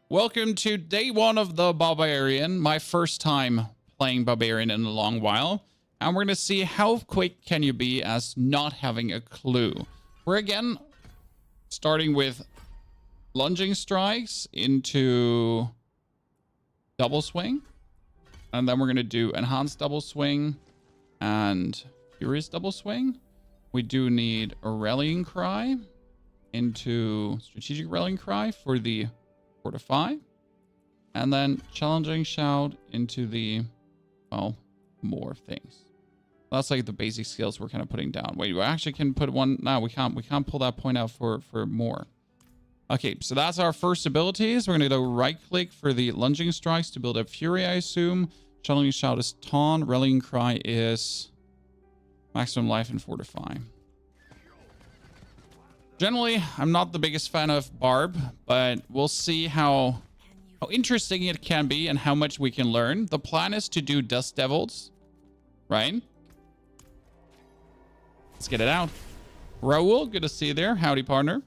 Welcome to day one of the Barbarian, my first time playing Barbarian in a long while. And we're going to see how quick can you be as not having a clue. We're again starting with lunging strikes into double swing. And then we're going to do enhanced double swing and furious double swing. We do need a rallying cry into strategic rallying cry for the fortify, and then challenging shout into the, well, more things. That's like the basic skills we're kind of putting down. Wait, we actually can put one. No, we can't pull that point out for more. Okay, so that's our first abilities. We're gonna go right click for the lunging strikes to build up fury, I assume. Challenging shout is taunt. Rallying cry is maximum life and fortify. Generally, I'm not the biggest fan of Barb, but we'll see how interesting it can be and how much we can learn. The plan is to do Dust Devils, right? Let's get it out. Raul, good to see you there. Howdy, partner.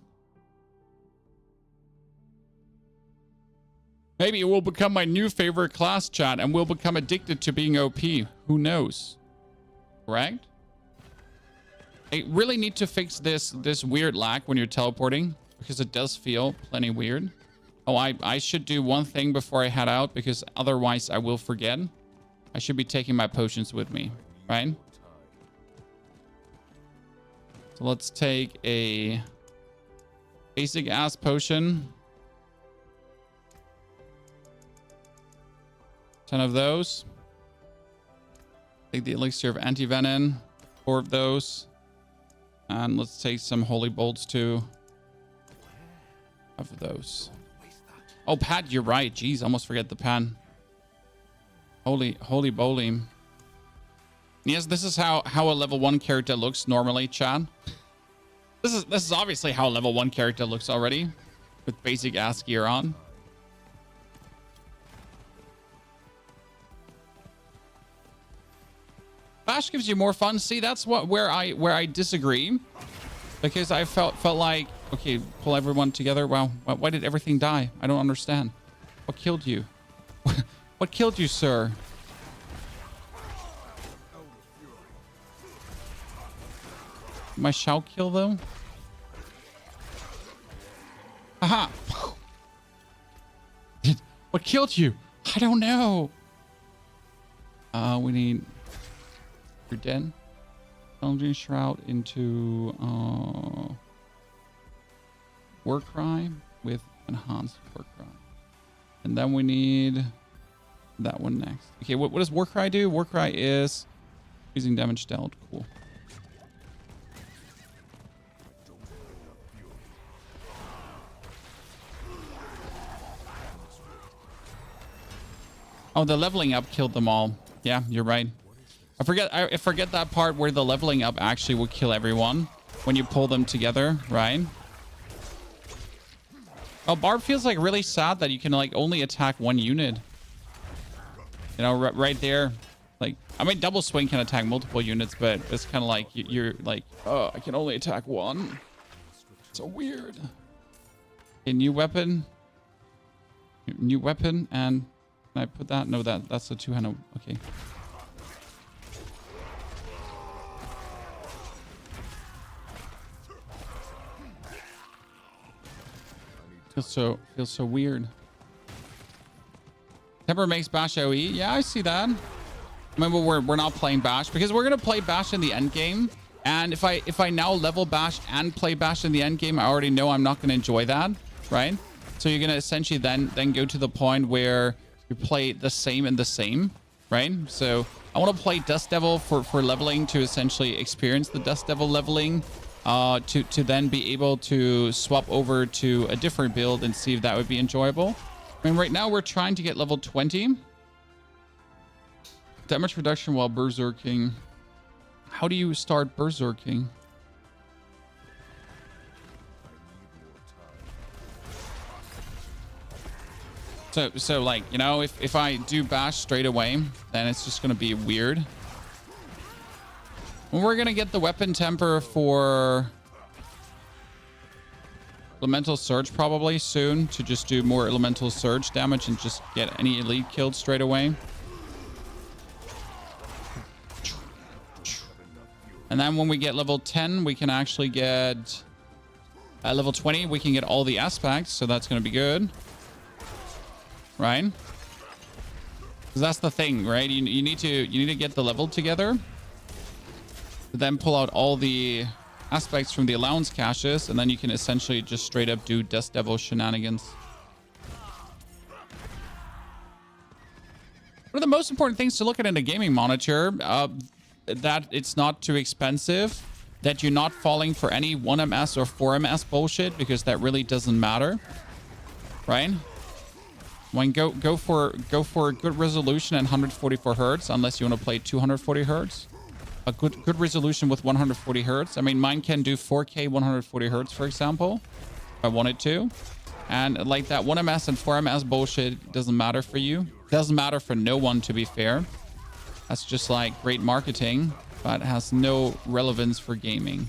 Maybe it will become my new favorite class, chat, and we'll become addicted to being OP. Who knows? Correct? I really need to fix this weird lag when you're teleporting, because it does feel plenty weird. Oh, I should do one thing before I head out, because otherwise I will forget. I should be taking my potions with me, right? So let's take a basic ass potion. 10 of those. Take the elixir of anti-venom, 4 of those. And let's take some holy bolts too. Of those. Oh, Pat, you're right. Jeez, almost forget the pen. Holy bowling. Yes, this is how a level 1 character looks normally, Chad. This is obviously how a level 1 character looks already, with basic ass gear on. Bash gives you more fun. See, that's where I disagree, because I felt like, okay, pull everyone together. Wow, why did everything die? I don't understand. What killed you? What killed you, sir? My shout kill them? Aha! What killed you? I don't know. We need. You're dead. Challenging shroud into war cry with enhanced war cry, and then we need that one next. Okay, what does war cry do? War cry is using damage dealt. Cool. Oh, the leveling up killed them all. Yeah, you're right. I forget that part where the leveling up actually will kill everyone when you pull them together, right? Oh, Barb feels like really sad that you can like only attack one unit. You know, right there. Like, I mean, double swing can attack multiple units, but it's kind of like you're like, oh, I can only attack one. So weird. A new weapon. New weapon, and can I put that? No, that's a two-handed. Okay. Feels so weird. Temper makes Bash OE. Yeah, I see that. Remember, we're not playing Bash because we're gonna play Bash in the end game. And if I now level Bash and play Bash in the end game, I already know I'm not gonna enjoy that, right? So you're gonna essentially then go to the point where you play the same and the same, right? So I want to play Dust Devil for leveling, to essentially experience the Dust Devil leveling. To then be able to swap over to a different build and see if that would be enjoyable. I mean, right now we're trying to get level 20. Damage reduction while berserking. How do you start berserking? So like, you know, if I do bash straight away, then it's just going to be weird. We're going to get the weapon temper for Elemental Surge probably soon to just do more Elemental Surge damage and just get any elite killed straight away. And then when we get level 10, we can actually get... At level 20, we can get all the aspects, so that's going to be good. Right? Because that's the thing, right? You need to get the level together. Then pull out all the aspects from the allowance caches, and then you can essentially just straight up do Dust Devil shenanigans. One of the most important things to look at in a gaming monitor, that it's not too expensive, that you're not falling for any 1ms or 4ms bullshit, because that really doesn't matter, right? When go for a good resolution and 144 hertz, unless you want to play 240 hertz. A good resolution with 140 hertz. I mean, mine can do 4K 140 hertz, for example, if I wanted to. And like that 1ms and 4ms bullshit doesn't matter for you. Doesn't matter for no one, to be fair. That's just like great marketing, but has no relevance for gaming.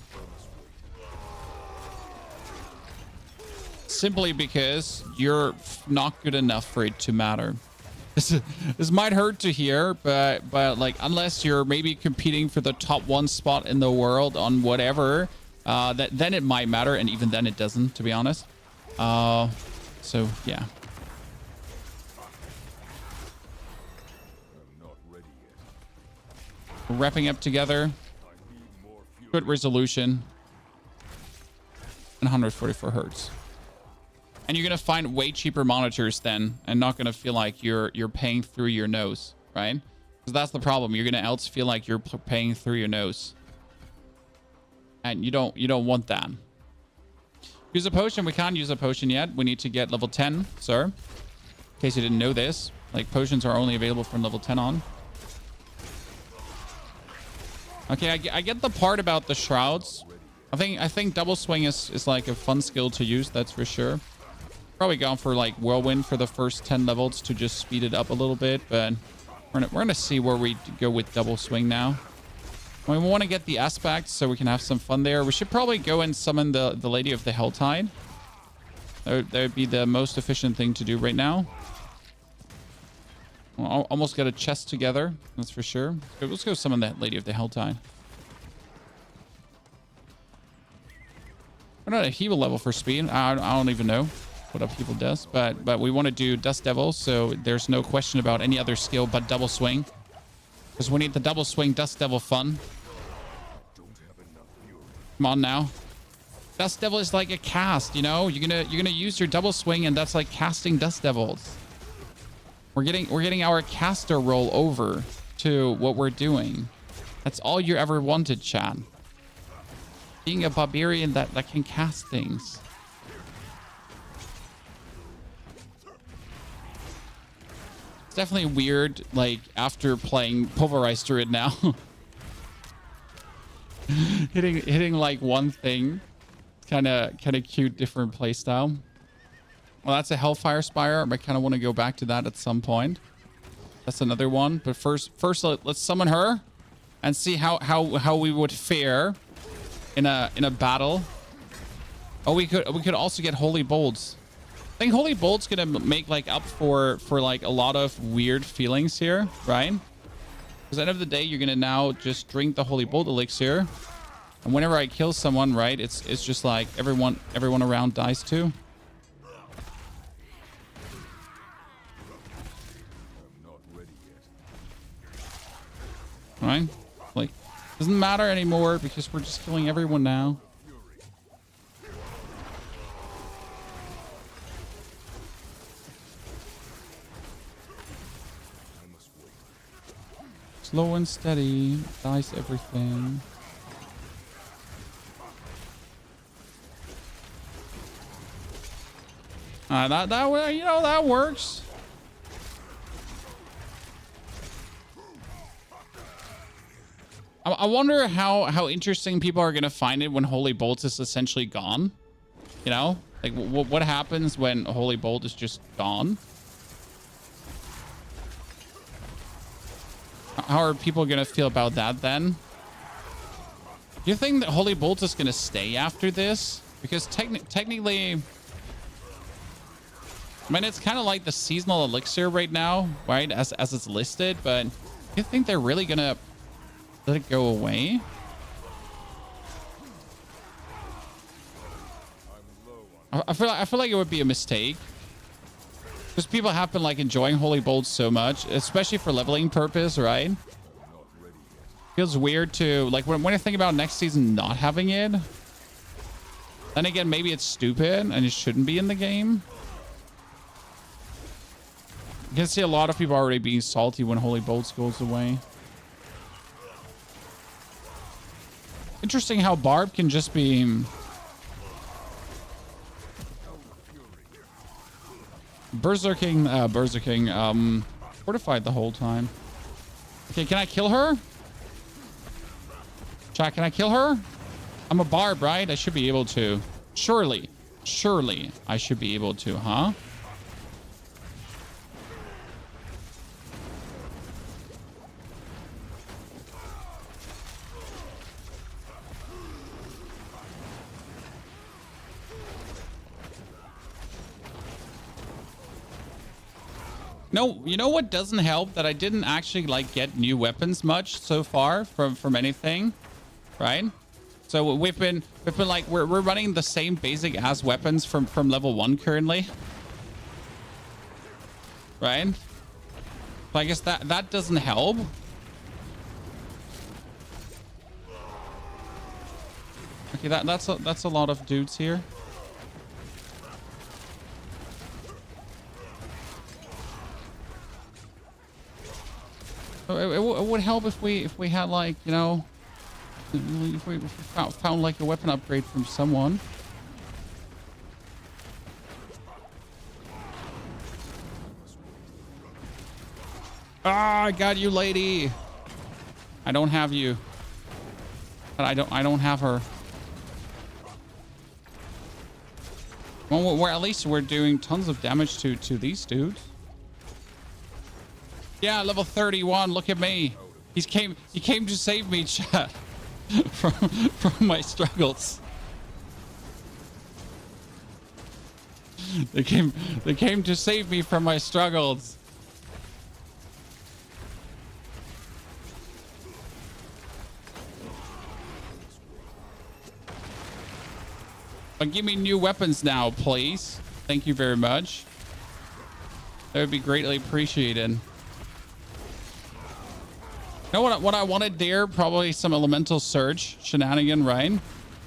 Simply because you're not good enough for it to matter. This might hurt to hear, but like, unless you're maybe competing for the top 1 spot in the world on whatever, then it might matter, and even then it doesn't, to be honest. So yeah. We're wrapping up together. Good resolution. And 144 hertz. And you're going to find way cheaper monitors then, and not going to feel like you're paying through your nose, right? Because that's the problem. You're going to else feel like you're paying through your nose. And you don't want that. Use a potion. We can't use a potion yet. We need to get level 10, sir. In case you didn't know this. Like, potions are only available from level 10 on. Okay, I get the part about the shrouds. I think double swing is like a fun skill to use, that's for sure. Probably gone for like whirlwind for the first 10 levels to just speed it up a little bit, but we're gonna see where we go with double swing now. We want to get the aspects so we can have some fun there. We should probably go and summon the Lady of the Helltide. That would be the most efficient thing to do right now. We'll almost get a chest together, that's for sure. Let's go summon that Lady of the Helltide. We're not a heal level for speed. I don't even know what upheaval does, but we want to do Dust Devil, so there's no question about any other skill but double swing, because we need the double swing Dust Devil fun. Come on now. Dust Devil is like a cast, you know. You're gonna use your double swing, and that's like casting Dust Devils. We're getting our caster roll over to what we're doing. That's all you ever wanted, chat. Being a barbarian that can cast things. It's definitely weird, like, after playing Pulverized Druid now. hitting like one thing. Kind of cute, different playstyle. Well, that's a Hellfire Spire. I kind of want to go back to that at some point. That's another one. But first let's summon her and see how we would fare in a battle. Oh, we could also get Holy Bolts. I think Holy Bolt's gonna make like up for like a lot of weird feelings here, right? Because at the end of the day, you're gonna now just drink the Holy Bolt elixir, and whenever I kill someone, right, it's just like everyone around dies too. Right? Like, doesn't matter anymore because we're just killing everyone now. Slow and steady, dice everything. That you know, that works. I wonder how interesting people are gonna find it when Holy Bolt is essentially gone. You know, like what happens when Holy Bolt is just gone? How are people gonna feel about that then? Do you think that Holy Bolt is gonna stay after this? Because technically, I mean, it's kind of like the seasonal elixir right now, right? As it's listed, but you think they're really gonna let it go away? I feel like it would be a mistake. Because people have been like enjoying Holy Bolts so much, especially for leveling purpose, right? Feels weird to like when I think about next season not having it. Then again, maybe it's stupid and it shouldn't be in the game. You can see a lot of people already being salty when Holy Bolts goes away. Interesting how Barb can just be Berserking fortified the whole time. Okay, can I kill her? Chat, can I kill her? I'm a Barb, right? I should be able to. Surely I should be able to, huh? No, you know what doesn't help? That I didn't actually like get new weapons much so far from anything, right? So we've been like we're running the same basic ass weapons from level 1 currently, right? So I guess that doesn't help. Okay, that's a lot of dudes here. It would help if we had like, you know, if we found like a weapon upgrade from someone. Ah, I got you, lady. I don't have you. But I don't have her. Well, we're at least we're doing tons of damage to these dudes. Yeah, level 31. Look at me. He came to save me, chat, from my struggles. They came to save me from my struggles. But give me new weapons now, please. Thank you very much. That would be greatly appreciated. You know what I wanted there? Probably some elemental surge shenanigan, right?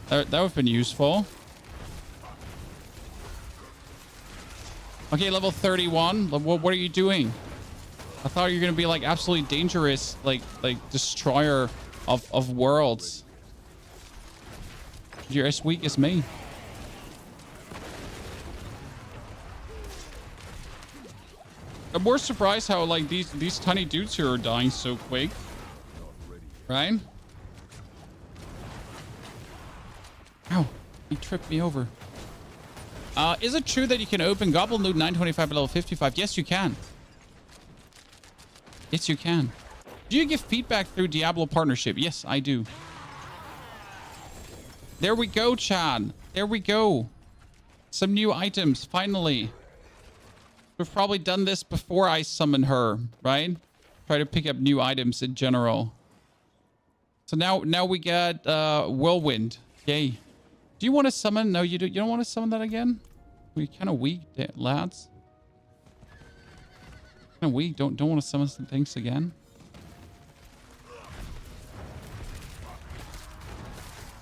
That would have been useful. Okay, level 31. What are you doing? I thought you were gonna be like absolutely dangerous, like destroyer of worlds. You're as weak as me. I'm more surprised how like these tiny dudes here are dying so quick. Right? Ow, he tripped me over. Is it true that you can open Goblin Loot 925 at level 55? Yes, you can. Yes, you can. Do you give feedback through Diablo partnership? Yes, I do. There we go, Chad. There we go. Some new items, finally. We've probably done this before I summon her, right? Try to pick up new items in general. So now we got Whirlwind. Yay. Do you want to summon? No, you don't want to summon that again? We're kind of weak, lads. Kind of weak. Don't want to summon some things again.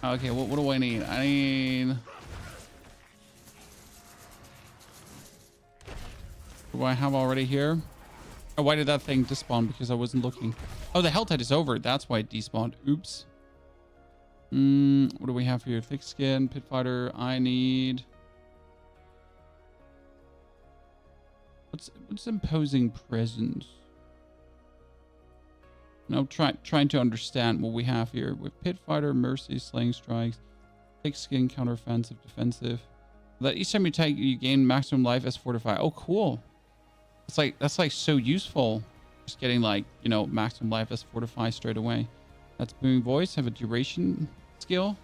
Okay, what do I need? I need... What do I have already here? Oh, why did that thing despawn? Because I wasn't looking. Oh, the hell tide is over. That's why it despawned. Oops. What do we have here? Thick skin, pit fighter. I need... What's imposing presence? No, trying to understand what we have here. With pit fighter, mercy, slaying strikes, thick skin, counter offensive, defensive. That each time you take, you gain maximum life as fortified. Oh, cool. That's like so useful. Just getting like, you know, maximum life as fortified straight away. That's booming voice. Have a duration skill.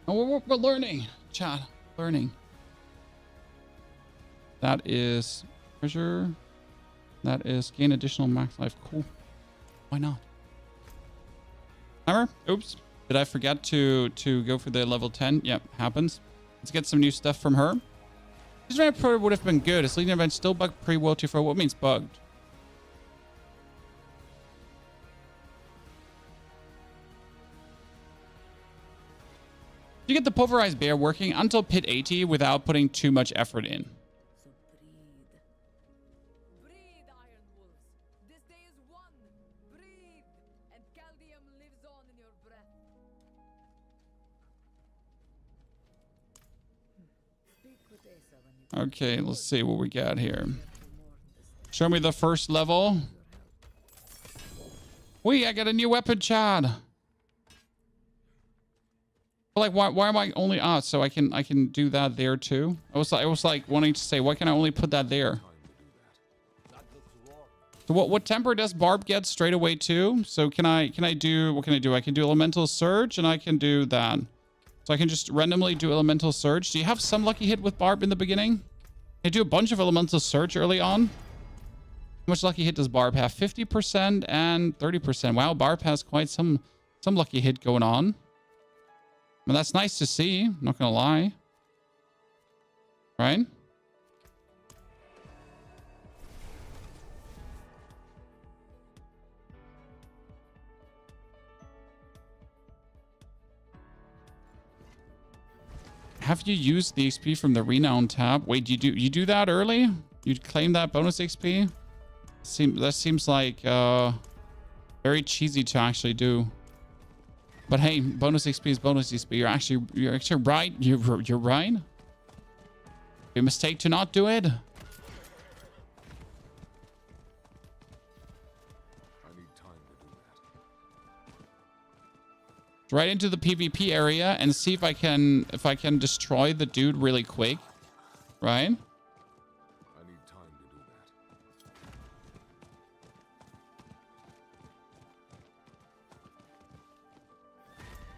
Oh, we're learning, chat. learning. That is treasure. That is gain additional max life. Cool. Why not? Timer. Oops. Did I forget to go for the level 10? Yep, happens. Let's get some new stuff from her. This event probably would have been good. It's leading event still bugged pre-World 2 for what means bugged? You get the pulverized bear working until pit 80 without putting too much effort in. So breathe, Iron Wolves. This day is won. Breathe, and Caldium lives on in your breath. Speak with Asa when you Okay, let's see what we got here. Show me the first level. Wait, I got a new weapon, Chad. Like, why am I only so I can do that there too? I was like wanting to say, why can I only put that there? So what temper does Barb get straight away too? So can I do, what can I do? I can do elemental surge and I can do that. So I can just randomly do elemental surge. Do you have some lucky hit with Barb in the beginning? Can I do a bunch of elemental surge early on? How much lucky hit does Barb have? 50% and 30%. Wow, Barb has quite some lucky hit going on. Well, that's nice to see. Not gonna lie. Right? Have you used the XP from the Renown tab? Wait, you do that early? You claim that bonus XP? That seems like very cheesy to actually do. But hey, bonus XP is bonus XP. You're actually right. You're right. Be a mistake to not do it. I need time to do that. Right into the PvP area and see if I can destroy the dude really quick. Right? I need time to do that.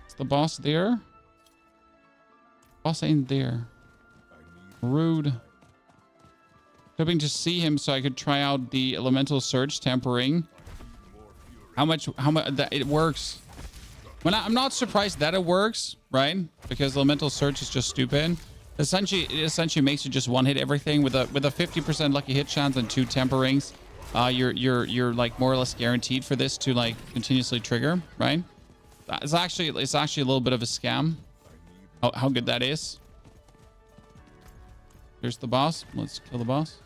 Is the boss there? Boss ain't there. Rude. Hoping to see him so I could try out the elemental surge tempering. How much that it works. I'm not surprised that it works, right? Because elemental surge is just stupid. It essentially makes you just one hit everything with a 50% lucky hit chance and 2 temperings. You're like more or less guaranteed for this to like continuously trigger, right? It's actually a little bit of a scam. How good that is. Here's the boss. Let's kill the boss.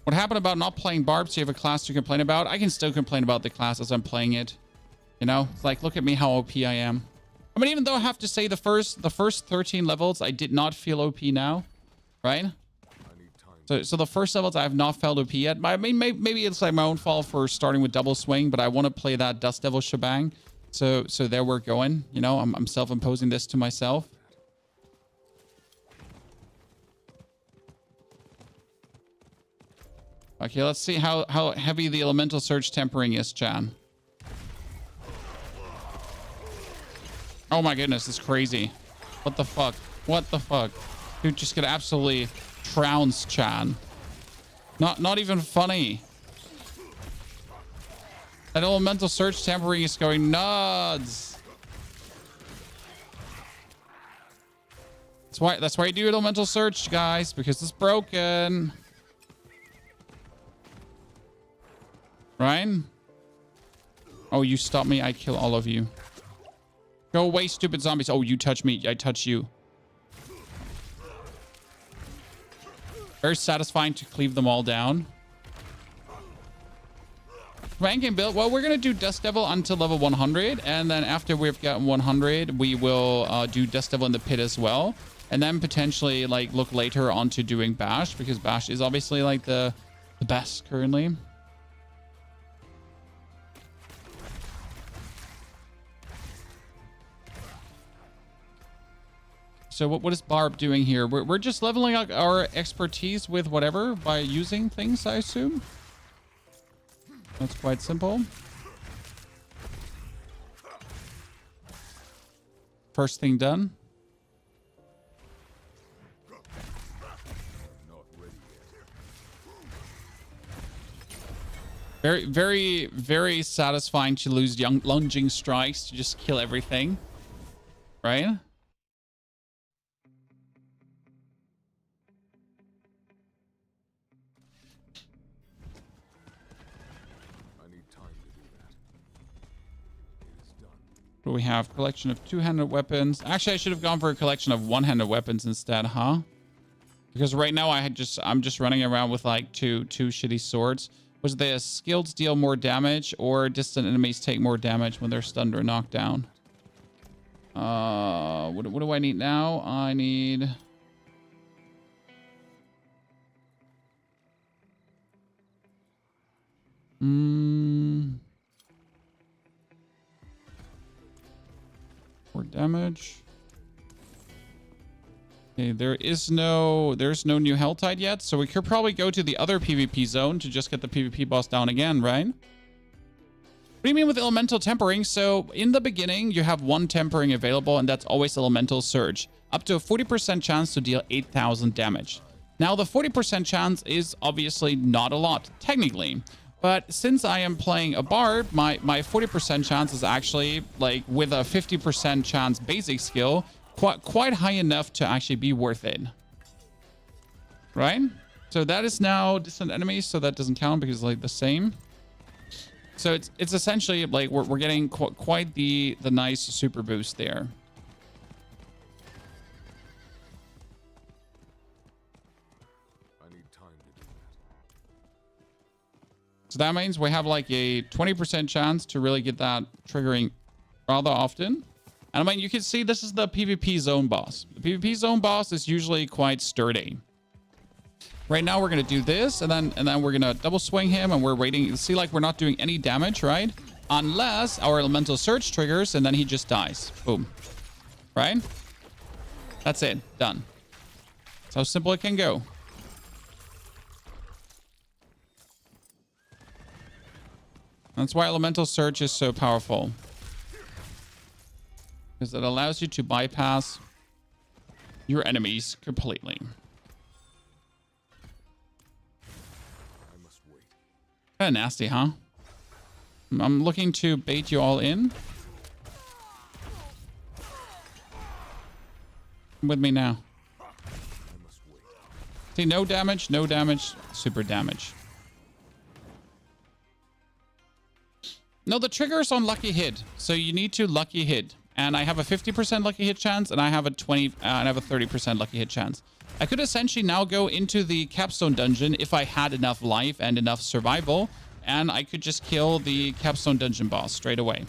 What happened about not playing Barb? So you have a class to complain about? I can still complain about the class as I'm playing it. You know, it's like, look at me, how OP I am. I mean, even though I have to say the first 13 levels, I did not feel OP now, right? So the first levels I have not felt OP yet. I mean, maybe it's like my own fault for starting with double swing, but I want to play that Dust Devil shebang. So there we're going. You know, I'm self-imposing this to myself. Okay, let's see how heavy the elemental surge tempering is, Chan. Oh my goodness, it's crazy. What the fuck? What the fuck? Dude just gonna absolutely trounce Chan. Not even funny. That elemental surge tempering is going nuts. That's why you do elemental surge, guys, because it's broken. Ryan? Oh, you stop me, I kill all of you. Go away, stupid zombies. Oh, you touch me, I touch you. Very satisfying to cleave them all down. Ranking build. Well, we're going to do Dust Devil until level 100. And then after we've gotten 100, we will do Dust Devil in the pit as well. And then potentially like look later onto doing Bash, because Bash is obviously like the best currently. So what is Barb doing here? We're just leveling up our expertise with whatever by using things, I assume. That's quite simple. First thing done. Not ready yet. Very, very, very satisfying to lose young lunging strikes to just kill everything. Right? I need time to do that. It is done. What do we have? Collection of two-handed weapons. Actually, I should have gone for a collection of one-handed weapons instead, huh? Because right now I'm just running around with like two shitty swords. Was the skills deal more damage or distant enemies take more damage when they're stunned or knocked down? What do I need now? I need... More damage. Okay, there's no new Hell Tide yet, so we could probably go to the other PvP zone to just get the PvP boss down again, right? What do you mean with elemental tempering? So in the beginning, you have one tempering available, and that's always elemental surge. Up to a 40% chance to deal 8,000 damage. Now, the 40% chance is obviously not a lot, technically. But since I am playing a bard, my 40% chance is actually, like, with a 50% chance basic skill, quite high enough to actually be worth it. Right? So that is now distant enemies, so that doesn't count because it's, like, the same. So it's essentially like we're getting quite the nice super boost there. I need time to do that. So that means we have like a 20% chance to really get that triggering rather often. And I mean, you can see this is the PvP zone boss. The PvP zone boss is usually quite sturdy. Right now, we're going to do this, and then we're going to double swing him, and we're waiting. See, like, we're not doing any damage, right? Unless our elemental surge triggers, and then he just dies. Boom. Right? That's it. Done. That's how simple it can go. That's why elemental surge is so powerful. Because it allows you to bypass your enemies completely. Kind of nasty, huh? I'm looking to bait you all in. Come with me now. See, no damage, super damage. No, the trigger's on lucky hit. So you need to lucky hit. And I have a 50% lucky hit chance, and I have a 30% lucky hit chance. I could essentially now go into the Capstone dungeon if I had enough life and enough survival, and I could just kill the Capstone dungeon boss straight away.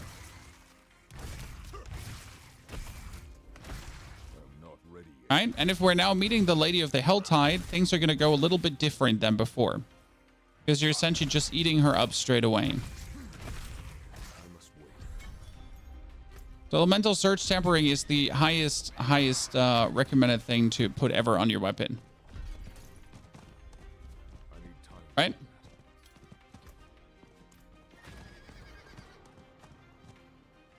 Right? And if we're now meeting the Lady of the Hell Tide, things are going to go a little bit different than before. Because you're essentially just eating her up straight away. So elemental surge tempering is the highest recommended thing to put ever on your weapon. Right?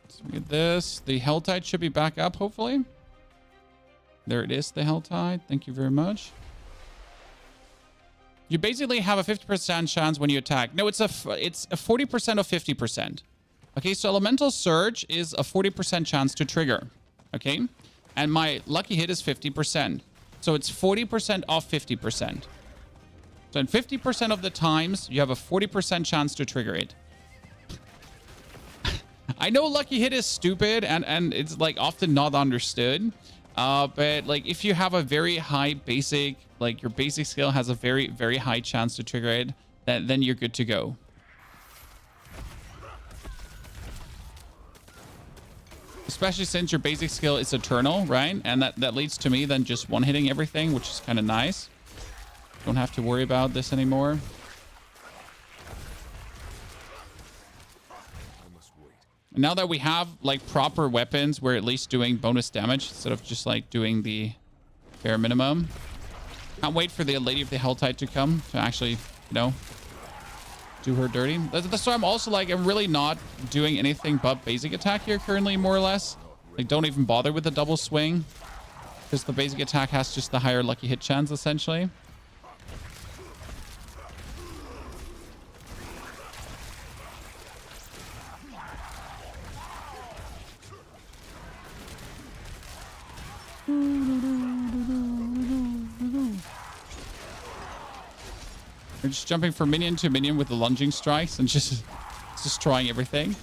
So we get this. The Hell Tide should be back up, hopefully. There it is, the Hell Tide. Thank you very much. You basically have a 50% chance when you attack. No, it's a 40% or 50%. Okay, so elemental surge is a 40% chance to trigger. Okay, and my lucky hit is 50%. So it's 40% off 50%. So in 50% of the times, you have a 40% chance to trigger it. I know lucky hit is stupid and it's like often not understood. But like if you have a very high basic, like your basic skill has a very, very high chance to trigger it, then you're good to go. Especially since your basic skill is eternal, right? And that leads to me then just one-hitting everything, which is kind of nice. Don't have to worry about this anymore. And now that we have like proper weapons, we're at least doing bonus damage instead of just like doing the bare minimum. Can't wait for the Lady of the Hell Tide to come to actually, you know, do her dirty. That's why I'm also like, I'm really not doing anything but basic attack here currently, more or less. Like, don't even bother with the double swing, because the basic attack has just the higher lucky hit chance, essentially. We're just jumping from minion to minion with the lunging strikes and just destroying everything.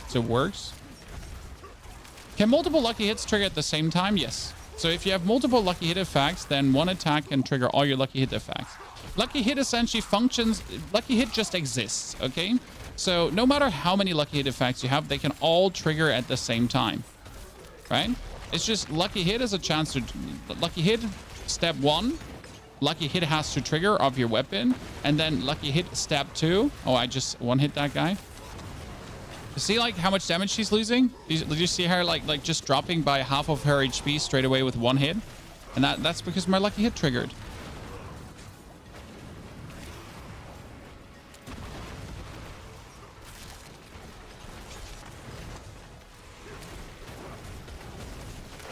So it works. Can multiple lucky hits trigger at the same time? Yes. So if you have multiple lucky hit effects, then one attack can trigger all your lucky hit effects. Lucky hit essentially functions. Lucky hit just exists, okay? So no matter how many lucky hit effects you have, they can all trigger at the same time, right? It's just lucky hit is a chance to... Lucky hit, step 1. Lucky hit has to trigger of your weapon. And then lucky hit, step 2. Oh, I just one-hit that guy. You see, like, how much damage she's losing? Did you see her, like just dropping by half of her HP straight away with one hit? And that's because my lucky hit triggered.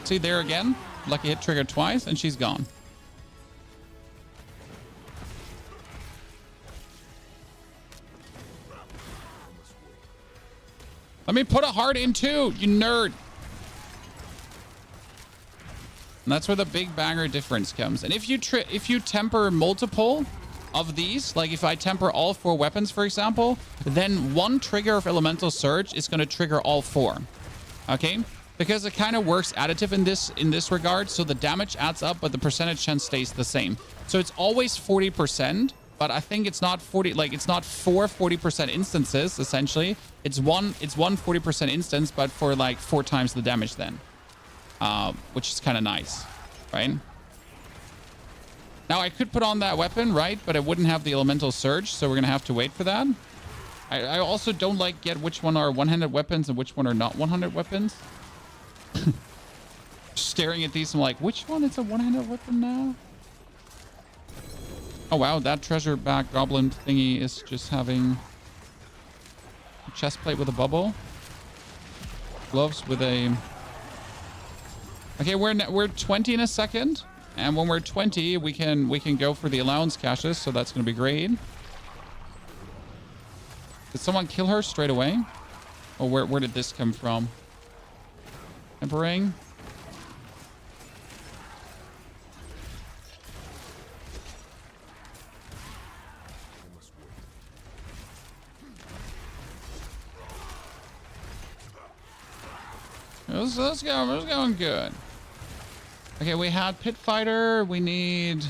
See, there again. Lucky hit triggered twice, and she's gone. Let me put a heart in too, you nerd. And that's where the big banger difference comes. And if you temper multiple of these, like if I temper all 4 weapons, for example, then one trigger of elemental surge is going to trigger all 4. Okay? Because it kind of works additive in this regard. So the damage adds up, but the percentage chance stays the same. So it's always 40%. But I think it's not 40, like it's not 4 40% instances, essentially. It's one 40% instance, but for like 4 times the damage then. Which is kind of nice, right? Now I could put on that weapon, right? But it wouldn't have the elemental surge, so we're gonna have to wait for that. I also don't like get which one are one-handed weapons and which one are not one-handed weapons. Staring at these, I'm like, which one is a one-handed weapon now? Oh wow, that treasure back goblin thingy is just having a chest plate with a bubble. Gloves with a... Okay, we're 20 in a second. And when we're 20, we can go for the allowance caches, so that's gonna be great. Did someone kill her straight away? Oh, where did this come from? Tempering. Let's go. It's going good. Okay, we had Pit Fighter. We need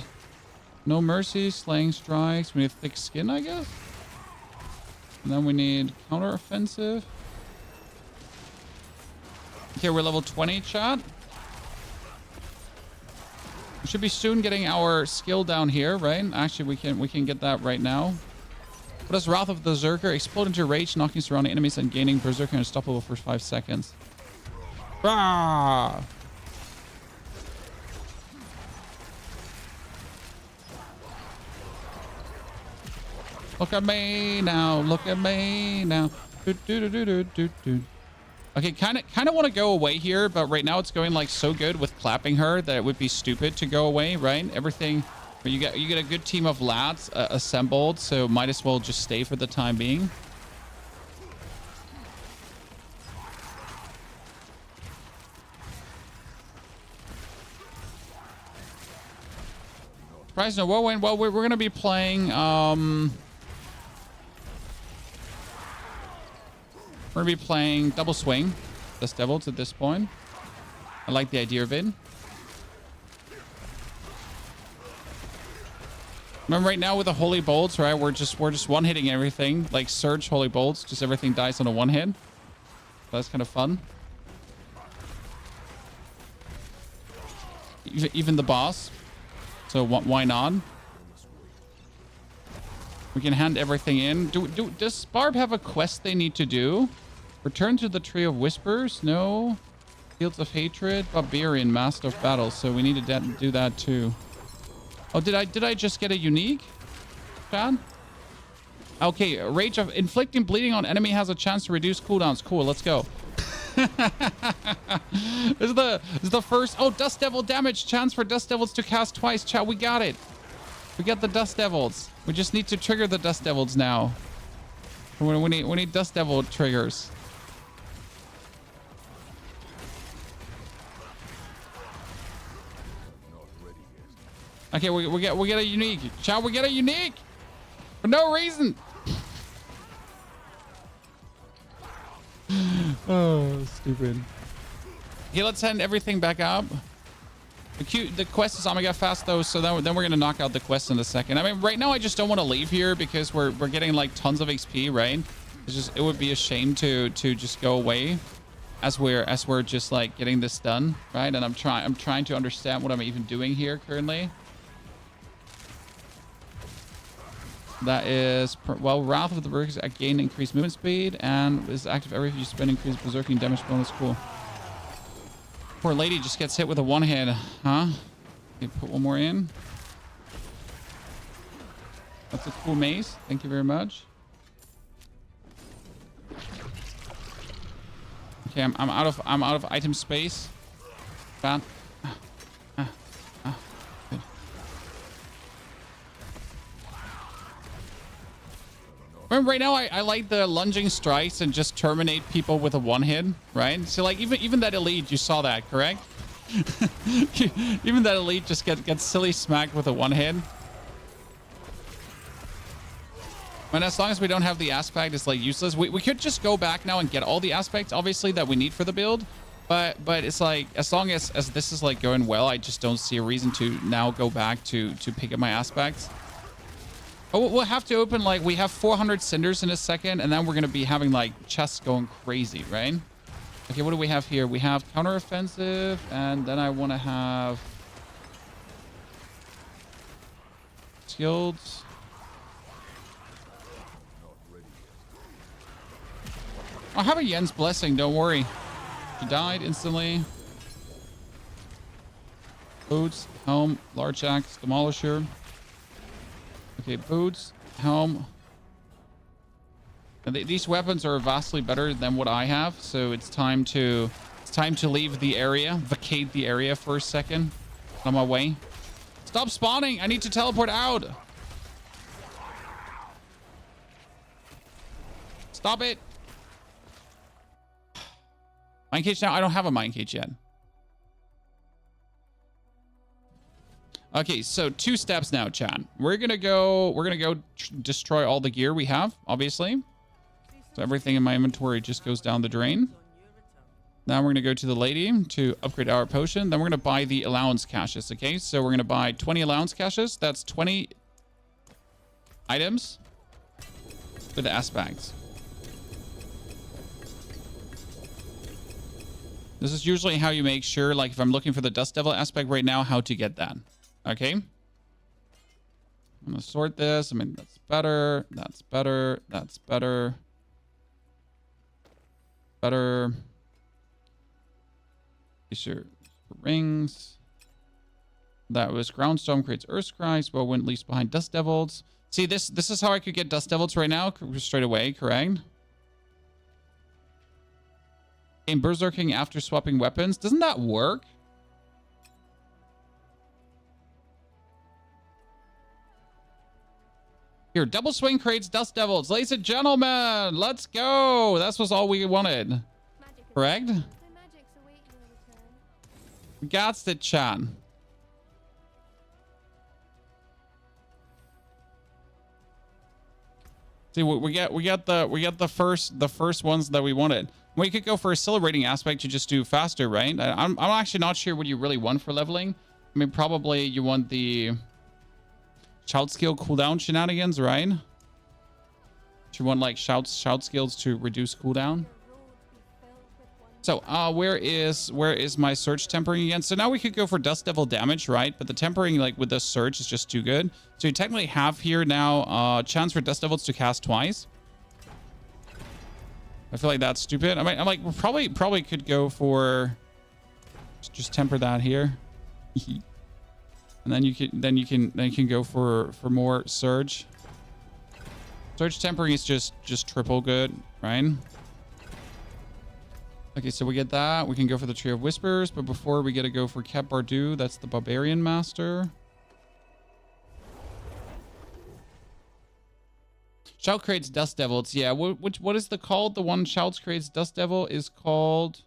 No Mercy, Slaying Strikes. We need Thick Skin, I guess. And then we need Counter Offensive. Okay, we're level 20, chat. We should be soon getting our skill down here, right? Actually, we can get that right now. What does Wrath of the Berserker? Explode into rage, knocking surrounding enemies and gaining Berserker unstoppable for 5 seconds. Ah! Look at me now. Look at me now. Do, do, do, do, do, do. Okay, kind of want to go away here, but right now it's going like so good with clapping her that it would be stupid to go away, right? Everything, you get a good team of lads assembled, so might as well just stay for the time being. Prize no Whirlwind. Well, we're gonna be playing. We're gonna be playing Double Swing, Dust Devils at this point. I like the idea of it. Remember, right now with the Holy Bolts, right? We're just one-hitting everything, like Surge Holy Bolts. Just everything dies on a one-hit. That's kind of fun. Even the boss. So why not? We can hand everything in. Does Barb have a quest they need to do? Return to the Tree of Whispers? No. Fields of Hatred. Barbarian, Master of Battle. So we need to do that too. Oh, did I just get a unique? Chad? Okay, rage of inflicting bleeding on enemy has a chance to reduce cooldowns. Cool, let's go. This is the first. Oh, Dust Devil damage. Chance for Dust Devils to cast twice. Chat, we got it. We got the Dust Devils. We just need to trigger the Dust Devils now. We need Dust Devil triggers. Okay, we get a unique. Chat, we get a unique for no reason. Oh, stupid. Okay, let's send everything back up. The quest is Omega fast though, so then we're gonna knock out the quest in a second. I mean, right now I just don't want to leave here because we're getting like tons of XP, right? It would be a shame to just go away as we're just like getting this done, right? And I'm trying to understand what I'm even doing here currently. That is, well, Wrath of the Berserkers again increased movement speed and is active every you spend increased berserking damage bonus. Cool. Poor lady just gets hit with a one hit, huh? Okay, put one more in. That's a cool mace. Thank you very much. Okay, I'm out of item space. Bad. Good. Remember, right now I like the lunging strikes and just terminate people with a one hit, right? So like even that elite, you saw that, correct? Even that elite just gets silly smacked with a one hit. And as long as we don't have the aspect, it's like useless. We could just go back now and get all the aspects, obviously, that we need for the build. But it's like, as long as this is like going well, I just don't see a reason to now go back to pick up my aspects. Oh, we'll have to open, like, we have 400 cinders in a second, and then we're going to be having like chests going crazy, right? Okay, what do we have here? We have counteroffensive, and then I want to have shields. I have a Yen's Blessing, don't worry. She died instantly. Boots, helm, large axe, demolisher. Okay, boots, helm. And these weapons are vastly better than what I have, so it's time to leave the area, vacate the area for a second. On my way. Stop spawning! I need to teleport out. Stop it! Mine cage now? I don't have a mine cage yet. Okay, so 2 steps now, chat. We're gonna go destroy all the gear we have, obviously. So everything in my inventory just goes down the drain. Now we're gonna go to the lady to upgrade our potion. Then we're gonna buy the allowance caches, okay? So we're gonna buy 20 allowance caches. That's 20 items with aspects. This is usually how you make sure, like if I'm looking for the Dust Devil aspect right now, how to get that. Okay. I'm going to sort this. I mean, that's better. That's better. That's better. Better. Sure. Rings. That was Groundstorm creates Earthcry. Well, went least behind Dust Devils. See, this is how I could get Dust Devils right now. Straight away, correct? Game berserking after swapping weapons. Doesn't that work? Here, double swing creates Dust Devils. Ladies and gentlemen, let's go. That was all we wanted. Correct? Gots it, Chan. See, we got the first ones that we wanted. We could go for a accelerating aspect to just do faster, right? I'm actually not sure what you really want for leveling. I mean, probably you want the shout skill cooldown shenanigans, right? You want like shout skills to reduce cooldown. So where is my surge tempering again? So now we could go for Dust Devil damage, right? But the tempering like with the surge is just too good. So you technically have here now chance for Dust Devils to cast twice. I feel like that's stupid. I mean, I'm like, we probably could go for just temper that here, and then you can go for more surge. Surge tempering is just triple good, right? Okay, so we get that. We can go for the Tree of Whispers, but before we get to go for Cap Bardu, that's the Barbarian Master. Shout creates Dust Devils. Yeah, what is the called? The one Shouts creates Dust Devil is called...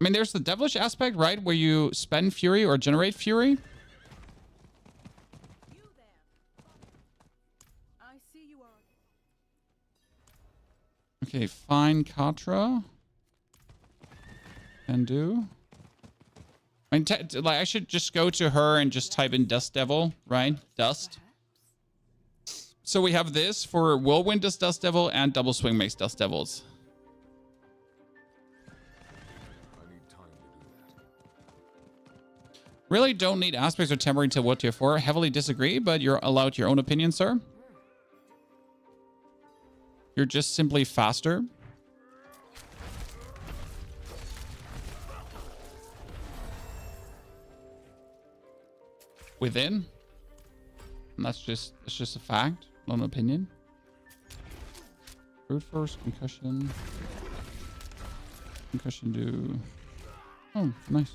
I mean, there's the devilish aspect, right? Where you spend fury or generate fury. You there. I see you are. Okay, fine, Katra. Can do. I mean, like I should just go to her and just type in Dust Devil, right? Dust. So we have this for Whirlwind does Dust Devil and Double Swing makes Dust Devils. I need time to do that. Really don't need aspects or tempering till what tier 4. Heavily disagree, but you're allowed your own opinion, sir. You're just simply faster. Within. And that's just a fact, not an opinion. Brute force, concussion. Concussion do. Oh, nice.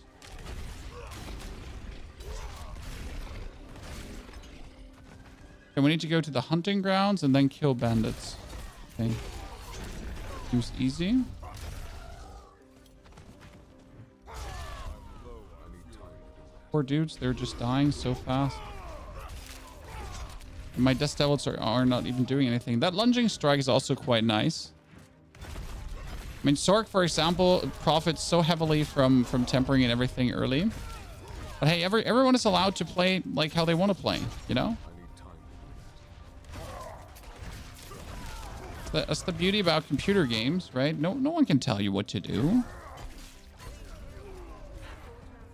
Okay, we need to go to the hunting grounds and then kill bandits. Okay. Seems easy. Poor dudes, they're just dying so fast. And my Dust Devils are not even doing anything. That lunging strike is also quite nice. I mean, Sork, for example, profits so heavily from tempering and everything early. But hey, everyone is allowed to play like how they want to play, you know? That's the beauty about computer games, right? No one can tell you what to do.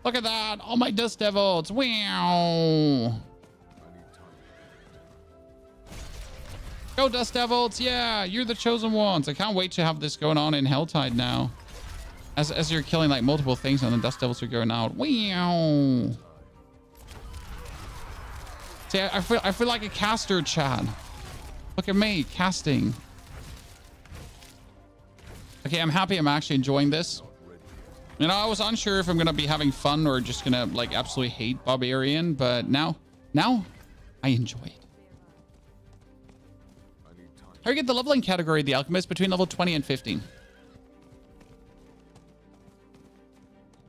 Look at that! All my Dust Devils! Wow! Go Dust Devils! Yeah! You're the chosen ones! I can't wait to have this going on in Helltide now. As you're killing like multiple things and the Dust Devils are going out. Wow! See, I feel like a caster, Chad. Look at me, casting. Okay, I'm happy I'm actually enjoying this. You know, I was unsure if I'm going to be having fun or just going to, like, absolutely hate Barbarian, but now I enjoy it. How do you get the leveling category, the Alchemist, between level 20 and 15?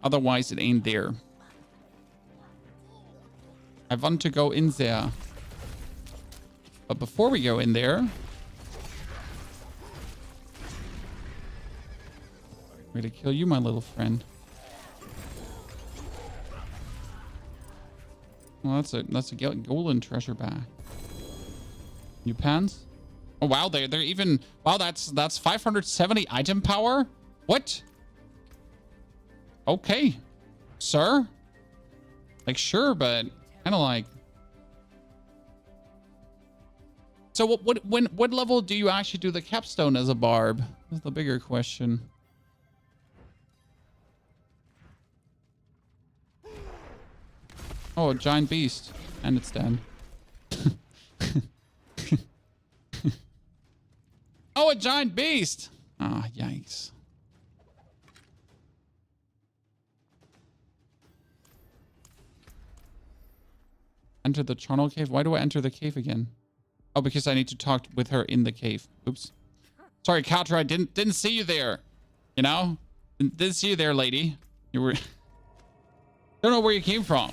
Otherwise, it ain't there. I want to go in there. But before we go in there... I'm going to kill you, my little friend. Well, that's a golden treasure bag. New pants? Oh wow, they're even wow. That's 570 item power. What? Okay, sir. Like sure, but kind of like. So what level do you actually do the capstone as a barb? That's the bigger question. Oh, a giant beast. And it's dead. Oh, a giant beast! Ah, yikes. Enter the charnel cave? Why do I enter the cave again? Oh, because I need to talk with her in the cave. Oops. Sorry, Katra, I didn't see you there. You know? Didn't see you there, lady. You were... Don't know where you came from.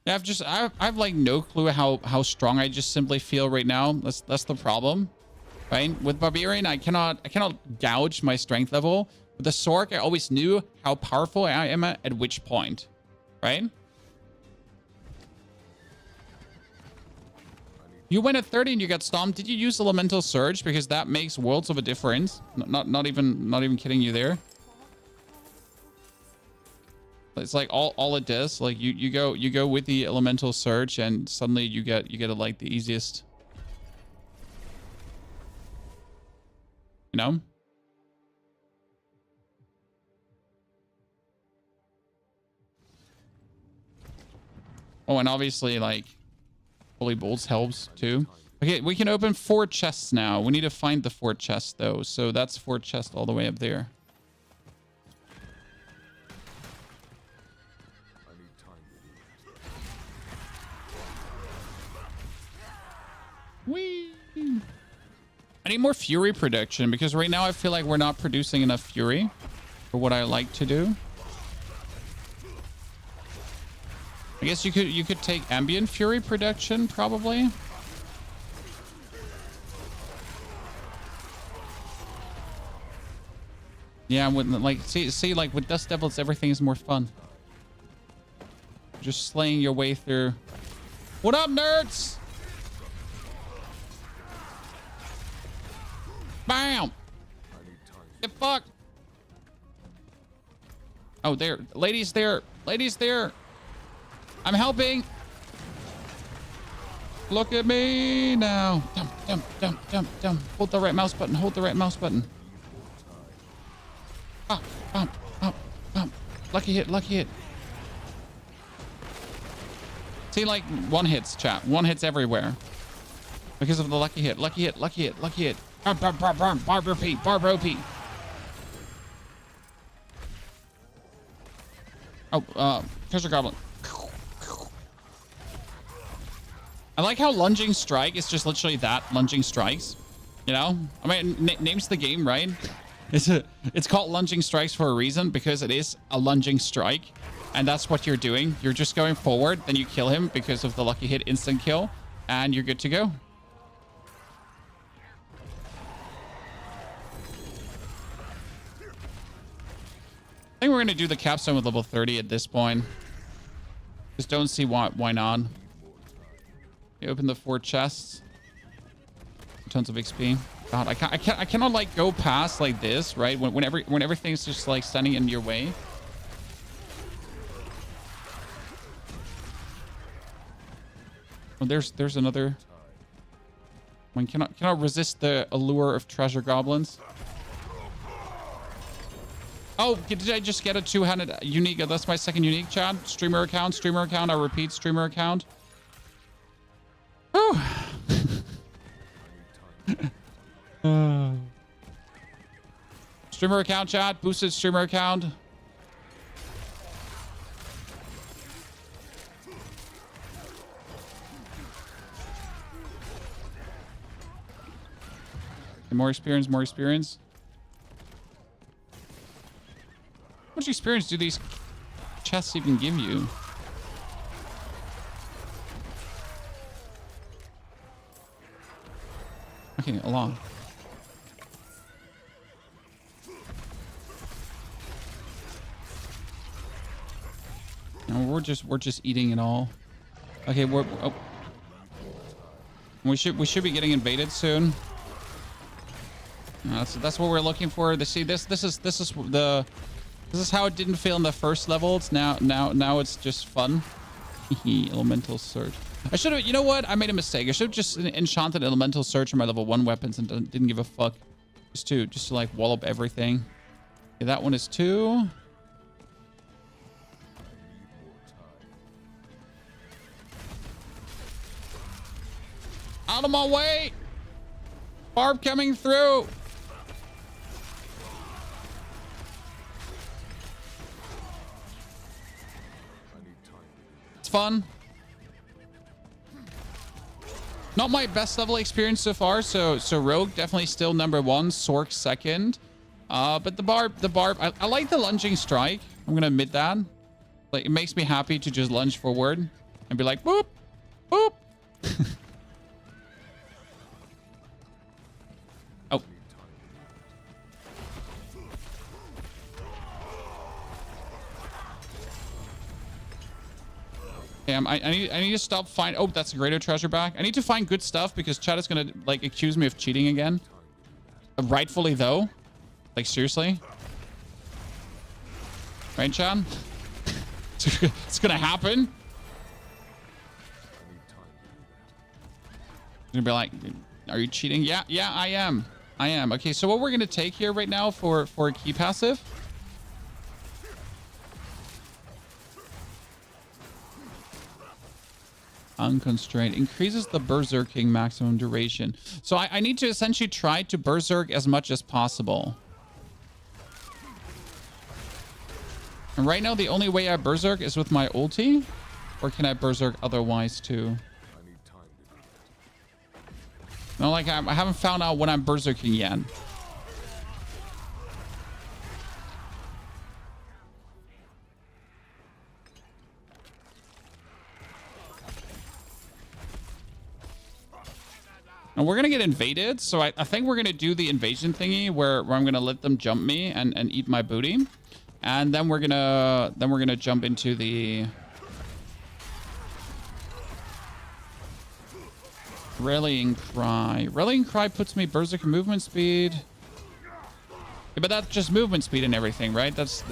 Yeah, I've like no clue how strong I just simply feel right now. That's the problem, right? With Barbarian, I cannot gouge my strength level. With the Sork, I always knew how powerful I am at which point, right? You went at 30 and you got stomped. Did you use Elemental Surge? Because that makes worlds of a difference. Not even kidding you there. It's like all it does. Like you go with the elemental surge, and suddenly you get like the easiest. You know. Oh, and obviously like holy bolts helps too. Okay, we can open 4 chests now. We need to find the 4th chest though. So that's 4 chests all the way up there. Whee! I need more fury production because right now I feel like we're not producing enough fury for what I like to do. I guess you could take ambient fury production probably. Yeah, with like see like with Dust Devils everything is more fun. Just slaying your way through. What up, nerds? Bam! Get fucked. Oh, there. Ladies there. Ladies there. I'm helping. Look at me now. Jump, jump, jump, jump, jump. Hold the right mouse button. Hold the right mouse button. Bump, bump, bump, bump. Lucky hit, lucky hit. See, like, one hits, chat. One hits everywhere. Because of the lucky hit, lucky hit, lucky hit, lucky hit. Barb repeat, Barb repeat. Oh, treasure goblin. I like how lunging strike is just literally that, lunging strikes. You know? I mean, name's the game, right? It's called lunging strikes for a reason because it is a lunging strike. And that's what you're doing. You're just going forward, then you kill him because of the lucky hit instant kill. And you're good to go. I think we're going to do the capstone with level 30 at this point. Just don't see why not. You open the 4 chests. Tons of XP. God, I cannot like go past like this, right? When everything's just like standing in your way. Oh, there's another. One cannot resist the allure of treasure goblins. Oh, did I just get a 200 unique? That's my 2nd unique, chat. Streamer account. I repeat, streamer account. Oh. Streamer account, chat. Boosted streamer account. More experience, more experience. How much experience do these chests even give you? Okay, along. No, we're just eating it all. Okay, we should be getting invaded soon. That's what we're looking for. See, this is how it didn't feel in the first level. It's now it's just fun. Elemental surge. I should have. You know what? I made a mistake. I should have just enchanted elemental surge on my level 1 weapons and didn't give a fuck. Just to like wall up everything. Okay, that one is 2. Out of my way! Barb coming through! It's fun. Not my best level experience so far, so Rogue definitely still number 1, Sork 2nd. But the barb, I like the lunging strike. I'm gonna admit that. Like, it makes me happy to just lunge forward and be like, boop, boop. Oh. Damn, I need to stop find. Oh, that's a greater treasure back. I need to find good stuff because chat is gonna like accuse me of cheating again. Rightfully though. Like seriously. Right, Chad? It's gonna happen. I need time to do that. Gonna be like, are you cheating? Yeah, I am. Okay, so what we're gonna take here right now for a key passive. Unconstrained increases the berserking maximum duration. So I need to essentially try to berserk as much as possible. And right now, the only way I berserk is with my ulti, or can I berserk otherwise too? I need time to do that. No, like I haven't found out when I'm berserking yet. And we're going to get invaded. So I think we're going to do the invasion thingy where I'm going to let them jump me and eat my booty. And then we're going to jump into the Rallying Cry. Rallying Cry puts me berserker movement speed. Yeah, but that's just movement speed and everything, right? That's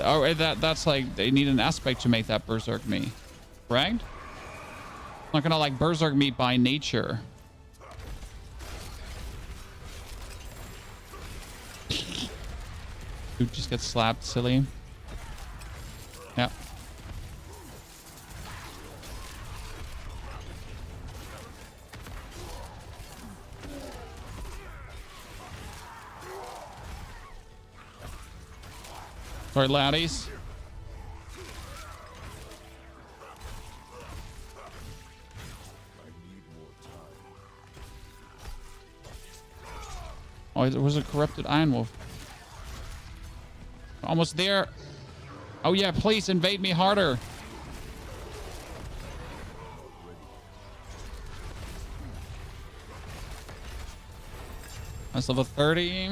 like they need an aspect to make that berserk me. Correct? Not going to like berserk me by nature. Dude just gets slapped, silly. Yep. Sorry, laddies. I need more time. Oh, there was a corrupted Iron Wolf. Almost there. Oh yeah, please invade me harder. That's level 30.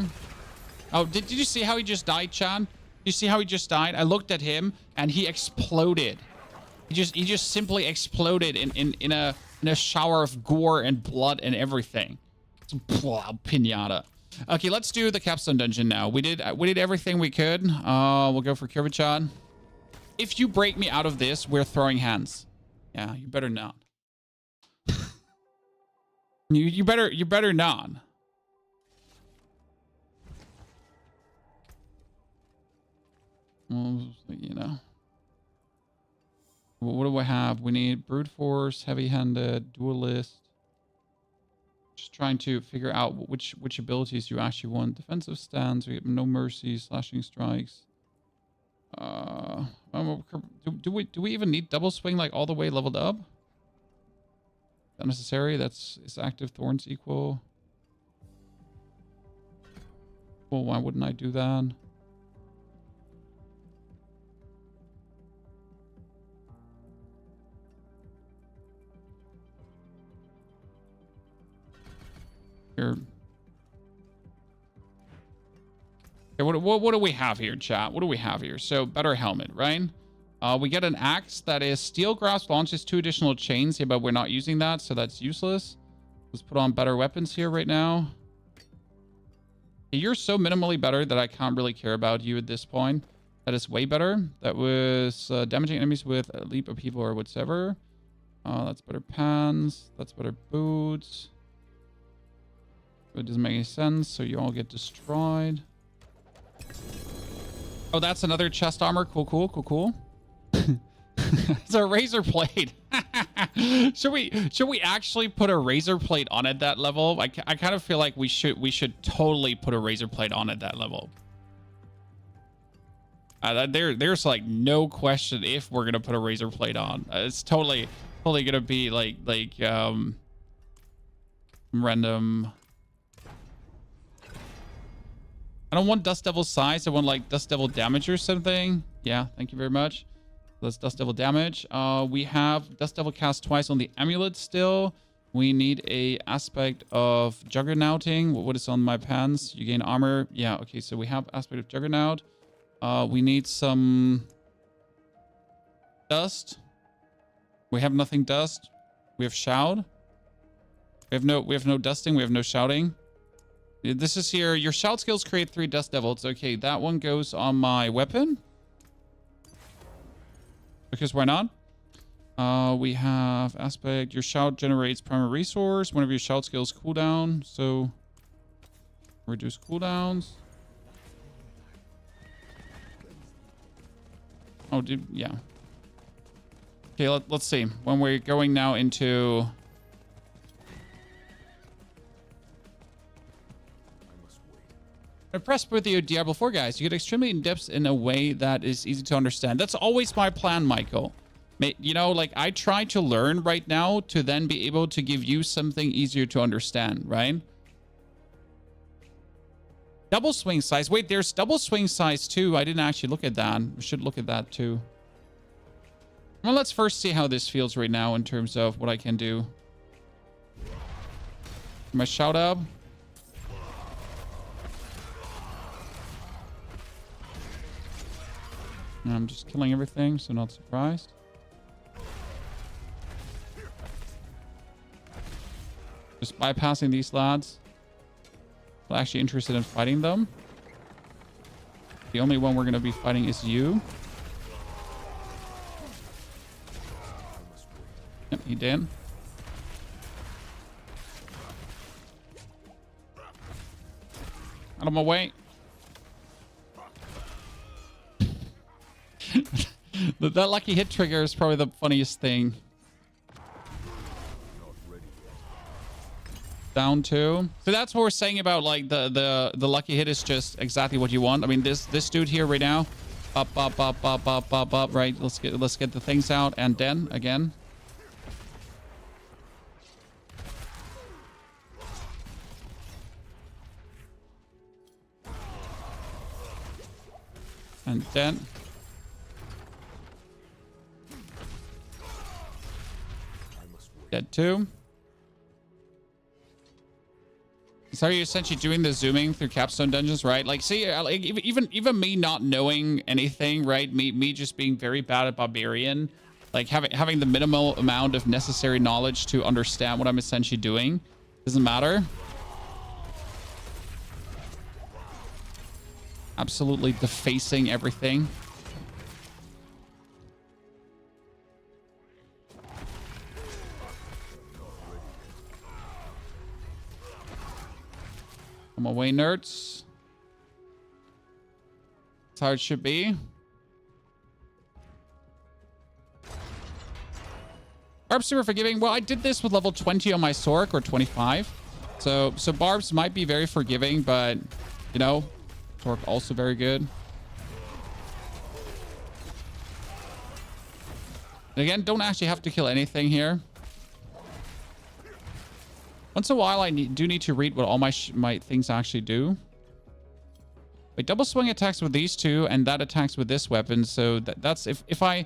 Oh, did you see how he just died, Chan? You see how he just died? I looked at him and he exploded. He just simply exploded in a shower of gore and blood and everything. Pinata. Okay, let's do the Capstone dungeon now. We did everything we could. We'll go for Kirby-chan. If you break me out of this, we're throwing hands. Yeah, you better not. you better not. Well, you know. What do we have? We need brute force, heavy-handed, duelist. Just trying to figure out which abilities you actually want. Defensive stance, we have no mercy, slashing strikes. Do we even need double swing like all the way leveled up? Not necessary. Is active thorns equal? Well, why wouldn't I do that? Here. Okay, what do we have here, chat? What do we have here? So, better helmet, right? We get an axe that is steel grasp, launches 2 additional chains. Yeah, but we're not using that, so that's useless. Let's put on better weapons here right now. You're so minimally better that I can't really care about you at this point. That is way better. That was damaging enemies with a leap of people or whatever. That's better pants. That's better boots. It doesn't make any sense, so you all get destroyed. Oh, that's another chest armor. Cool. It's a razor blade. Should we actually put a razor blade on at that level? I kind of feel like we should totally put a razor blade on at that level. There's like no question if we're gonna put a razor blade on. It's totally gonna be like random. I don't want Dust Devil size. I want like Dust Devil damage or something. Yeah, thank you very much. That's Dust Devil damage. We have Dust Devil cast twice on the amulet still. We need a aspect of Juggernauting. What is on my pants? You gain armor. Yeah, okay, so we have aspect of Juggernaut. We need some dust. We have nothing dust. We have shout. We have no dusting. We have no shouting. This is here. Your shout skills create 3 dust devils. Okay, that one goes on my weapon. because why not? We have aspect. Your shout generates primary resource. One of your shout skills cooldown. So reduce cooldowns. Oh, dude, yeah. Okay, let's see. When we're going now into... I'm impressed with you, Diablo 4 guys. You get extremely in-depth in a way that is easy to understand. That's always my plan, Michael. You know, like, I try to learn right now to then be able to give you something easier to understand, right? Double swing size. Wait, there's double swing size too. I didn't actually look at that. We should look at that too. Well, let's first see how this feels right now in terms of what I can do. My shout up. And I'm just killing everything, so not surprised. Just bypassing these lads. I'm actually interested in fighting them. The only one we're going to be fighting is you. Yep, he did. Out of my way. That lucky hit trigger is probably the funniest thing. Down two. So that's what we're saying about like the lucky hit is just exactly what you want. I mean, this dude here right now, up. Right, let's get the things out, and then again. And then. Dead two. So you're essentially doing the zooming through Capstone dungeons, right? Like, see, like, even me not knowing anything, right? Me just being very bad at Barbarian, like having the minimal amount of necessary knowledge to understand what I'm essentially doing, doesn't matter. Absolutely defacing everything. Come away, nerds. That's how it should be. Barb's super forgiving. Well, I did this with level 20 on my Sork, or 25. So Barb's might be very forgiving, but, you know, Sork also very good. And again, don't actually have to kill anything here. Once in a while, I do need to read what all my things actually do. Wait, double swing attacks with these two, and that attacks with this weapon. So that's if I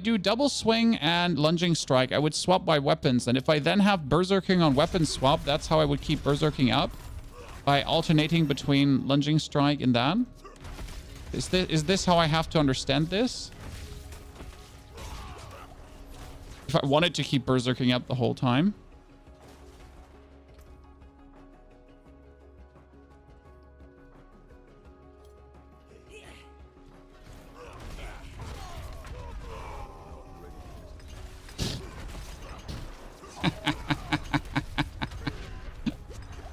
do double swing and lunging strike, I would swap my weapons. And if I then have berserking on weapon swap, that's how I would keep berserking up, by alternating between lunging strike and that. Is this how I have to understand this? If I wanted to keep berserking up the whole time.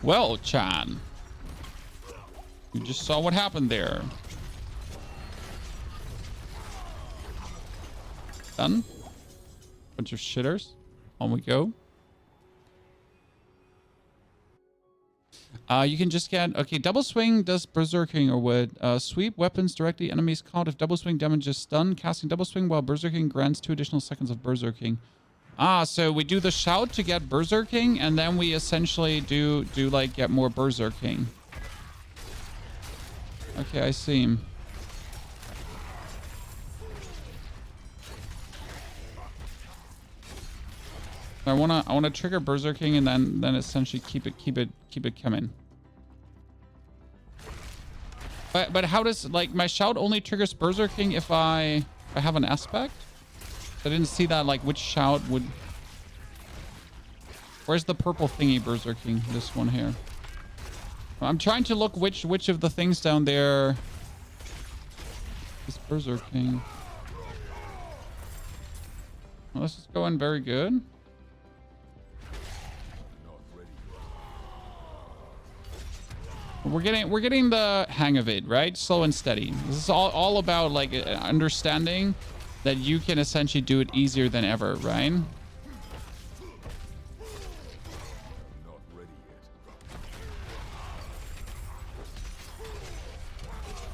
Well, Chan, you just saw what happened there. Done. Bunch of shitters. On we go. You can just get... Okay, double swing does berserking or what? Sweep weapons directly enemies caught. If double swing damages stun, casting double swing while berserking grants 2 additional seconds of berserking. Ah, so we do the shout to get berserking, and then we essentially do like get more berserking. Okay, I see. I wanna trigger berserking and then essentially keep it coming. But how does, like, my shout only triggers berserking if I have an aspect? I didn't see that, like, which shout would... Where's the purple thingy berserking? This one here. I'm trying to look which of the things down there is berserking. Well, this is going very good. Not ready yet. We're getting the hang of it, right? Slow and steady. This is all about like understanding that you can essentially do it easier than ever, right? Not ready yet.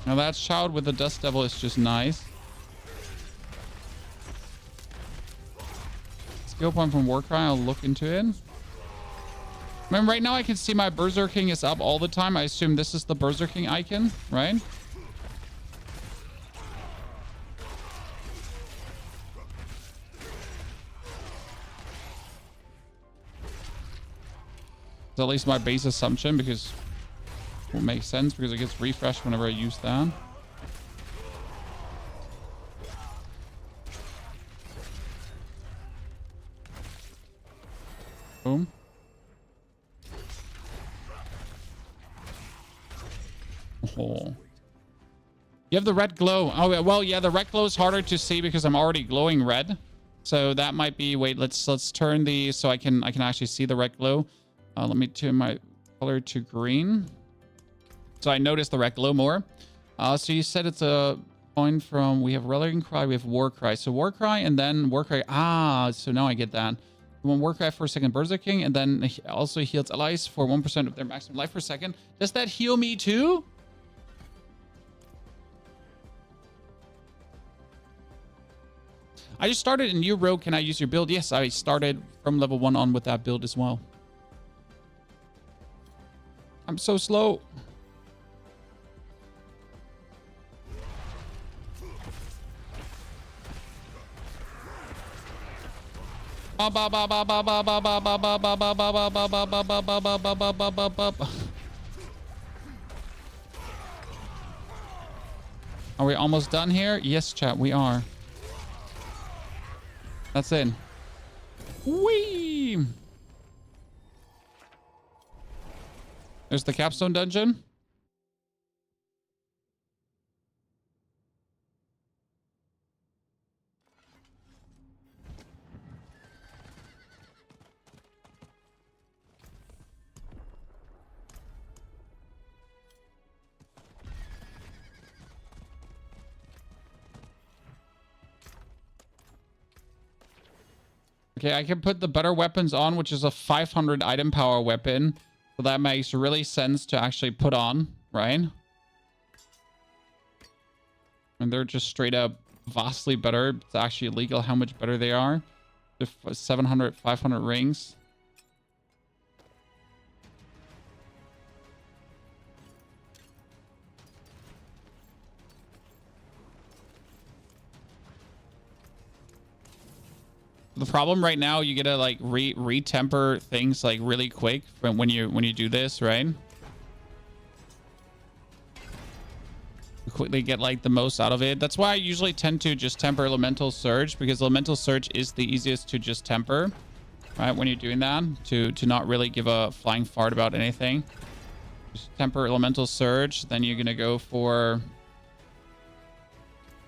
Now that shout with the Dust Devil is just nice. Skill point from Warcry, I'll look into it. I mean, right now I can see my Berserking is up all the time. I assume this is the Berserking icon, right? It's at least my base assumption, because it will make sense because it gets refreshed whenever I use that. Boom. Oh. You have the red glow. Oh, well, yeah, the red glow is harder to see because I'm already glowing red. So that might be, wait, let's turn the, so I can actually see the red glow. Let me turn my color to green. So I notice the red glow more. So you said it's a point from, we have Rallying Cry, we have War Cry. So War Cry and then War Cry. Ah, so now I get that. One War Cry for a second Berserking, and then also heals allies for 1% of their maximum life per second. Does that heal me too? I just started a new rogue. Can I use your build? Yes, I started from level 1 on with that build as well. I'm so slow. Are we almost done here? Yes, chat, we are. That's it. Whee! There's the Capstone dungeon. Okay, I can put the better weapons on, which is a 500 item power weapon. So that makes really sense to actually put on, right? And they're just straight up vastly better. It's actually illegal how much better they are. 700, 500 rings. The problem right now, you gotta like re-temper things like really quick when you do this, right? You quickly get like the most out of it. That's why I usually tend to just temper Elemental Surge, because Elemental Surge is the easiest to just temper, right? When you're doing that, to not really give a flying fart about anything. Just temper Elemental Surge, then you're gonna go for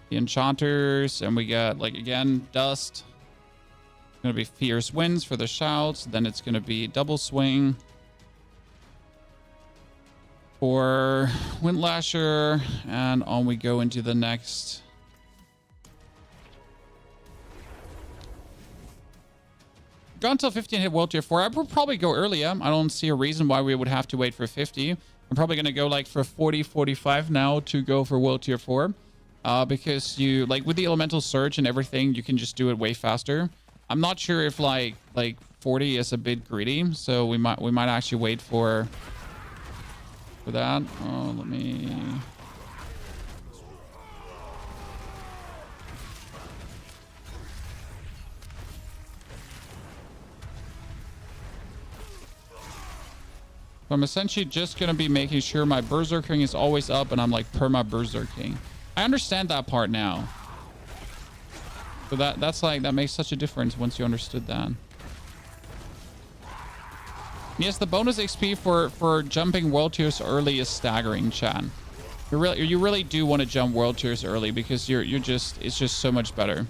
the Enchanters, and we got like again Dust. Going to be Fierce Winds for the shouts. Then it's going to be Double Swing for Windlasher, and on we go into the next. Gone until 15 hit World Tier 4. I would probably go earlier. I don't see a reason why we would have to wait for 50. I'm probably going to go like for 40, 45 now to go for World Tier 4. Because you, like with the Elemental Surge and everything, you can just do it way faster. I'm not sure if like 40 is a bit greedy, so we might actually wait for that. Oh, let me. So I'm essentially just gonna be making sure my Berserking is always up, and I'm like perma Berserking. I understand that part now. So that's like, that makes such a difference once you understood that. Yes, the bonus XP for jumping world tiers early is staggering, Chan. You really do want to jump world tiers early, because it's just so much better.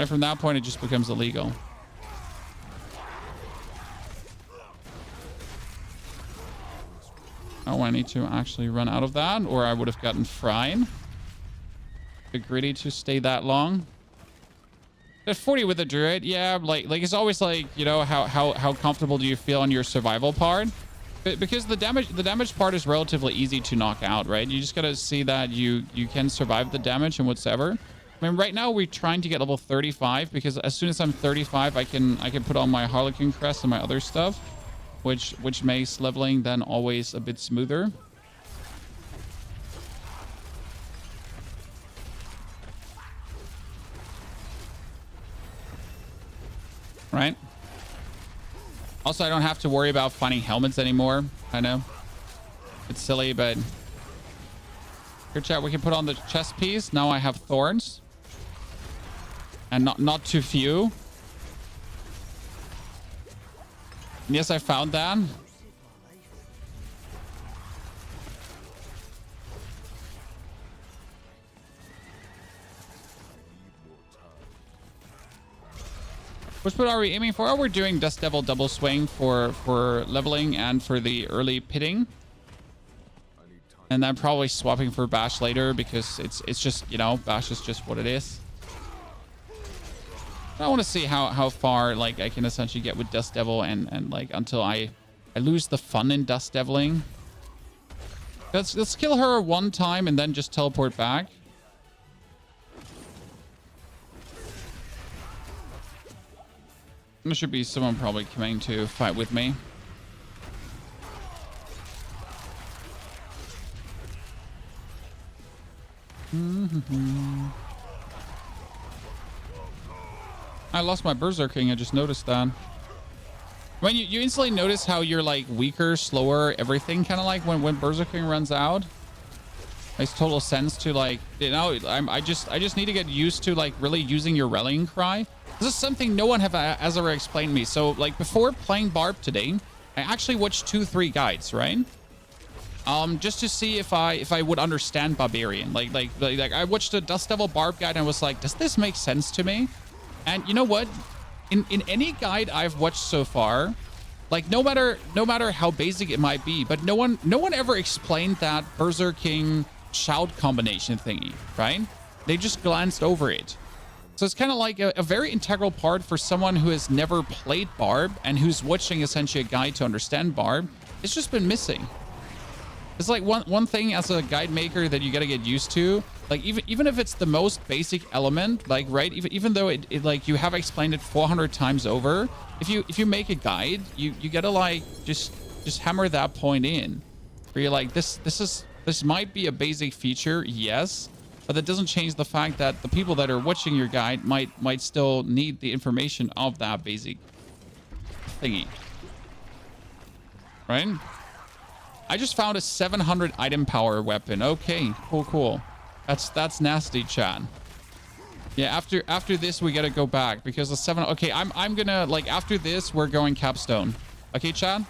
And from that point, it just becomes illegal. Oh, I need to actually run out of that, or I would have gotten fried. Bit greedy to stay that long. At 40 with a druid, yeah, like it's always like, you know, how comfortable do you feel on your survival part? Because the damage part is relatively easy to knock out, right? You just gotta see that you can survive the damage and whatsoever. I mean, right now we're trying to get level 35 because as soon as I'm 35, I can put on my Harlequin crest and my other stuff, which makes leveling then always a bit smoother. Right? Also, I don't have to worry about finding helmets anymore. I know it's silly, but here, chat, we can put on the chest piece. Now I have thorns, and not too few. And yes, I found that. Which what are we aiming for? Oh, we're doing Dust Devil double swing for leveling and for the early pitting. And then probably swapping for Bash later because it's just, you know, Bash is just what it is. I want to see how far like I can essentially get with Dust Devil and like until I lose the fun in Dust Deviling. Let's kill her one time and then just teleport back. There should be someone probably coming to fight with me. I lost my Berserking. I just noticed that. I mean, you instantly notice how you're like weaker, slower, everything kind of like when Berserking runs out. Makes total sense to like, you know, I just need to get used to like really using your rallying cry. This is something no one has ever explained to me. So like before playing Barb today, I actually watched 2-3 guides, right? Just to see if I would understand Barbarian. Like I watched a Dust Devil Barb guide and I was like, does this make sense to me? And you know what? In any guide I've watched so far, like no matter how basic it might be, but no one ever explained that Berserking shout combination thingy, right? They just glanced over it. So it's kind of like a very integral part for someone who has never played Barb and who's watching essentially a guide to understand Barb. It's just been missing. It's like one thing as a guide maker that you got to get used to. Like even if it's the most basic element, like right, even though it like you have explained it 400 times over, if you make a guide, you got to like just hammer that point in. Where you're like this might be a basic feature, yes. But that doesn't change the fact that the people that are watching your guide might still need the information of that basic thingy. Right? I just found a 700 item power weapon. Okay, cool. That's nasty, chat. Yeah, after this we gotta go back because the 7. Okay, I'm gonna like after this we're going Capstone. Okay, chat.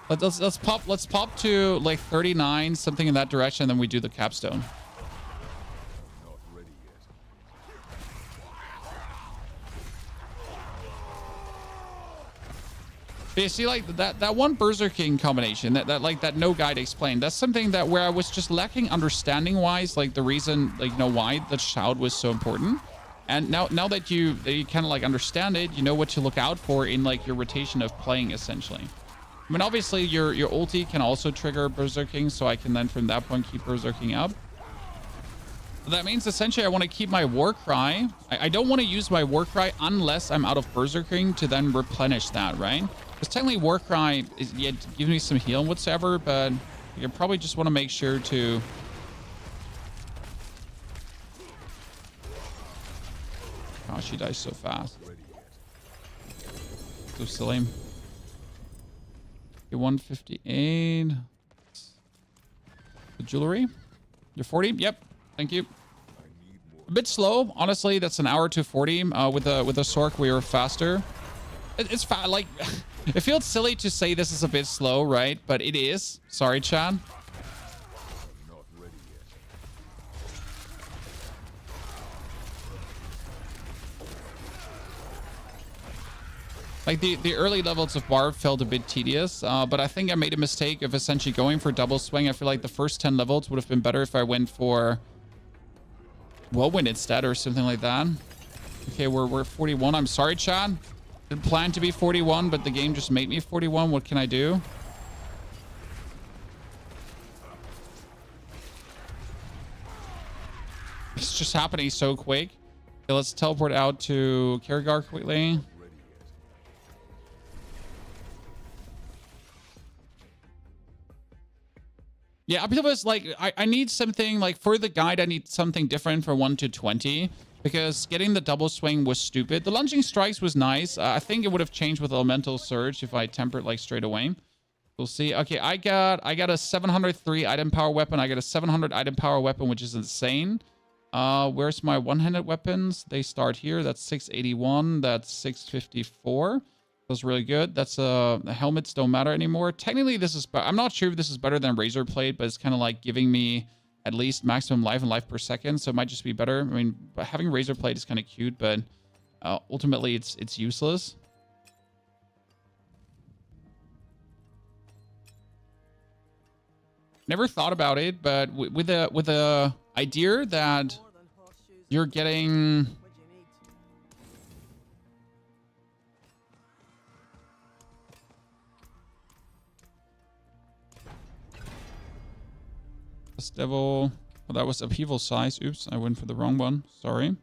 Let's pop to like 39 something in that direction, and then we do the Capstone. But you see, like that one Berserking combination that no guide explained. That's something that where I was just lacking understanding wise, like the reason, like, you know, why the shout was so important. And now that you kind of like understand it, you know what to look out for in like your rotation of playing essentially. I mean, obviously your ulti can also trigger Berserking, so I can then from that point keep Berserking up. But that means essentially I want to keep my war cry. I don't want to use my war cry unless I'm out of Berserking to then replenish that, right? Because technically Warcry gives me some heal and whatsoever, but you probably just want to make sure to... Gosh, she dies so fast. So silly. Okay, 158. The jewelry. You're 40? Yep. Thank you. A bit slow. Honestly, that's an hour to 40. With a Sork, we were faster. It's like... It feels silly to say this is a bit slow, right? But it is. Sorry, Chan. Like the early levels of Barb felt a bit tedious, but I think I made a mistake of essentially going for double swing. I feel like the first 10 levels would have been better if I went for Whirlwind instead or something like that. Okay, we're 41. I'm sorry, Chad. Didn't plan to be 41, but the game just made me 41. What can I do? It's just happening so quick. Okay, let's teleport out to Kierkegaard quickly. Yeah, people was like, I need something like for the guide. I need something different for 1 to 20 because getting the double swing was stupid. The lunging strikes was nice. I think it would have changed with elemental surge if I tempered like straight away. We'll see. Okay, I got a 703 item power weapon. I got a 700 item power weapon, which is insane. Where's my one-handed weapons? They start here. That's 681. That's 654. That's really good. That's the helmets don't matter anymore. Technically, this is. I'm not sure if this is better than Razor Blade, but it's kind of like giving me at least maximum life and life per second, so it might just be better. I mean, but having Razor Blade is kind of cute, but ultimately, it's useless. Never thought about it, but with the idea that you're getting. This devil. Well, that was upheaval size. Oops, I went for the wrong one. Sorry.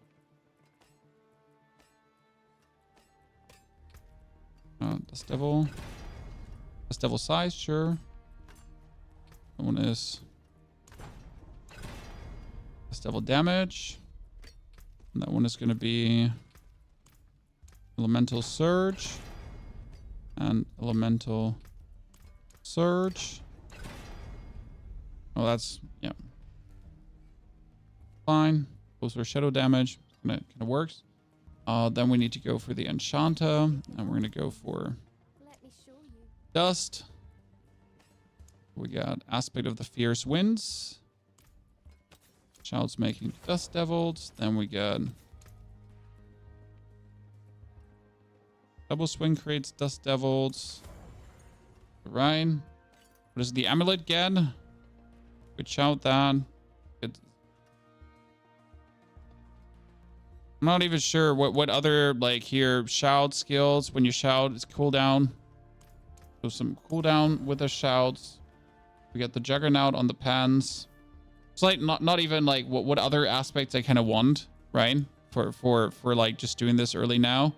This devil. This devil size, sure. That one is this devil damage. And that one is going to be elemental surge and elemental surge. Oh, that's, yeah. Fine. Those are shadow damage. Kind of works. Then we need to go for the Enchanta. And we're going to go for Let me show you. Dust. We got Aspect of the Fierce Winds. Child's making Dust Devils. Then we got Double Swing creates Dust Devils. Right. What is the Amulet get? Good shout that. I'm not even sure what other like here shout skills. When you shout, it's cooldown. So some cooldown with the shouts. We got the Juggernaut on the pans. It's like not even like what other aspects I kind of want, right? For like just doing this early now.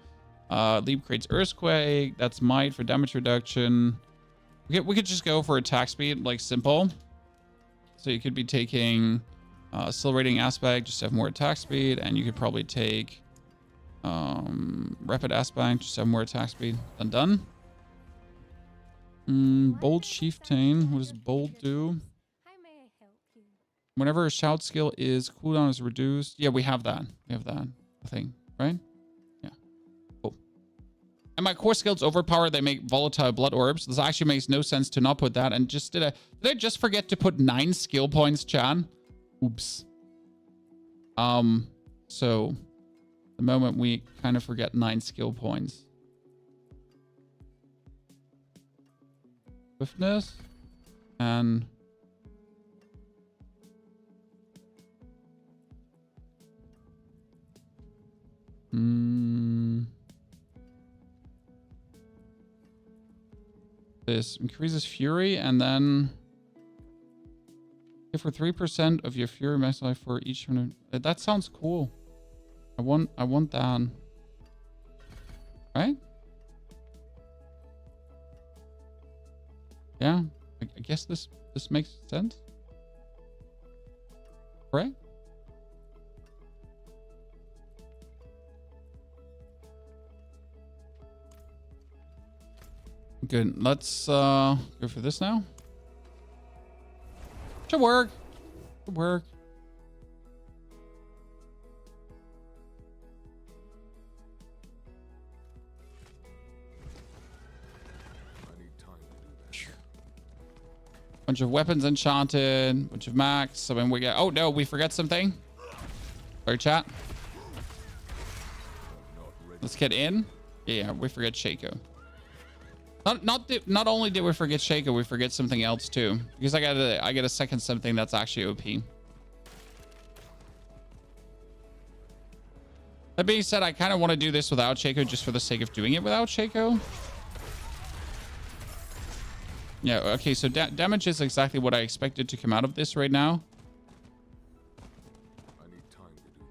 Leap creates Earthquake. That's Might for damage reduction. We could just go for attack speed, like simple. So you could be taking Accelerating Aspect, just to have more attack speed, and you could probably take Rapid Aspect, just to have more attack speed. Done. Bold Chieftain. What does Bold do? How may I help you? Whenever a shout skill is cooldown is reduced. Yeah, we have that. We have that, I think, right? Yeah. Cool. And my core skills overpowered. They make volatile blood orbs. This actually makes no sense to not put that. And just did I just forget to put 9 skill points, Chan? Oops. So the moment we kind of forget 9 skill points. Swiftness and this increases fury and then for 3% of your fury max life for each turn. That sounds cool. I want that. Right? Yeah, I guess this makes sense. Right? Good. Let's go for this now. Should work. Should work. Bunch of weapons enchanted, bunch of max. I mean, we got. Oh no, we forgot something. Sorry, chat. Let's get in. Yeah, we forget Shaco. Not only did we forget Shaco, we forget something else too. Because I got a second something that's actually OP. That being said, I kind of want to do this without Shaco just for the sake of doing it without Shaco. Yeah, okay, so damage is exactly what I expected to come out of this right now. I need time to do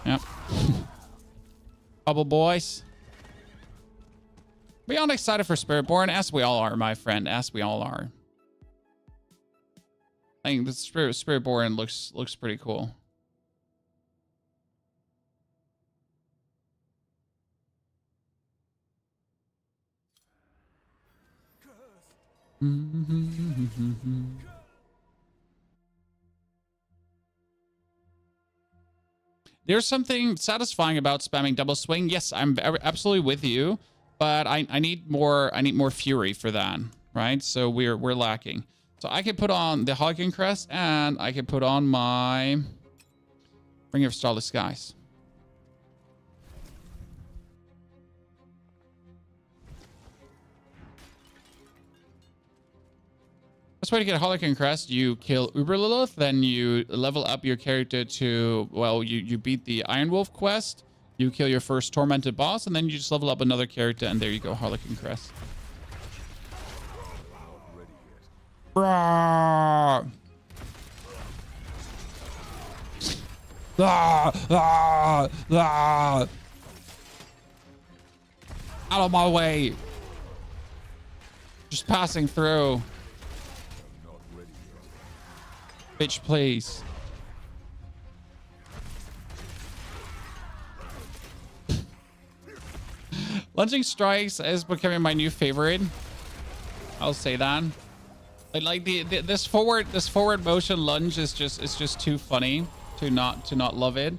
that. Yep. Couple boys. Beyond excited for Spiritborn, as we all are, my friend, as we all are. I think the Spiritborn looks pretty cool. There's something satisfying about spamming double swing. Yes, I'm absolutely with you, but I need more fury for that, right? So we're lacking. So I could put on the Harlequin Crest and I could put on my Ring of Starless Skies. Best way to get a Harlequin Crest, you kill Uber Lilith, then you level up your character to, well, you beat the Iron Wolf quest, you kill your first Tormented boss, and then you just level up another character, and there you go, Harlequin Crest. Ah, ah, ah. Out of my way. Just passing through. Bitch, please. Lunging strikes is becoming my new favorite. I'll say that. Like this forward motion lunge is just too funny to not love it.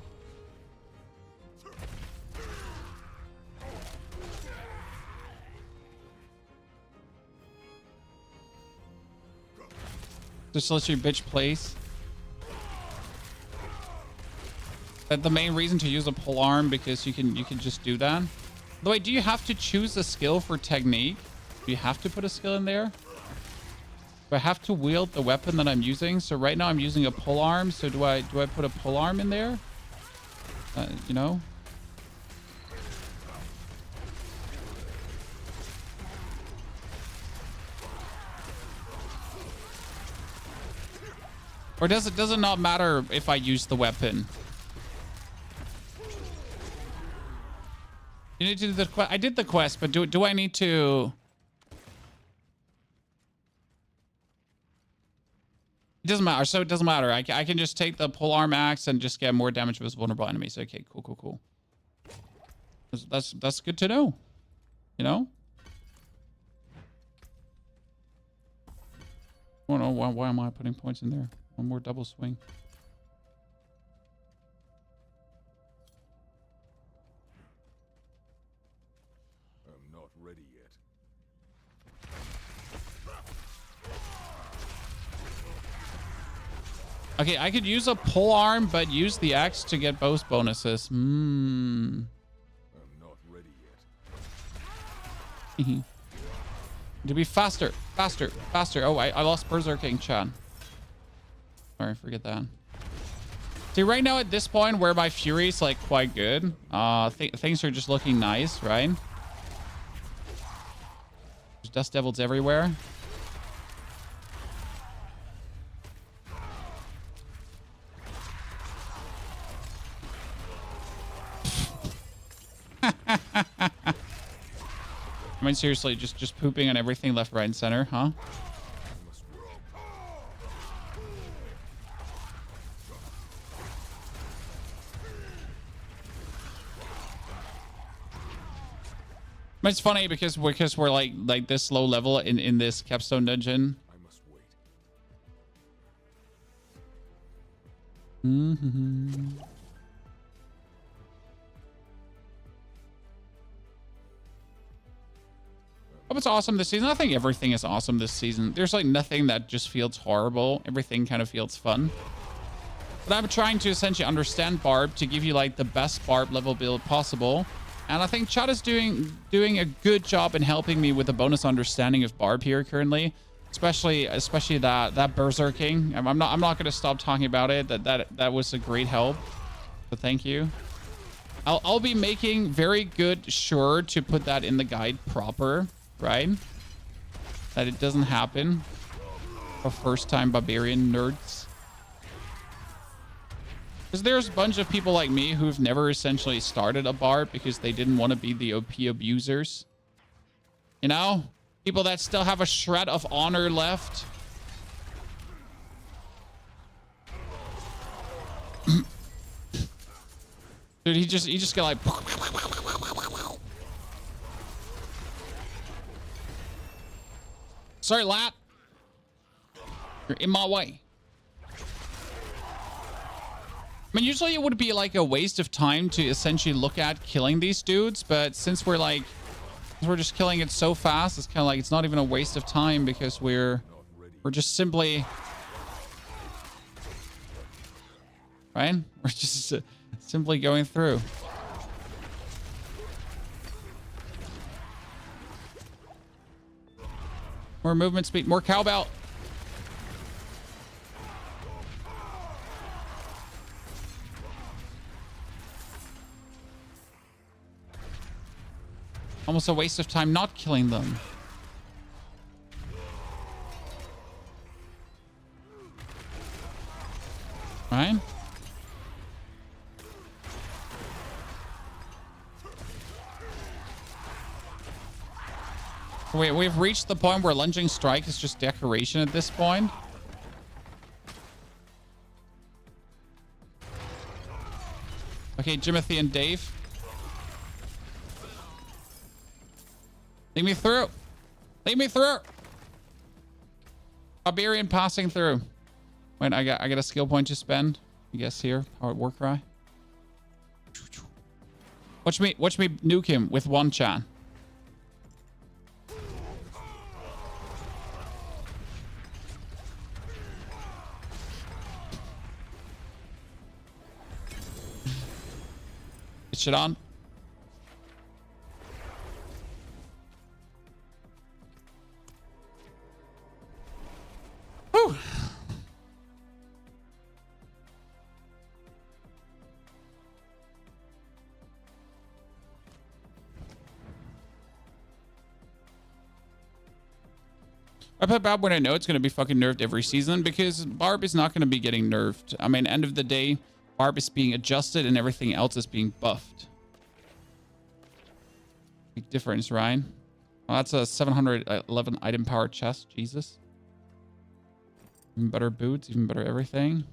Just let your bitch place. That the main reason to use a pole arm because you can just do that. By the way, do you have to choose a skill for technique? Do you have to put a skill in there? Do I have to wield the weapon that I'm using? So right now I'm using a pole arm. So do I put a pole arm in there? You know? Or does it not matter if I use the weapon? You need to do the quest. I did the quest, but do I need to? It doesn't matter. So it doesn't matter. I can just take the polearm axe and just get more damage with vulnerable enemies. Okay, cool. That's good to know. You know? Oh no, why am I putting points in there? One more double swing. I'm not ready yet. Okay, I could use a polearm, but use the axe to get both bonuses. I'm not ready yet. To be faster. Oh, I lost Berserking Chan. Sorry, forget that. See, right now at this point where my fury is like quite good, things are just looking nice, right? There's dust devils everywhere. I mean, seriously, just pooping on everything left, right, and center, huh? But it's funny because we're like this low level in this Capstone dungeon. I must wait. Oh, it's awesome this season. I think everything is awesome this season. There's like nothing that just feels horrible. Everything kind of feels fun. But I'm trying to essentially understand Barb to give you like the best Barb level build possible. And I think chat is doing a good job in helping me with a bonus understanding of Barb here currently. Especially that berserking. I'm not gonna stop talking about it. That was a great help. So thank you. I'll be making very good sure to put that in the guide proper, right? That it doesn't happen for first time barbarian nerds. Because there's a bunch of people like me who've never essentially started a barb because they didn't want to be the OP abusers. You know? People that still have a shred of honor left. Dude, he just got like... Sorry, Lat. You're in my way. I mean, usually it would be like a waste of time to essentially look at killing these dudes, but since we're just killing it so fast, it's kind of like it's not even a waste of time because we're just simply... Right? We're just simply going through. More movement speed, more cowbell. Almost a waste of time not killing them. Right? We've reached the point where lunging strike is just decoration at this point. Okay, Jimothy and Dave. Lead me through. Lead me through. Barbarian passing through. Wait, I got a skill point to spend. I guess here. Power war cry. Watch me nuke him with one chan. Get shit on. Whew. I put Barb when I know it's going to be fucking nerfed every season because Barb is not going to be getting nerfed. I mean, end of the day, Barb is being adjusted and everything else is being buffed. Big difference, Ryan. Well, that's a 711 item power chest. Jesus. Even better boots, even better everything.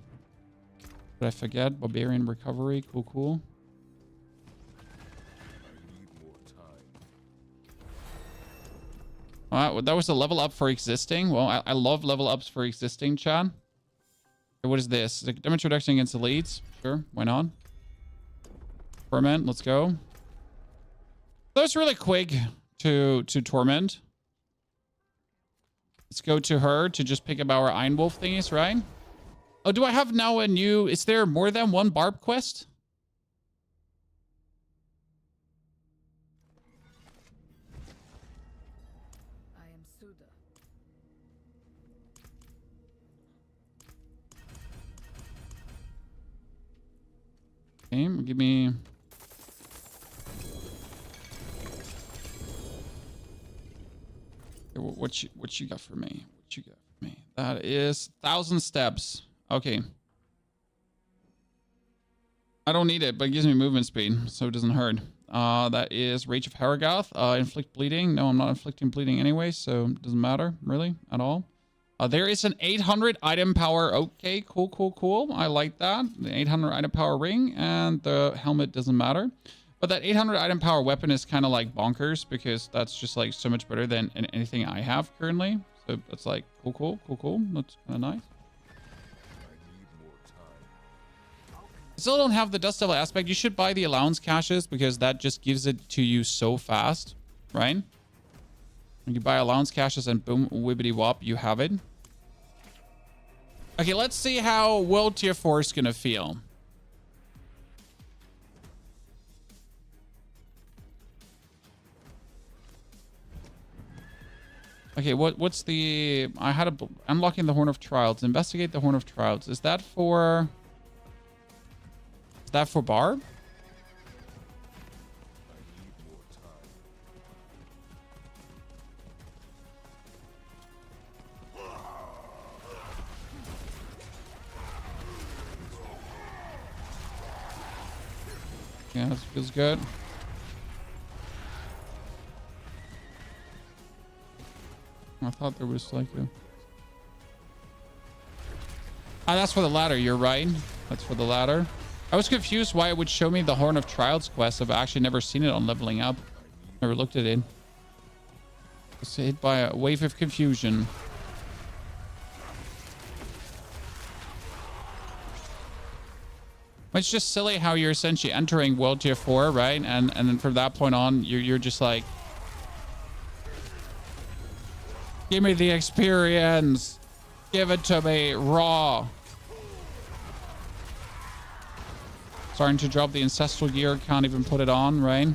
Did I forget? Barbarian recovery. Cool, cool. Well, that was a level up for existing. Well, I love level ups for existing, Chad. What is this? Damage reduction against elites. Sure, why not? Torment, let's go. That was really quick to Torment. Let's go to her to just pick up our Iron Wolf thingies, right? Oh, do I have now a new... Is there more than one Barb quest? I am Suda. Okay, give me... What you got for me? What you got for me? That is 1,000 steps. Okay. I don't need it, but it gives me movement speed, so it doesn't hurt. That is Rage of Harrogath. Inflict bleeding. No, I'm not inflicting bleeding anyway, so it doesn't matter, really, at all. There is an 800 item power. Okay, cool, cool, cool. I like that. The 800 item power ring, and the helmet doesn't matter. But that 800 item power weapon is kind of like bonkers because that's just like so much better than anything I have currently. So that's like cool, cool, cool, cool. That's kind of nice. I still don't have the Dust Devil aspect. You should buy the allowance caches because that just gives it to you so fast, right? When you buy allowance caches and boom, wibbity wop, you have it. Okay, let's see how World Tier 4 is gonna feel. Okay, what's the... unlocking the Horn of Trials. Investigate the Horn of Trials. Is that for... Barb? Yeah, this feels good. I thought there was like a... Ah, that's for the ladder. You're right. That's for the ladder. I was confused why it would show me the Horn of Trials quest. I've actually never seen it on leveling up. Never looked at it. It's hit by a wave of confusion. It's just silly how you're essentially entering World Tier 4, right? And then from that point on, you're just like... Give me the experience. Give it to me raw. Starting to drop the ancestral gear. Can't even put it on, right? Not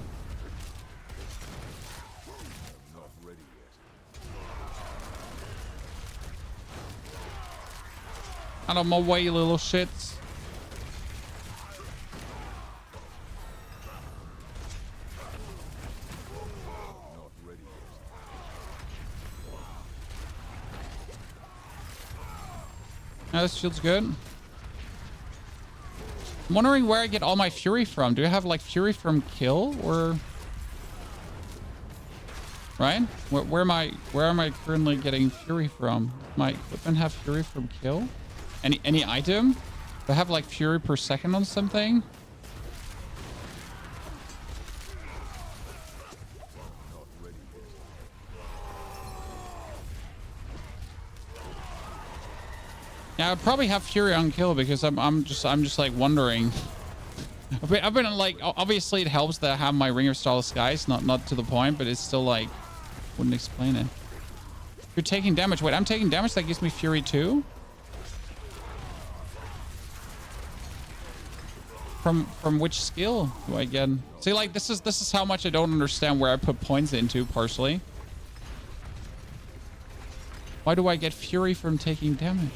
ready yet. Out of my way, you little shits. Not ready yet. Yeah, this feels good. I'm wondering where I get all my fury from. Do I have like fury from kill or... Right? Where am I currently getting fury from? My equipment have fury from kill? Any item? Do I have like fury per second on something? Not ready yet. Yeah, I probably have fury on kill because I'm just like wondering. I've been like, obviously it helps that I have my Ring of Starless Skies, not to the point, but it's still like, wouldn't explain it. You're taking damage. Wait, I'm taking damage. That gives me fury too. From which skill do I get? See, like this is how much I don't understand where I put points into partially. Why do I get fury from taking damage?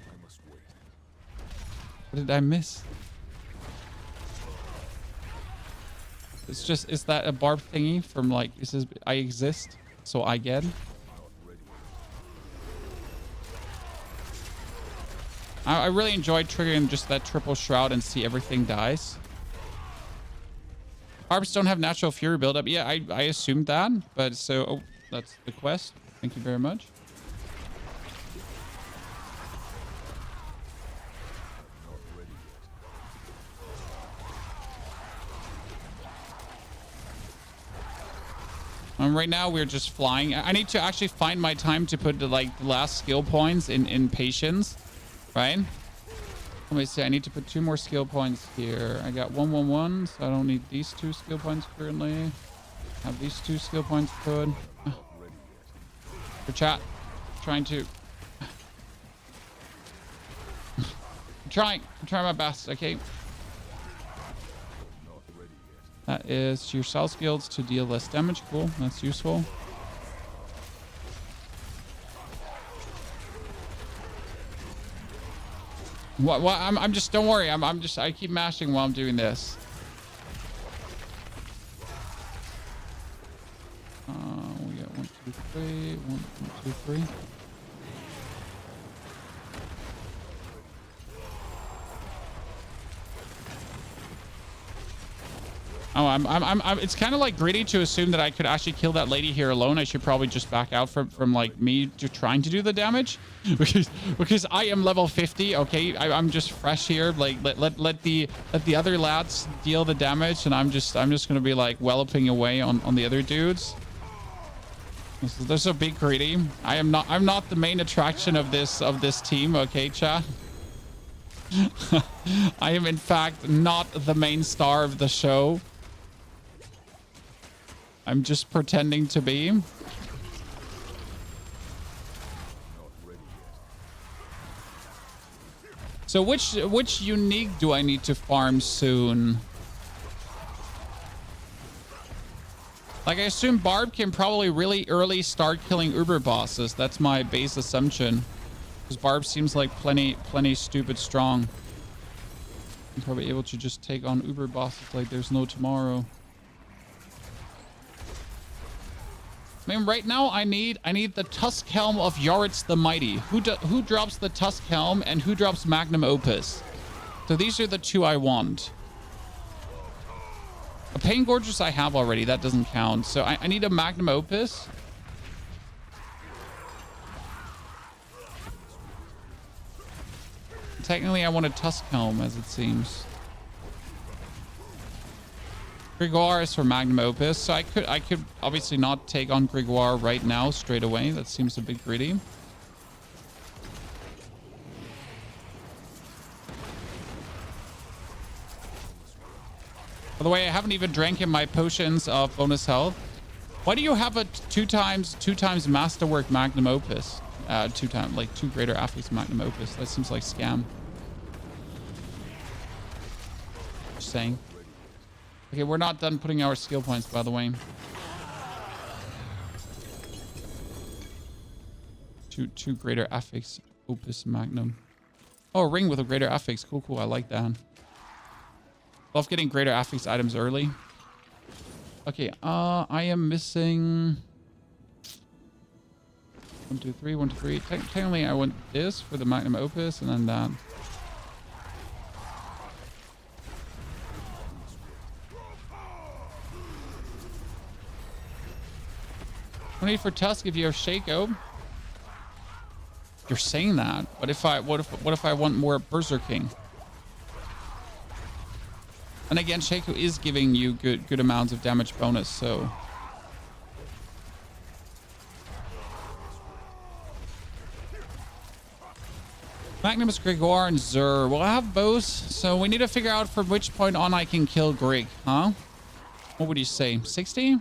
I must wait. What did I miss? It's just, is that a barb thingy from like, it says I exist, so I get? Not ready yet. I really enjoyed triggering just that triple shroud and see everything dies. Barbs don't have natural fury buildup. Yeah, I assumed that, but so, oh, that's the quest. Thank you very much. Not ready yet. Right now we're just flying. I need to actually find my time to put the like the last skill points in patience, right? Let me see. I need to put 2 more skill points here. I got 111, so I don't need these 2 skill points currently. Have these 2 skill points put. For chat, trying to. I'm trying my best. Okay. Not ready yet. That is your cell skills to deal less damage. Cool. That's useful. What? I'm just. Don't worry. I'm just. I keep mashing while I'm doing this. We got 1, 2, 3. 1, 2, 3. Oh, it's kind of like greedy to assume that I could actually kill that lady here alone. I should probably just back out from like me to trying to do the damage because I am level 50. Okay, I'm just fresh here. Like let the other lads deal the damage, and I'm just gonna be like walloping away on the other dudes. They're so big greedy. I'm not the main attraction of this team. Okay, chat. I am in fact not the main star of the show. I'm just pretending to be. So which unique do I need to farm soon? Like, I assume Barb can probably really early start killing Uber bosses. That's my base assumption. Because Barb seems like plenty stupid strong. I'm probably able to just take on Uber bosses like there's no tomorrow. I mean, right now I need the Tusk Helm of Yoritz the Mighty. Who drops the Tusk Helm and who drops Magnum Opus? So these are the two I want. A Pain Gorgeous I have already. That doesn't count. So I need a Magnum Opus. Technically, I want a Tusk Helm, as it seems. Grégoire is for Magnum Opus, so I could obviously not take on Grégoire right now straight away. That seems a bit greedy. By the way, I haven't even drank in my potions of bonus health. Why do you have a two times Masterwork Magnum Opus? Two greater affix Magnum Opus. That seems like scam. Just saying. Okay, we're not done putting our skill points, by the way. Two greater affix Opus Magnum. Oh, a ring with a greater affix. Cool. I like that. Love getting greater affix items early. Okay, I am missing 1, 2, 3, 1, 2, 3. Technically, I want this for the Magnum Opus, and then that. No need for Tusk if you have Shaco. You're saying that. What if I want more Berserking? And again, Shaco is giving you good amounts of damage bonus, so. Magnus, Grégoire, and Zur. Well, I have both, so we need to figure out from which point on I can kill Grig, huh? What would you say? 60?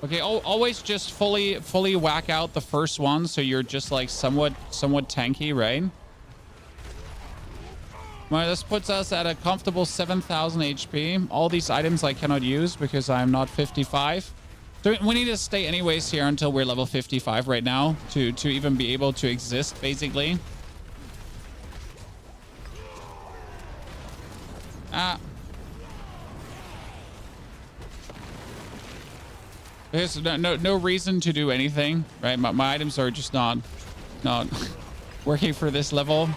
Okay, always just fully whack out the first one, so you're just like somewhat tanky, right? All right, this puts us at a comfortable 7,000 HP. All these items I cannot use because I'm not 55. So we need to stay anyways here until we're level 55 right now to even be able to exist, basically. There's no reason to do anything, right? My items are just not working for this level.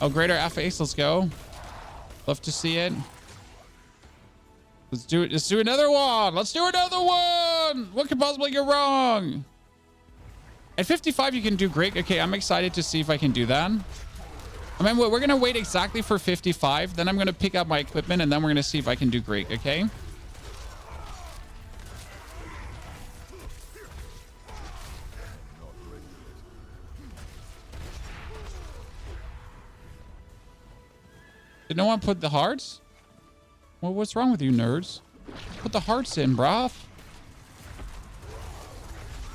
Oh, greater FX, let's go. Love to see it. Let's do it. Let's do another one. Let's do another one. What could possibly go wrong? At 55, you can do great. Okay, I'm excited to see if I can do that. I mean, we're going to wait exactly for 55. Then I'm going to pick up my equipment, and then we're going to see if I can do great, okay? Did no one put the hearts? Well, what's wrong with you nerds? Put the hearts in, bruv.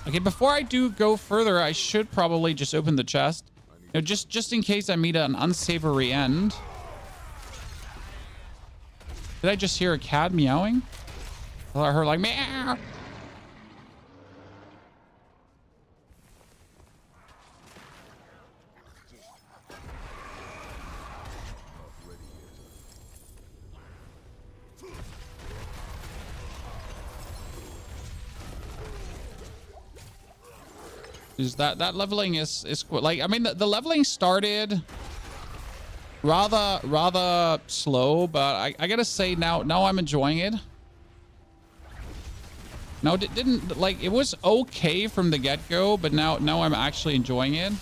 Okay, before I do go further, I should probably just open the chest. You know, just in case I meet an unsavory end. Did I just hear a cat meowing? I heard like meow. Is that leveling is like, I mean, the leveling started rather slow, but I gotta say now I'm enjoying it. No, it didn't, like, it was okay from the get-go, but now I'm actually enjoying it.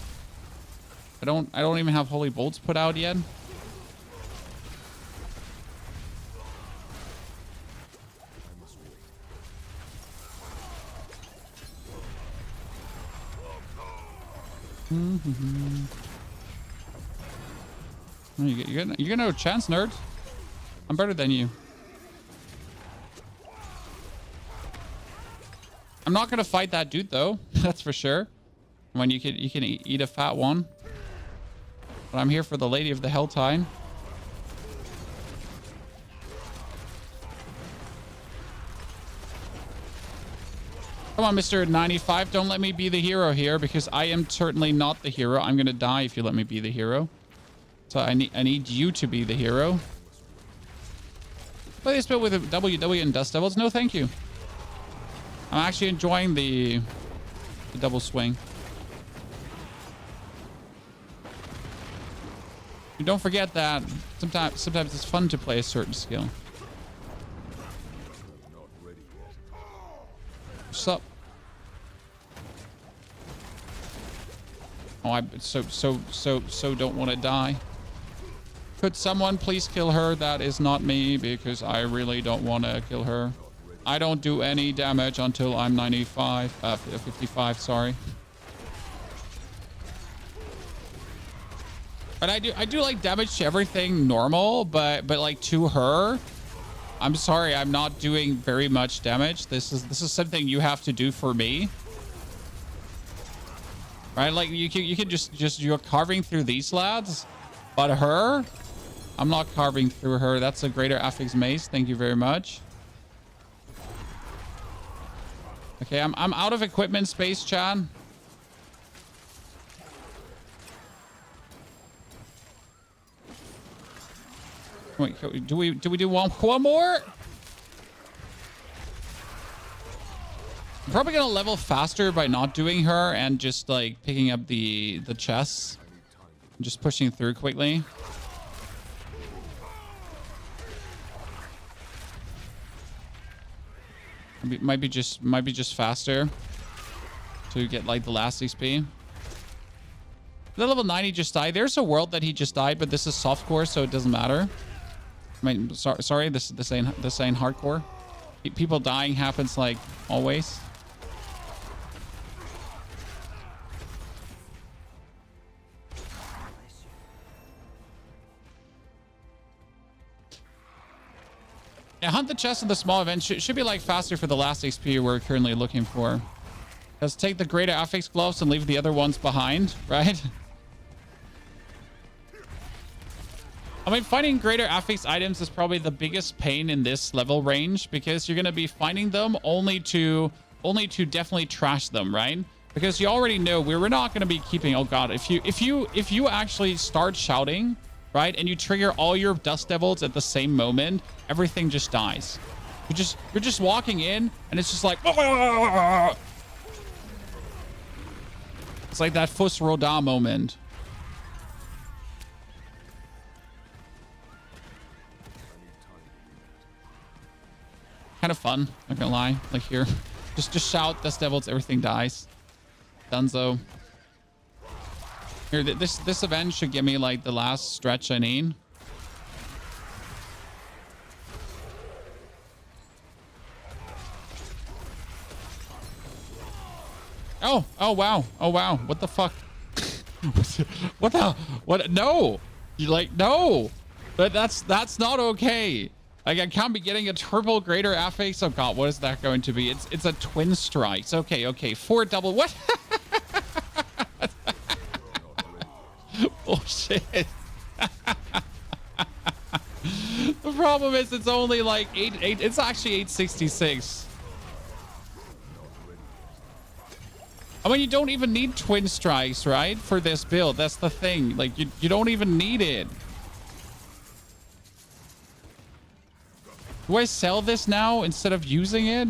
I don't even have holy bolts put out yet. You got no chance, nerd. I'm better than you. I'm not gonna fight that dude though. That's for sure. When you can eat a fat one. But I'm here for the Lady of the Helltime. Come on, Mr. 95. Don't let me be the hero here because I am certainly not the hero. I'm gonna die if you let me be the hero. So I need you to be the hero. Play this build with a WW and Dust Devils? No, thank you. I'm actually enjoying the double swing. And don't forget that sometimes it's fun to play a certain skill. What's up? Oh, I so don't want to die. Could someone please kill her? That is not me because I really don't want to kill her. I don't do any damage until I'm 55, sorry. But I do like damage to everything normal, but like to her, I'm sorry, I'm not doing very much damage. This is something you have to do for me. Right? Like you can just you're carving through these lads, but her, I'm not carving through her. That's a greater affix mace. Thank you very much. Okay, I'm out of equipment space, Chan. Wait, do we do one more? I'm probably gonna level faster by not doing her and just like picking up the chests, just pushing through quickly. Might be just faster to get like the last XP. The level 90 just died. There's a world that he just died, but this is softcore, so it doesn't matter. I mean, sorry, this ain't hardcore. People dying happens like always. Yeah, hunt the chest in the small event should be like faster for the last XP we're currently looking for. Let's take the greater affix gloves and leave the other ones behind, right? I mean, finding greater affix items is probably the biggest pain in this level range because you're going to be finding them only to definitely trash them, right? Because you already know we're not going to be keeping. Oh god, if you actually start shouting, right, and you trigger all your Dust Devils at the same moment, everything just dies. You're just walking in and it's just like it's like that Fus Roda moment. Kind of fun, not gonna lie. Like here, just shout Dust Devils, everything dies. Dunzo. Here, this event should give me like the last stretch I need. Oh wow, what the fuck? what? No, you like no, that's not okay. Like I can't be getting a triple greater affix. Oh god, what is that going to be? It's a twin strikes. Okay, 4 double what? Bullshit. The problem is it's only like 8 it's actually 866. I mean, you don't even need twin strikes, right? For this build. That's the thing. Like you don't even need it. Do I sell this now instead of using it?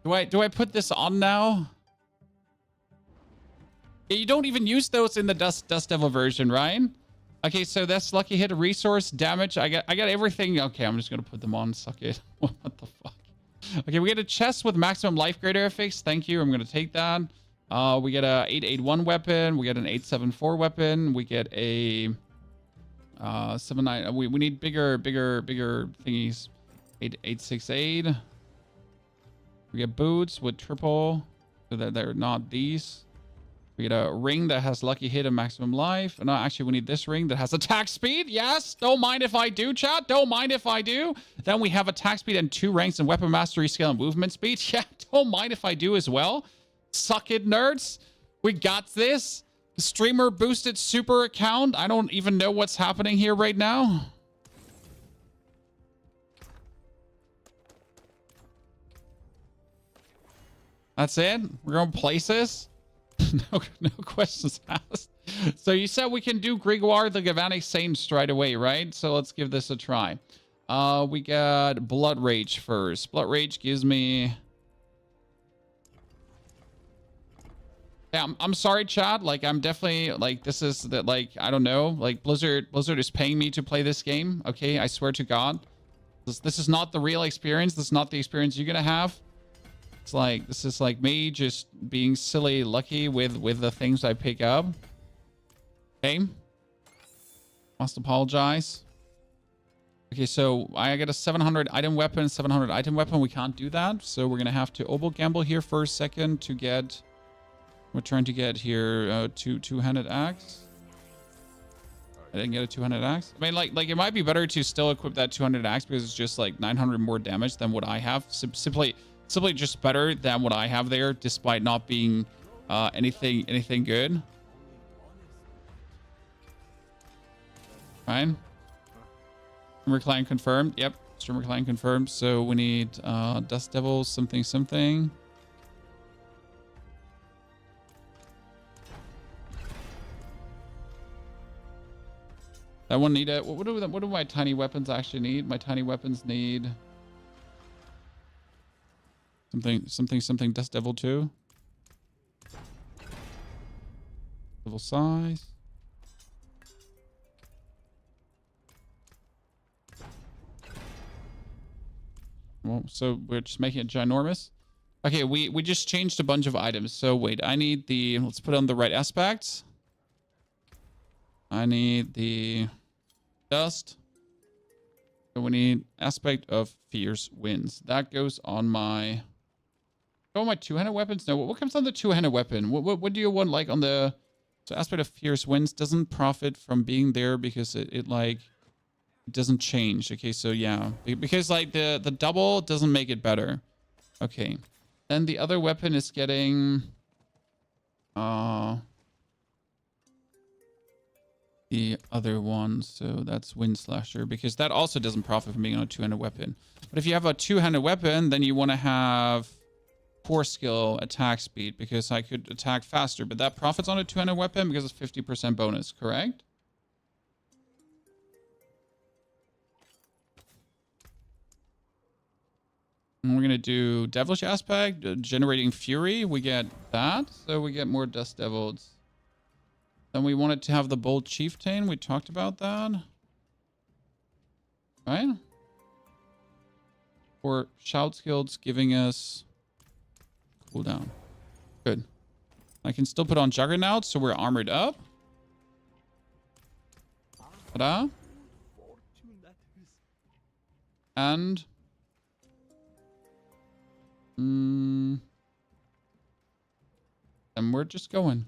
Do I put this on now? Yeah, you don't even use those in the Dust Devil version, right? Okay, so that's lucky hit, resource, damage. I got everything. Okay, I'm just gonna put them on. Suck it. What the fuck? Okay, we get a chest with maximum life greater affix. Thank you. I'm gonna take that. We get a 881 weapon. We get an 874 weapon. We get a 79. We need bigger thingies. 868. We get boots with triple, so that they're not these. We get a ring that has lucky hit and maximum life. No, actually, we need this ring that has attack speed. Yes, don't mind if I do, chat. Don't mind if I do. Then we have attack speed and 2 ranks in weapon mastery, skill, and movement speed. Yeah, don't mind if I do as well. Suck it, nerds. We got this. Streamer boosted super account. I don't even know what's happening here right now. That's it. We're going places. No questions asked. So you said we can do Grigor the Galvanic Saint right away, right? So let's give this a try. We got Blood Rage first. Blood Rage gives me... Yeah, I'm sorry, chat. Like, I'm definitely, like, this is, that, like, I don't know. Like, Blizzard is paying me to play this game. Okay, I swear to God. This is not the real experience. This is not the experience you're gonna have. It's like, this is like me just being silly lucky with the things I pick up. Okay. Must apologize. Okay, so I get a 700 item weapon, 700 item weapon. We can't do that. So we're going to have to oboe gamble here for a second to get... We're trying to get here two-handed axe. I didn't get a 200 axe. I mean, like it might be better to still equip that 200 axe because it's just like 900 more damage than what I have. Simply just better than what I have there, despite not being anything good. Fine. Streamer client confirmed. Yep, streamer client confirmed. So we need Dust Devil something. That one need a... What do my tiny weapons actually need? My tiny weapons need... Something Dust Devil 2. Devil size. Well, so we're just making it ginormous. Okay, we just changed a bunch of items. So wait, I need the... Let's put on the right aspects. I need the dust. So we need aspect of fierce winds. That goes on my... Oh, my two-handed weapons? No, what comes on the two-handed weapon? What do you want, like, on the... So aspect of fierce winds doesn't profit from being there because it like... It doesn't change. Okay, so yeah. Because, like, the double doesn't make it better. Okay. Then the other weapon is getting... the other one, so that's Wind Slasher, because that also doesn't profit from being on a two-handed weapon. But if you have a two-handed weapon, then you want to have... Core skill attack speed, because I could attack faster, but that profits on a two-handed weapon because it's 50% bonus, correct? And we're going to do Devilish Aspect, generating Fury. We get that, so we get more Dust Devils. Then we wanted to have the Bold Chieftain. We talked about that. Right? Or Shout Skills giving us... cooldown. Good. I can still put on Juggernaut, so we're armored up. Ta-da. And... then we're just going.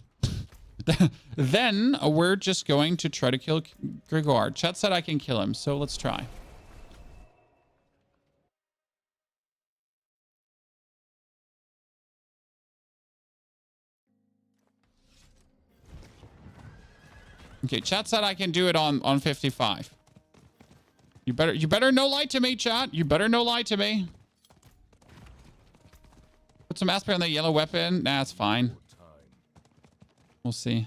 Then we're just going to try to kill Grigor. Chat said I can kill him, so let's try. Okay, chat said I can do it on 55. You better no lie to me, chat. You better no lie to me. Put some aspect on the yellow weapon. Nah, it's fine. We'll see.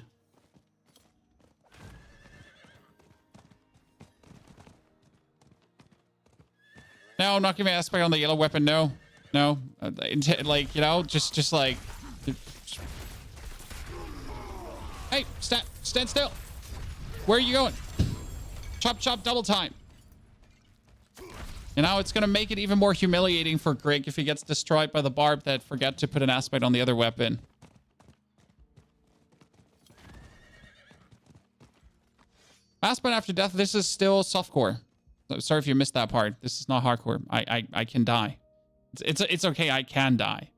No, not giving aspect on the yellow weapon. No. Like, you know, just like... Hey, stand still. Where are you going? Chop, chop, double time. And now it's going to make it even more humiliating for Grig if he gets destroyed by the barb that forgot to put an aspect on the other weapon. Aspect after death, this is still softcore. Sorry if you missed that part. This is not hardcore. I can die It's okay. I can die.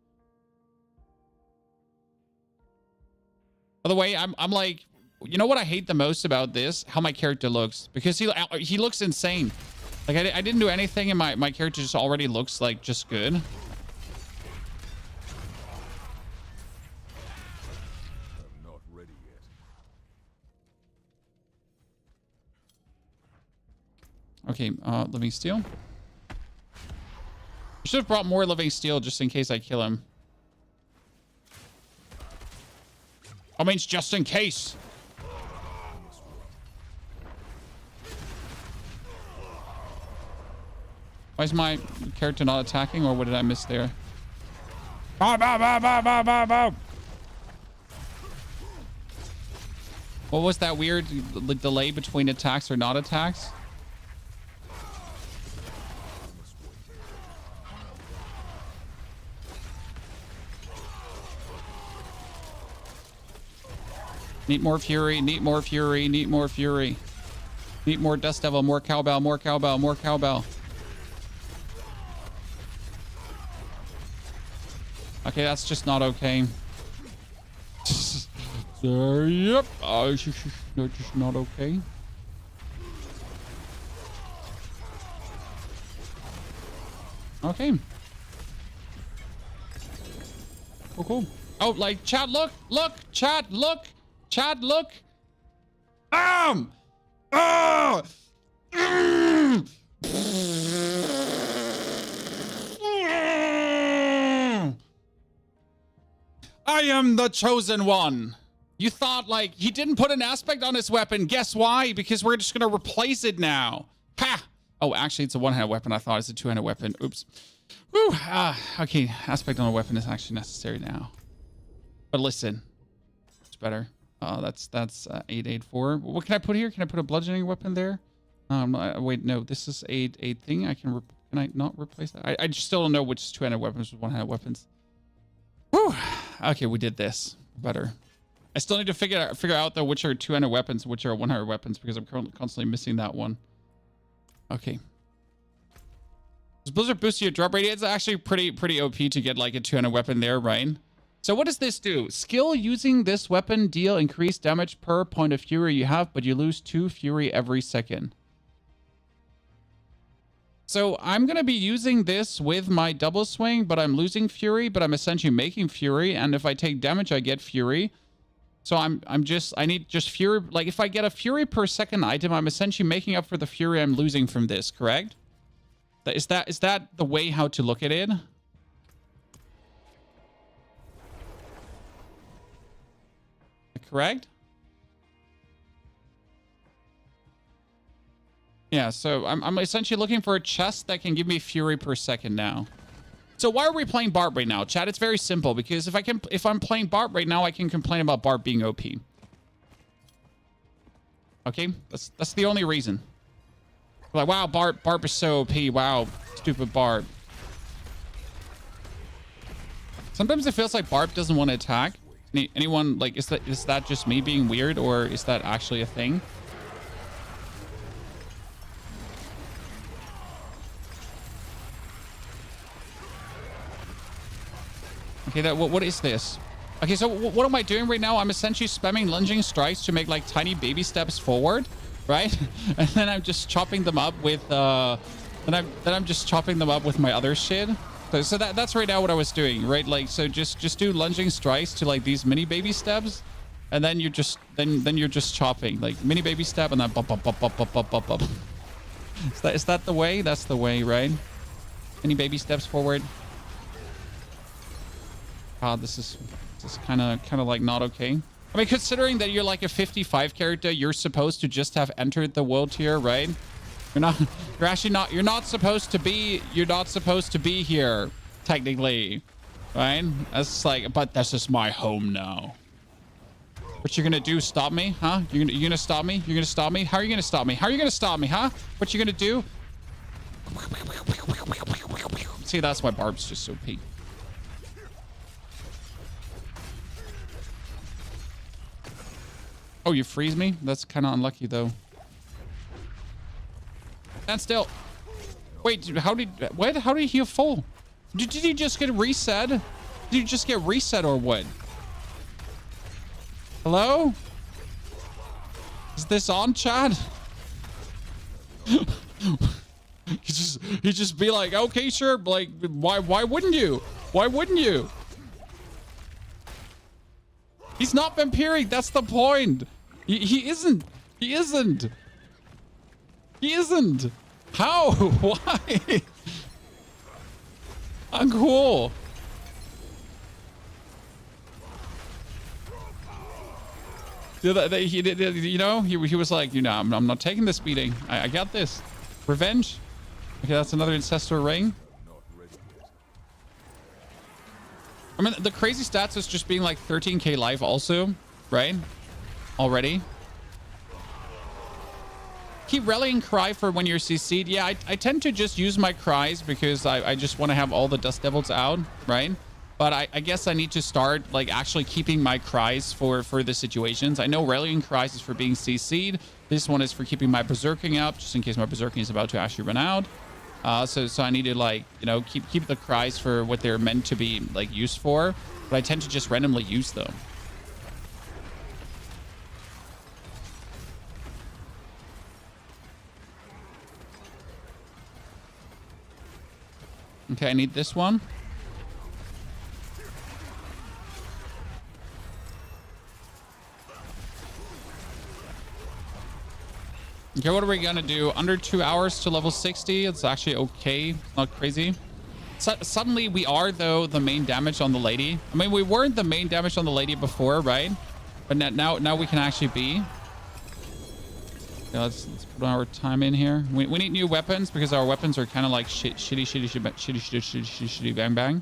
By the way, I'm like, you know what I hate the most about this? How my character looks, because he looks insane. Like I didn't do anything, and my character just already looks like just good. I'm not ready yet. Okay, living steel. Should have brought more living steel just in case I kill him. I mean, just in case. Why is my character not attacking, or what did I miss there? Bow, bow, bow, bow, bow, bow, bow. What was that weird delay between attacks or not attacks? Need more fury, need more fury, need more fury. Need more dust devil, more cowbell, more cowbell, more cowbell. Okay, that's just not okay. Yep. No, just not okay. Okay. Cool, cool. Oh, like, chat, look, chat, look. Chad, look. Oh! I am the chosen one. You thought, like, he didn't put an aspect on his weapon. Guess why? Because we're just going to replace it now. Ha! Oh, actually, it's a one-handed weapon. I thought it's a two-handed weapon. Oops. Whew. Okay, aspect on a weapon is actually necessary now. But listen, it's better. That's 884. What can I put here? Can I put a bludgeoning weapon there? Wait, no. This is a thing. Can I not replace that? I just still don't know which two-handed weapons with one-handed weapons. Whew. Okay, we did this. Better. I still need to figure out though which are two-handed weapons, which are one-handed weapons, because I'm constantly missing that one. Okay. Does Blizzard boost your drop rate? It's actually pretty OP to get like a two-handed weapon there, right? So what does this do? Skill using this weapon deal increased damage per point of fury you have, but you lose 2 fury every second. So I'm going to be using this with my double swing, but I'm losing fury, but I'm essentially making fury. And if I take damage, I get fury. So I need just fury. Like if I get a fury per second item, I'm essentially making up for the fury I'm losing from this, correct? Is that the way how to look at it? Correct? Yeah, so I'm essentially looking for a chest that can give me fury per second now. So why are we playing Barb right now, chat? It's very simple, because if I'm playing Barb right now, I can complain about Barb being OP. Okay, that's the only reason. Like, wow, Barb is so OP. Wow, stupid Barb. Sometimes it feels like Barb doesn't want to attack. Anyone, like, is that just me being weird, or is that actually a thing? Okay, what is this? Okay, so what am I doing right now? I'm essentially spamming lunging strikes to make like tiny baby steps forward, right? And then I'm just chopping them up with then I'm just chopping them up with my other shit. So that's right now what I was doing, right? Like, so just do lunging strikes to like these mini baby steps, and then you're just then you're just chopping like mini baby step, and then bop bop bop bop bop bop bop bop. Is that the way? That's the way, right? Mini baby steps forward. God, this is kind of like not okay. I mean, considering that you're like a 55 character, you're supposed to just have entered the world tier, right? You're not supposed to be here, technically, right? That's like, but this is my home now. What you gonna do? Stop me, huh? You're gonna stop me? You're gonna stop me? How are you gonna stop me? How are you gonna stop me, huh? What you gonna do? See, that's why Barb's just so OP. Oh, you freeze me? That's kind of unlucky, though. Stand still. Wait, how did he fall? Did you just get reset? Did you just get reset or what? Hello? Is this on, Chad? He just be like, okay, sure. Like, why wouldn't you? Why wouldn't you? He's not vampiric. That's the point. He isn't. He isn't. He isn't. How? Why? Uncool. You know, he was like, you know, I'm not taking this beating. I got this. Revenge. Okay, that's another ancestor ring. I mean, the crazy stats is just being like 13k life also, right? Already. Keep rallying cry for when you're CC'd. Yeah, I tend to just use my cries because I just want to have all the dust devils out, right? But I guess I need to start like actually keeping my cries for the situations. I know rallying cries is for being CC'd. This one is for keeping my berserking up, just in case my berserking is about to actually run out. So I need to, like, you know, keep the cries for what they're meant to be like used for. But I tend to just randomly use them. Okay, I need this one. Okay, what are we gonna do? Under 2 hours to level 60. It's actually okay. Not crazy. Suddenly we are, though, the main damage on the lady. I mean, we weren't the main damage on the lady before, right? But now we can actually be. Yeah, let's put our time in here. We need new weapons because our weapons are kind of like shitty bang bang.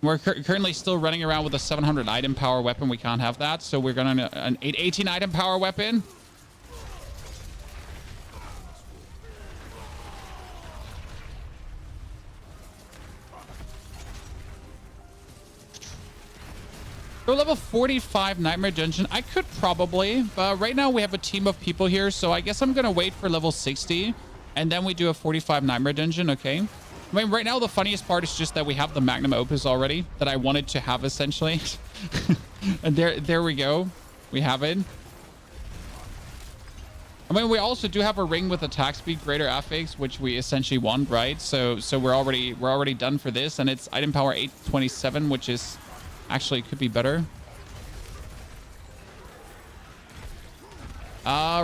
We're currently still running around with a 700 item power weapon. We can't have that, so we're gonna an 18 item power weapon. Go level 45 Nightmare Dungeon. I could probably, but right now we have a team of people here, so I guess I'm gonna wait for level 60, and then we do a 45 Nightmare Dungeon. Okay. I mean, right now the funniest part is just that we have the Magnum Opus already that I wanted to have essentially, and there we go. We have it. I mean, we also do have a ring with attack speed greater affix, which we essentially want, right? So we're already done for this, and it's item power 827, which is. Actually, it could be better.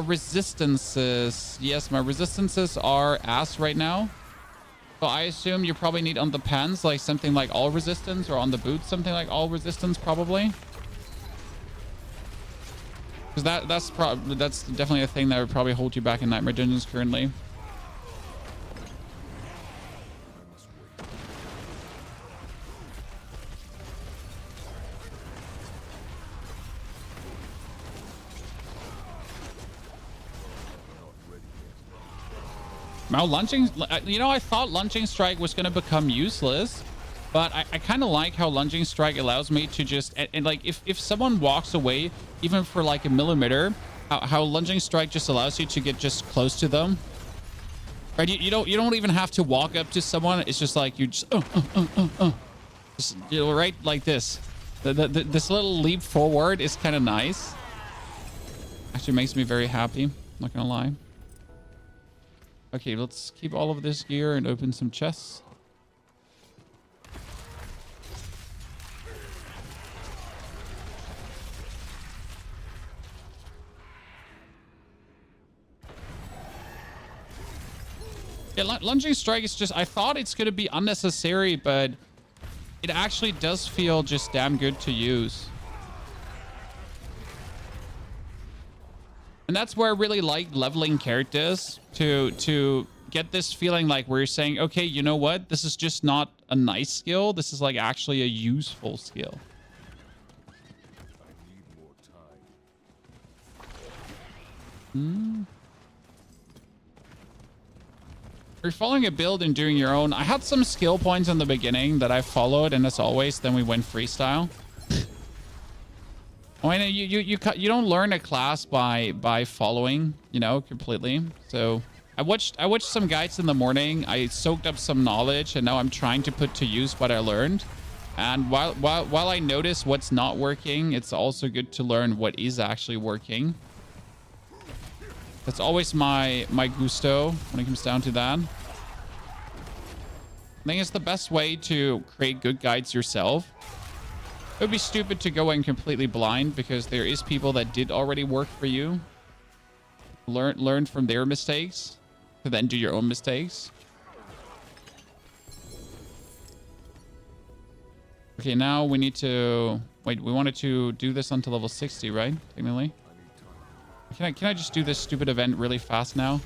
Resistances. Yes, my resistances are ass right now. So I assume you probably need on the pants, like something like all resistance, or on the boots, something like all resistance, probably. Because that's definitely a thing that would probably hold you back in Nightmare Dungeons currently. Now lunging, you know, I thought lunging strike was going to become useless, but I kind of like how lunging strike allows me to just, and like if someone walks away, even for like a millimeter, how lunging strike just allows you to get just close to them. Right? You don't even have to walk up to someone. It's just like you just, just, you know, right like this. This little leap forward is kind of nice. Actually makes me very happy. Not gonna lie. Okay, let's keep all of this gear and open some chests. Yeah, lunging strike is just, I thought it's going to be unnecessary, but it actually does feel just damn good to use. And that's where I really like leveling characters to get this feeling like where you're saying, okay, you know what? This is just not a nice skill. This is like actually a useful skill. I need more time. You're following a build and doing your own. I had some skill points in the beginning that I followed, and as always, then we went freestyle. I mean, you don't learn a class by following, you know, completely. So I watched some guides in the morning. I soaked up some knowledge, and now I'm trying to put to use what I learned. And while I notice what's not working, it's also good to learn what is actually working. That's always my gusto when it comes down to that. I think it's the best way to create good guides yourself. It would be stupid to go in completely blind, because there is people that did already work for you. Learn from their mistakes to then do your own mistakes. Okay, now we need to wait. We wanted to do this until level 60, right? Technically. Can I just do this stupid event really fast now?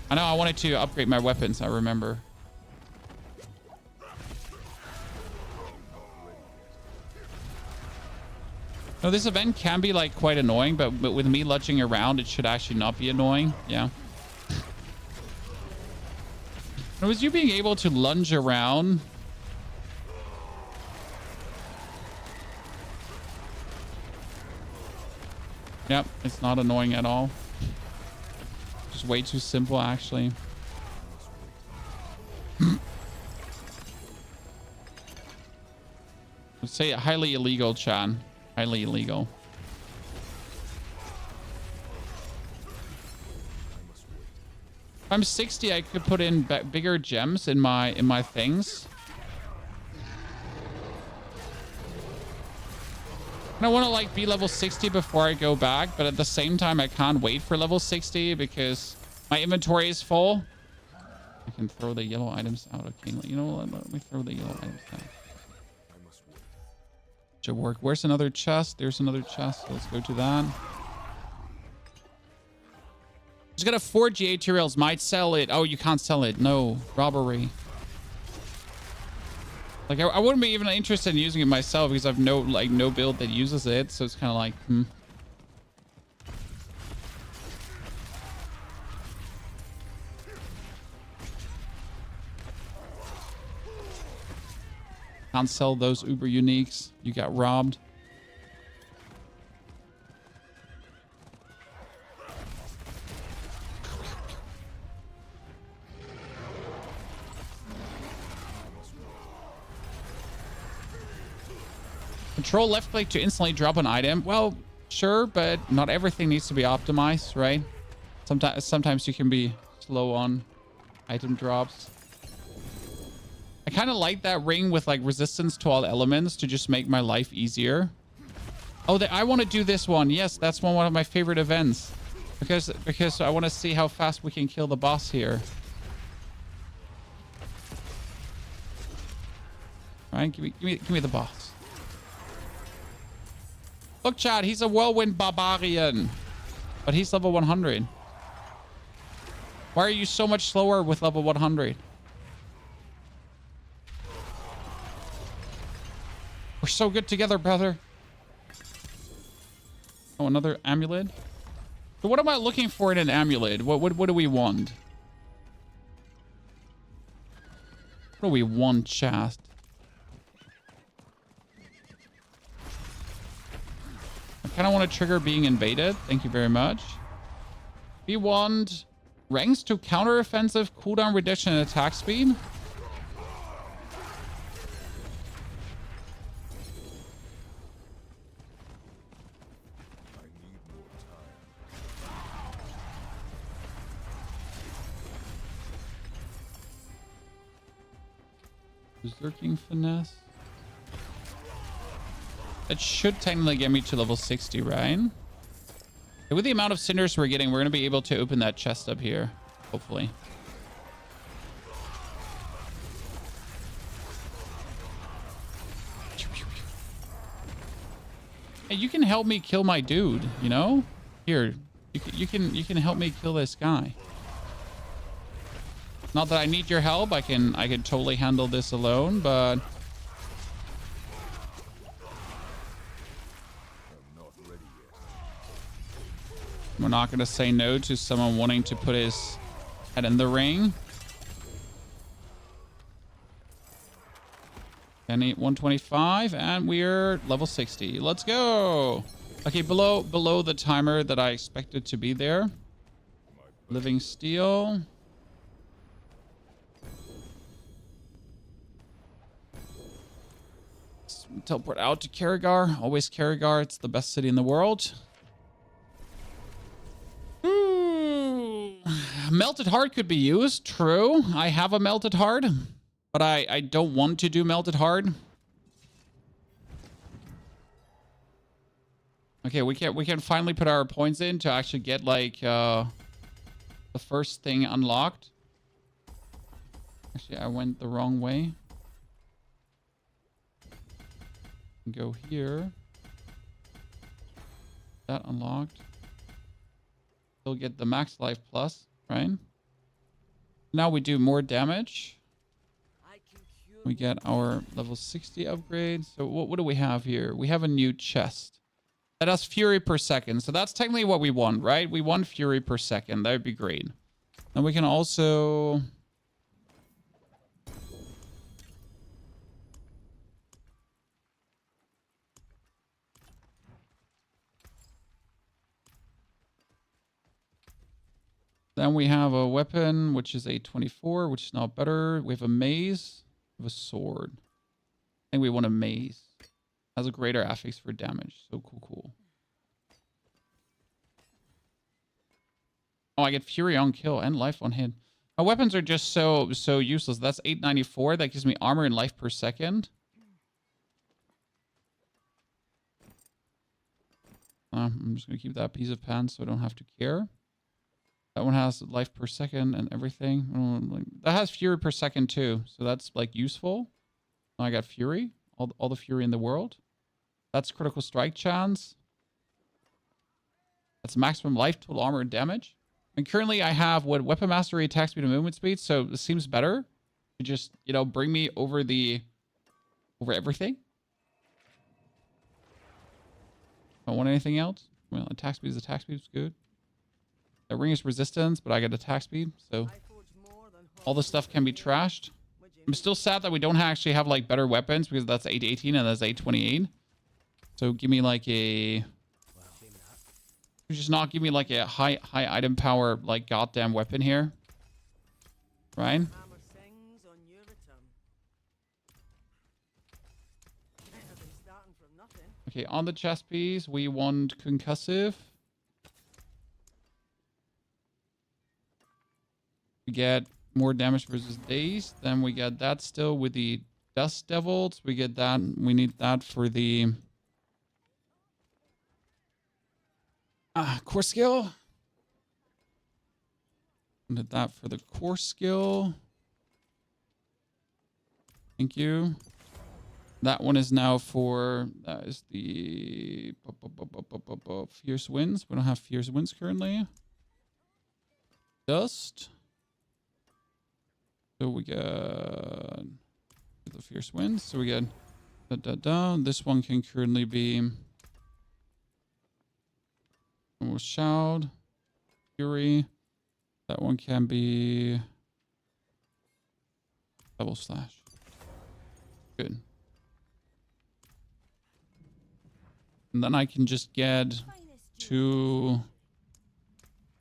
I know I wanted to upgrade my weapons. I remember. No, this event can be like quite annoying, but with me lunging around, it should actually not be annoying. Yeah. It was you being able to lunge around. Yep, it's not annoying at all. Just way too simple, actually. Let's say highly illegal, Chan. Highly illegal. If I'm 60, I could put in bigger gems in my things. And I want to like be level 60 before I go back, but at the same time, I can't wait for level 60 because my inventory is full. I can throw the yellow items out. Okay, you know what? Let me throw the yellow items out. Should work. Where's another chest? There's another chest. Let's go to that. Just got a 4 GA materials. Might sell it. Oh, you can't sell it. No. Robbery. Like, I wouldn't be even interested in using it myself because I've no build that uses it. So it's kind of like, Can't sell those uber uniques. You got robbed. Control left click to instantly drop an item. Well, sure, but not everything needs to be optimized, right? Sometimes you can be slow on item drops. I kind of like that ring with like resistance to all elements to just make my life easier. Oh, I want to do this one. Yes, that's one of my favorite events because I want to see how fast we can kill the boss here. All right, give me the boss. Look, Chad, he's a whirlwind barbarian, but he's level 100. Why are you so much slower with level 100? We're so good together, brother. Oh, another amulet. So what am I looking for in an amulet? What do we want? What do we want, chat? I kind of want to trigger being invaded. Thank you very much. We want ranks to counter offensive, cooldown reduction, and attack speed. Berserking finesse. That should technically get me to level 60, right? And with the amount of cinders we're getting, we're going to be able to open that chest up here. Hopefully. Hey, you can help me kill my dude, you know? Here, you can help me kill this guy. Not that I need your help. I can totally handle this alone, but we're not going to say no to someone wanting to put his head in the ring. And 125, and we're level 60. Let's go. Okay, below the timer that I expected to be there. Living steel. Let's teleport out to Karagar. Always Karagar. It's the best city in the world. Melted heart could be used. True. I have a melted heart, but I don't want to do melted heart. Okay, we can finally put our points in to actually get like the first thing unlocked. Actually, I went the wrong way. Go here. That unlocked. Still get the max life plus, right? Now we do more damage. We get our level 60 upgrade. So what do we have here? We have a new chest. That has fury per second. So that's technically what we want, right? We want fury per second. That would be great. And we can also... Then we have a weapon, which is a 24, which is now better. We have a mace. We have a sword. I think we want a mace. Has a greater affix for damage. So cool. Oh, I get fury on kill and life on hit. My weapons are just so useless. That's 894. That gives me armor and life per second. I'm just going to keep that piece of pants so I don't have to care. That one has life per second and everything. That has fury per second too. So that's like useful. I got fury. All the fury in the world. That's critical strike chance. That's maximum life, total armor, and damage. And currently I have what weapon mastery, attack speed, and movement speed. So this seems better to just, you know, bring me over everything. Don't want anything else. Well, attack speed is good. That ring is resistance, but I get attack speed. So all this stuff can be trashed. I'm still sad that we don't actually have like better weapons because that's 818 and that's 828. So give me like a... Just not give me like a high item power like goddamn weapon here. Right? Okay, on the chest piece, we want concussive. We get more damage versus daze. Then we get that still with the dust devils. We get that. We need that for the core skill. We need that for the core skill. Thank you. That one is now for, that is the fierce winds. We don't have fierce winds currently. Dust. So we get the fierce winds. So we get This one can currently be shout, fury. That one can be double slash. Good. And then I can just get 2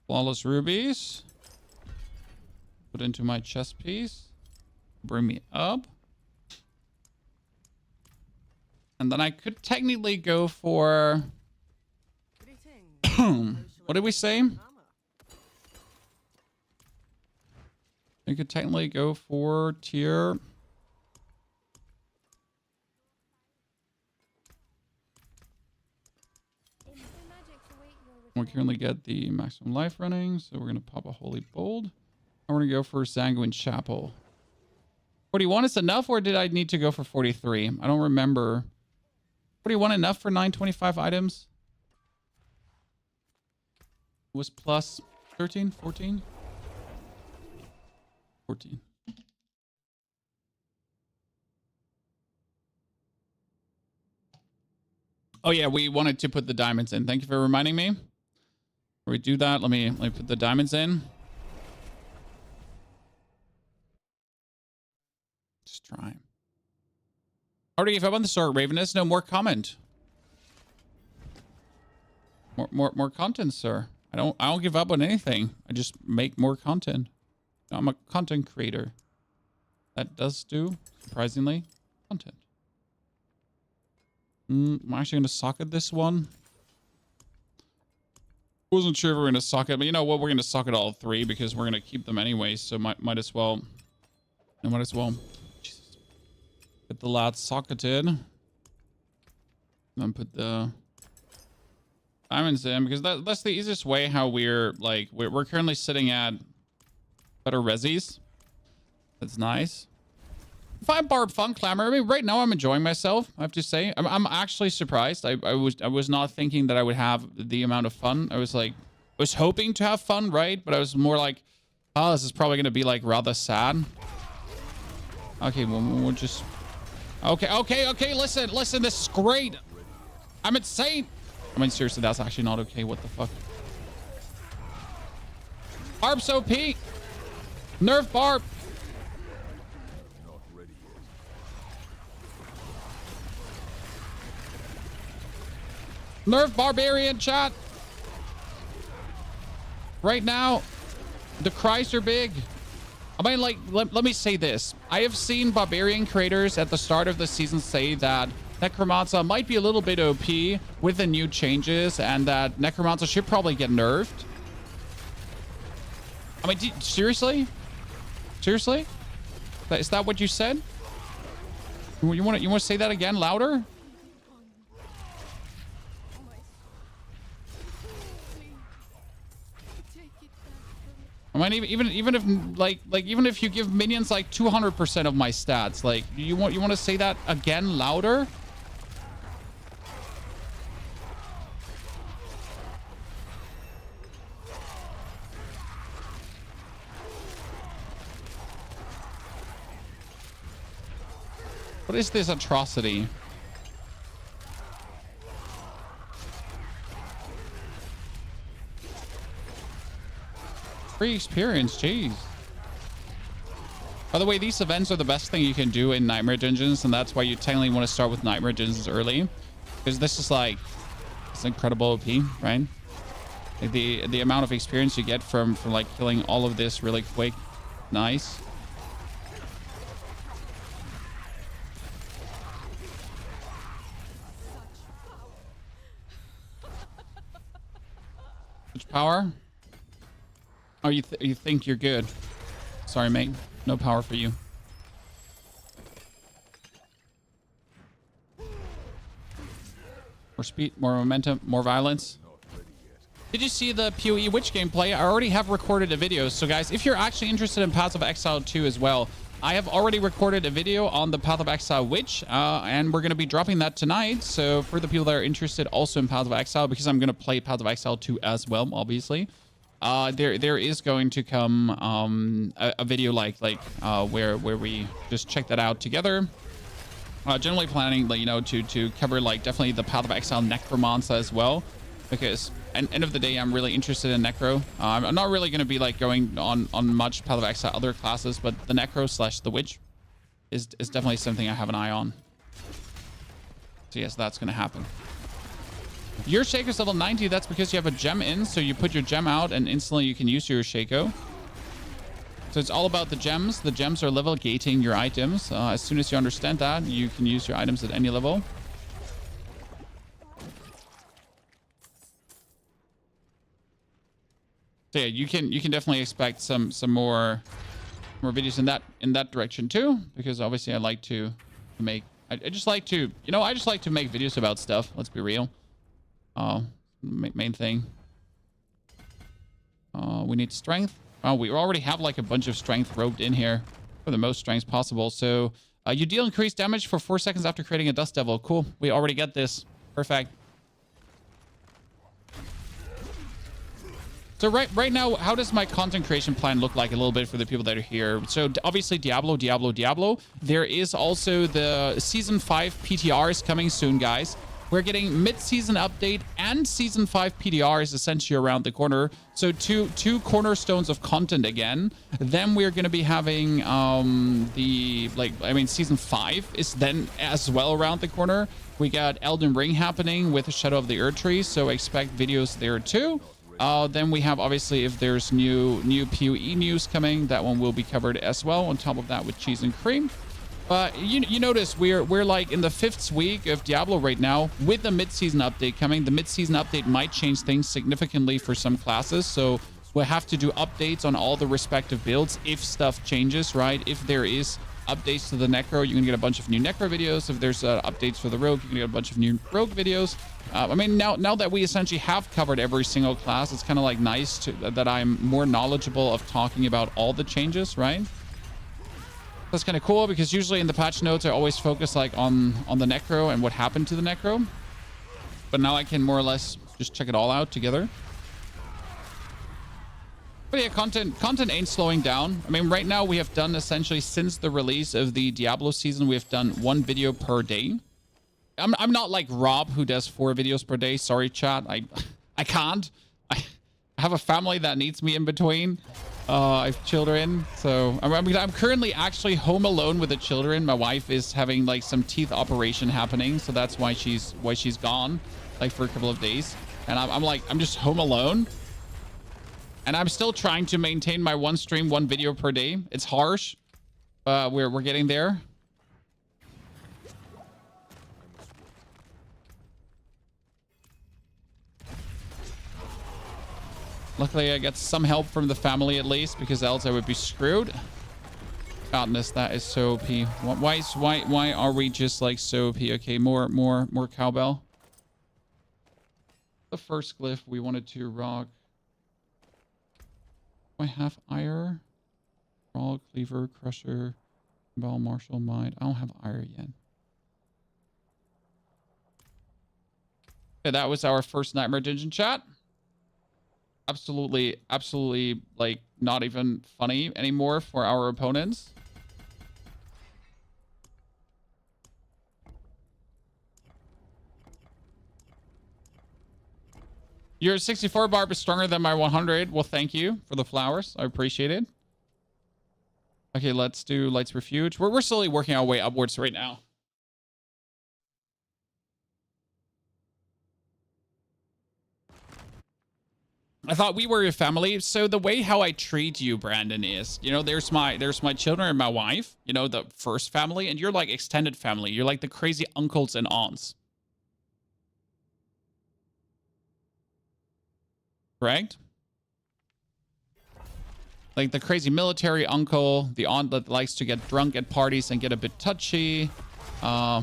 flawless rubies. Put into my chest piece. Bring me up. And then I could technically go for... What did we say? I could technically go for tier... We currently get the maximum life running, so we're going to pop a Holy Bold. I'm going to go for Sanguine Chapel. 41 is enough, or did I need to go for 43? I don't remember. 41 enough for 925 items? Was plus 13, 14? 14. Oh yeah, we wanted to put the diamonds in. Thank you for reminding me. Before we do that, let me put the diamonds in. Just try. Already gave up on the start, Ravenous. No more comment. More content, sir. I don't give up on anything. I just make more content. I'm a content creator. That does do, surprisingly, content. I'm actually gonna socket this one. Wasn't sure if we're gonna socket, but you know what? We're gonna socket all three because we're gonna keep them anyway. So might as well. I might as well. Jesus. Get the lats socketed. Then put the diamonds in because that's the easiest way. How we're currently sitting at better resis. That's nice. 5 barb fun clamor. I mean, right now I'm enjoying myself. I have to say, I'm actually surprised. I was not thinking that I would have the amount of fun. I was hoping to have fun, right? But I was more like, oh, this is probably gonna be like rather sad. Okay, we'll just. Okay. Listen. This is great. I'm insane. I mean, seriously, that's actually not okay. What the fuck? Barb's OP. Nerf barb. Nerf Barbarian, chat. Right now, the cries are big. I mean, like, let me say this. I have seen Barbarian creators at the start of the season say that Necromancer might be a little bit OP with the new changes and that Necromancer should probably get nerfed. I mean, seriously? Seriously? Is that what you said? You want to say that again louder? I mean, even if you give minions like 200% of my stats, like you want to say that again louder? What is this atrocity? Free experience, jeez. By the way, these events are the best thing you can do in Nightmare Dungeons, and that's why you technically want to start with Nightmare Dungeons early, because this is like, it's incredible OP, right? Like the amount of experience you get from like killing all of this really quick, nice. Which power? Oh, you think you're good. Sorry, mate. No power for you. More speed, more momentum, more violence. Did you see the PoE Witch gameplay? I already have recorded a video. So guys, if you're actually interested in Path of Exile 2 as well, I have already recorded a video on the Path of Exile Witch, and we're going to be dropping that tonight. So for the people that are interested also in Path of Exile, because I'm going to play Path of Exile 2 as well, obviously. There is going to come a video where we just check that out together. Generally planning, like, you know, to cover like definitely the Path of Exile Necromancer as well, because at the end of the day I'm really interested in Necro. I'm not really going to be like going on much Path of Exile other classes, but the Necro / the Witch is definitely something I have an eye on. So yes, that's going to happen. Your Shaco's level 90, that's because you have a gem in, so you put your gem out and instantly you can use your Shaco. So it's all about the gems. The gems are level gating your items. As soon as you understand that, you can use your items at any level. So yeah, you can definitely expect some more videos in that direction too, because obviously I like to make, I just like to make videos about stuff. Let's be real. Main thing. We need strength. Oh, we already have like a bunch of strength roped in here for the most strength possible. So you deal increased damage for 4 seconds after creating a Dust Devil. Cool. We already get this. Perfect. So right now, how does my content creation plan look like a little bit for the people that are here? So obviously Diablo. There is also the Season 5 PTRs coming soon, guys. We're getting mid-season update and Season 5 PTRs essentially around the corner. So two cornerstones of content again. Then we're going to be having Season 5 is then as well around the corner. We got Elden Ring happening with Shadow of the Erd Tree, so expect videos there too. Then we have, obviously, if there's new PoE news coming, that one will be covered as well. On top of that with cheese and cream. But you notice we're like in the 5th week of Diablo right now with the mid-season update coming. The mid-season update might change things significantly for some classes. So we'll have to do updates on all the respective builds if stuff changes, right? If there is updates to the Necro, you can get a bunch of new Necro videos. If there's updates for the Rogue, you can get a bunch of new Rogue videos. I mean, now that we essentially have covered every single class, it's kind of like nice that I'm more knowledgeable of talking about all the changes, right? That's kind of cool because usually in the patch notes, I always focus like on the Necro and what happened to the Necro. But now I can more or less just check it all out together. But yeah, content ain't slowing down. I mean, right now we have done essentially since the release of the Diablo season, we have done 1 video per day. I'm not like Rob who does 4 videos per day. Sorry, chat. I can't. I have a family that needs me in between. I have children, so I'm currently actually home alone with the children. My wife is having like some teeth operation happening, so that's why she's gone like for a couple of days. And I'm just home alone, and I'm still trying to maintain my 1 stream, 1 video per day. It's harsh, but we're getting there. Luckily, I get some help from the family at least, because else I would be screwed. Godness, that is so OP. Why are we just like so OP? Okay, more cowbell. The first glyph we wanted to rock. Do I have ire? Brawl, cleaver, crusher, ball, martial, mind. I don't have ire yet. Okay, that was our first Nightmare Dungeon chat. Absolutely, like, not even funny anymore for our opponents. Your 64 barb is stronger than my 100. Well, thank you for the flowers. I appreciate it. Okay, let's do Lights Refuge. We're slowly working our way upwards right now. I thought we were a family. So the way how I treat you, Brandon, is, you know, there's my children and my wife, you know, the first family, and you're like extended family. You're like the crazy uncles and aunts. Correct? Like the crazy military uncle, the aunt that likes to get drunk at parties and get a bit touchy, the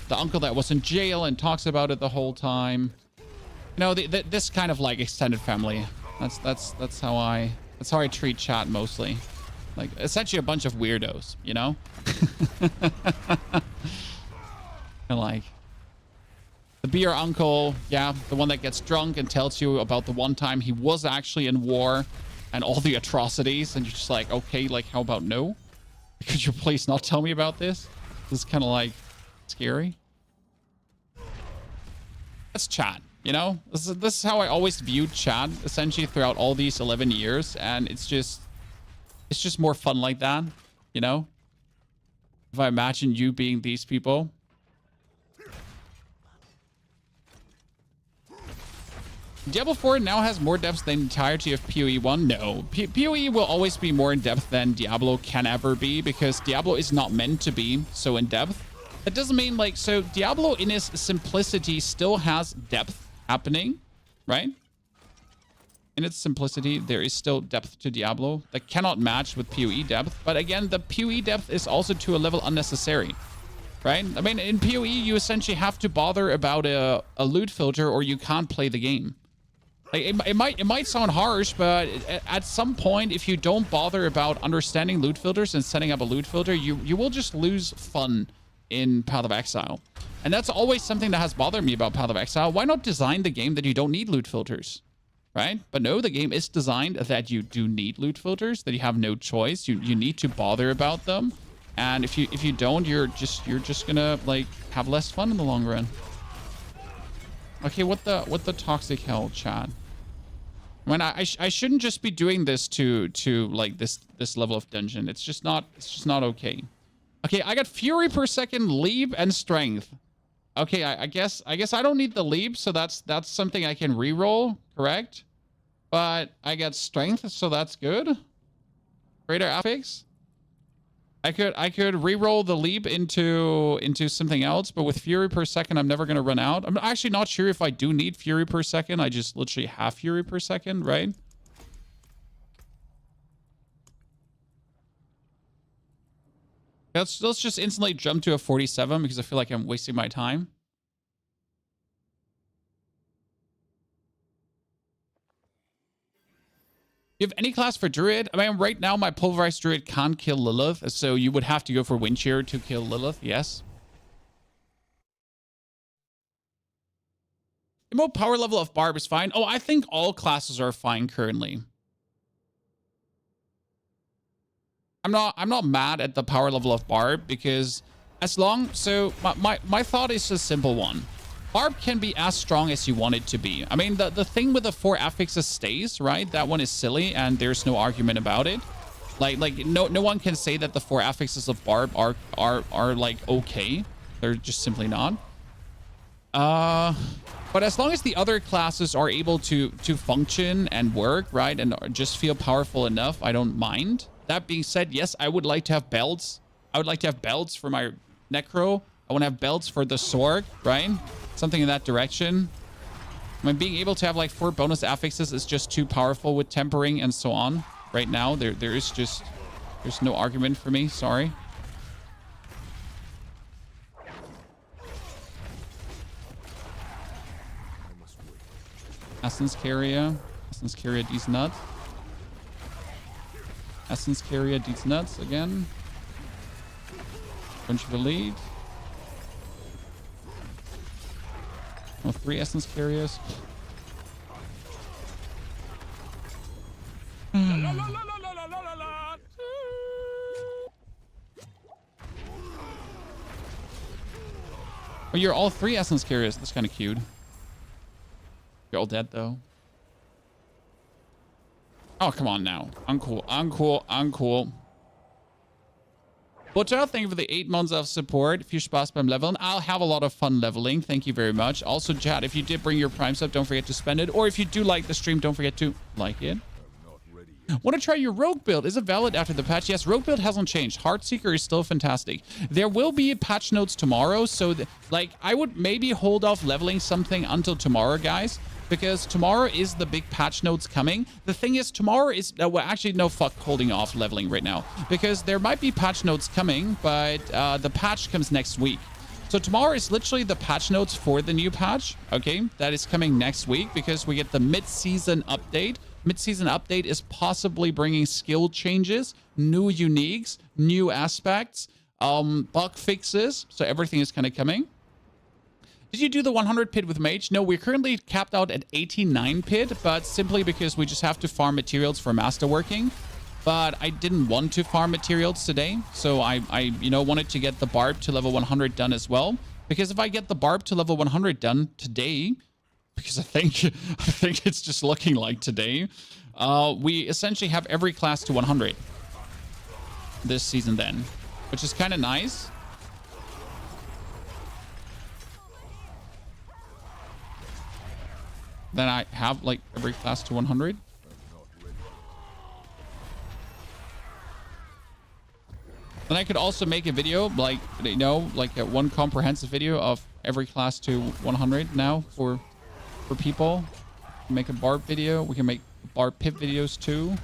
uncle that was in jail and talks about it the whole time. You know, this kind of like extended family. That's how I treat chat mostly. Like essentially a bunch of weirdos, you know? And like the beer uncle, yeah, the one that gets drunk and tells you about the one time he was actually in war and all the atrocities, and you're just like, okay, like how about no? Could you please not tell me about this? This is kind of like scary. That's chat. You know, this is how I always viewed chat essentially throughout all these 11 years. And it's just more fun like that, you know? If I imagine you being these people. Diablo 4 now has more depth than the entirety of PoE 1. No, PoE will always be more in depth than Diablo can ever be, because Diablo is not meant to be so in depth. That doesn't mean like, so Diablo in its simplicity still has depth happening, right? In its simplicity, there is still depth to Diablo that cannot match with PoE depth. But again, the PoE depth is also to a level unnecessary, right? I mean, in PoE, you essentially have to bother about a loot filter or you can't play the game. Like, it might sound harsh, but at some point, if you don't bother about understanding loot filters and setting up a loot filter, you will just lose fun in Path of Exile. And that's always something that has bothered me about Path of Exile. Why not design the game that you don't need loot filters, right? But no, the game is designed that you do need loot filters, that you have no choice. You need to bother about them. And if you don't, you're just gonna like have less fun in the long run. Okay, what the toxic hell, chat? When I shouldn't just be doing this to like this level of dungeon. It's just not okay. Okay, I got fury per second, leap, and strength. Okay, I guess I don't need the leap, so that's something I can reroll, correct? But I get strength, so that's good. Greater affix. I could re-roll the leap into something else, but with fury per second, I'm never gonna run out. I'm actually not sure if I do need fury per second. I just literally have fury per second, right? Let's just instantly jump to a 47 because I feel like I'm wasting my time. You have any class for Druid? I mean, right now my Pulverized Druid can't kill Lilith, so you would have to go for Wind Shear to kill Lilith, yes. Emote power level of Barb is fine. Oh, I think all classes are fine currently. I'm not mad at the power level of Barb because as long, so my thought is a simple one. Barb can be as strong as you want it to be. I mean, the thing with the 4 affixes stays, right? That one is silly and there's no argument about it. Like no one can say that the 4 affixes of Barb are like okay. They're just simply not. But as long as the other classes are able to function and work, right, and just feel powerful enough, I don't mind. That being said, yes, I would like to have belts. I would like to have belts for my Necro. I want to have belts for the sword, right? Something in that direction. I mean, being able to have like 4 bonus affixes is just too powerful with tempering and so on. Right now, there's no argument for me. Sorry. Essence Carrier. Essence Carrier, these nuts. Essence Carrier, these nuts again. Bunch of Elite. Oh, 3 Essence Carriers. Oh, you're all 3 Essence Carriers. That's kind of cute. You're all dead, though. Oh, come on now. Uncool, uncool, uncool. Butcher, thank you for the 8 months of support. If you spaß beim Leveln, I'll have a lot of fun leveling. Thank you very much. Also, chat, if you did bring your Prime sub, don't forget to spend it. Or if you do like the stream, don't forget to like it. Want to try your Rogue build? Is it valid after the patch? Yes, Rogue build hasn't changed. Heartseeker is still fantastic. There will be patch notes tomorrow, so like I would maybe hold off leveling something until tomorrow, guys, because tomorrow is the big patch notes coming. The thing is, tomorrow is well, actually no, fuck holding off leveling right now because there might be patch notes coming, but the patch comes next week. So tomorrow is literally the patch notes for the new patch. Okay, that is coming next week because we get the mid-season update. Mid-season update is possibly bringing skill changes, new uniques, new aspects, bug fixes. So everything is kind of coming. Did you do the 100 pit with Mage? No, we're currently capped out at 89 pit, but simply because we just have to farm materials for masterworking. But I didn't want to farm materials today, so I wanted to get the Barb to level 100 done as well. Because if I get the Barb to level 100 done today, because I think it's just looking like today, we essentially have every class to 100 this season then, which is kind of nice. Then I have like every class to 100. Then I could also make a video like, like one comprehensive video of every class to 100 now for people. Make a Barb video. We can make Barb pit videos too.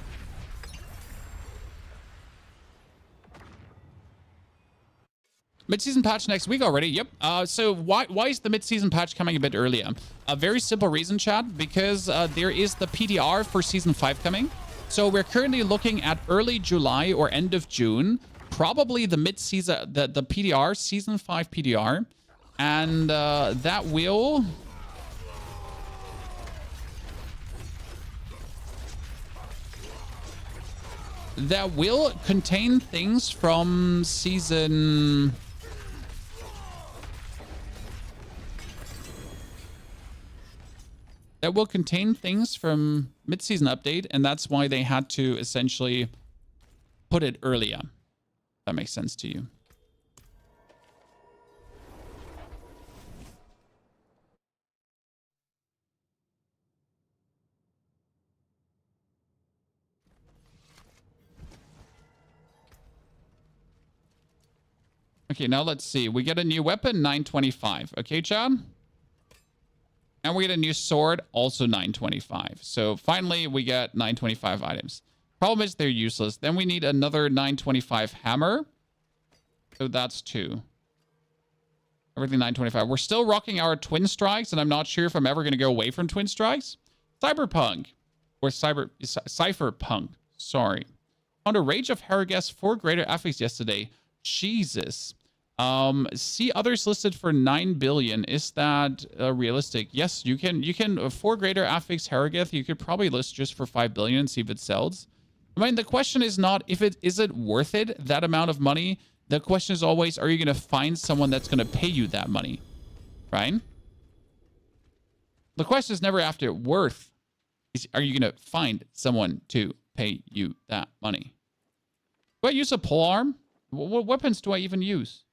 Mid-season patch next week already. Yep. So why is the mid-season patch coming a bit earlier? A very simple reason, chat, because there is the PDR for season 5 coming. So we're currently looking at early July or end of June, probably the mid-season, the PDR, season 5 PDR, and that will contain things from season... That will contain things from mid-season update, and that's why they had to essentially put it earlier. That makes sense to you. Okay, now let's see. We get a new weapon, 925. Okay, Chad? And we get a new sword, also 925. So finally, we get 925 items. Problem is they're useless. Then we need another 925 hammer. So that's 2. Everything 925. We're still rocking our twin strikes, and I'm not sure if I'm ever going to go away from twin strikes. Cyberpunk. Or Cypherpunk. Sorry. Found a Rage of Haragast 4 greater affix yesterday. Jesus. See others listed for 9 billion. Is that realistic? Yes, you can 4 greater affix Harageth. You could probably list just for 5 billion and see if it sells. I mean, the question is not if it is it worth it, that amount of money. The question is always, are you going to find someone that's going to pay you that money? Right? The question is never after worth. Are you going to find someone to pay you that money? Do I use a polearm? What weapons do I even use?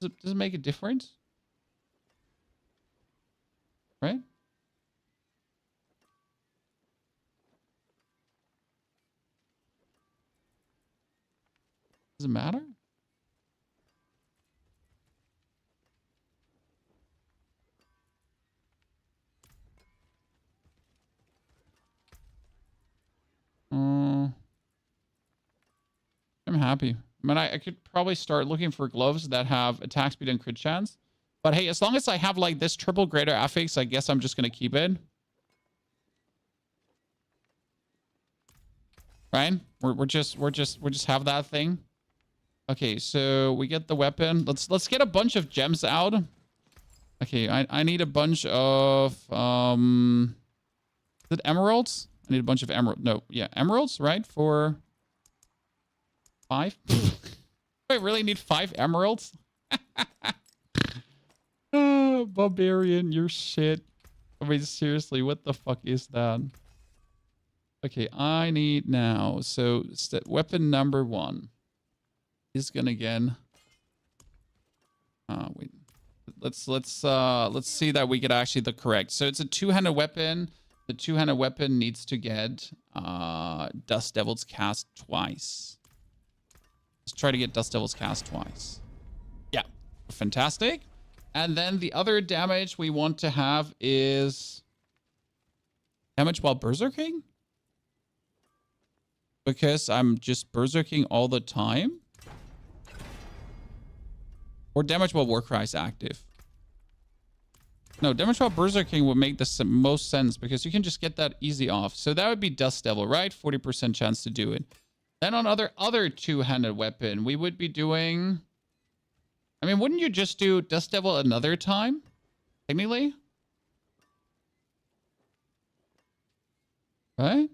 Does it make a difference? Right? Does it matter? I'm happy. I mean, I could probably start looking for gloves that have attack speed and crit chance. But hey, as long as I have like this triple greater affix, I guess I'm just going to keep it. Right? We're just have that thing. Okay, so we get the weapon. Let's get a bunch of gems out. Okay, I need a bunch of is it emeralds? I need a bunch of emerald. No, yeah, emeralds, right? For 5. I really need 5 emeralds. Oh, barbarian, you're shit. I mean, seriously, what the fuck is that? Okay, I need now. So weapon number 1 is gonna again. Wait. Let's see that we get actually the correct. So it's a 2-handed weapon. The 2-handed weapon needs to get Dust Devil's Cast twice. Let's try to get Dust Devil's Cast twice. Yeah, fantastic. And then the other damage we want to have is damage while berserking. Because I'm just berserking all the time. Or damage while Warcry is active. No, damage while berserking would make the most sense because you can just get that easy off. So that would be Dust Devil, right? 40% chance to do it. Then on other 2-handed weapon, we would be doing... I mean, wouldn't you just do Dust Devil another time? Technically? Right?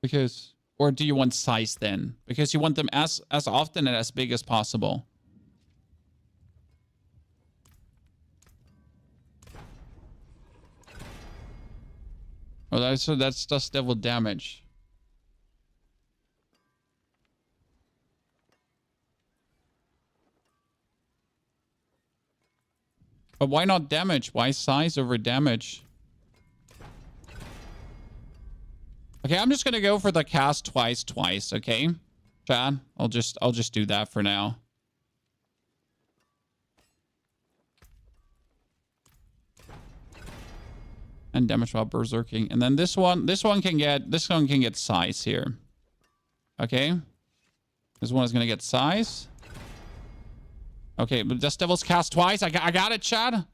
Because... Or do you want size then? Because you want them as often and as big as possible. Oh, so that's Dust Devil damage. But why not damage? Why size over damage? Okay, I'm just gonna go for the cast twice, okay? Chad, I'll just do that for now. And damage while berserking. And then this one can get size here. Okay? This one is gonna get size. Okay, but Dust Devil's Cast twice. I got it, Chad.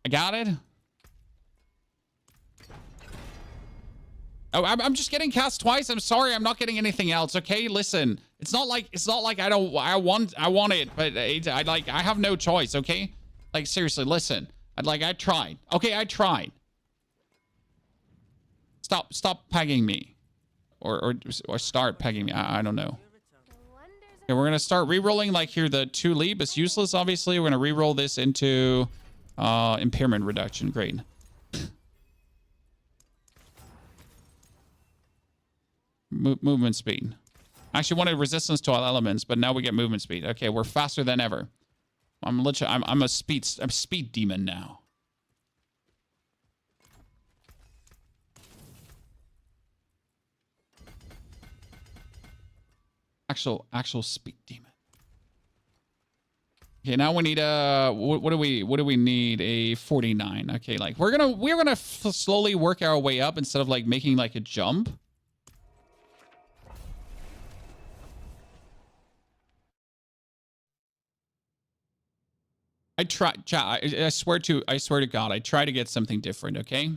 I got it. Oh, I'm just getting cast twice. I'm sorry, I'm not getting anything else. Okay, listen, it's not like I want it, but I have no choice. Okay, like seriously, listen. I tried. Okay, I tried. Stop pegging me, or start pegging me. I don't know. Okay, we're gonna start re-rolling like here. The 2 leap is useless. Obviously, we're gonna re-roll this into impairment reduction. Great. Movement speed. Actually wanted resistance to all elements, but now we get movement speed. Okay, we're faster than ever. I'm a speed demon now. Actual speed demon. Okay, now we need a what do we need? A 49. Okay, like we're gonna slowly work our way up instead of like making like a jump. I swear to God, I try to get something different, okay?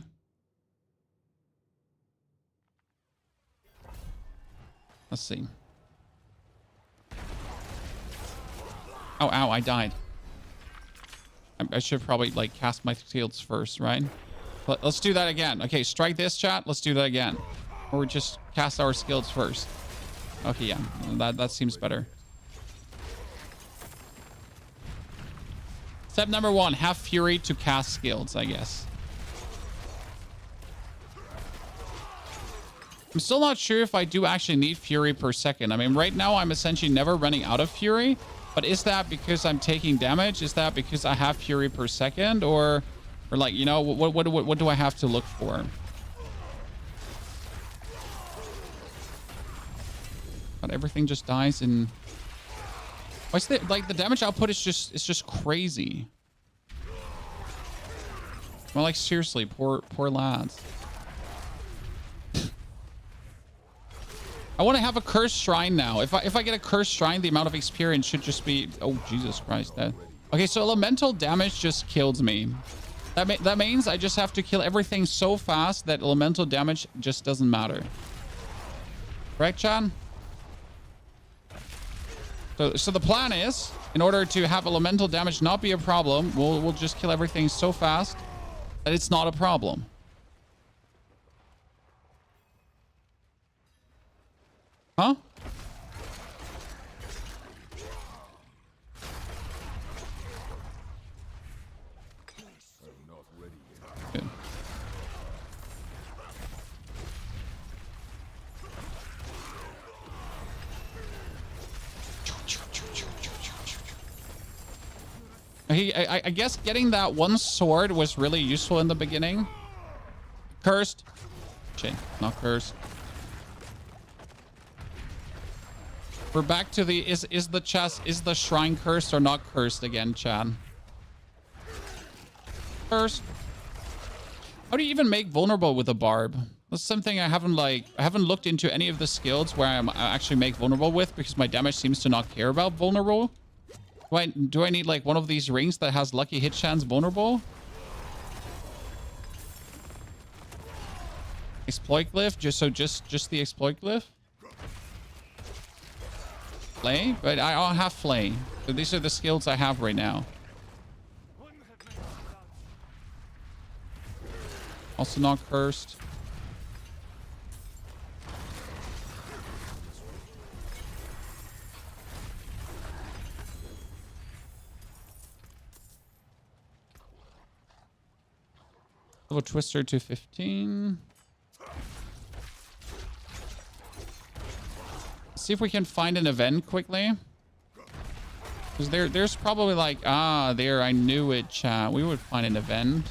Let's see. Oh, ow, I died. I should probably like cast my shields first, right? Let's do that again. Okay, strike this, chat. Let's do that again. Or just cast our skills first. Okay, yeah, that seems better. Step number 1, have Fury to cast skills, I guess. I'm still not sure if I do actually need Fury per second. I mean, right now I'm essentially never running out of Fury. But is that because I'm taking damage? Is that because I have Fury per second? Or like, you know, what do I have to look for? But everything just dies in... What's the, like, the damage output is just crazy. Well, like, seriously, poor lads. I want to have a cursed shrine now. If I get a cursed shrine, the amount of experience should just be... Oh, Jesus Christ. Okay, so elemental damage just kills me. That means I just have to kill everything so fast that elemental damage just doesn't matter. Correct, Chan? So the plan is, in order to have elemental damage not be a problem, we'll just kill everything so fast that it's not a problem. Huh? Good. I guess getting that one sword was really useful in the beginning. Cursed. Shit, not cursed. We're back to the is the shrine cursed or not cursed again, Chad? Cursed. How do you even make vulnerable with a barb? That's something I haven't looked into any of the skills where I actually make vulnerable with, because my damage seems to not care about vulnerable. Do I need like one of these rings that has lucky hit chance vulnerable? Exploit glyph, just the exploit glyph. Flay, but I don't have flay. So these are the skills I have right now. Also not cursed. Little twister to 15. See if we can find an event quickly. Because there's probably like, there, I knew it, chat. We would find an event.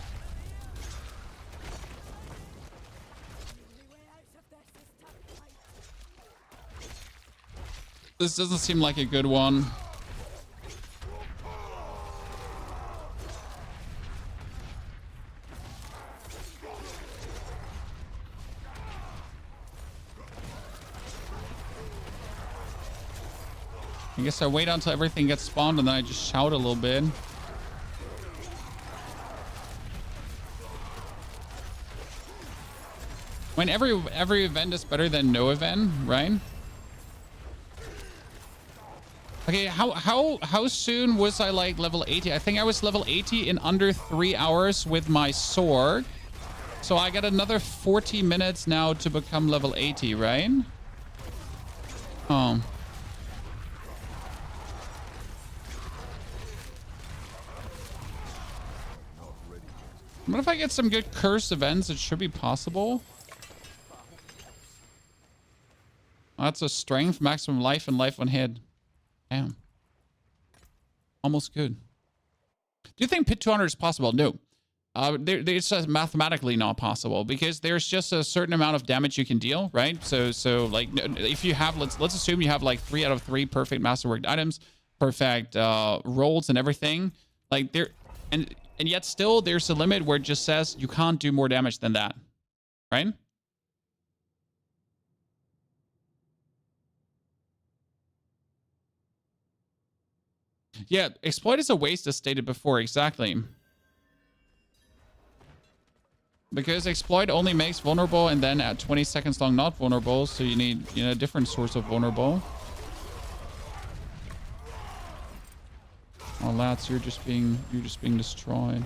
This doesn't seem like a good one. I guess I wait until everything gets spawned and then I just shout a little bit. When every event is better than no event, right? Okay, how soon was I like level 80? I think I was level 80 in under 3 hours with my sword. So I got another 40 minutes now to become level 80, right? Oh. What if I get some good curse events? It should be possible. Oh, that's a strength, maximum life, and life on head. Damn. Almost good. Do you think Pit 200 is possible? No. It's just mathematically not possible because there's just a certain amount of damage you can deal, right? So like if you have, let's assume you have like 3 out of 3 perfect masterworked items, perfect rolls and everything, like there, and yet still there's a limit where it just says you can't do more damage than that, right? Yeah, exploit is a waste as stated before, exactly. Because exploit only makes vulnerable and then at 20 seconds long not vulnerable, so you need, you know, a different source of vulnerable. Oh lads, you're just being destroyed.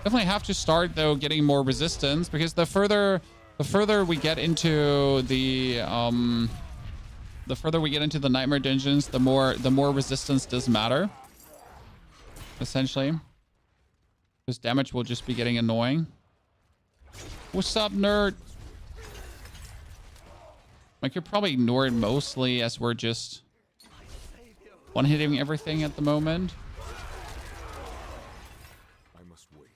Definitely have to start though getting more resistance, because the further we get into the nightmare dungeons, the more resistance does matter. Essentially. Because damage will just be getting annoying. What's up, nerd? I could probably ignore it mostly as we're just one-hitting everything at the moment. I must wait.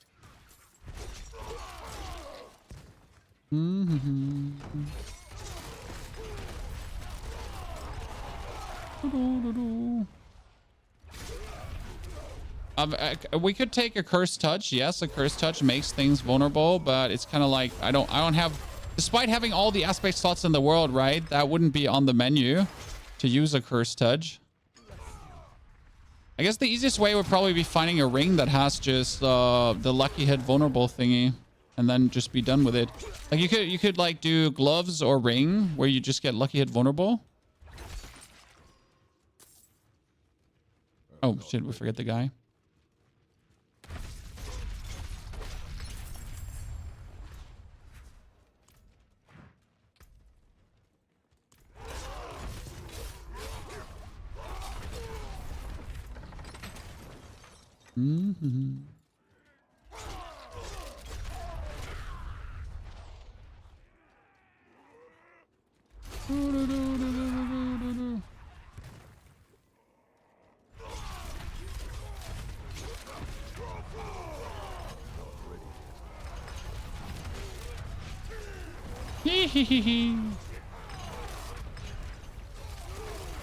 We could take a cursed touch. Yes, a cursed touch makes things vulnerable, but it's kind of like I don't have, despite having all the aspect slots in the world, right? That wouldn't be on the menu to use a cursed touch. I guess the easiest way would probably be finding a ring that has just the lucky hit vulnerable thingy, and then just be done with it. Like you could like do gloves or ring where you just get lucky hit vulnerable. Oh shit, we forget the guy.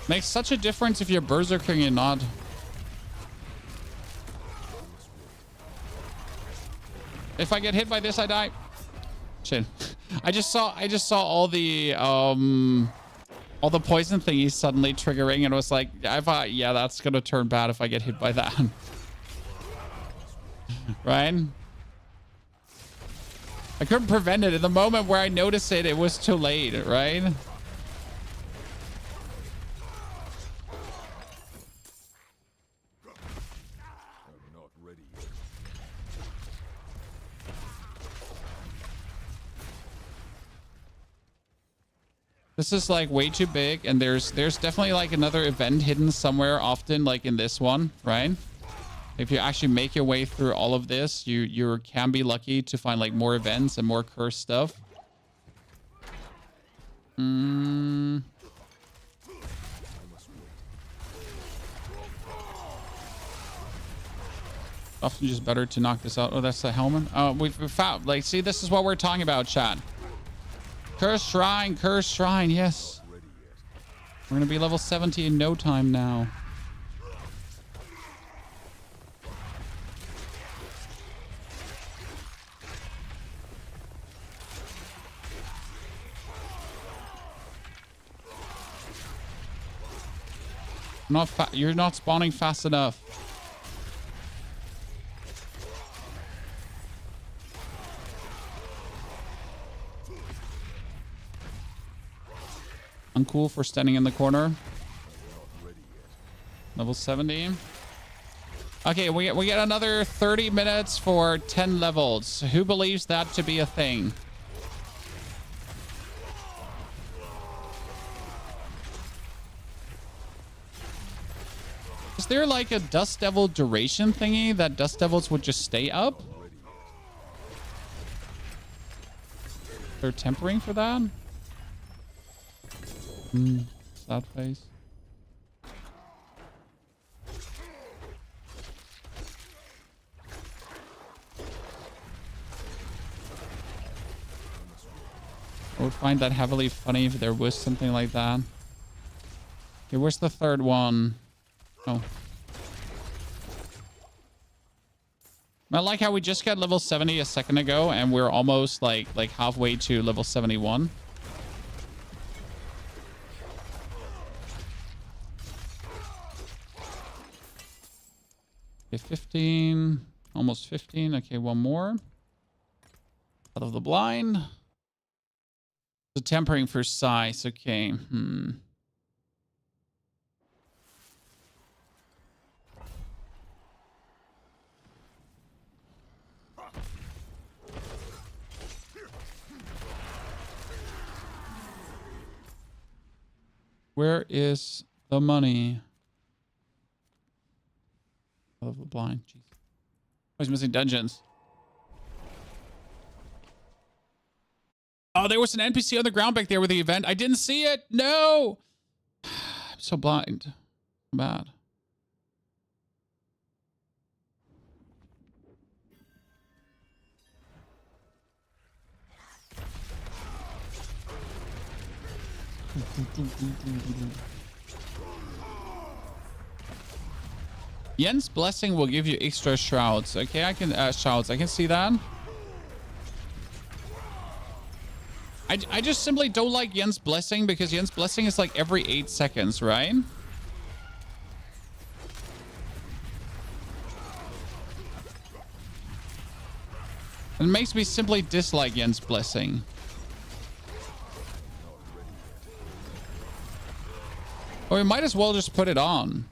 Makes such a difference if you're berserking or not. If I get hit by this, I die. Shit. I just saw all the poison thingies suddenly triggering, and was like, I thought, yeah, that's gonna turn bad if I get hit by that. Right? I couldn't prevent it. In the moment where I noticed it, it was too late, right? This is like way too big, and there's definitely like another event hidden somewhere often, like in this one, right? If you actually make your way through all of this, you can be lucky to find like more events and more cursed stuff. Often just better to knock this out. Oh, that's the helmet. Oh, we've found, like, see, this is what we're talking about, chat. Cursed shrine, yes. We're gonna be level 70 in no time now. You're not spawning fast enough. Uncool for standing in the corner. Level 70. Okay, we get another 30 minutes for 10 levels. Who believes that to be a thing? Is there like a Dust Devil duration thingy that Dust Devils would just stay up? They're tempering for that? Sad face. I would find that heavily funny if there was something like that. Okay, where's the third one? Oh. I like how we just got level 70 a second ago and we're almost like halfway to level 71. Okay, 15, almost 15. Okay, one more. Out of the blind. So tempering for size. Okay. Where is the money? Out of the blind. Jeez. Always missing dungeons. Oh, there was an NPC on the ground back there with the event. I didn't see it. No. I'm so blind. Bad. Yen's blessing will give you extra shrouds. Okay, I can shrouds. I can see that. I just simply don't like Yen's blessing because Yen's blessing is like every 8 seconds, right? It makes me simply dislike Yen's blessing. Or we might as well just put it on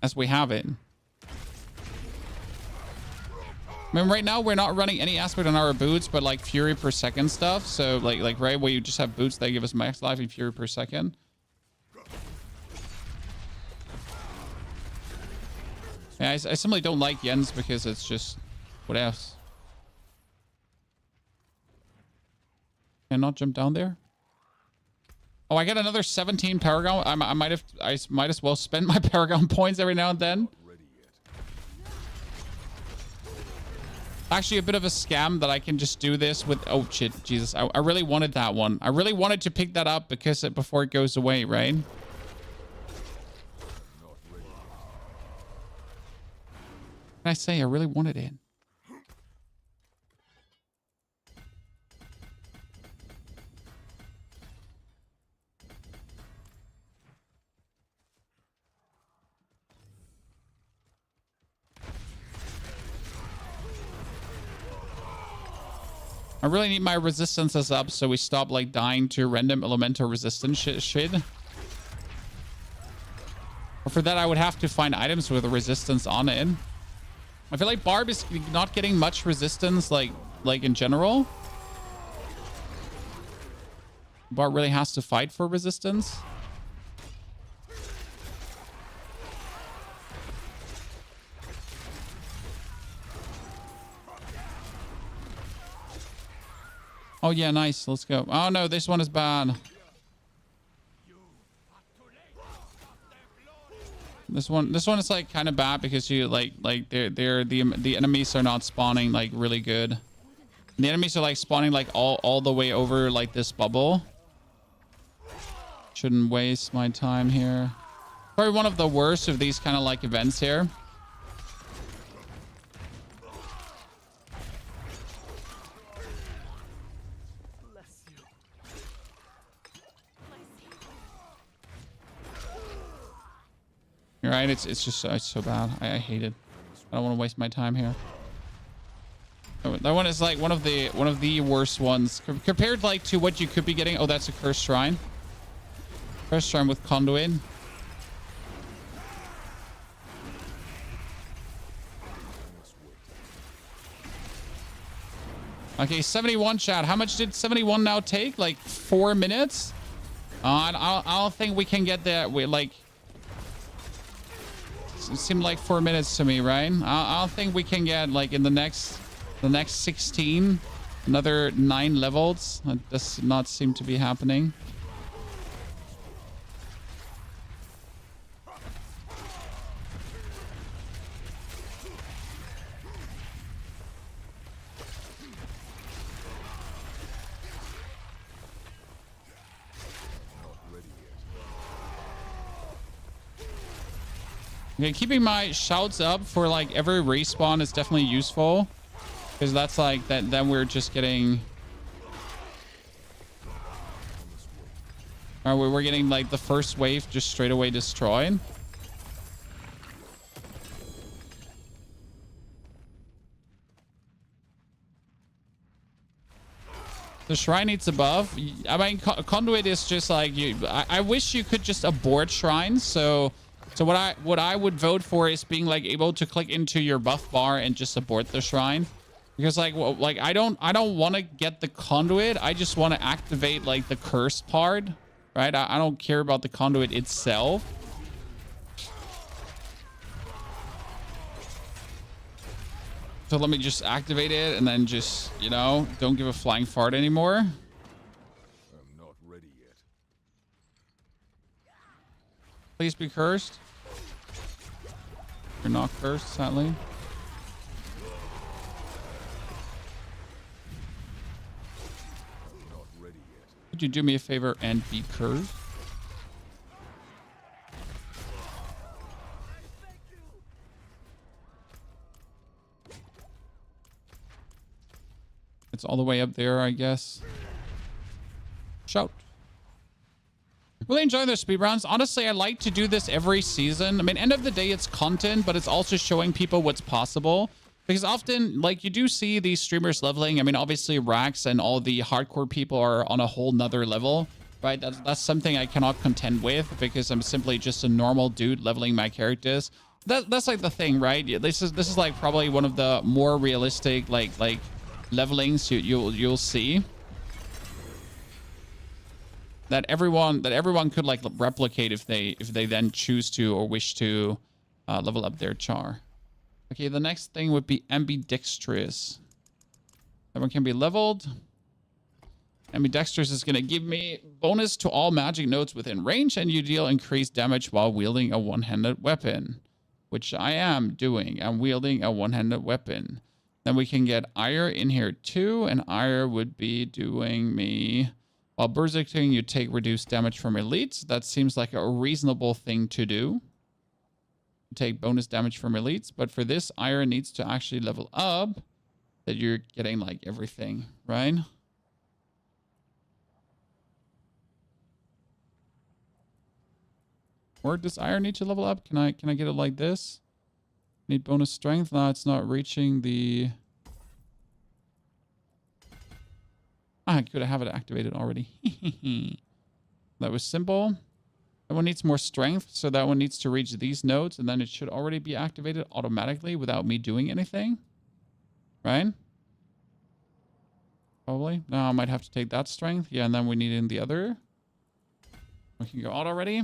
as we have it. I mean, right now we're not running any aspect on our boots, but like fury per second stuff. So like right where you just have boots that give us max life and fury per second. Yeah, I simply don't like Yen's because it's just what else? Can I not jump down there? Oh, I got another 17 Paragon. I might as well spend my Paragon points every now and then. Actually, a bit of a scam that I can just do this with. Oh shit, Jesus! I really wanted that one. I really wanted to pick that up because before it goes away, right? Can I say I really wanted it? I really need my resistances up so we stop like dying to random elemental resistance shit. Or for that, I would have to find items with a resistance on it. I feel like Barb is not getting much resistance like in general. Barb really has to fight for resistance. Oh yeah, nice. Let's go. Oh no, this one is bad. This one is like kind of bad because you the enemies are not spawning like really good. The enemies are like spawning like all the way over like this bubble. Shouldn't waste my time here. Probably one of the worst of these kind of like events here. You're right. It's so bad. I hate it. I don't want to waste my time here. That one is like one of the worst ones compared like to what you could be getting. Oh, that's a cursed shrine. Cursed shrine with conduit. Okay, 71 chat. How much did 71 now take? Like 4 minutes? I don't think we can get there. We like. It seemed like 4 minutes to me, right? I don't think we can get like in the next 16 another 9 levels. That does not seem to be happening. Okay, keeping my shouts up for like every respawn is definitely useful. Because that's like, then we're just getting... we're getting like the first wave just straight away destroyed. The shrine needs a buff. I mean, conduit is just like you. I wish you could just abort shrines. So what I would vote for is being like able to click into your buff bar and just abort the shrine. Because like I don't want to get the conduit. I just want to activate like the cursed part, right? I don't care about the conduit itself. So let me just activate it and then just, you know, don't give a flying fart anymore. I'm not ready yet. Please be cursed. You're not cursed, sadly. I'm not ready yet. Could you do me a favor and be cursed? It's all the way up there, I guess. Shout. Really enjoy their speedruns. Honestly, I like to do this every season. I mean, end of the day, it's content, but it's also showing people what's possible. Because often, like, you do see these streamers leveling. I mean, obviously, Rax and all the hardcore people are on a whole nother level, right? That's something I cannot contend with because I'm simply just a normal dude leveling my characters. That's like the thing, right? This is like probably one of the more realistic, like levelings you'll see that everyone could like replicate if they then choose to or wish to level up their char. Okay, the next thing would be ambidextrous. That one can be leveled. Ambidextrous is going to give me bonus to all magic nodes within range, and you deal increased damage while wielding a one-handed weapon, which I am doing. I'm wielding a one-handed weapon. Then we can get Ire in here too, and Ire would be doing me... While berserking, you take reduced damage from elites. That seems like a reasonable thing to do. Take bonus damage from elites, but for this, Ire needs to actually level up. That you're getting like everything, right? Or does Ire need to level up? Can I get it like this? Need bonus strength? No, it's not reaching the... I could have it activated already. That was simple. That one needs more strength, so that one needs to reach these nodes, and then it should already be activated automatically without me doing anything. Right? Probably. Now I might have to take that strength. Yeah, and then we need in the other. We can go out already.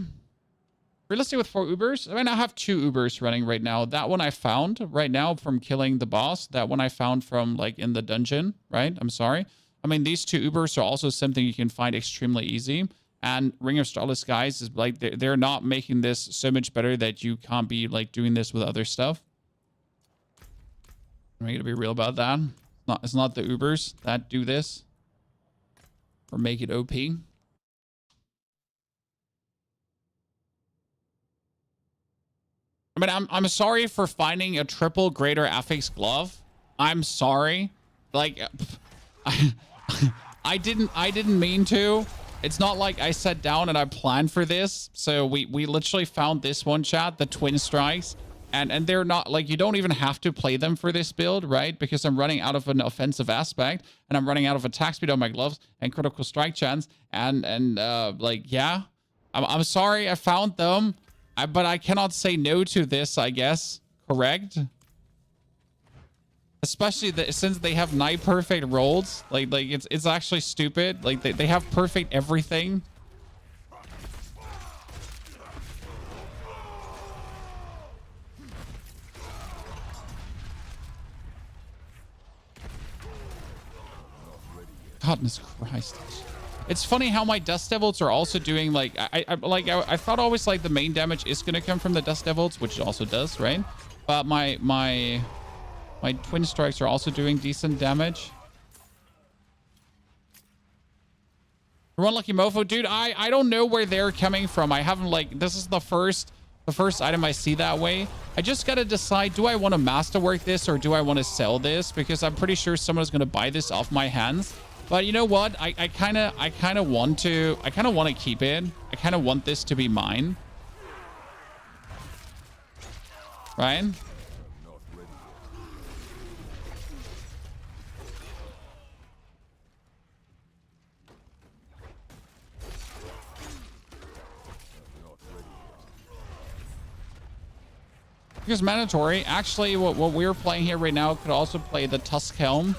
Realistic with 4 Ubers. I mean, I have 2 Ubers running right now. That one I found right now from killing the boss. That one I found from like in the dungeon, right? I'm sorry. I mean, these 2 Ubers are also something you can find extremely easy. And Ring of Starless guys is like, they're not making this so much better that you can't be like doing this with other stuff. I'm going to be real about that. It's not the Ubers that do this or make it OP. I mean, I'm sorry for finding a triple greater affix glove. I'm sorry. Like, I didn't mean to. It's not like I sat down and I planned for this. So we literally found this one, chat, the twin strikes. And they're not like, you don't even have to play them for this build, right? Because I'm running out of an offensive aspect and I'm running out of attack speed on my gloves and critical strike chance. And like, yeah, I'm sorry I found them. But I cannot say no to this, I guess. Correct? Especially since they have nigh perfect rolls. Like it's actually stupid. Like they have perfect everything. Goodness Christ. It's funny how my Dust Devils are also doing like I thought always like the main damage is gonna come from the Dust Devils, which it also does, right? But my twin strikes are also doing decent damage. One lucky mofo, dude. I don't know where they're coming from. I haven't like this is the first the first item I see that way. I just got to decide, do I want to masterwork this or do I want to sell this? Because I'm pretty sure someone's going to buy this off my hands. But you know what? I kind of want to keep it. I kind of want this to be mine. Right? Because mandatory. Actually, what we're playing here right now could also play the Tusk Helm.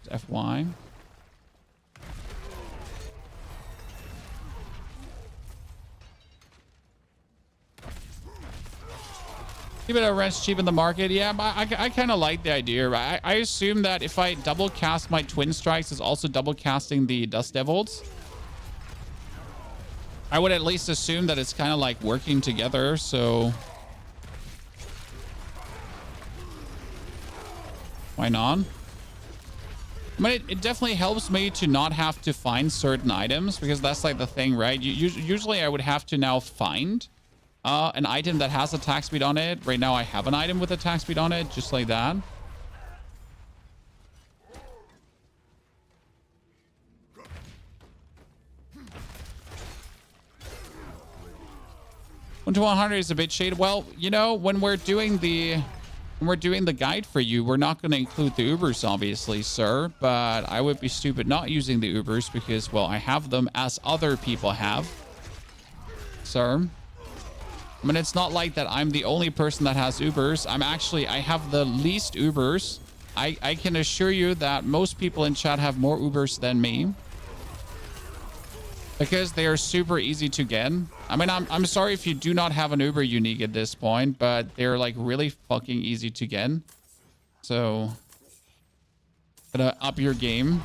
FY. Keep it a wrench cheap in the market. Yeah, but I kind of like the idea. I assume that if I double cast my Twin Strikes, it's also double casting the Dust Devils. I would at least assume that it's kind of like working together, so why not? I mean, it definitely helps me to not have to find certain items, because that's like the thing, right? Usually I would have to now find an item that has attack speed on it. Right now I have an item with attack speed on it, just like that. 1 to 100 is a bit shaded. Well, you know, when we're doing the guide for you, we're not going to include the Ubers, obviously, sir. But I would be stupid not using the Ubers because, well, I have them as other people have, sir. I mean, it's not like that I'm the only person that has Ubers. I have the least Ubers. I can assure you that most people in chat have more Ubers than me, because they are super easy to get. I mean, I'm sorry if you do not have an Uber unique at this point, but they're like really fucking easy to get. So gotta up your game.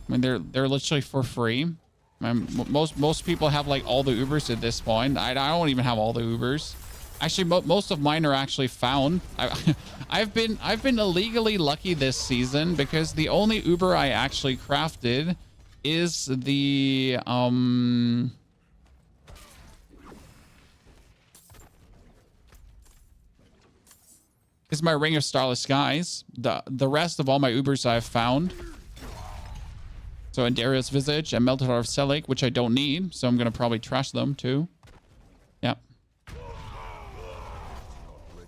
I mean, they're literally for free. I mean, most people have like all the Ubers at this point. I don't even have all the Ubers. Actually, most of mine are actually found. I've been illegally lucky this season, because the only Uber I actually crafted is the is my Ring of Starless Skies. The rest of all my Ubers I've found. So Endariel's Visage and Melted Heart of Selig, which I don't need, so I'm gonna probably trash them too. Yep.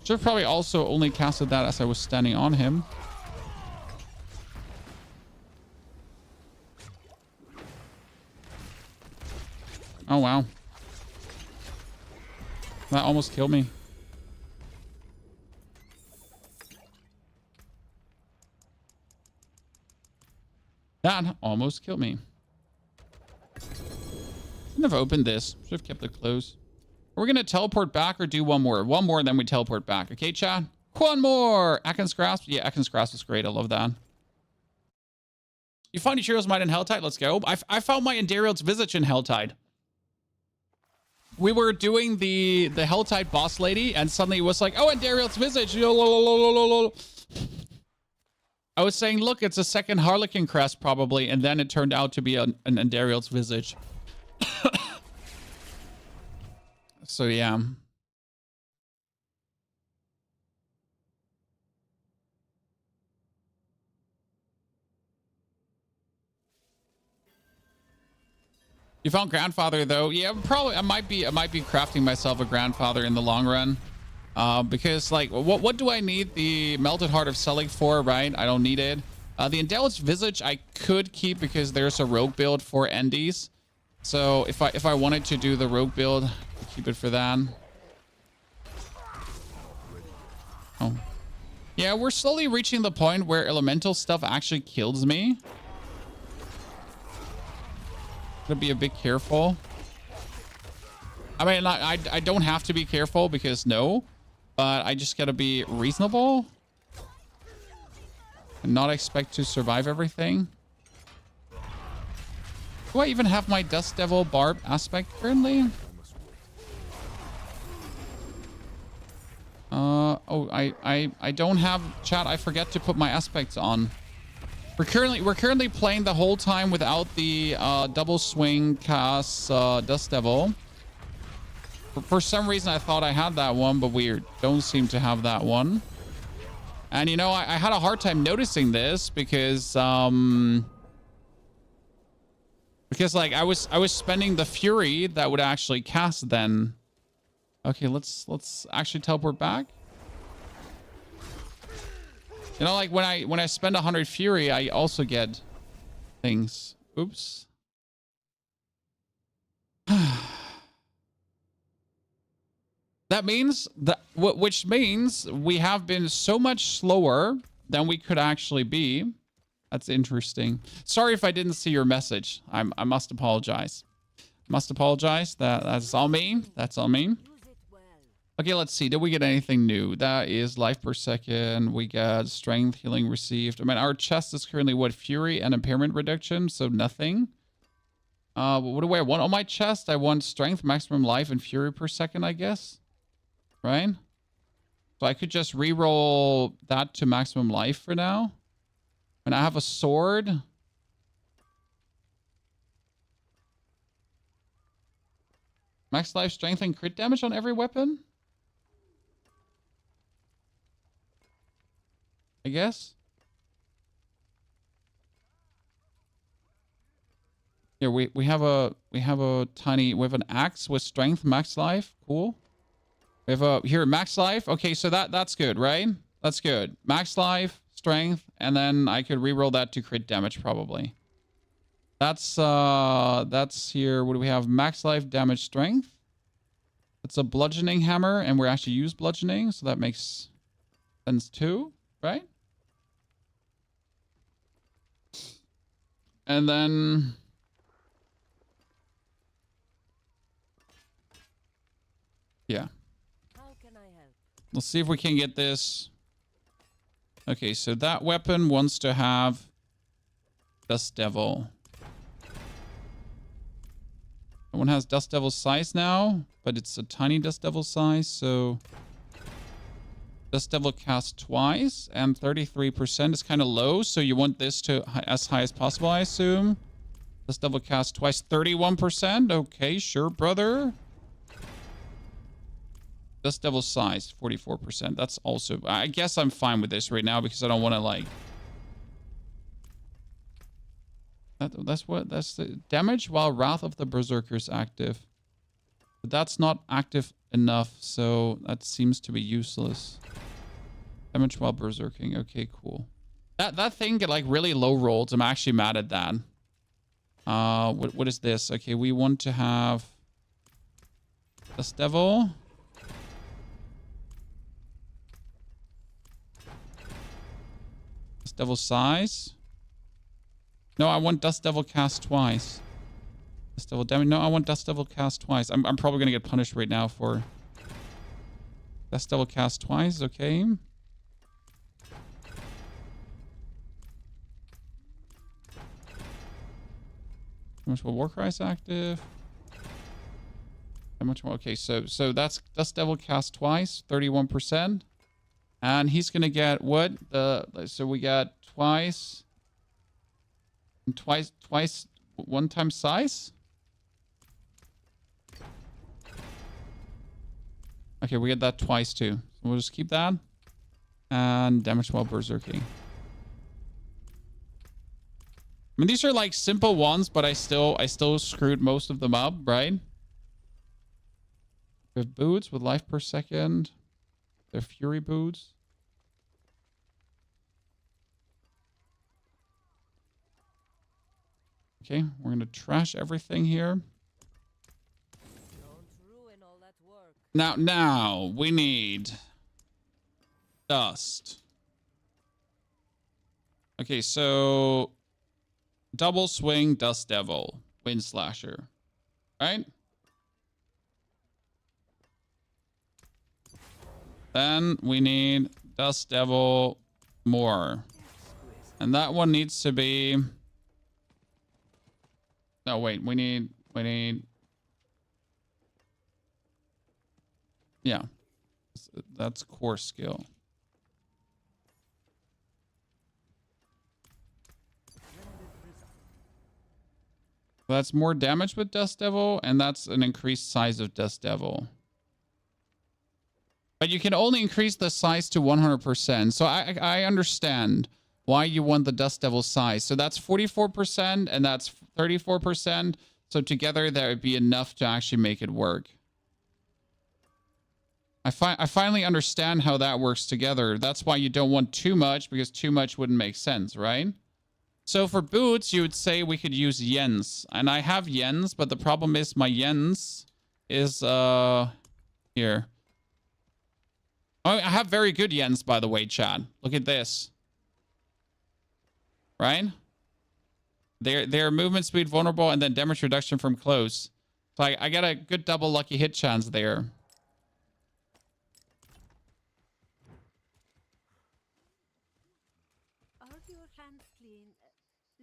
Should have probably also only casted that as I was standing on him. Oh, wow. That almost killed me. That almost killed me. Shouldn't have opened this. Should have kept it closed. Are we going to teleport back or do one more? One more, and then we teleport back. Okay, chat? One more! Akin's Grasp. Yeah, Akin's Grasp is great. I love that. You find your Hero's Might in Helltide? Let's go. I found my Endariel's Visage in Helltide. We were doing the Helltide boss lady, and suddenly it was like, oh, Endariel's Visage. I was saying, look, it's a second Harlequin crest probably, and then it turned out to be an Endariel's Visage. So yeah. You found Grandfather though. Yeah, probably I might be crafting myself a Grandfather in the long run. Because like what do I need the Melted Heart of Selig for, right? I don't need it. The Endariel's Visage I could keep because there's a rogue build for Endies. So if I wanted to do the rogue build, I'd keep it for that. Oh. Yeah, we're slowly reaching the point where elemental stuff actually kills me. Gotta be a bit careful. I mean, I don't have to be careful because no, but I just gotta be reasonable and not expect to survive everything. Do I even have my Dust Devil Barb aspect currently? Oh, I don't have, chat. I forget to put my aspects on. We're currently playing the whole time without the double swing cast Dust Devil. For some reason, I thought I had that one, but we don't seem to have that one. And, you know, I had a hard time noticing this because like I was spending the fury that would actually cast then. Okay, let's actually teleport back. You know, like when I spend 100 fury, I also get things. Oops. That means that, which means we have been so much slower than we could actually be. That's interesting. Sorry if I didn't see your message. I must apologize. Must apologize. That's all me. That's all me. Okay, let's see. Did we get anything new? That is life per second. We got strength healing received. I mean, our chest is currently what? Fury and impairment reduction, so nothing. What do I want on my chest? I want strength, maximum life, and fury per second, I guess. Right? So I could just re-roll that to maximum life for now. And I have a sword. Max life, strength, and crit damage on every weapon? I guess. Here we have an axe with strength, max life. Cool. We have here max life. Okay, so that's good, right? That's good. Max life, strength, and then I could reroll that to crit damage probably. That's here. What do we have? Max life, damage, strength. It's a bludgeoning hammer, and we actually use bludgeoning, so that makes sense too, right? And then yeah. Let's see if we can get this. Okay, so that weapon wants to have Dust Devil. That one has Dust Devil size now, but it's a tiny Dust Devil size, so Dust Devil cast twice, and 33% is kind of low, so you want this to as high as possible, I assume. Dust Devil cast twice, 31%. Okay, sure, brother. Dust Devil size, 44%. That's also... I guess I'm fine with this right now because I don't want to, like... That's the damage while Wrath of the Berserker is active. But that's not active enough, so that seems to be useless. Damage while berserking. Okay, cool. That thing get like really low rolls. I'm actually mad at that. What is this? Okay, we want to have Dust Devil. Dust Devil size. No, I want Dust Devil cast twice. Dust Devil damage. No, I want Dust Devil cast twice. I'm probably gonna get punished right now for Dust Devil cast twice. Okay. How much will Warcry is active? How much more? Okay, so that's Dust Devil cast twice, 31%. And he's gonna get what? So we got twice, one time size. Okay, we get that twice too. So we'll just keep that. And damage while berserking. I mean, these are like simple ones, but I still screwed most of them up, right? We have boots with life per second. They're fury boots. Okay, we're gonna trash everything here. Don't ruin all that work. Now we need dust. Okay, so double swing Dust Devil, Wind Slasher, right? Then we need Dust Devil more. And that one needs to be... No, wait, we need... Yeah. That's core skill. That's more damage with Dust Devil, and that's an increased size of Dust Devil. But you can only increase the size to 100%. So I understand why you want the Dust Devil size. So that's 44% and that's 34%. So together that would be enough to actually make it work. I finally understand how that works together. That's why you don't want too much, because too much wouldn't make sense, right? So for boots, you would say we could use yens. And I have yens, but the problem is my yens is here. Oh, I have very good yens, by the way, Chad. Look at this. Right? They're movement speed vulnerable and then damage reduction from close. So I got a good double lucky hit chance there. Are your hands clean?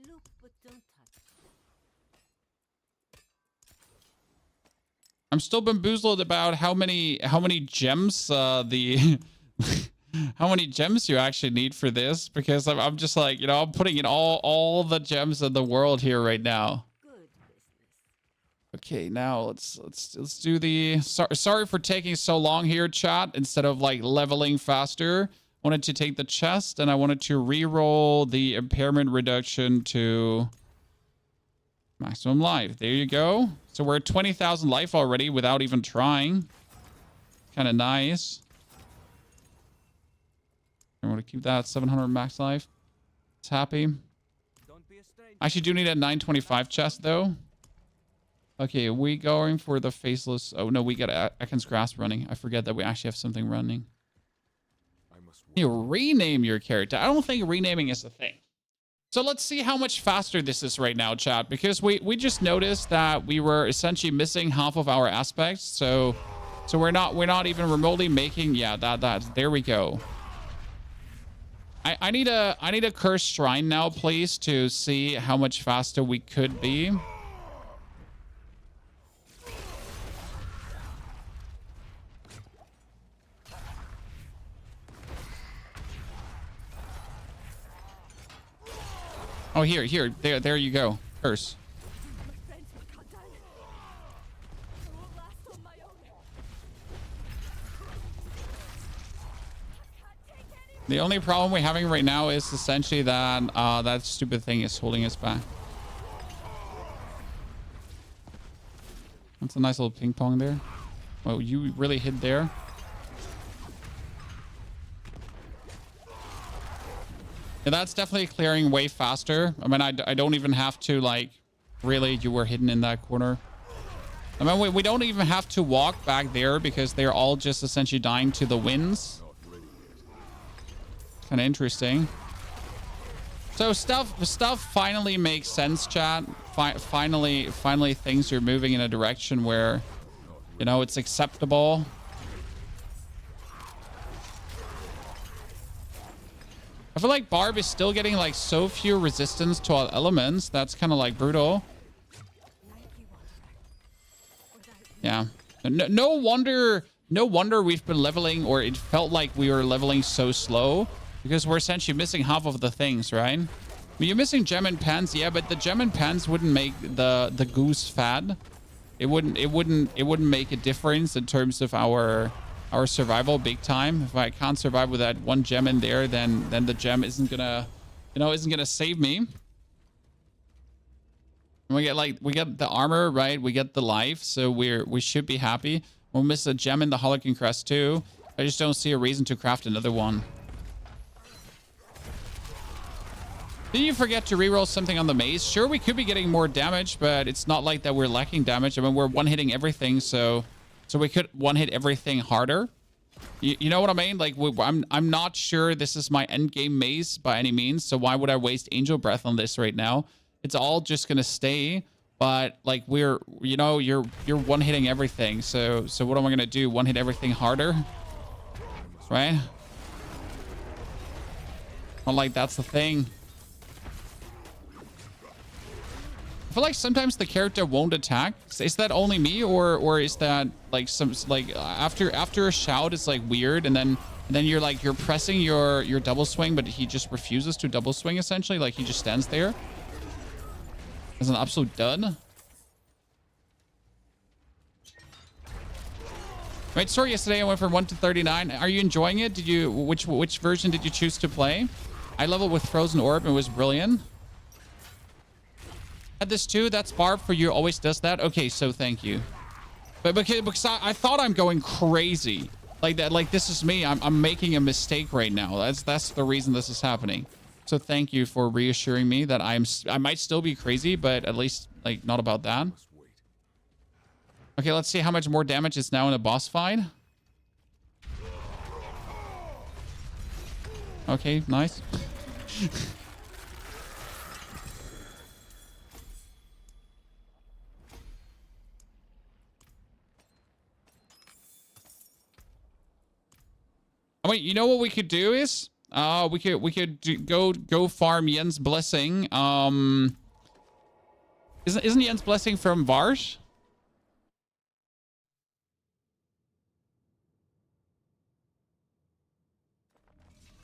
Look, but don't touch. I'm still bamboozled about how many gems the how many gems you actually need for this, because I'm just like, you know, I'm putting in all the gems in the world here right now. Good business. Okay, now let's do the sorry for taking so long here, chat. Instead of like leveling faster, wanted to take the chest and I wanted to re-roll the impairment reduction to maximum life. There you go. So we're at 20,000 life already without even trying. Kind of nice. I want to keep that 700 max life. It's happy. I actually do need a 925 chest though. Okay, we going for the faceless. Oh no, we got Ekken's Grasp running. I forget that we actually have something running. You rename your character. I don't think renaming is a thing. So let's see how much faster this is right now, chat, because we just noticed that we were essentially missing half of our aspects. So we're not even remotely making, yeah, that there we go. I need a cursed shrine now, please, to see how much faster we could be. Oh, here, there you go. Curse. The only problem we're having right now is essentially that that stupid thing is holding us back. That's a nice little ping pong there. Oh, you really hit there. Yeah, that's definitely clearing way faster. I mean, I don't even have to, like, really, you were hidden in that corner. I mean, we don't even have to walk back there because they're all just essentially dying to the winds. Kind of interesting. So stuff finally makes sense, chat. Finally things are moving in a direction where, you know, it's acceptable. I feel like Barb is still getting like so few resistance to all elements. That's kind of like brutal. Yeah. No wonder we've been leveling, or it felt like we were leveling so slow, because we're essentially missing half of the things, right? I mean, you're missing gem and pants, yeah, but the gem and pants wouldn't make the goose fat. It wouldn't make a difference in terms of our survival big time. If I can't survive with that one gem in there, then the gem isn't gonna, you know, isn't gonna save me. And we get the armor, right? We get the life, so we should be happy. We'll miss a gem in the Harlequin Crest too. I just don't see a reason to craft another one. Did you forget to reroll something on the maze? Sure, we could be getting more damage, but it's not like that we're lacking damage. I mean, we're one-hitting everything, so we could one-hit everything harder. You know what I mean? Like, I'm not sure this is my endgame maze by any means, so why would I waste Angel Breath on this right now? It's all just gonna stay, but like you're one-hitting everything. So what am I gonna do? One-hit everything harder, right? Well, like that's the thing. I feel like sometimes the character won't attack. Is that only me, or is that like some after a shout it's like weird, and then you're pressing your double swing, but he just refuses to double swing essentially, like he just stands there as an absolute dud. Right, sorry, yesterday I went from 1 to 39. Are you enjoying it? Did you which version did you choose to play? I leveled with Frozen Orb and it was brilliant. Had this too. That's Barb for you. Always does that. Okay, so thank you. But because I thought I'm going crazy. Like that, like this is me. I'm making a mistake right now. That's the reason this is happening. So thank you for reassuring me that I might still be crazy, but at least like not about that. Okay, let's see how much more damage is now in a boss fight. Okay, nice. Oh, wait, you know what we could do is we could go farm Jens Blessing. Isn't Jens Blessing from Varsh?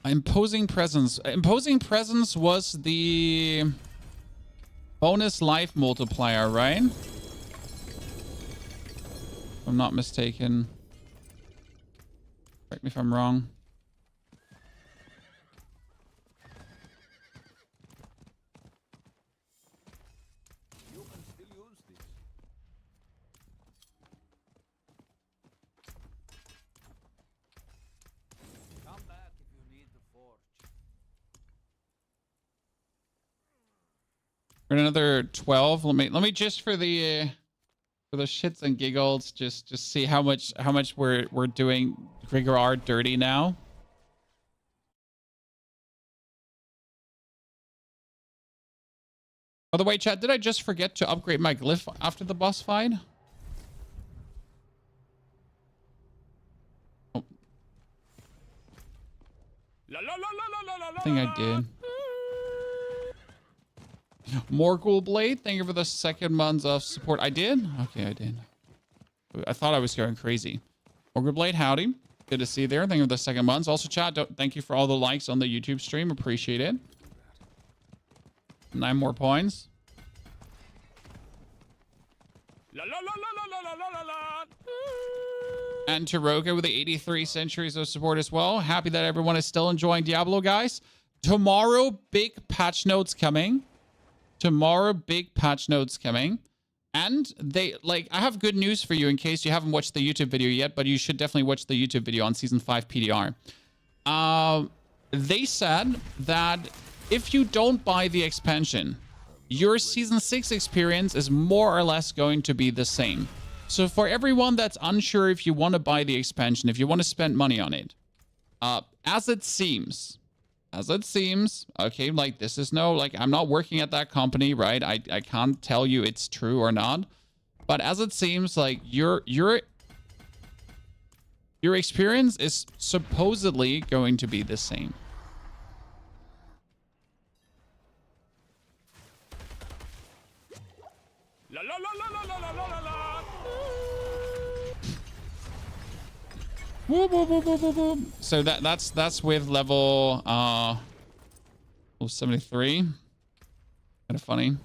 Imposing Presence. Imposing Presence was the bonus life multiplier, right? If I'm not mistaken. Correct me if I'm wrong. You can still use this. Come back if you need the forge. For another 12. Let me just for the shits and giggles, just see how much we're doing Grigor dirty now. By the way, chat, did I just forget to upgrade my glyph after the boss fight? Oh. I think I did. Morgul Blade, thank you for the 2nd month of support. I did? Okay, I did. I thought I was going crazy. Morgul Blade, howdy. Good to see you there. Thank you for the 2nd month. Also, chat, thank you for all the likes on the YouTube stream. Appreciate it. 9 more points. And Taroka with the 83 centuries of support as well. Happy that everyone is still enjoying Diablo, guys. Tomorrow, big patch notes coming. Tomorrow, big patch notes coming. And I have good news for you in case you haven't watched the YouTube video yet, but you should definitely watch the YouTube video on Season 5 PDR. They said that if you don't buy the expansion, your Season 6 experience is more or less going to be the same. So for everyone that's unsure if you want to buy the expansion, if you want to spend money on it, as it seems, okay, like this is I'm not working at that company, right? I can't tell you it's true or not, but as it seems, like your experience is supposedly going to be the same. Whoop, whoop, whoop, whoop, whoop, whoop. So that's with level 73. Kind of funny.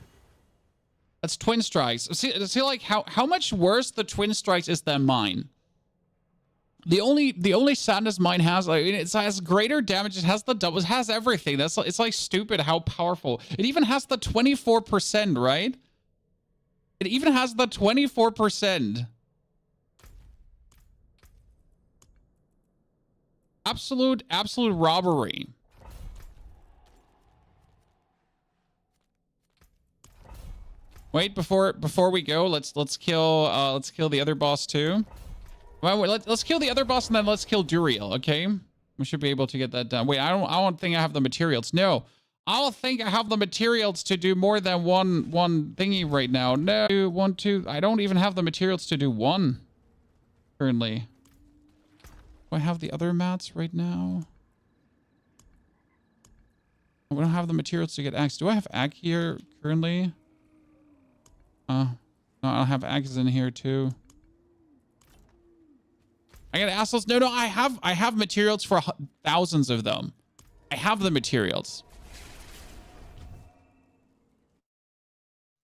That's Twin Strikes. See like how much worse the Twin Strikes is than mine. The only sadness mine has, like, it has greater damage, it has the doubles, it has everything. It's like stupid how powerful. It even has the 24%, right? It even has the 24%. Absolute robbery. Wait, before we go, let's kill the other boss too. Well, let's kill the other boss and then let's kill Duriel, okay? We should be able to get that done. Wait, I don't think I have the materials. No. I don't think I have the materials to do more than one thingy right now. No, 1, 2. I don't even have the materials to do 1 currently. Do I have the other mats right now? We don't have the materials to get axe. Do I have axe here currently? No, I don't have axes in here too. I got assholes. No, I have materials for thousands of them. I have the materials.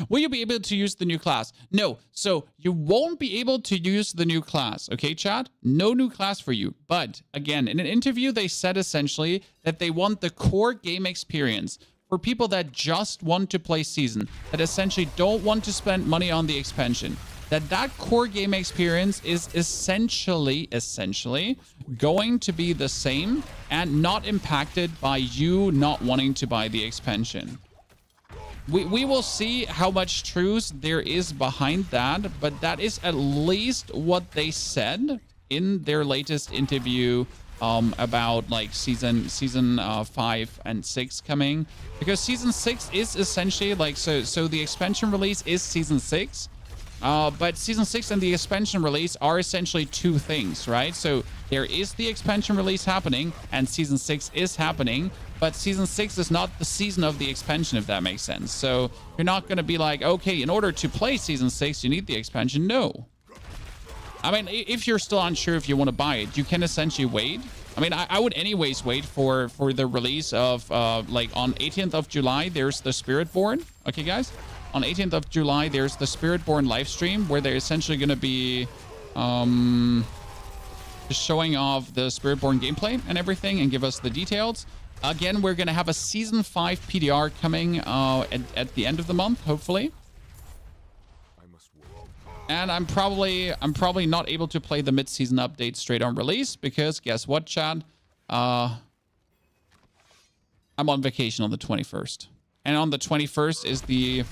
Will you be able to use the new class? No. So you won't be able to use the new class. Okay, chat? No new class for you. But again, in an interview, they said essentially that they want the core game experience for people that just want to play season, that essentially don't want to spend money on the expansion. That core game experience is essentially going to be the same and not impacted by you not wanting to buy the expansion. We will see how much truth there is behind that, but that is at least what they said in their latest interview about like season 5 and 6 coming, because season 6 is essentially like so the expansion release is season 6. But season 6 and the expansion release are essentially two things, right? So there is the expansion release happening and season 6 is happening, but season 6 is not the season of the expansion, if that makes sense. So you're not going to be like, okay, in order to play season 6, you need the expansion. No. I mean, if you're still unsure if you want to buy it, you can essentially wait. I mean, I would anyways wait for the release of, like on 18th of July, there's the Spiritborn. Okay, guys? On 18th of July, there's the Spiritborn live stream where they're essentially going to be just showing off the Spiritborn gameplay and everything and give us the details. Again, we're going to have a Season 5 PDR coming at the end of the month, hopefully. And I'm probably not able to play the mid-season update straight on release because guess what, chat? I'm on vacation on the 21st. And on the 21st is the...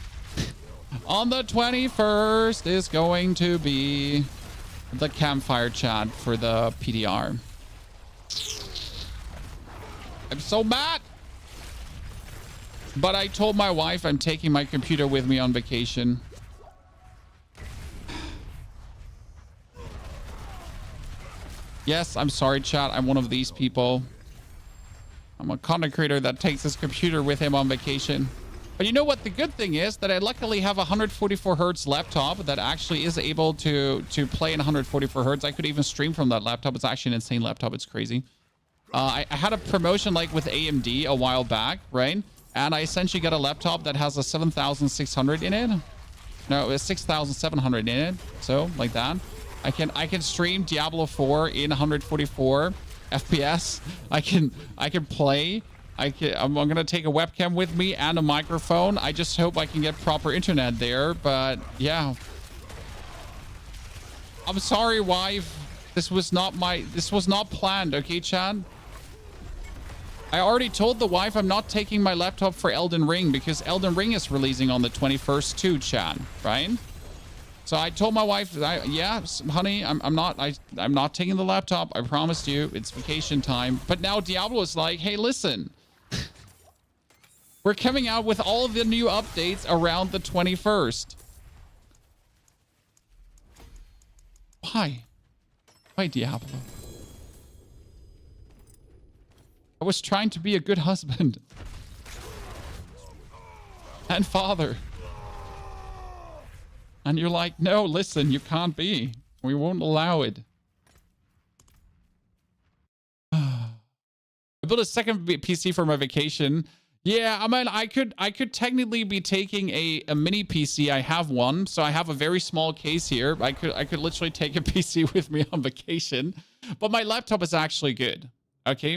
On the 21st is going to be the campfire chat for the PDR. I'm so mad. But I told my wife I'm taking my computer with me on vacation. Yes, I'm sorry, chat. I'm one of these people. I'm a content creator that takes his computer with him on vacation. But you know what? The good thing is that I luckily have a 144 hertz laptop that actually is able to play in 144 hertz. I could even stream from that laptop. It's actually an insane laptop. It's crazy. I had a promotion like with AMD a while back, right? And I essentially got a laptop that has a 7600 in it. No, it's 6700 in it. So like that. I can stream Diablo 4 in 144 FPS. I can play. I'm gonna take a webcam with me and a microphone. I just hope I can get proper internet there. But yeah, I'm sorry, wife. This was not planned. Okay, Chad. I already told the wife I'm not taking my laptop for Elden Ring because Elden Ring is releasing on the 21st too, Chad. Right? So I told my wife, yeah, honey, I'm not taking the laptop. I promised you. It's vacation time. But now Diablo is like, hey, listen. We're coming out with all of the new updates around the 21st. Why? Why, Diablo? I was trying to be a good husband. And father. And you're like, no, listen, you can't be. We won't allow it. I built a second PC for my vacation. Yeah, I mean, I could technically be taking a mini PC. I have one, so I have a very small case here. I could literally take a PC with me on vacation, but my laptop is actually good. Okay.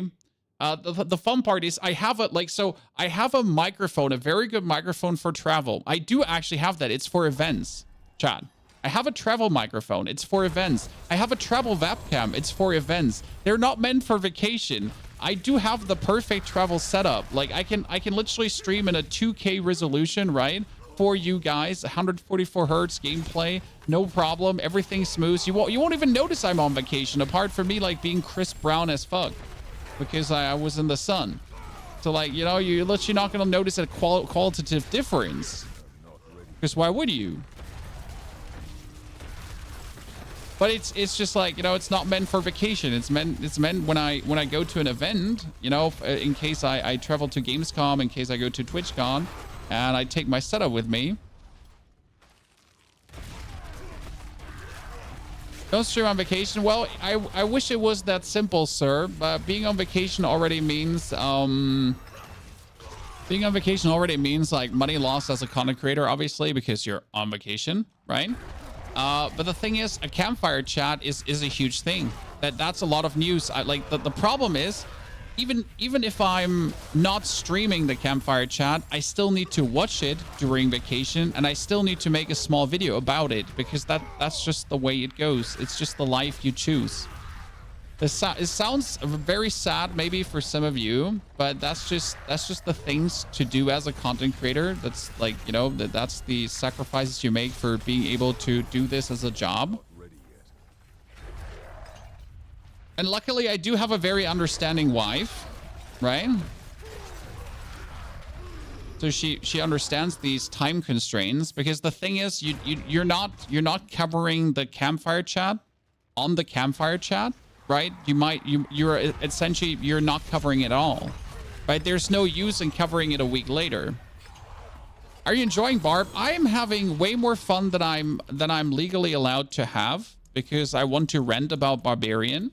The fun part is I have a microphone, a very good microphone for travel. I do actually have that. It's for events, chat. I have a travel microphone. It's for events. I have a travel webcam. It's for events. They're not meant for vacation. I do have the perfect travel setup. Like I can literally stream in a 2K resolution, right? For you guys, 144 hertz gameplay, no problem. Everything's smooth. You won't even notice I'm on vacation, apart from me like being Chris Brown as fuck, because I was in the sun. So like, you know, you're literally not gonna notice a qualitative difference, because why would you? But it's just like, you know, it's not meant for vacation. It's meant when I go to an event, you know, in case I travel to Gamescom, in case I go to TwitchCon, and I take my setup with me. Don't stream on vacation. Well, I wish it was that simple, sir. But being on vacation already means Being on vacation already means like money lost as a content creator, obviously, because you're on vacation, right? But the thing is, a campfire chat is a huge thing. That's a lot of news. The problem is, even if I'm not streaming the campfire chat, I still need to watch it during vacation, and I still need to make a small video about it because that's just the way it goes. It's just the life you choose. It sounds very sad maybe for some of you, but that's just the things to do as a content creator. That's like, you know, that's the sacrifices you make for being able to do this as a job. And luckily I do have a very understanding wife, right? So she understands these time constraints, because the thing is you're not covering the campfire chat on the campfire chat. Right? You're essentially, you're not covering it all, right? There's no use in covering it a week later. Are you enjoying Barb? I am having way more fun than I'm legally allowed to have, because I want to rant about Barbarian.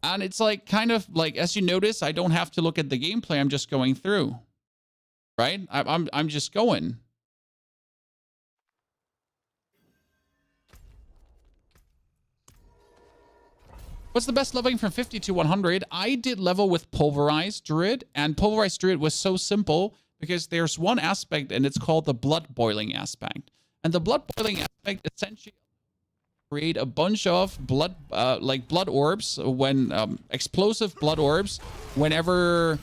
And it's like, kind of like, as you notice, I don't have to look at the gameplay. I'm just going through, right? I'm just going. What's the best leveling from 50 to 100? I did level with Pulverized Druid, and Pulverized Druid was so simple because there's one aspect, and it's called the blood boiling aspect. And the blood boiling aspect essentially create a bunch of blood, like blood orbs, when explosive blood orbs, whenever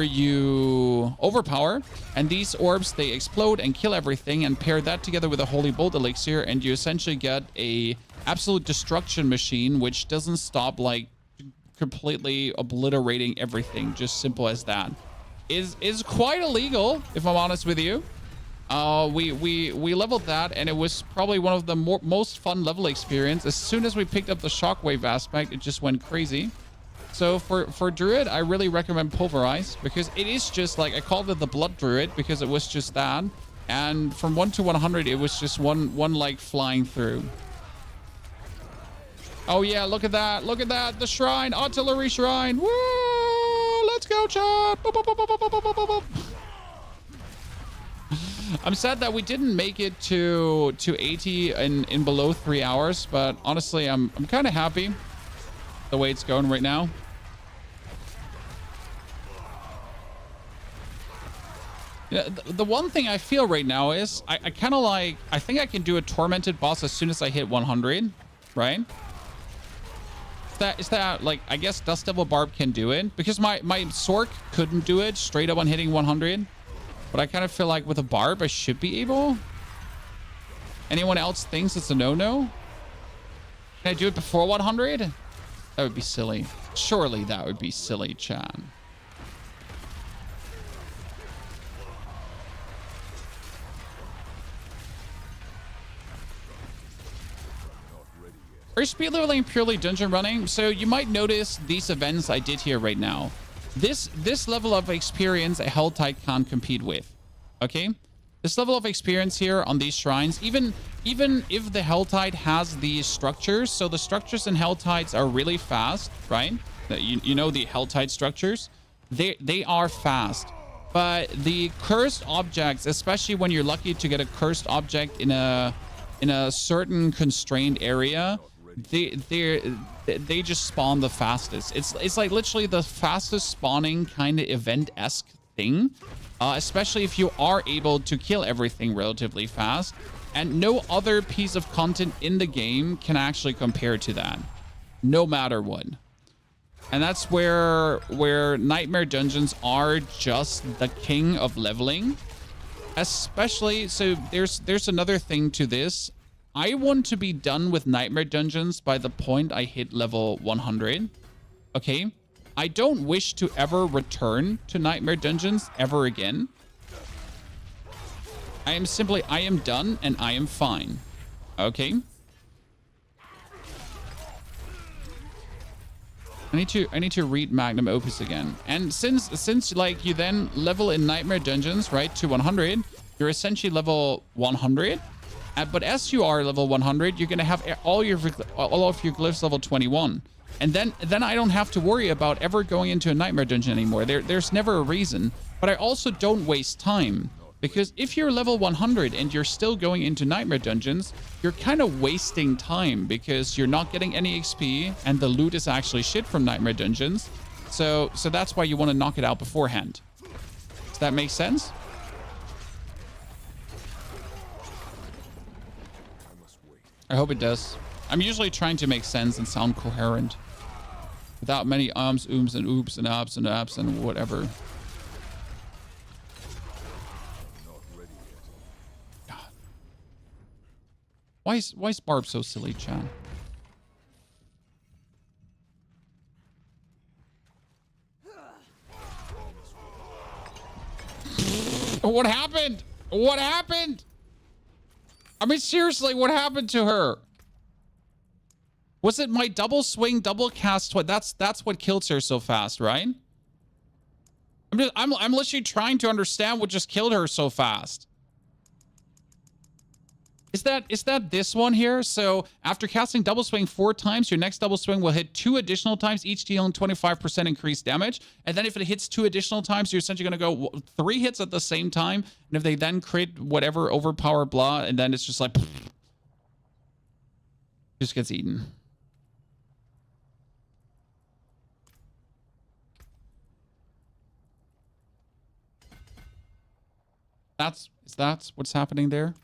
you overpower, and these orbs, they explode and kill everything, and pair that together with a holy bolt elixir, and you essentially get a absolute destruction machine, which doesn't stop like completely obliterating everything. Just simple as that. Is quite illegal, if I'm honest with you. We leveled that, and it was probably one of the most fun level experience. As soon as we picked up the shockwave aspect, it just went crazy. So for Druid, I really recommend Pulverize, because it is just like, I called it the Blood Druid because it was just that. And from 1 to 100, it was just one like flying through. Oh yeah, look at that. Look at that. The shrine. Artillery shrine. Woo! Let's go, chat. Boop, boop, boop, boop, boop, boop, boop, boop. I'm sad that we didn't make it to 80 in below 3 hours, but honestly, I'm kind of happy the way it's going right now. Yeah, the one thing I feel right now is I kind of like, I think I can do a tormented boss as soon as I hit 100, right? Is that like, I guess Dust Devil Barb can do it, because my Sork couldn't do it straight up on hitting 100, but I kind of feel like with a Barb I should be able. Anyone else thinks it's a no-no? Can I do it before 100? That would be silly. Surely that would be silly, chat. Are you speed leveling purely dungeon running? So you might notice these events I did here right now. This level of experience a Helltide can't compete with. Okay? This level of experience here on these shrines, even if the Helltide has these structures, so the structures in Helltides are really fast, right? You know the Helltide structures? They are fast. But the cursed objects, especially when you're lucky to get a cursed object in a certain constrained area, they just spawn the fastest. It's like literally the fastest spawning kind of event-esque thing, especially if you are able to kill everything relatively fast, and no other piece of content in the game can actually compare to that, no matter what. And that's where Nightmare Dungeons are just the king of leveling. Especially, so there's another thing to this. I want to be done with Nightmare Dungeons by the point I hit level 100. Okay? I don't wish to ever return to Nightmare Dungeons ever again. I am done and I am fine. Okay? I need to read Magnum Opus again. And since like you then level in Nightmare Dungeons, right, to 100, you're essentially level 100. But as you are level 100, you're gonna have all of your glyphs level 21, and then I don't have to worry about ever going into a nightmare dungeon anymore. There's never a reason. But I also don't waste time, because if you're level 100 and you're still going into nightmare dungeons, you're kind of wasting time because you're not getting any XP and the loot is actually shit from nightmare dungeons. So that's why you want to knock it out beforehand. Does that make sense? I hope it does. I'm usually trying to make sense and sound coherent without many ums, ooms, and oops, and ups, and ups, and whatever. God. Why is Barb so silly, Chan? What happened? What happened? I mean, seriously, what happened to her? Was it my double swing, double cast? That's what kills her so fast, right? I'm literally trying to understand what just killed her so fast. Is that this one here? So after casting double swing 4 times, your next double swing will hit 2 additional times, each dealing 25% increased damage. And then if it hits 2 additional times, you're essentially going to go 3 hits at the same time. And if they then crit whatever, overpower, blah, and then it's just like... just gets eaten. Is that what's happening there?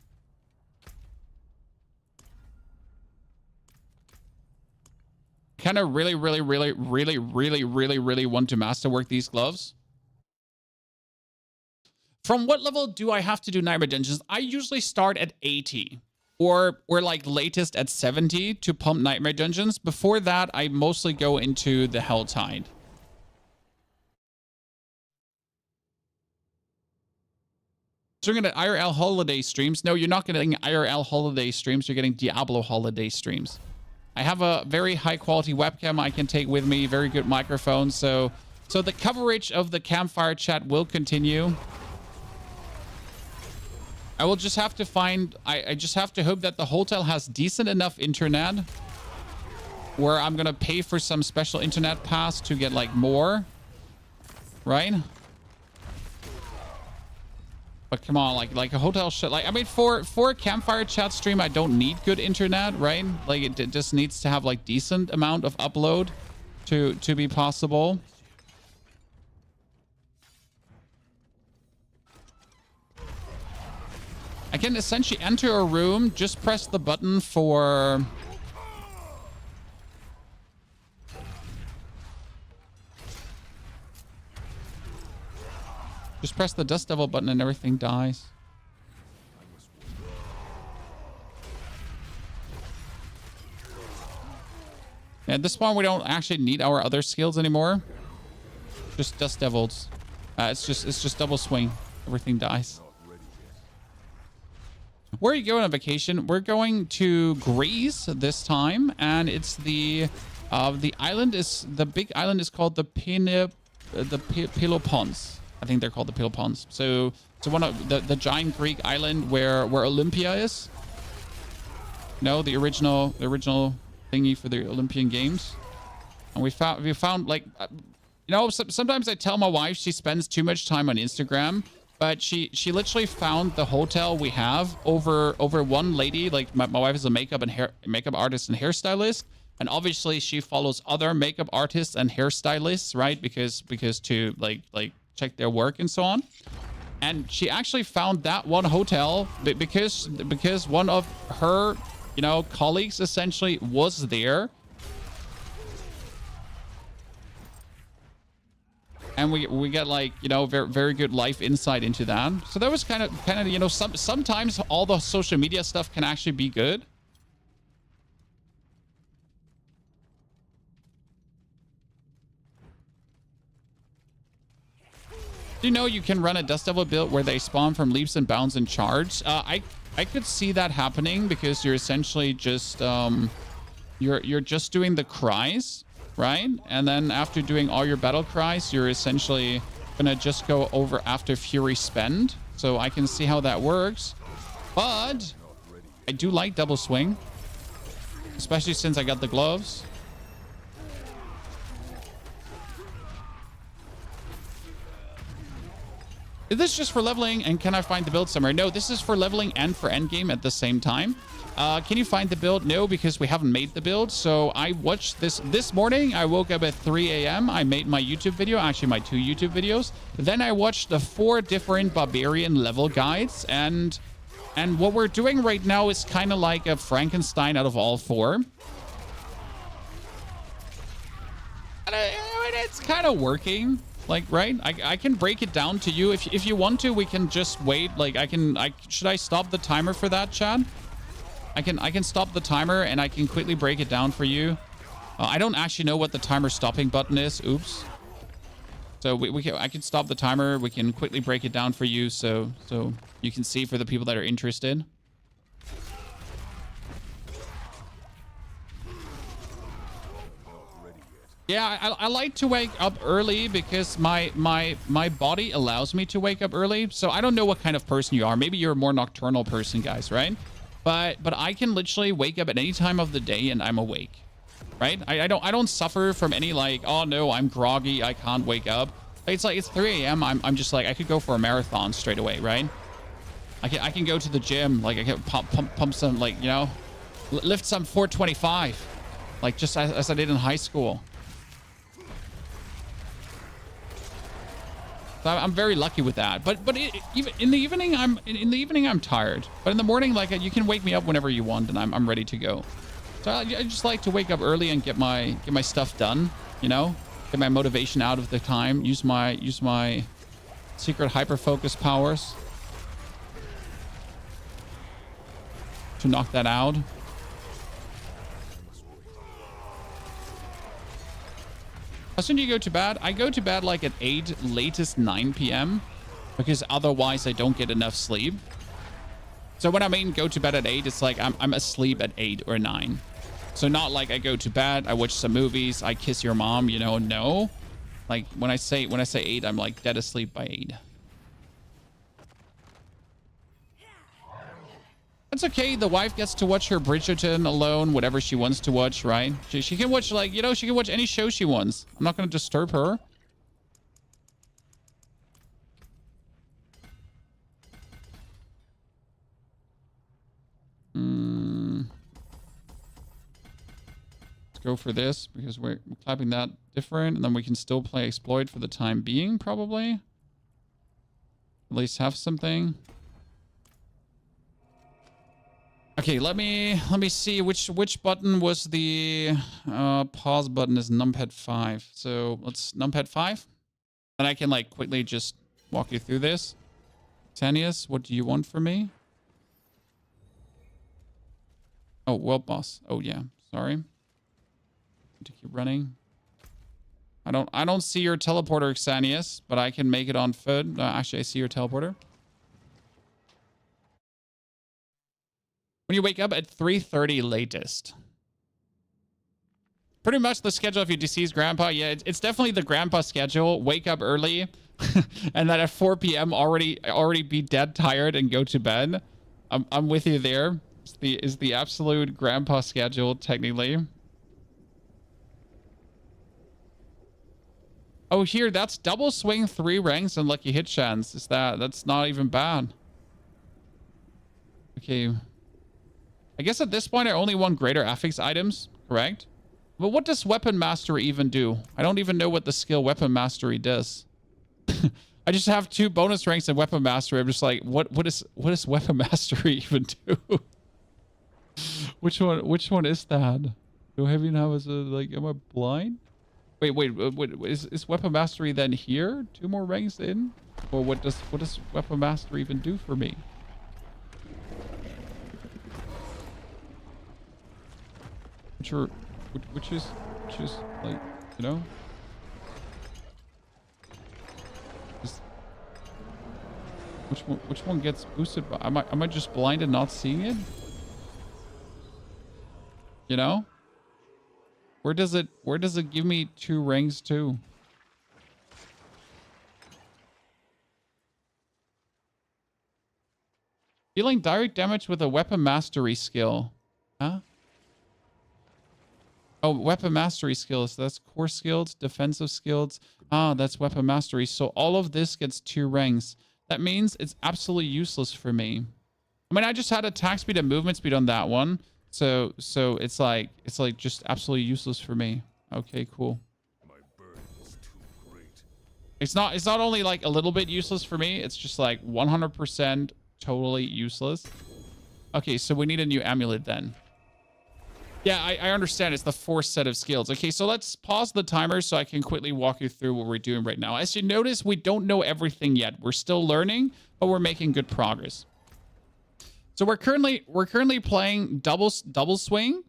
Kind of really want to masterwork these gloves. From what level do I have to do nightmare dungeons? I usually start at 80 or like latest at 70 to pump nightmare dungeons. Before that, I mostly go into the Helltide. So you're going to IRL holiday streams. No, you're not getting IRL holiday streams. You're getting Diablo holiday streams. I have a very high quality webcam I can take with me, very good microphone. So the coverage of the campfire chat will continue. I will just have to find, I just have to hope that the hotel has decent enough internet where I'm going to pay for some special internet pass to get like more, right? But come on, like a hotel shit. Like, I mean, for a campfire chat stream, I don't need good internet, right? Like, it just needs to have like decent amount of upload to be possible. I can essentially enter a room, just press the button for... just press the Dust Devil button and everything dies. Yeah, at this point, we don't actually need our other skills anymore. Just Dust Devils. It's just double swing. Everything dies. Where are you going on vacation? We're going to Greece this time, and it's the island is the big island is called the Pelopons. I think they're called the Pelopons. So one of the giant Greek island where Olympia is. No, the original thingy for the Olympian Games. And we found like, you know, sometimes I tell my wife she spends too much time on Instagram, but she literally found the hotel we have over one lady. Like my wife is a makeup artist and hairstylist, and obviously she follows other makeup artists and hairstylists, right? Because to like check their work and so on. And she actually found that one hotel because one of her, you know, colleagues essentially was there. And we get like, you know, very good life insight into that. So that was kind of, you know, sometimes all the social media stuff can actually be good. Do you know you can run a Dust Devil build where they spawn from leaps and bounds and charge? I could see that happening because you're essentially just you're just doing the cries, right? And then after doing all your battle cries, you're essentially gonna just go over after Fury Spend. So I can see how that works. But I do like double swing, especially since I got the gloves. Is this just for leveling, and can I find the build somewhere? No, this is for leveling and for endgame at the same time. Can you find the build? No, because we haven't made the build. So I watched this morning. I woke up at 3 a.m. I made my YouTube video, actually my 2 YouTube videos. Then I watched the 4 different barbarian level guides, and what we're doing right now is kind of like a Frankenstein out of all 4. And it's kind of working. Like, right? I can break it down to you. If you want to, we can just wait. Like, should I stop the timer for that, Chad? I can stop the timer and I can quickly break it down for you. I don't actually know what the timer stopping button is. Oops. So I can stop the timer. We can quickly break it down for you so you can see for the people that are interested. Yeah, I like to wake up early because my body allows me to wake up early. So I don't know what kind of person you are. Maybe you're a more nocturnal person, guys, right? But I can literally wake up at any time of the day and I'm awake, right? I don't suffer from any like, oh no, I'm groggy, I can't wake up. It's like it's 3 a.m. I'm just like I could go for a marathon straight away, right? I can go to the gym, like I can pump some, like, you know, lift some 425, like just as I did in high school. So I'm very lucky with that. But even in the evening I'm tired. But in the morning, like, you can wake me up whenever you want, and I'm ready to go. So I just like to wake up early and get my stuff done. You know, get my motivation out of the time. Use my secret hyper focus powers to knock that out. How soon do you go to bed? I go to bed like at 8, latest 9 p.m. because otherwise I don't get enough sleep. So when I mean go to bed at 8, it's like I'm asleep at 8 or 9. So not like I go to bed, I watch some movies, I kiss your mom, you know, no. Like when I say 8, I'm like dead asleep by 8. It's okay. The wife gets to watch her Bridgerton alone, whatever she wants to watch, right? She can watch, like, you know, she can watch any show she wants. I'm not going to disturb her. Let's go for this because we're clapping that different. And then we can still play Exploit for the time being, probably. At least have something. Okay, let me see which button was the pause button. Is numpad 5. So let's numpad 5. And I can like quickly just walk you through this. Tanius, what do you want from me? Oh, world boss. Oh yeah, sorry. Need to keep running. I don't see your teleporter, Xanius, but I can make it on foot. Actually, I see your teleporter. When you wake up at 3:30 latest. Pretty much the schedule of your deceased grandpa. Yeah, it's definitely the grandpa schedule. Wake up early and then at 4 p.m. already be dead tired and go to bed. I'm with you there. It's the absolute grandpa schedule, technically. Oh, here, that's double swing 3 ranks and lucky hit chance. That's not even bad. Okay. I guess at this point I only want greater affix items, correct? But what does weapon mastery even do? I don't even know what the skill weapon mastery does. I just have 2 bonus ranks in weapon mastery. I'm just like, what does weapon mastery even do? Which one is that? Do I even have like, am I blind? Wait, is weapon mastery then here? 2 more ranks in? Or what does weapon mastery even do for me? Which is like, you know, which one gets boosted by? Am I just blind and not seeing it? You know, where does it give me 2 ranks to? Dealing direct damage with a weapon mastery skill. Huh? Oh, weapon mastery skills. That's core skills, defensive skills. Ah, that's weapon mastery. So all of this gets 2 ranks. That means it's absolutely useless for me. I mean, I just had attack speed and movement speed on that one. So it's like just absolutely useless for me. Okay, cool. My burden is too great. It's not only like a little bit useless for me, it's just like 100% totally useless. Okay, so we need a new amulet then. Yeah, I understand. It's the 4th set of skills. Okay, so let's pause the timer so I can quickly walk you through what we're doing right now. As you notice, we don't know everything yet. We're still learning, but we're making good progress. So we're currently playing double swing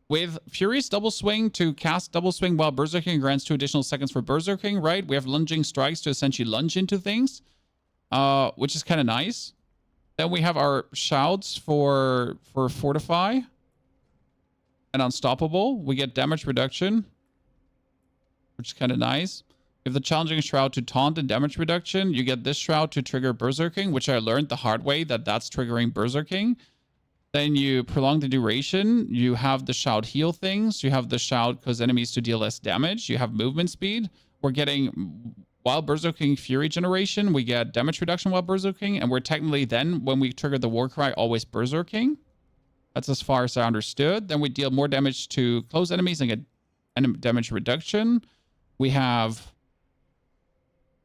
with Furious double swing to cast double swing while berserking grants 2 additional seconds for berserking, right? We have lunging strikes to essentially lunge into things, which is kind of nice. Then we have our shouts for fortify and unstoppable. We get damage reduction, which is kind of nice. We have the challenging shroud to taunt and damage reduction. You get this shroud to trigger berserking, which I learned the hard way that's triggering berserking. Then you prolong the duration. You have the shout heal things. You have the shout cause enemies to deal less damage. You have movement speed. We're getting while berserking fury generation. We get damage reduction while berserking, and we're technically then when we trigger the war cry always berserking. That's as far as I understood. Then we deal more damage to close enemies and get damage reduction. We have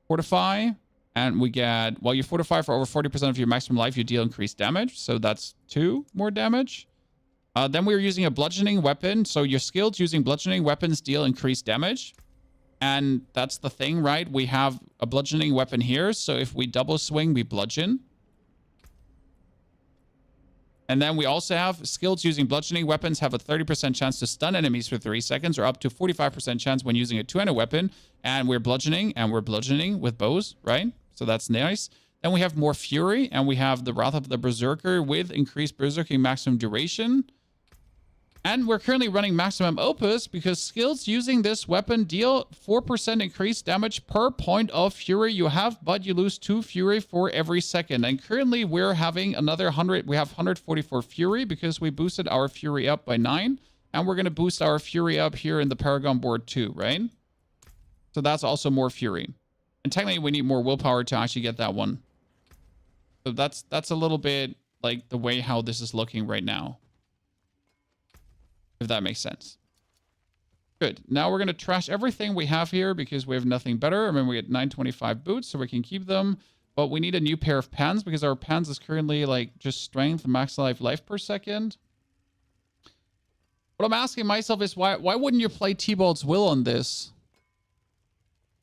fortify, and we get, while you fortify for over 40% of your maximum life, you deal increased damage. So that's 2 more damage. Then we're using a bludgeoning weapon. So your skills using bludgeoning weapons deal increased damage. And that's the thing, right? We have a bludgeoning weapon here. So if we double swing, we bludgeon. And then we also have skills using bludgeoning weapons have a 30% chance to stun enemies for 3 seconds, or up to 45% chance when using a 2-handed weapon. And we're bludgeoning with bows, right? So that's nice. Then we have more fury, and we have the Wrath of the Berserker with increased berserking maximum duration. And we're currently running maximum opus because skills using this weapon deal 4% increased damage per point of fury you have, but you lose 2 fury for every second. And currently we're having another 100. We have 144 fury because we boosted our fury up by 9. And we're going to boost our fury up here in the Paragon board too, right? So that's also more fury. And technically we need more willpower to actually get that one. So that's a little bit like the way how this is looking right now, if that makes sense. Good. Now we're going to trash everything we have here because we have nothing better. Remember, we get 925 boots, so we can keep them. But we need a new pair of pants because our pants is currently like just strength, max life per second. What I'm asking myself is why wouldn't you play T-Bolt's Will on this?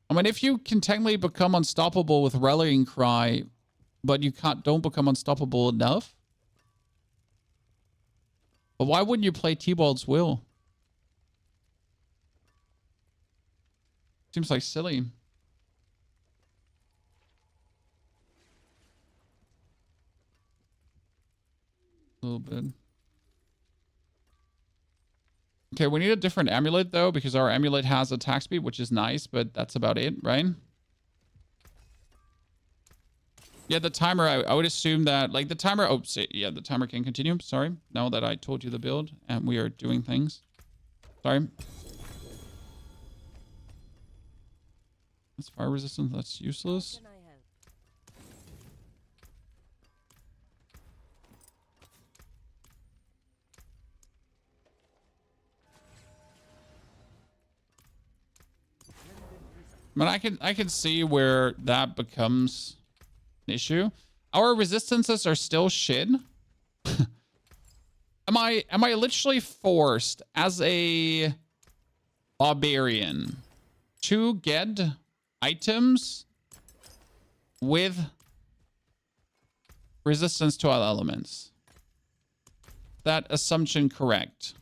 I mean, if you can technically become unstoppable with Rallying Cry, but you don't become unstoppable enough. But why wouldn't you play T-Bolt's Will? Seems like silly. A little bit. Okay, we need a different amulet though, because our amulet has attack speed, which is nice, but that's about it, right? Yeah, the timer, I would assume that, like, the timer... Oh, yeah, the timer can continue. Sorry. Now that I told you the build and we are doing things. Sorry. That's fire resistance. That's useless. Can I help? I mean, I can see where that becomes an issue. Our resistances are still shit. Am I literally forced as a barbarian to get items with resistance to all elements? That assumption correct?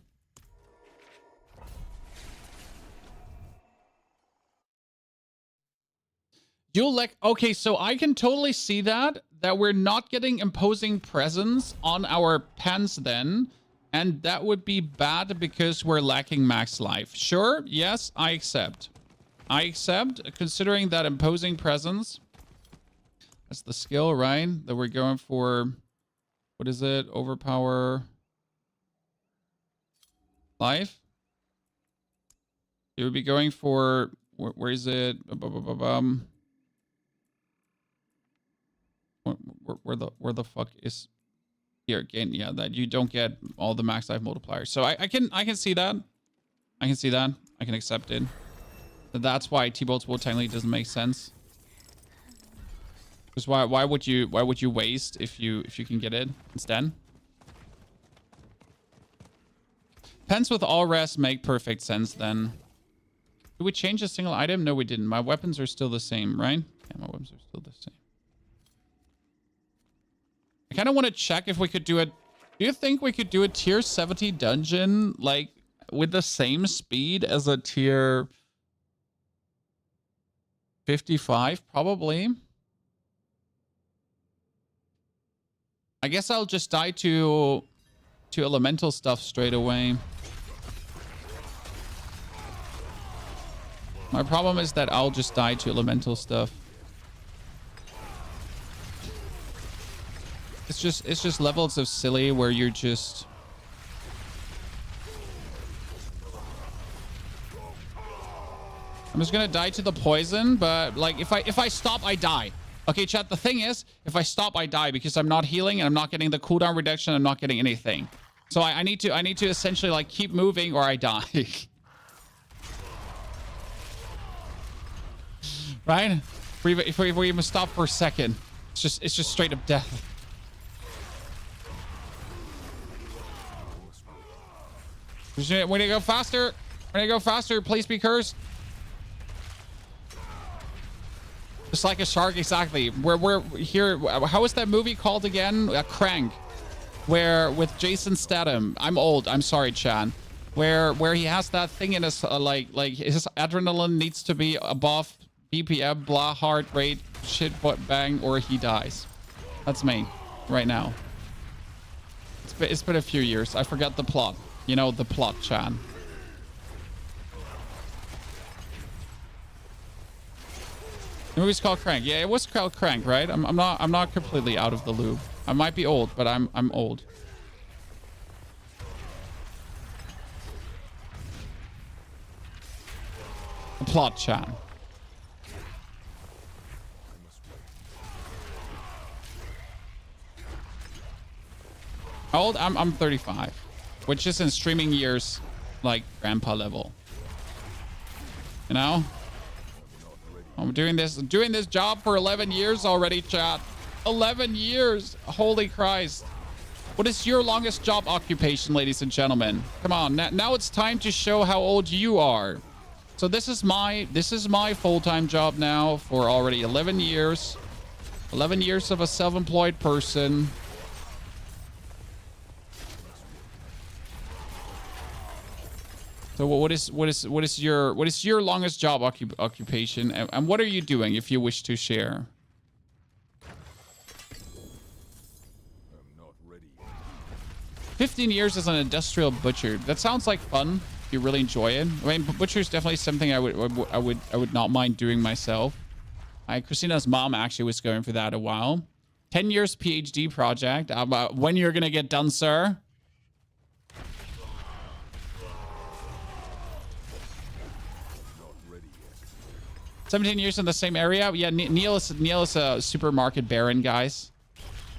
You'll like, okay, so I can totally see that we're not getting imposing presence on our pens then, and that would be bad because we're lacking max life. Sure, yes, I accept. I accept, considering that imposing presence, that's the skill, right? That we're going for What is it? Overpower life. You would be going for where is it? Where the fuck is here again? Yeah, that you don't get all the max life multipliers. So I can see that. I can see that. I can accept it. That's why T-bolts will technically doesn't make sense. Because why would you waste if you can get it instead? Pens with all rest make perfect sense then. Did we change a single item? No, we didn't. My weapons are still the same, right? Yeah, my weapons are still the same. I kind of want to check if we could do it. Do you think we could do a tier 70 dungeon like with the same speed as a tier 55? Probably. I guess I'll just die to elemental stuff straight away. My problem is that I'll just die to elemental stuff. It's just levels of silly where you're just I'm just gonna die to the poison, but like if I stop, I die. Okay, chat, the thing is, if I stop, I die because I'm not healing and I'm not getting the cooldown reduction, I'm not getting anything. So I need to essentially like keep moving or I die. Right? If we even stop for a second, it's just straight up death. We need to go faster. We need to go faster. Please be cursed. Just like a shark, exactly. We're here. How is that movie called again? Crank. Where with Jason Statham. I'm old. I'm sorry, Chan. Where he has that thing in his like his adrenaline needs to be above BPM, blah, heart rate, shit, butt bang, or he dies. That's me right now. It's been a few years. I forgot the plot. You know the plot, Chan. The movie's called Crank. Yeah, it was called Crank, right? I'm not completely out of the loop. I might be old, but I'm old. The plot, Chan. How old? I'm 35, which is in streaming years, like grandpa level. You know? I'm doing this job for 11 years already, chat. 11 years. Holy Christ. What is your longest job occupation, ladies and gentlemen? Come on. Now it's time to show how old you are. So this is my full-time job now for already 11 years. 11 years of a self-employed person. So what is your longest job occupation, and what are you doing if you wish to share? I'm not ready. 15 years as an industrial butcher. That sounds like fun. If you really enjoy it. I mean, butcher is definitely something I would not mind doing myself. Christina's mom actually was going for that a while. 10 years PhD project. When you're gonna get done, sir? 17 years in the same area. Yeah, Neil is a supermarket baron, guys.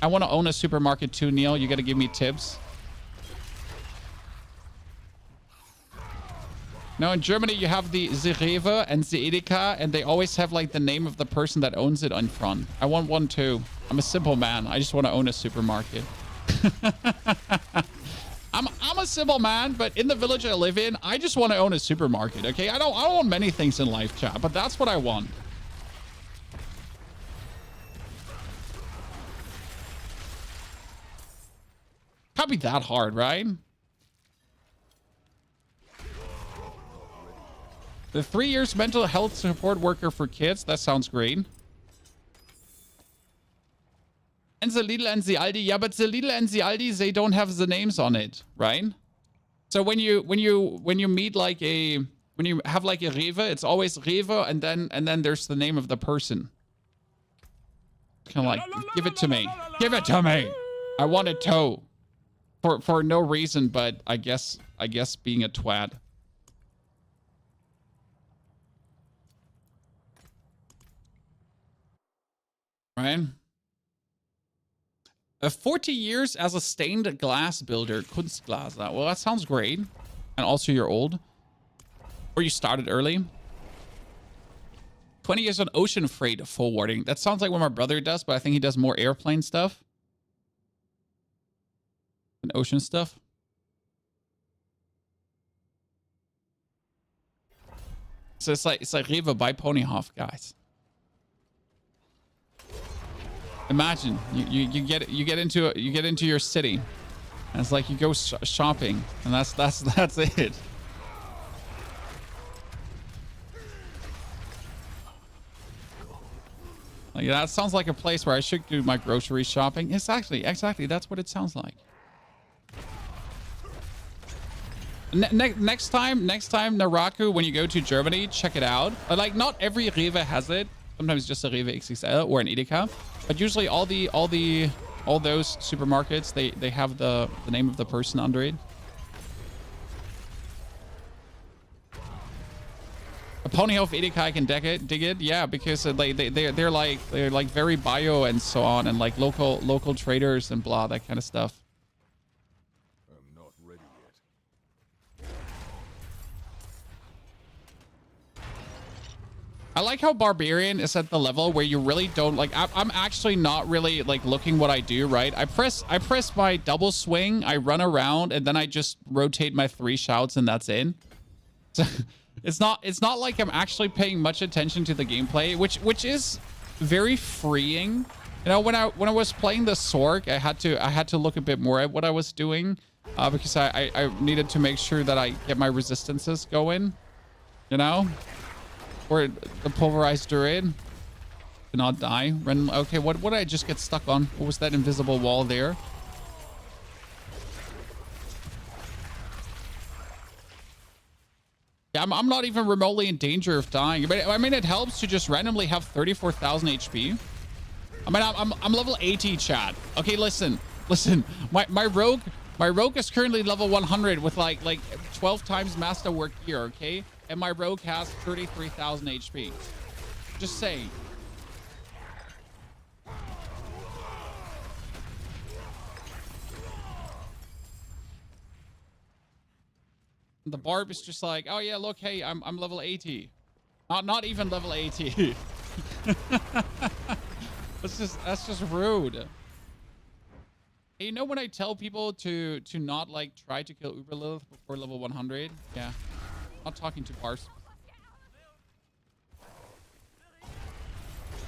I want to own a supermarket too, Neil. You got to give me tips. Now in Germany you have the Rewe and the Edeka, and they always have like the name of the person that owns it on front. I want one too. I'm a simple man. I just want to own a supermarket. I'm a simple man, but in the village I live in, I just want to own a supermarket. Okay, I don't want many things in life, chat, but that's what I want. Can't be that hard, right? The 3 years mental health support worker for kids. That sounds great. And the Lidl and the Aldi. Yeah, but the Lidl and the Aldi, they don't have the names on it, right? So when you meet like when you have like a Rewe, it's always Rewe, and then there's the name of the person. Kind of like, give it to me. Give it to me. I want a toe. For no reason, but I guess being a twat. Right? 40 years as a stained glass builder. Kunstglas. Well, that sounds great. And also you're old. Or you started early. 20 years on ocean freight forwarding. That sounds like what my brother does, but I think he does more airplane stuff. And ocean stuff. So it's like Riva by Ponyhof, guys. Imagine you get into your city, and it's like you go shopping, and that's it. Like that sounds like a place where I should do my grocery shopping. Exactly. That's what it sounds like. Next time, Naraku, when you go to Germany, check it out. Like, not every Rewe has it. Sometimes just a Rewe XXL or an Edeka, but usually all those supermarkets they have the name of the person under it. A Ponyhof Edeka, I can dig it, yeah, because they're like very bio and so on, and like local traders and blah, that kind of stuff. I'm not ready yet. I like how Barbarian is at the level where you really don't like. I'm actually not really like looking what I do, right? I press my double swing, I run around, and then I just rotate my 3 shouts, and that's it. So it's not like I'm actually paying much attention to the gameplay, which is very freeing. You know, when I was playing the Sork, I had to look a bit more at what I was doing, because I needed to make sure that I get my resistances going, you know. Or the pulverized druid. Did not die. Okay, what did I just get stuck on? What was that invisible wall there? Yeah, I'm not even remotely in danger of dying. But I mean, it helps to just randomly have 34,000 HP. I mean, I'm level 80, chat. Okay, listen. My rogue is currently level 100 with like 12 times masterwork gear. Okay. And my rogue has 33,000 HP. Just saying. The barb is just like, oh yeah, look, hey, I'm level 80. Not even level 80. That's just rude. Hey, you know when I tell people to not like try to kill Uber Lilith before level 100? Yeah. Not talking to bars.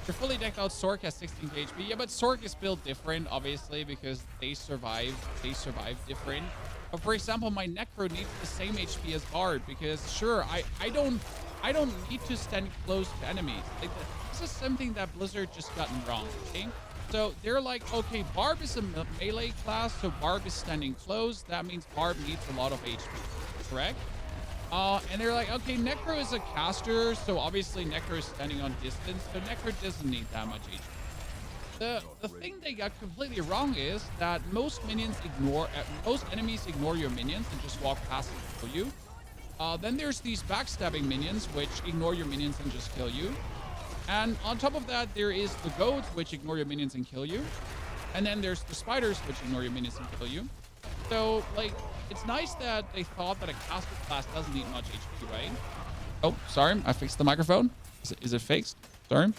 Your fully decked out Sork has 16 HP. Yeah, but Sork is built different, obviously, because they survive different. But for example, my Necro needs the same HP as Bard, because sure, I don't need to stand close to enemies. Like, this is something that Blizzard just gotten wrong. Okay? So they're like, okay, Barb is a melee class, so Barb is standing close. That means Barb needs a lot of HP. Correct? And they're like, okay, Necro is a caster, so obviously Necro is standing on distance, so Necro doesn't need that much HP. The thing they got completely wrong is that most enemies ignore your minions and just walk past and kill you. Then there's these backstabbing minions, which ignore your minions and just kill you. And on top of that, there is the goats, which ignore your minions and kill you. And then there's the spiders, which ignore your minions and kill you. So, like, it's nice that they thought that a caster class doesn't need much HP, right? Oh, sorry. I fixed the microphone. Is it fixed? Sorry.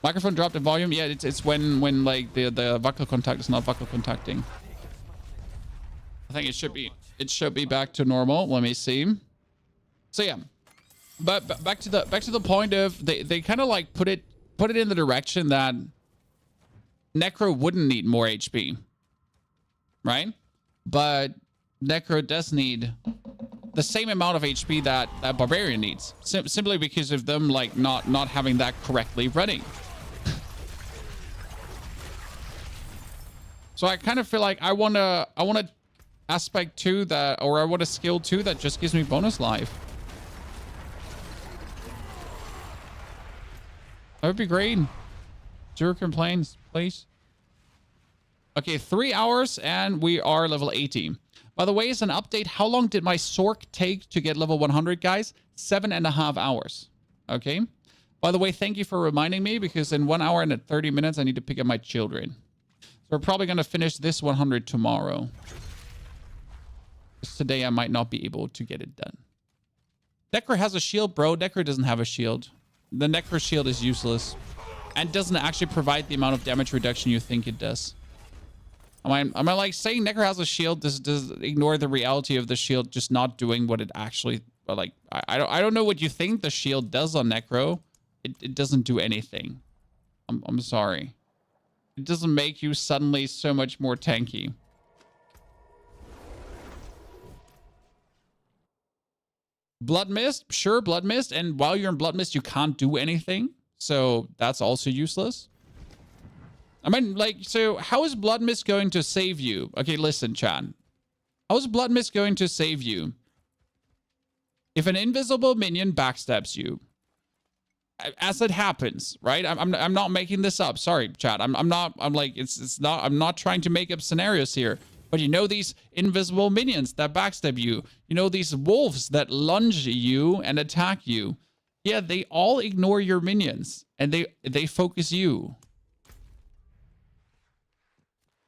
Microphone dropped in volume. Yeah, it's when like the Wackelkontakt is not Wackelkontakting. I think it should be back to normal. Let me see. So yeah. But back to the point of they kind of like put it in the direction that Necro wouldn't need more HP. Right? But Necro does need the same amount of HP that Barbarian needs, simply because of them like not having that correctly running. So I kind of feel like I want a aspect 2 that, or I want a skill 2 that just gives me bonus life. That would be great. Zero complaints, please. Okay, 3 hours and we are level 80. By the way, as an update, how long did my Sork take to get level 100, guys? 7.5 hours. Okay. By the way, thank you for reminding me because in 1 hour and 30 minutes, I need to pick up my children. So we're probably going to finish this 100 tomorrow. Because today I might not be able to get it done. Necro has a shield, bro. Necro doesn't have a shield. The Necro shield is useless. And doesn't actually provide the amount of damage reduction you think it does. Am I like saying Necro has a shield? Does ignore the reality of the shield just not doing what it actually... Like, I don't know what you think the shield does on Necro. It doesn't do anything. I'm sorry. It doesn't make you suddenly so much more tanky. Blood Mist? Sure, Blood Mist. And while you're in Blood Mist, you can't do anything. So that's also useless. I mean, like, so how is Blood Mist going to save you? Okay, listen, Chan. How is Blood Mist going to save you? If an invisible minion backstabs you, as it happens, right? I'm not making this up. Sorry, chat. I'm not trying to make up scenarios here. But you know these invisible minions that backstab you. You know these wolves that lunge you and attack you. Yeah, they all ignore your minions and they focus you.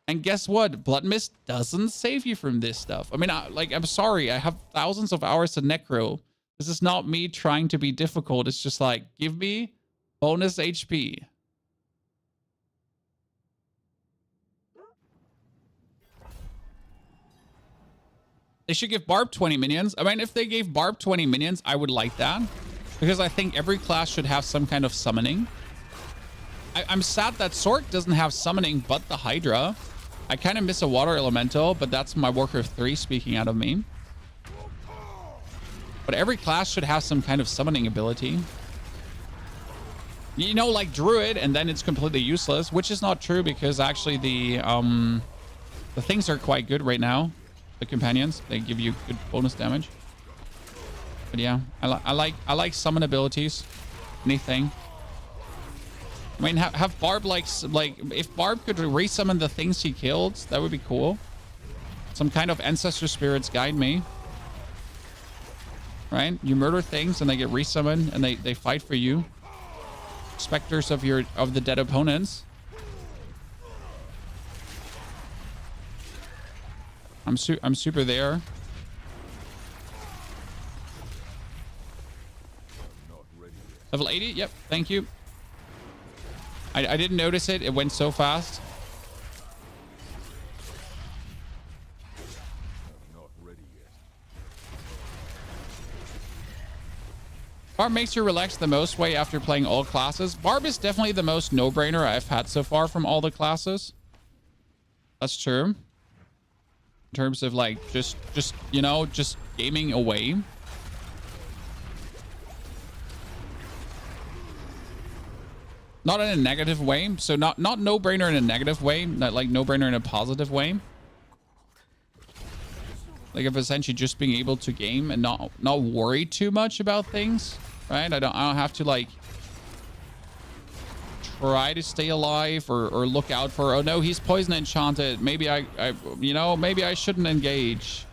And guess what? Blood Mist doesn't save you from this stuff. I mean, I'm sorry. I have thousands of hours of Necro. This is not me trying to be difficult. It's just like, give me bonus HP. They should give Barb 20 minions. I mean, if they gave Barb 20 minions, I would like that. Because I think every class should have some kind of summoning. I'm sad that Sork doesn't have summoning but the Hydra. I kind of miss a water elemental, but that's my Warcraft 3 speaking out of me. But every class should have some kind of summoning ability. You know, like Druid, and then it's completely useless, which is not true because actually the things are quite good right now. The companions, they give you good bonus damage. But yeah, I like summon abilities. Anything. I mean, have Barb like if Barb could resummon the things he killed, that would be cool. Some kind of ancestor spirits guide me. Right? You murder things and they get resummoned and they fight for you. Specters of the dead opponents. I'm super there. Level 80? Yep, thank you. I didn't notice it. It went so fast. Barb makes you relax the most way after playing all classes. Barb is definitely the most no-brainer I've had so far from all the classes. That's true. In terms of like just you know, just gaming away. Not in a negative way. So not no-brainer in a negative way. Not like no-brainer in a positive way. Like of essentially just being able to game and not worry too much about things. Right? I don't have to like try to stay alive or look out for, oh no, he's poison enchanted. Maybe maybe I shouldn't engage.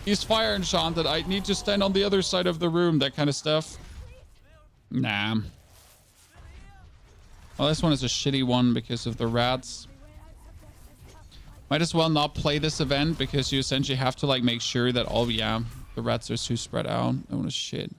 He's fire enchanted. I need to stand on the other side of the room. That kind of stuff. Nah. Well, this one is a shitty one because of the rats. Might as well not play this event because you essentially have to like make sure that all, yeah, the rats are too spread out. I want to shit.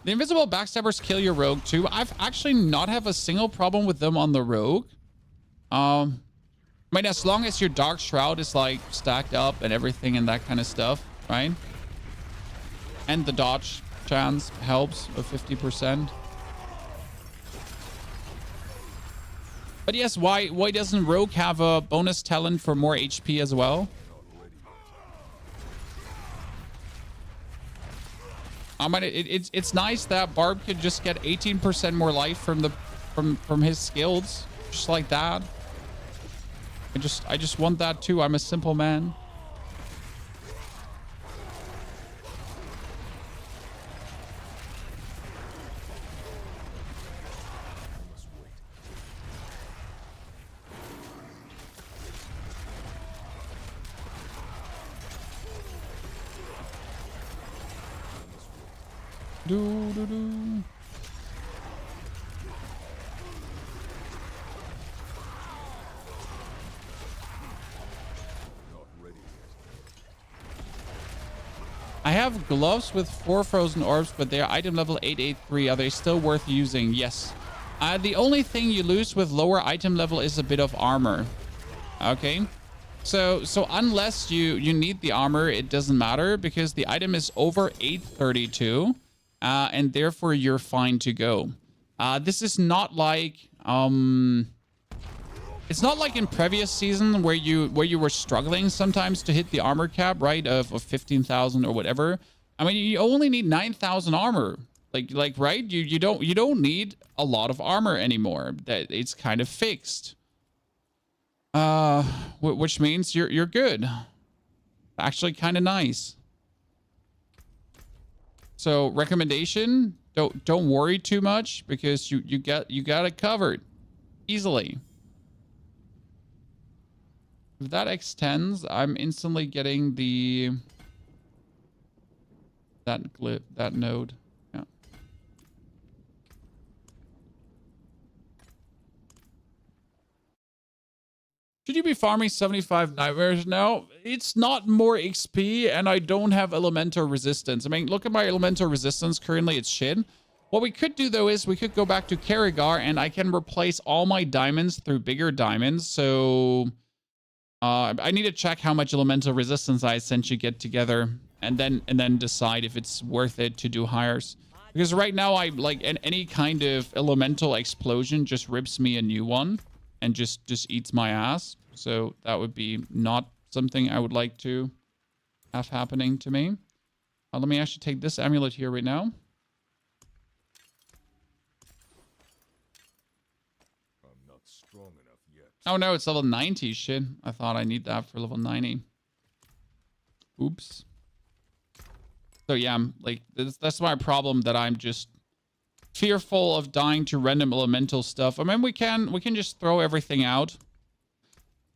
The invisible backstabbers kill your rogue too. I've actually not have a single problem with them on the rogue. I mean, as long as your Dark Shroud is like stacked up and everything and that kind of stuff, right? And the dodge chance helps of 50%. But yes, why doesn't Rogue have a bonus talent for more HP as well? I mean, it's nice that Barb could just get 18% more life from his skills, just like that. I just want that too. I'm a simple man. Do do do. I have gloves with 4 frozen orbs, but they're item level 883. Are they still worth using? Yes. The only thing you lose with lower item level is a bit of armor. Okay. So unless you need the armor, it doesn't matter because the item is over 832. And therefore you're fine to go. This is not like it's not like in previous season where you were struggling sometimes to hit the armor cap, right, of 15,000 or whatever. I mean, you only need 9,000 armor. Like right? You don't need a lot of armor anymore. That it's kind of fixed. Which means you're good. Actually kind of nice. So recommendation, don't worry too much because you got it covered easily. If that extends, I'm instantly getting that node. Yeah. Should you be farming 75 nightmares now? It's not more XP and I don't have elemental resistance. I mean, look at my elemental resistance. Currently it's shit. What we could do though is we could go back to Karigar and I can replace all my diamonds through bigger diamonds. So I need to check how much elemental resistance I essentially get together and then decide if it's worth it to do hires. Because right now I like any kind of elemental explosion just rips me a new one. And just eats my ass. So that would be not something I would like to have happening to me. Let me actually take this amulet here right now. I'm not strong enough yet. Oh no, it's level 90. Shit. I thought I need that for level 90. Oops. So yeah, like that's my problem, that I'm just fearful of dying to random elemental stuff. I mean, we can just throw everything out.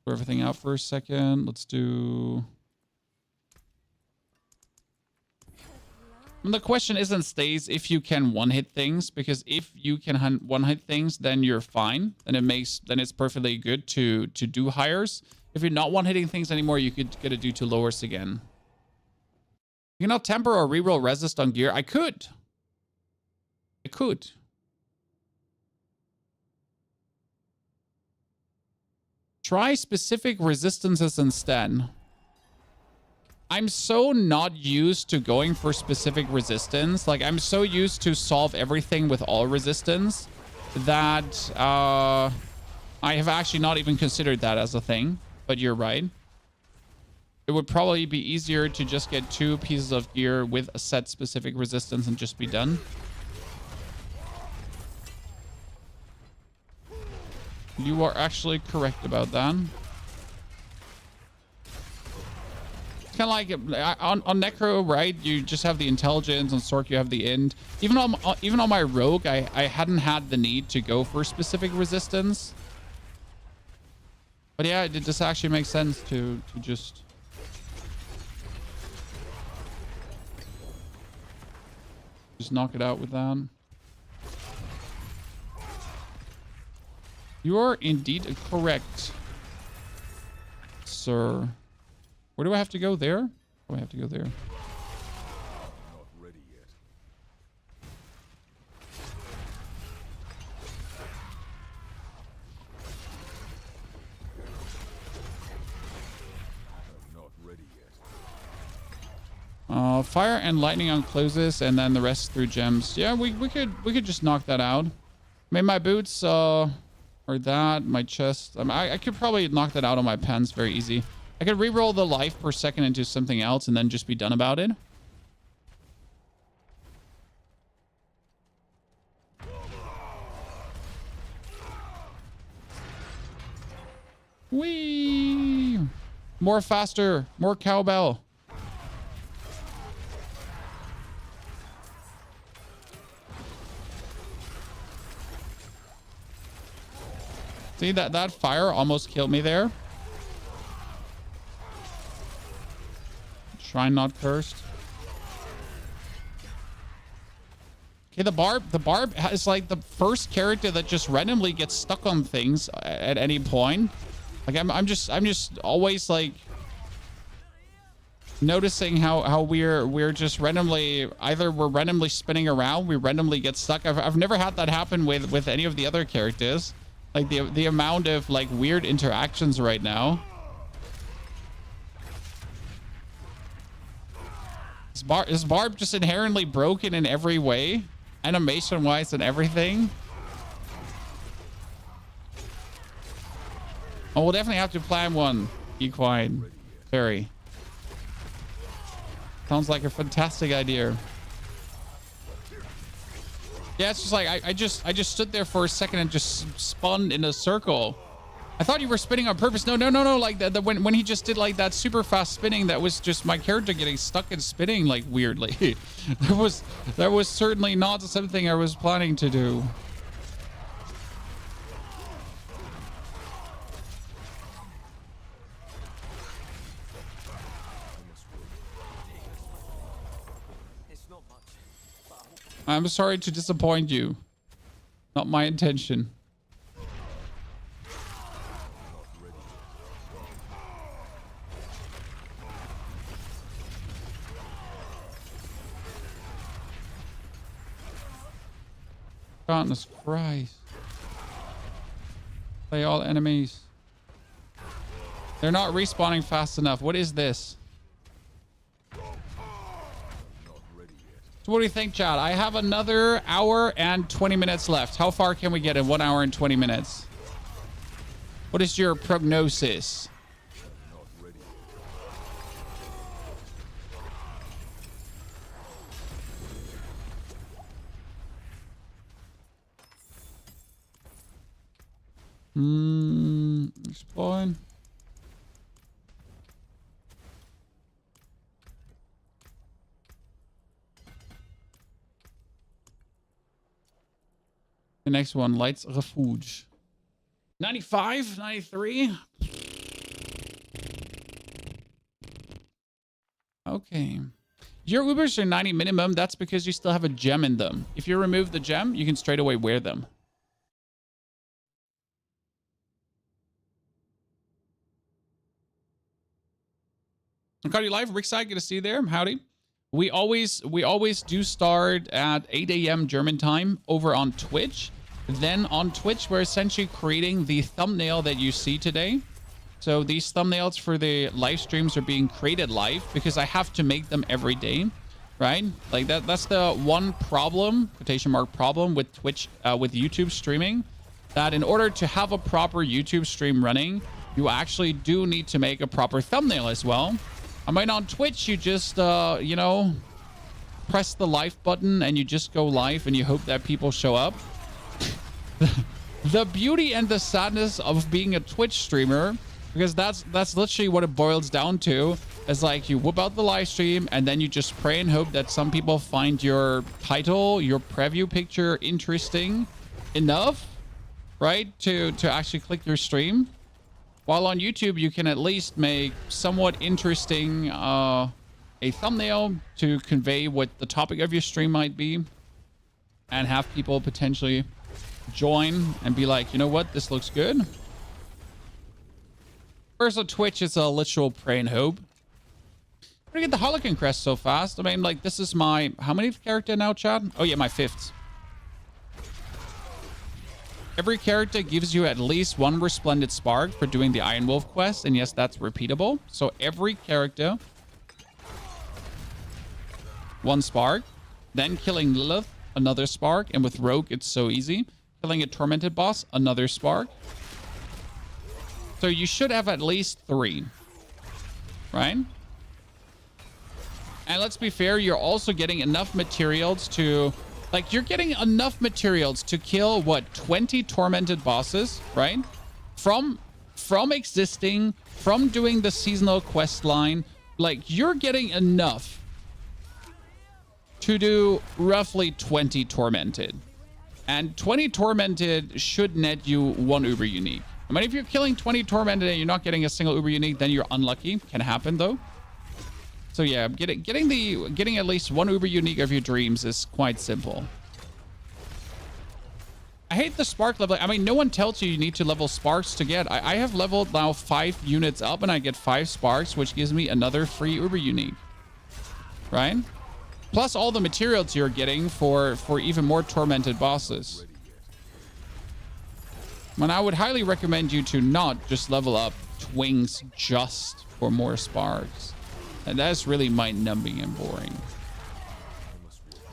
Throw everything out for a second. Let's do... And the question isn't stays if you can one-hit things, because if you can one-hit things, then you're fine. Then it's perfectly good to do hires. If you're not one-hitting things anymore, you could get a do to lowers again. You cannot temper or reroll resist on gear. I could. I could. Try specific resistances instead. I'm so not used to going for specific resistance. Like, I'm so used to solve everything with all resistance that I have actually not even considered that as a thing. But you're right. It would probably be easier to just get 2 pieces of gear with a set specific resistance and just be done. You are actually correct about that. It's kind of like on Necro, right? You just have the intelligence. On Sork, you have the int. Even on my rogue, I hadn't had the need to go for specific resistance. But yeah, it just actually makes sense to just knock it out with that. You are indeed correct, sir. Where do I have to go? There? Oh, I have to go there. I'm not ready yet. I'm not ready yet. Fire and lightning on closes, and then the rest through gems. Yeah, we could just knock that out. I mean, my boots, or that, my chest. I could probably knock that out on my pants very easy. I could reroll the life per second into something else and then just be done about it. Whee! More faster, more cowbell. See that fire almost killed me there. Shrine not cursed. Okay, the barb is like the first character that just randomly gets stuck on things at any point. Like I'm just always like noticing how we're just randomly, either we're randomly spinning around, we randomly get stuck. I've never had that happen with any of the other characters. Like the amount of like weird interactions right now. Is Barb just inherently broken in every way? Animation wise and everything? Oh, we'll definitely have to plan one, Equine. Very. Sounds like a fantastic idea. Yeah, it's just like I just stood there for a second and just spun in a circle. I thought you were spinning on purpose. No. Like when he just did like that super fast spinning, that was just my character getting stuck in spinning like weirdly. that was certainly not something I was planning to do. I'm sorry to disappoint you. Not my intention. Goodness Christ. Play all enemies. They're not respawning fast enough. What is this? So what do you think, Chad? I have another hour and 20 minutes left. How far can we get in 1 hour and 20 minutes? What is your prognosis? Exploring. The next one, Lights Refuge. 95, 93. Okay. Your Ubers are 90 minimum. That's because you still have a gem in them. If you remove the gem, you can straight away wear them. Cardi Live, Rickside, good to see you there. Howdy. We always do start at 8 a.m. German time over on Twitch. Then on Twitch, we're essentially creating the thumbnail that you see today. So these thumbnails for the live streams are being created live because I have to make them every day, right? Like that's the one problem, quotation mark problem with Twitch, with YouTube streaming, that in order to have a proper YouTube stream running, you actually do need to make a proper thumbnail as well. I mean, on Twitch, you just, you know, press the live button and you just go live and you hope that people show up. The beauty and the sadness of being a Twitch streamer, because that's literally what it boils down to, is like you whip out the live stream and then you just pray and hope that some people find your title, your preview picture interesting enough, right, to actually click your stream. While on YouTube, you can at least make somewhat interesting a thumbnail to convey what the topic of your stream might be and have people potentially join and be like, you know what, this looks good. Whereas on Twitch, it's a literal pray and hope. I'm gonna get the Harlequin crest so fast. I mean, like, this is my, how many character now, Chad? Oh yeah, my 5th. Every character gives you at least 1 Resplendent Spark for doing the Iron Wolf quest, and yes, that's repeatable. So every character, 1 spark, then killing Lilith, another spark, and with Rogue, it's so easy. Killing a Tormented boss, another spark. So you should have at least 3, right? And let's be fair, you're also getting enough materials to... Like, you're getting enough materials to kill, what, 20 tormented bosses, right? From from existing, from doing the seasonal quest line, like you're getting enough to do roughly 20 tormented. And 20 tormented should net you 1 uber unique. I mean, if you're killing 20 tormented and you're not getting a single uber unique, then you're unlucky. Can happen though. So yeah, getting at least 1 uber unique of your dreams is quite simple. I hate the spark level. I mean, no one tells you need to level sparks to get. I have leveled now 5 units up and I get 5 sparks, which gives me another free uber unique. Right? Plus all the materials you're getting for even more tormented bosses. And I would highly recommend you to not just level up twings just for more sparks. And that's really mind-numbing and boring.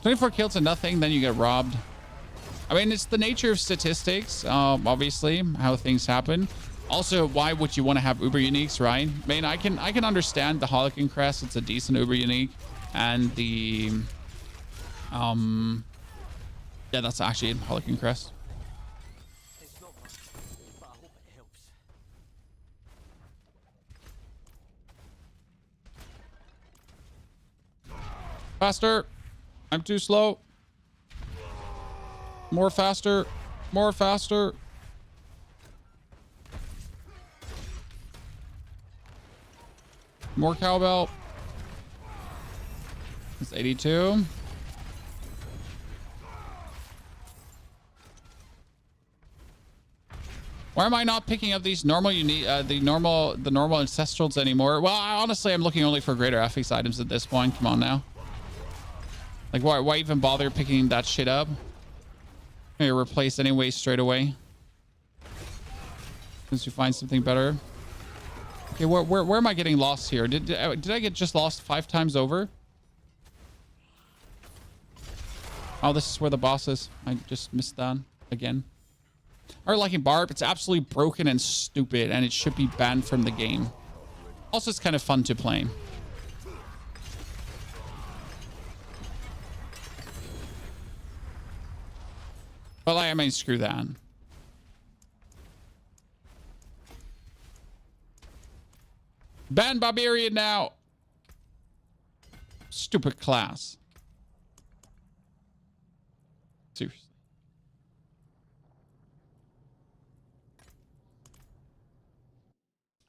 24 kills and nothing, then you get robbed. I mean, it's the nature of statistics, obviously, how things happen. Also, why would you want to have uber uniques, right? I mean, I can understand the Harlequin Crest. It's a decent uber unique. And the... yeah, that's actually Harlequin Crest. It's not much, but I hope it helps. Faster. I'm too slow. More faster. More faster. More cowbell. It's 82. Why am I not picking up these normal unique, the normal ancestrals anymore? Well, honestly, I'm looking only for greater affix items at this point. Come on now. Like, why even bother picking that shit up? Maybe replace anyway straight away. Once you find something better. Okay, where am I getting lost here? Did I get just lost 5 times over? Oh, this is where the boss is. I just missed that again. Art Liking Barb, it's absolutely broken and stupid, and it should be banned from the game. Also, it's kind of fun to play. But I mean, screw that. Ban Barbarian now. Stupid class. Seriously.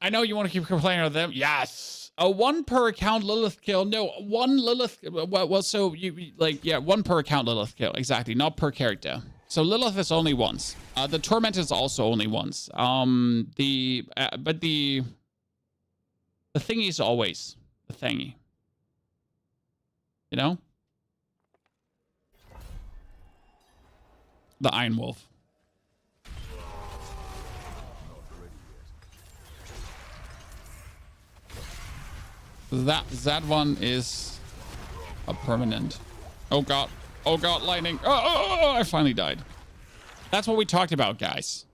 I know you want to keep complaining about them. Yes. A 1 per account Lilith kill. No, 1 Lilith. Well, so you like, yeah, 1 per account Lilith kill. Exactly. Not per character. So Lilith is only once. The Torment is also only once. But the thingy is always the thingy. You know? The Iron Wolf. That one is a permanent. Oh god. Oh god, lightning. Oh, I finally died. That's what we talked about, guys.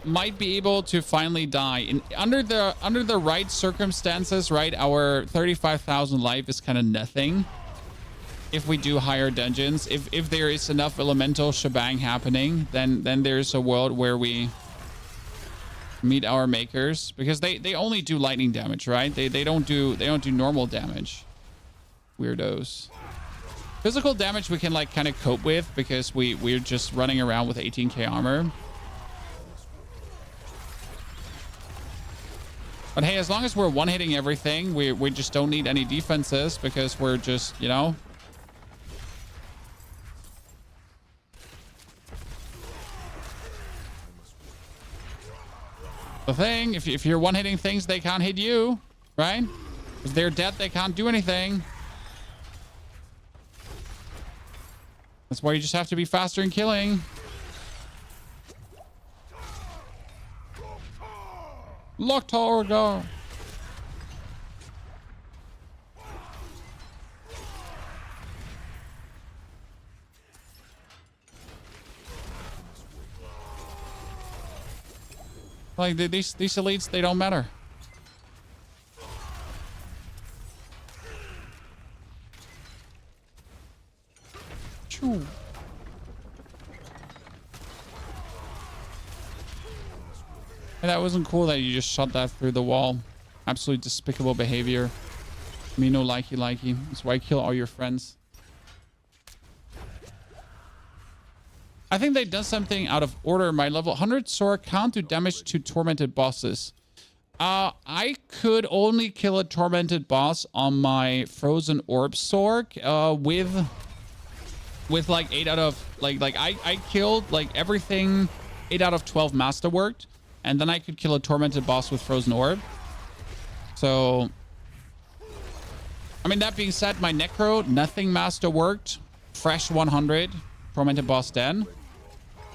Might be able to finally die under the right circumstances, right? Our 35,000 life is kind of nothing. If we do higher dungeons, if there is enough elemental shebang happening, then there's a world where we meet our makers, because they only do lightning damage, right? They don't do normal damage. Weirdos. Physical damage we can like kind of cope with because we're just running around with 18k armor. But hey, as long as we're one-hitting everything, we just don't need any defenses because we're just, you know. The thing, if you're one-hitting things, they can't hit you, right? If they're dead, they can't do anything. That's why you just have to be faster in killing. Lock tower go. Like these elites, they don't matter. Choo. Hey, that wasn't cool that you just shot that through the wall. Absolutely despicable behavior. Me no likey. That's why I kill all your friends. I think they done something out of order. My level 100 sword can't do damage to tormented bosses. I could only kill a tormented boss on my frozen orb sword with like 8 out of like I killed like everything 8 out of 12 masterworked, and then I could kill a tormented boss with frozen orb. So I mean, that being said, my necro, nothing masterworked, fresh 100, tormented boss 10.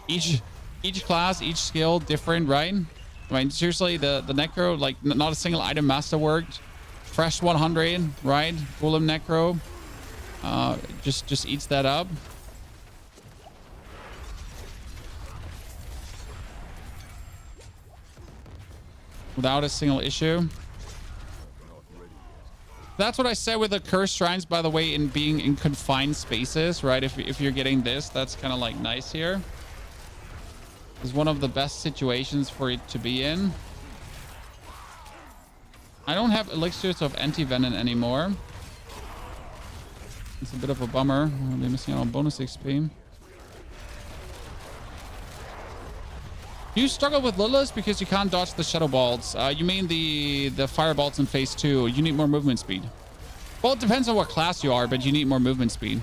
Each class, each skill different, right? I mean, seriously, the necro, like not a single item masterworked, fresh 100, right? Golem necro, just eats that up. Without a single issue. That's what I said with the cursed shrines, by the way, in being in confined spaces, right? If you're getting this, that's kind of like nice here. It's one of the best situations for it to be in. I don't have elixirs of anti-venom anymore. It's a bit of a bummer. I'll be missing out on bonus XP. You struggle with Lilith because you can't dodge the shadow balls. You mean the fireballs in phase 2. You need more movement speed. Well, it depends on what class you are, but you need more movement speed.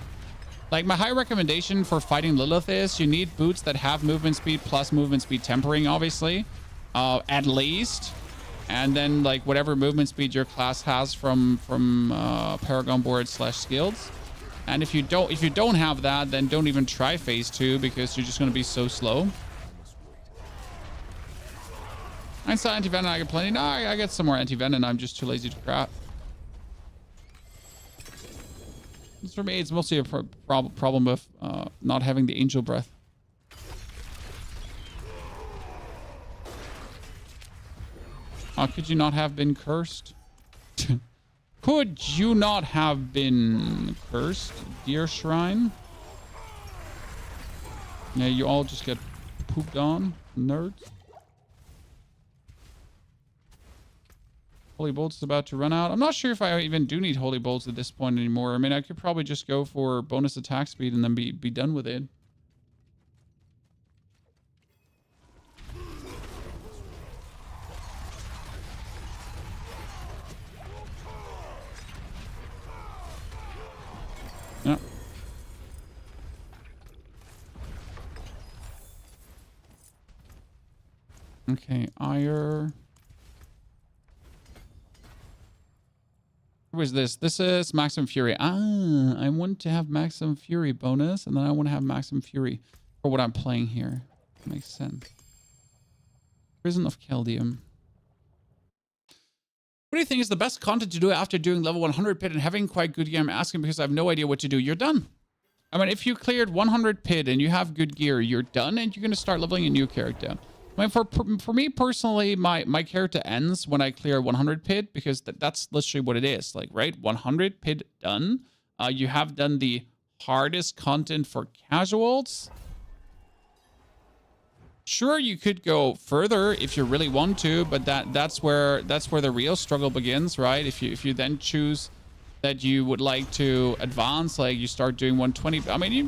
Like, my high recommendation for fighting Lilith is you need boots that have movement speed plus movement speed tempering, obviously, at least. And then, like, whatever movement speed your class has from Paragon board / skills. And if you don't have that, then don't even try phase 2 because you're just going to be so slow. I saw anti-venom. I get plenty. No, I get some more anti-venom. I'm just too lazy to crap. For me, it's mostly a problem with not having the angel breath. Could you not have been cursed? Could you not have been cursed, dear shrine? Yeah, you all just get pooped on, nerds. Holy Bolts is about to run out. I'm not sure if I even do need Holy Bolts at this point anymore. I mean, I could probably just go for bonus attack speed and then be done with it. Yeah. Okay, Ire. What is this? This is Maximum Fury. I want to have Maximum Fury bonus, and then I want to have Maximum Fury for what I'm playing here. That makes sense. Prison of Caldium. What do you think is the best content to do after doing level 100 pit and having quite good gear? I'm asking because I have no idea what to do. You're done. I mean, if you cleared 100 pit and you have good gear, you're done, and you're going to start leveling a new character. I mean, for me personally, my character ends when I clear 100 pit because that's literally what it is. Like, right? 100 pit done. You have done the hardest content for casuals. Sure, you could go further if you really want to, but that's where the real struggle begins, right? If you then choose that you would like to advance, like you start doing 120. I mean, you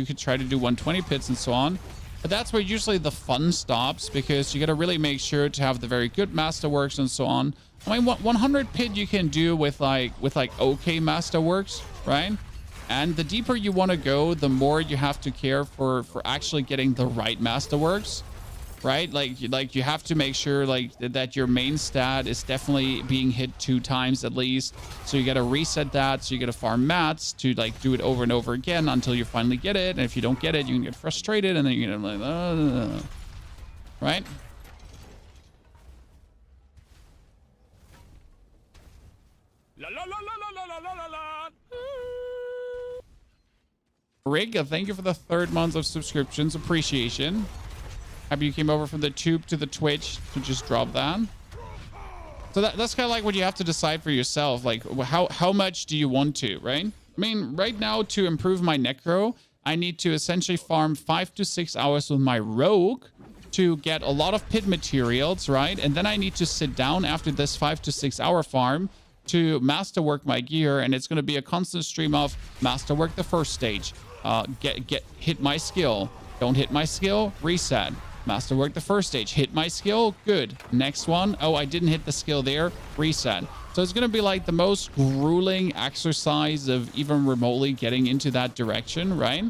could try to do 120 pits and so on. But that's where usually the fun stops because you got to really make sure to have the very good masterworks and so on. I mean, 100 pit you can do with like okay masterworks, right? And the deeper you want to go, the more you have to care for actually getting the right masterworks, right? Like you have to make sure like that your main stat is definitely being hit 2 times at least. So you got to reset that. So you got to farm mats to like do it over and over again until you finally get it. And if you don't get it, you can get frustrated and then you're gonna like, right? La la la la la la la la. Rig, thank you for the 3rd month of subscriptions. Appreciation. Happy you came over from the tube to the Twitch to just drop that. So that's kind of like what you have to decide for yourself. Like, how much do you want to, right? I mean, right now, to improve my necro, I need to essentially farm 5 to 6 hours with my rogue to get a lot of pit materials, right? And then I need to sit down after this 5 to 6 hour farm to masterwork my gear, and it's going to be a constant stream of masterwork the first stage, hit my skill, don't hit my skill, reset, masterwork the first stage, hit my skill, good, next one, oh, I didn't hit the skill there, reset. So it's going to be like the most grueling exercise of even remotely getting into that direction, right?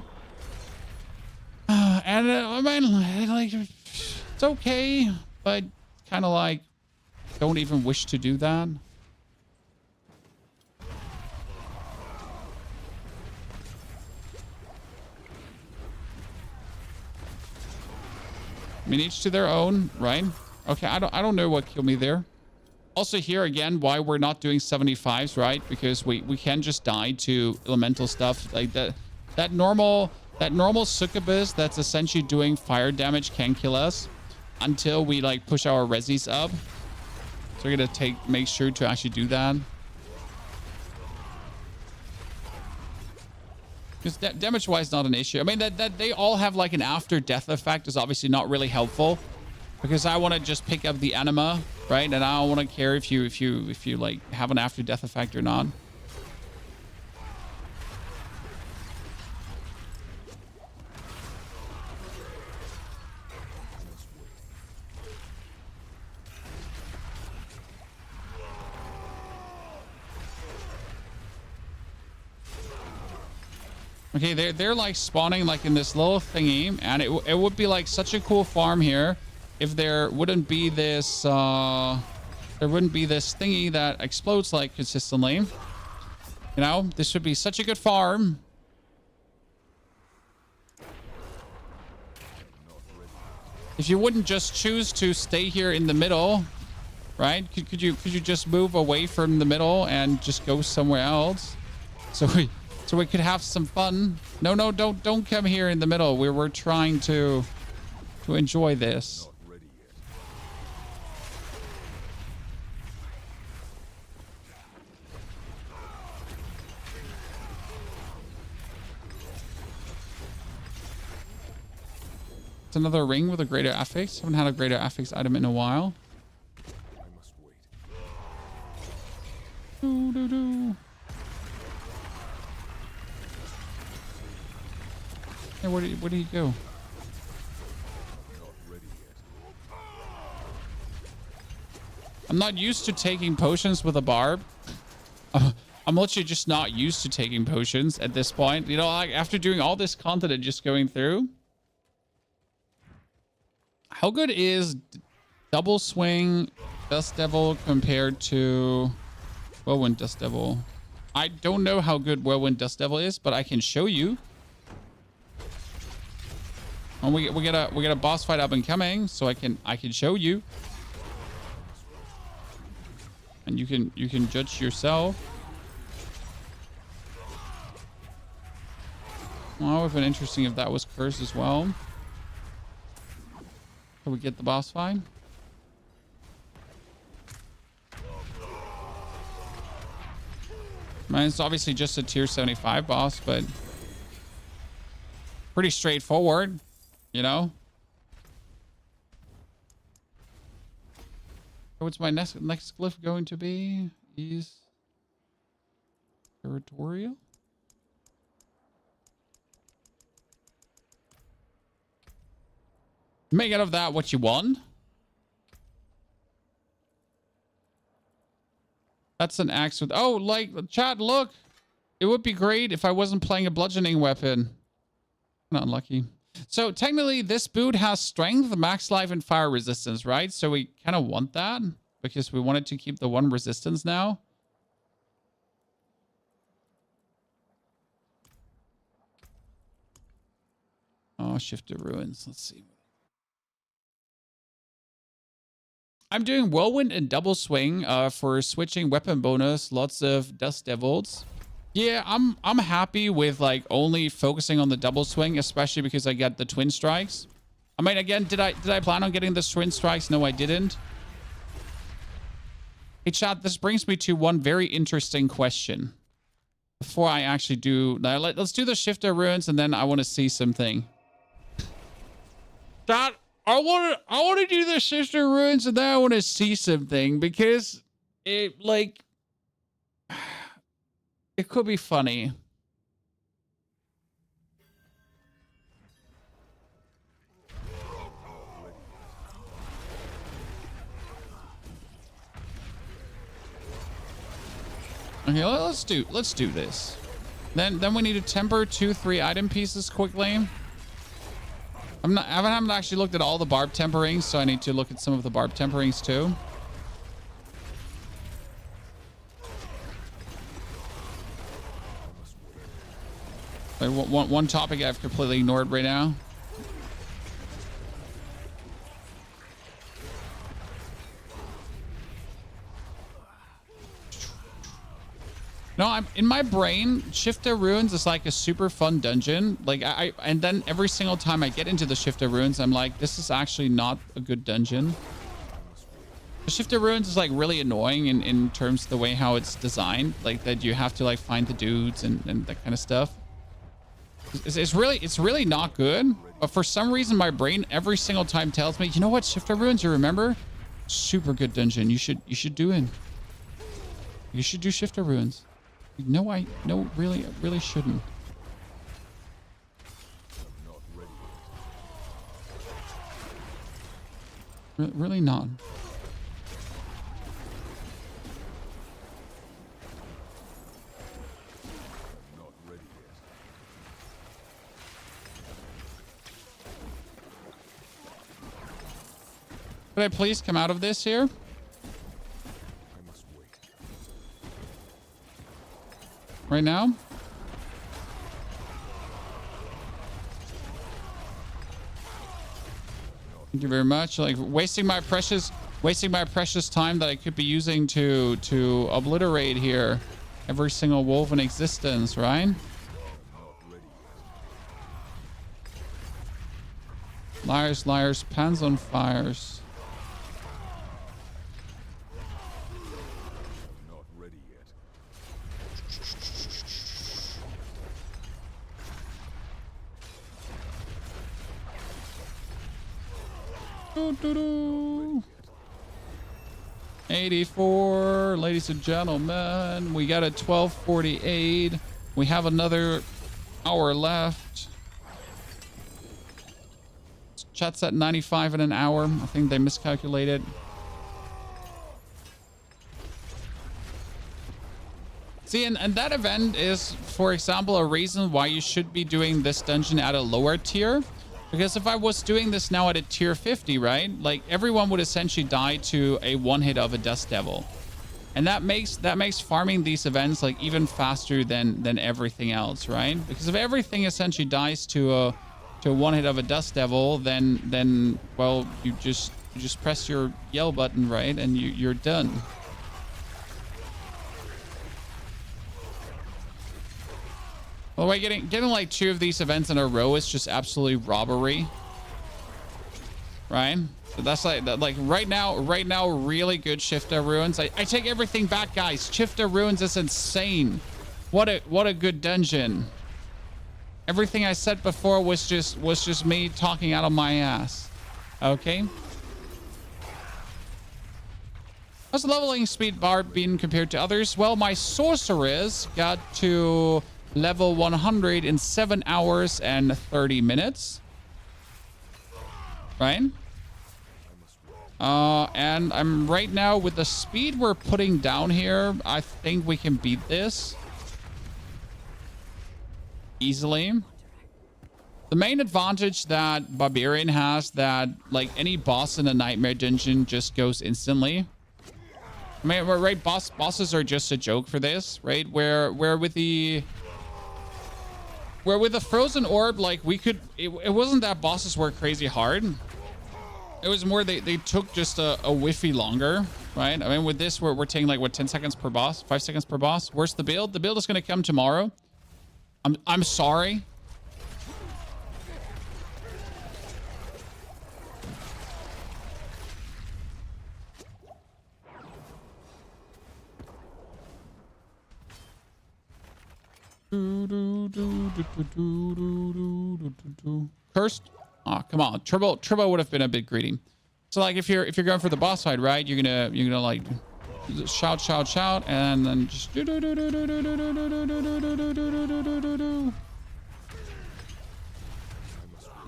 And I mean, like, it's okay, but kind of like don't even wish to do that. I mean, each to their own, right? Okay, I don't know what killed me there. Also here again, why we're not doing 75s, right? Because we can just die to elemental stuff like that. That normal succubus that's essentially doing fire damage can kill us until we like push our resis up. So we're gonna make sure to actually do that. Because damage-wise, not an issue. I mean, that they all have like an after-death effect is obviously not really helpful, because I want to just pick up the anima, right? And I don't want to care if you like have an after-death effect or not. Okay, they're like spawning like in this little thingy, and it would be like such a cool farm here if there wouldn't be this thingy that explodes like consistently. You know, this would be such a good farm. If you wouldn't just choose to stay here in the middle, right? Could you just move away from the middle and just go somewhere else? So we could have some fun. No, don't come here in the middle. We're trying to enjoy this. It's another ring with a greater affix. Haven't had a greater affix item in a while. I must wait. Doo. Hey, where did he go? Not ready yet. I'm not used to taking potions with a barb. I'm literally just not used to taking potions at this point. You know, like after doing all this content and just going through. How good is Double Swing Dust Devil compared to Whirlwind Dust Devil? I don't know how good Whirlwind Dust Devil is, but I can show you. And we get a boss fight up and coming, so I can show you, and you can judge yourself. Well, it would have been interesting if that was cursed as well. Can we get the boss fight? I mean, it's obviously just a tier 75 boss, but pretty straightforward. You know? What's my next glyph going to be? Is territorial? Make out of that what you want. That's an axe with... Oh, like, chat, look. It would be great if I wasn't playing a bludgeoning weapon. Not unlucky. So technically this boot has strength, max life, and fire resistance, right? So we kind of want that because we wanted to keep the one resistance now. Oh, shift to ruins. Let's see. I'm doing whirlwind and double swing for switching weapon bonus. Lots of dust devils. Yeah, I'm happy with like only focusing on the double swing, especially because I get the twin strikes. I mean, again, did I plan on getting the twin strikes? No, I didn't. Hey, chat, this brings me to one very interesting question. Before I actually do... Now, let's do the Shifter Ruins, and then I want to see something. Chat, I want to do the Sister Ruins, and then I want to see something because it like it could be funny. Okay, let's do this. Then we need to temper 2-3 item pieces quickly. I haven't actually looked at all the barb temperings, so I need to look at some of the barb temperings too. Like one topic I've completely ignored right now. No, I'm in my brain. Shifter Ruins is like a super fun dungeon. Like and then every single time I get into the Shifter Ruins, I'm like, this is actually not a good dungeon. The Shifter Ruins is like really annoying in terms of the way how it's designed. Like that you have to like find the dudes and that kind of stuff. It's really not good. But for some reason, my brain every single time tells me, you know what, Shifter Ruins, you remember? Super good dungeon. You should do it. You should do Shifter Ruins. No, really shouldn't. Really not. Could I please come out of this here? Right now? Thank you very much. Like wasting my precious time that I could be using to obliterate here every single wolf in existence, right? Liars, liars, pans on fires. Doo, doo, doo. 84, ladies and gentlemen. We got a 12:48. We have another hour left. Chat's at 95 in an hour. I think they miscalculated. See, and that event is, for example, a reason why you should be doing this dungeon at a lower tier. Because if I was doing this now at a tier 50, right? Like everyone would essentially die to a one hit of a Dust Devil. And that makes farming these events like even faster than everything else, right? Because if everything essentially dies to a one hit of a Dust Devil, then well, you just press your yell button, right? And you're done. By the way, getting like 2 of these events in a row is just absolutely robbery, right? So that's like right now, really good Shifter Ruins. I take everything back, guys. Shifter Ruins is insane. What a good dungeon. Everything I said before was just me talking out of my ass. Okay. How's the leveling speed bar been compared to others? Well, my sorceress got to level 100 in 7 hours and 30 minutes. Right? And I'm right now with the speed we're putting down here. I think we can beat this easily. The main advantage that Barbarian has, that like any boss in a Nightmare dungeon just goes instantly. I mean, right? Bosses are just a joke for this, right? Where with the Frozen Orb, like we could, it wasn't that bosses were crazy hard. It was more they took just a whiffy longer, right? I mean, with this, we're taking like what, 10 seconds per boss, 5 seconds per boss. Where's the build? The build is gonna come tomorrow. I'm sorry. Cursed. Oh, come on. Turbo would have been a bit greedy. So like if you're going for the boss fight, right? You're gonna like shout, and then just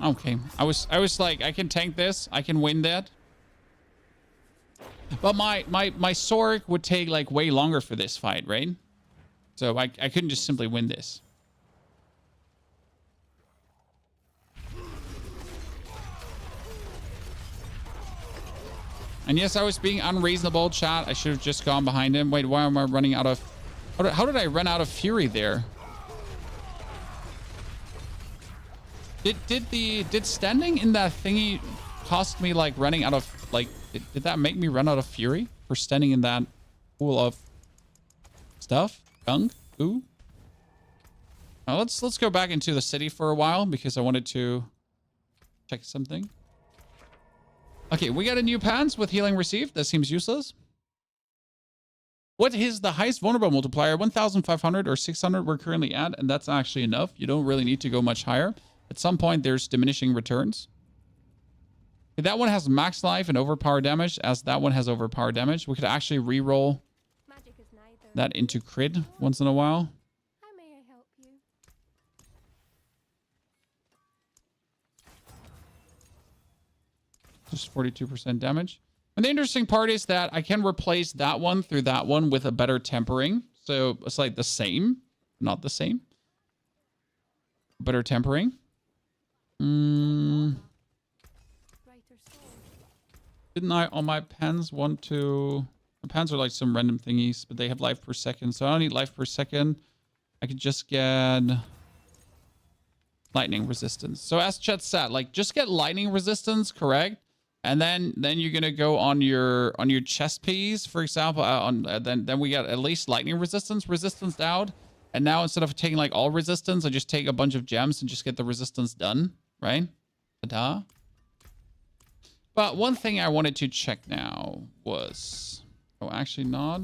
okay. I was like, I can tank this, I can win that. But my sword would take like way longer for this fight, right? So I couldn't just simply win this. And yes, I was being unreasonable, chat. I should have just gone behind him. Wait, why am I running out of... How did I run out of fury there? Did standing in that thingy cost me like running out of... Like, did that make me run out of fury for standing in that pool of stuff? Gunk? Ooh. Now let's go back into the city for a while because I wanted to check something. Okay, we got a new pants with healing received. That seems useless. What is the highest vulnerable multiplier? 1,500 or 600 we're currently at, and that's actually enough. You don't really need to go much higher. At some point, there's diminishing returns. Okay, that one has max life and overpower damage, as that one has overpower damage. We could actually re-roll that into crit once in a while. How may I help you? Just 42% damage. And the interesting part is that I can replace that one through that one with a better tempering. So it's like the same, not the same. Better tempering. Didn't I on my pens want to... My pens are like some random thingies, but they have life per second. So I don't need life per second. I could just get lightning resistance. So as Chet said, like just get lightning resistance, correct? And then you're gonna go on your chest piece, for example. Then we got at least lightning resistance down. And now instead of taking like all resistance, I just take a bunch of gems and just get the resistance done, right? Ta-da. But one thing I wanted to check now was, oh, actually not.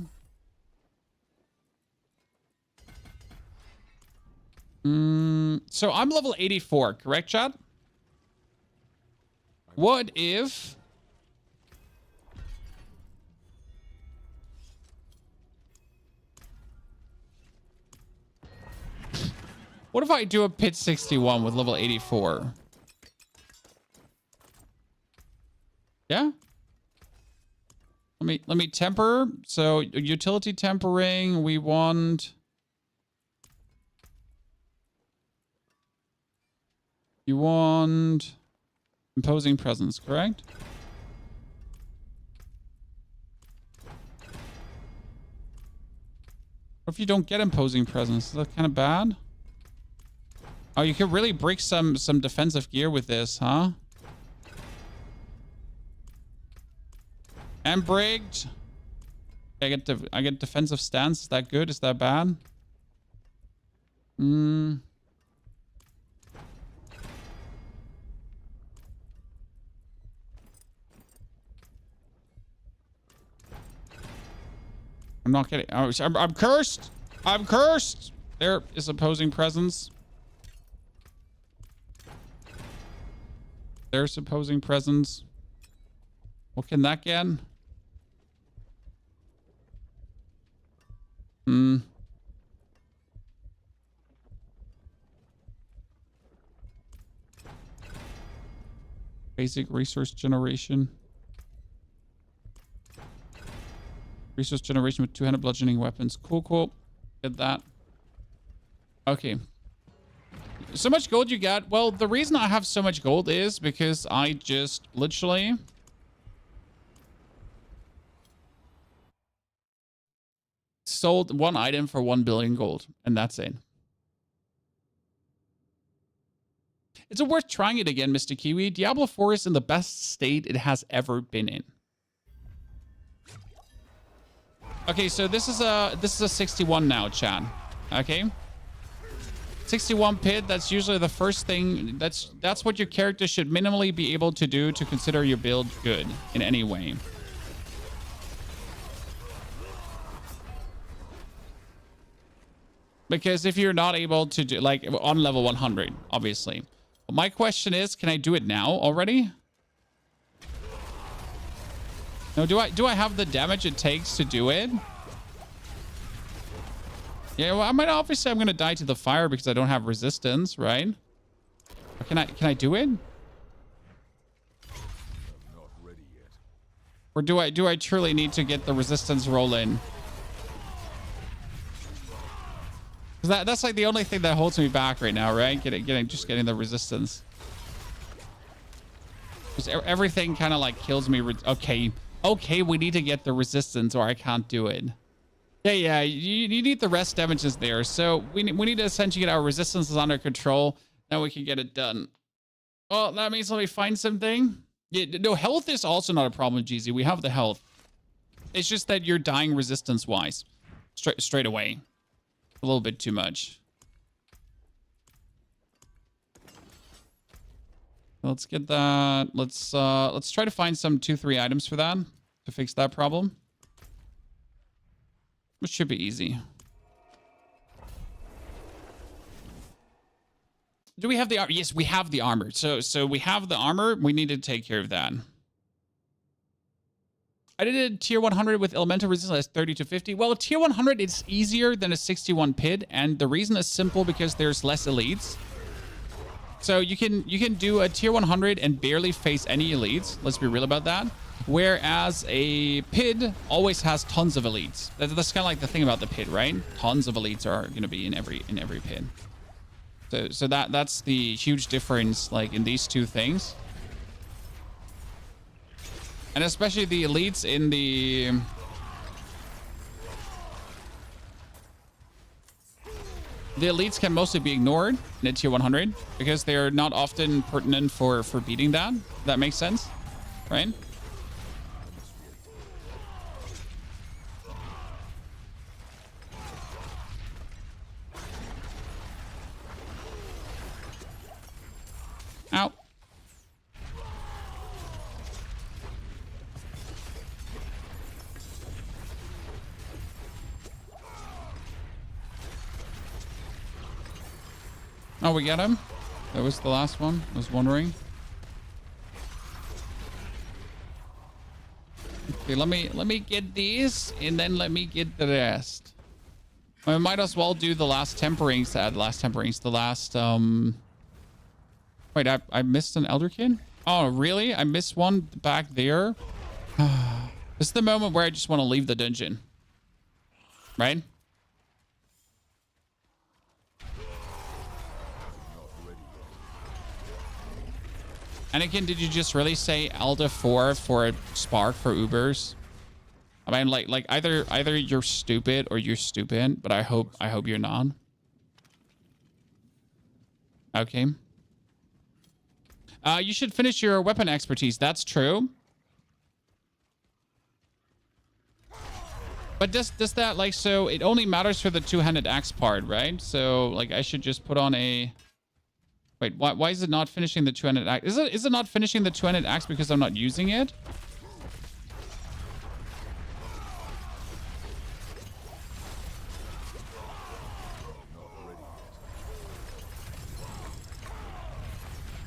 So I'm level 84, correct, chat? What if... What if I do a pit 61 with level 84? Yeah? Let me temper. So utility tempering, we want... You want... Imposing presence, correct? What if you don't get imposing presence? Is that kind of bad? Oh, you could really break some defensive gear with this, huh? And brigged. I get defensive stance. Is that good? Is that bad? I'm not kidding. Oh, I'm cursed. I'm cursed. There is opposing presence. There's opposing presence. What can that get? Basic resource generation. Resource generation with 200 bludgeoning weapons. Cool, cool. Get that. Okay. So much gold you got. Well, the reason I have so much gold is because I just literally... sold one item for 1 billion gold. And that's it. It's worth trying it again, Mr. Kiwi. Diablo 4 is in the best state it has ever been in. Okay, so this is a 61 now, chat. Okay, 61 pit. That's usually the first thing. That's what your character should minimally be able to do to consider your build good in any way. Because if you're not able to do like on level 100, obviously, My question is, can I do it now already? No, do I have the damage it takes to do it? Yeah, well, obviously I'm gonna die to the fire because I don't have resistance, right? Or can I do it? Not ready yet. Or do I truly need to get the resistance roll in? 'Cause that's like the only thing that holds me back right now, right? Getting the resistance. Because everything kind of like kills me. Okay, we need to get the resistance or I can't do it. Yeah, you need the rest damages there. So we need to essentially get our resistances under control. Then we can get it done. Oh, that means let me find something. Yeah, no, health is also not a problem, GZ. We have the health. It's just that you're dying resistance-wise. Straight away. A little bit too much. Let's get that. Let's try to find some 2-3 items for that to fix that problem. Which should be easy. Do we have the armor? Yes, we have the armor. So we have the armor. We need to take care of that. I did a tier 100 with elemental resistance 30 to 50. Well, tier 100 is easier than a 61 pit, and the reason is simple because there's less elites. So you can do a tier 100 and barely face any elites. Let's be real about that. Whereas a pid always has tons of elites. That's kind of like the thing about the pid, right? Tons of elites are going to be in every pid. So that's the huge difference, like in these two things. And especially the elites in the... The elites can mostly be ignored in a tier 100 because they're not often pertinent for beating that. That makes sense, right? Ow. Oh, we get him? That was the last one. I was wondering. Okay, let me get these and then let me get the rest. I might as well do the last temperings. The last Wait, I missed an Elderkin? Oh, really? I missed one back there? This is the moment where I just want to leave the dungeon. Right? Anakin, did you just really say Elder 4 for a spark for Ubers? I mean, like either you're stupid or you're stupid, but I hope you're not. Okay. You should finish your weapon expertise. That's true. But does that, like, so it only matters for the two-handed axe part, right? So like I should just put on a... Wait, why is it not finishing the two-handed axe? Is it not finishing the two-handed axe because I'm not using it?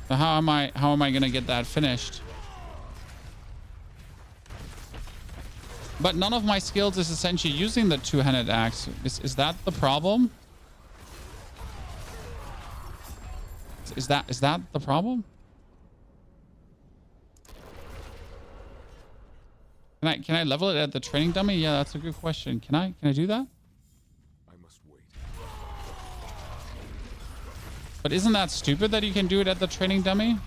So how am I gonna get that finished? But none of my skills is essentially using the two-handed axe. Is that the problem? Is that the problem? Can I level it at the training dummy? Yeah, that's a good question. Can I do that? I must wait. But isn't that stupid that you can do it at the training dummy?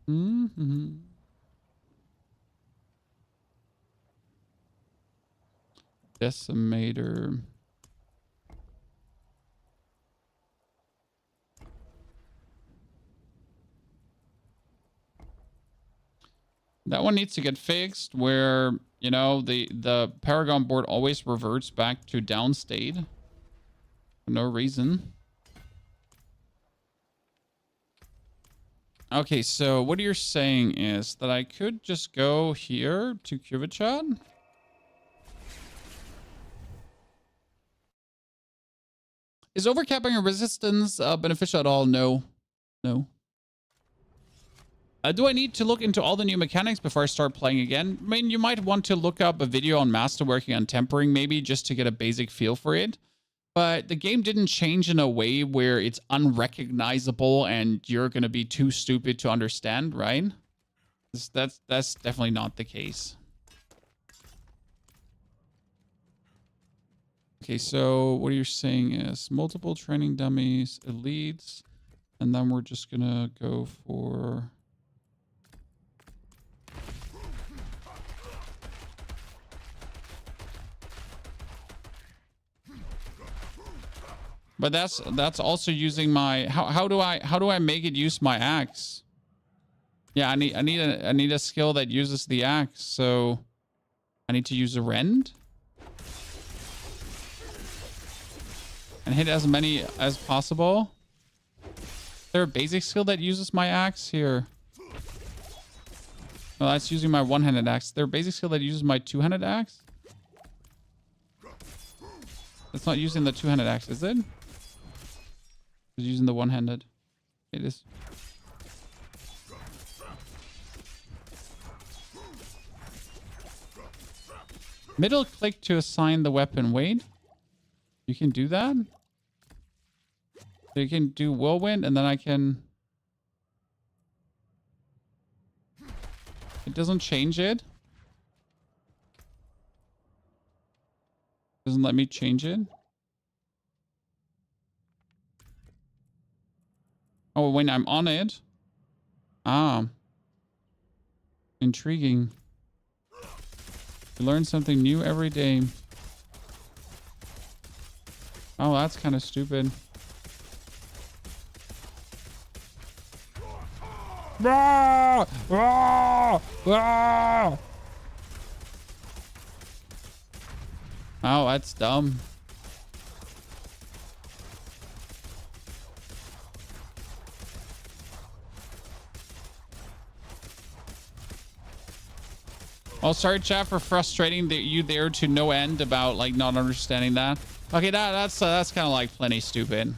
Mm-hmm. Decimator. That one needs to get fixed where, you know, the Paragon board always reverts back to down state for no reason. Okay, so what you're saying is that I could just go here to Cuvichat. Is overcapping a resistance beneficial at all? No. No. Do I need to look into all the new mechanics before I start playing again? I mean, you might want to look up a video on masterworking on tempering maybe just to get a basic feel for it. But the game didn't change in a way where it's unrecognizable and you're going to be too stupid to understand, right? That's definitely not the case. Okay, so what you're saying is multiple training dummies, elites, and then we're just going to go for... But that's also using my how do I make it use my axe? Yeah, I need a skill that uses the axe. So I need to use a rend and hit as many as possible. Is there a basic skill that uses my axe here? No, that's using my one-handed axe. Is there a basic skill that uses my two-handed axe? It's not using the two-handed axe, is it? It's using the one-handed. It is. Middle click to assign the weapon. Wait. You can do that? So you can do whirlwind and then I can... It doesn't change it. Doesn't let me change it. Oh, when I'm on it. Ah. Intriguing. You learn something new every day. Oh, that's kind of stupid. Ah! Ah! Ah! Oh, that's dumb. Oh, sorry, chat, for frustrating you there to no end about like not understanding that. Okay, that's kind of like plenty stupid.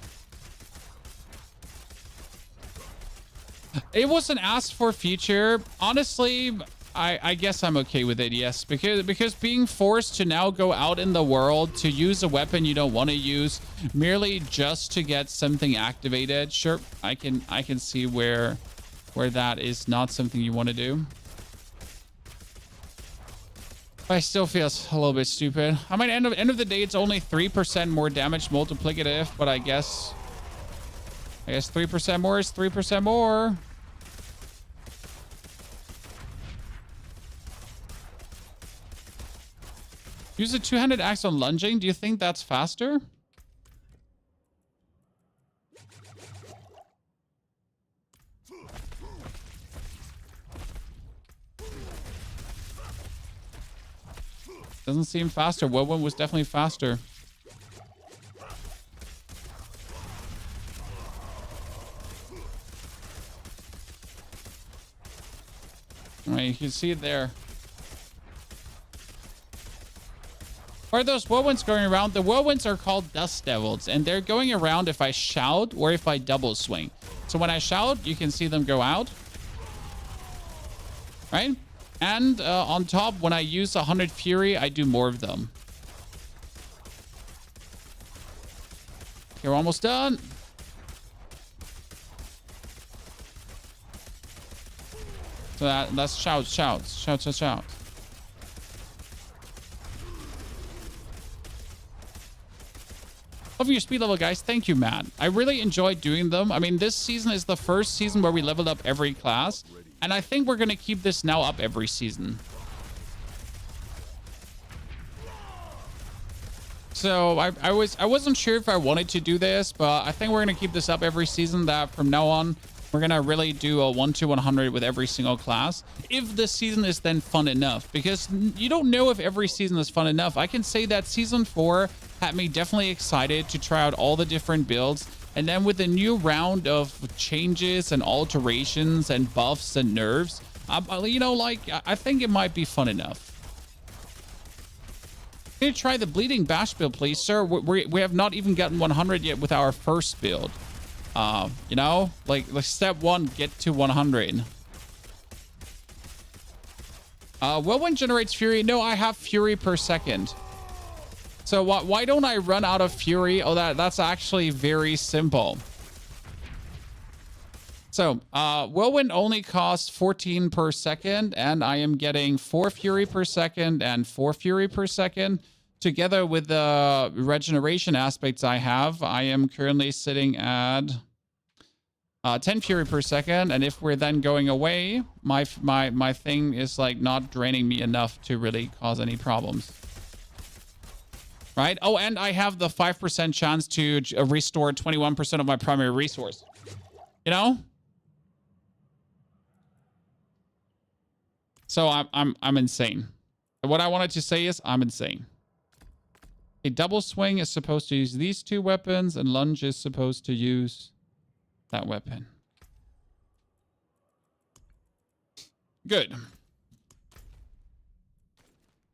It was an asked for feature. Honestly, I guess I'm okay with it. Yes, because being forced to now go out in the world to use a weapon you don't want to use merely just to get something activated. Sure, I can see where that is not something you want to do. I still feel a little bit stupid. I mean, end of the day, it's only 3% more damage multiplicative, but I guess 3% more is 3% more. Use a two-handed axe on lunging. Do you think that's faster? Doesn't seem faster. Whirlwind was definitely faster. Right, you can see it there. Why are those whirlwinds going around? The whirlwinds are called dust devils, and they're going around if I shout or if I double swing. So when I shout, you can see them go out. Right? And on top, when I use 100 Fury, I do more of them. Okay, we're almost done. So that's shouts. Loving your speed level, guys. Thank you, Matt. I really enjoyed doing them. I mean, this season is the first season where we leveled up every class. And I think we're going to keep this now up every season. So I wasn't sure if I wanted to do this, but I think we're going to keep this up every season. That from now on, We're gonna really do a 1 to 100 with every single class if the season is then fun enough, because you don't know if every season is fun enough. I can say that season 4 had me definitely excited to try out all the different builds, and then with the new round of changes and alterations and buffs and nerfs, you know, like, I think it might be fun enough. Can you try the Bleeding Bash build, please, sir? We have not even gotten 100 yet with our first build. You know, like step 1, get to 100. Whirlwind generates fury. No, I have fury per second. So why don't I run out of fury? Oh, that's actually very simple. So, Whirlwind only costs 14 per second, and I am getting 4 fury per second and 4 fury per second. Together with the regeneration aspects I have, I am currently sitting at 10 fury per second. And if we're then going away, my thing is like not draining me enough to really cause any problems. Right? Oh, and I have the 5% chance to restore 21% of my primary resource. You know? So I'm insane. What I wanted to say is I'm insane. A double swing is supposed to use these 2 weapons, and lunge is supposed to use that weapon. Good.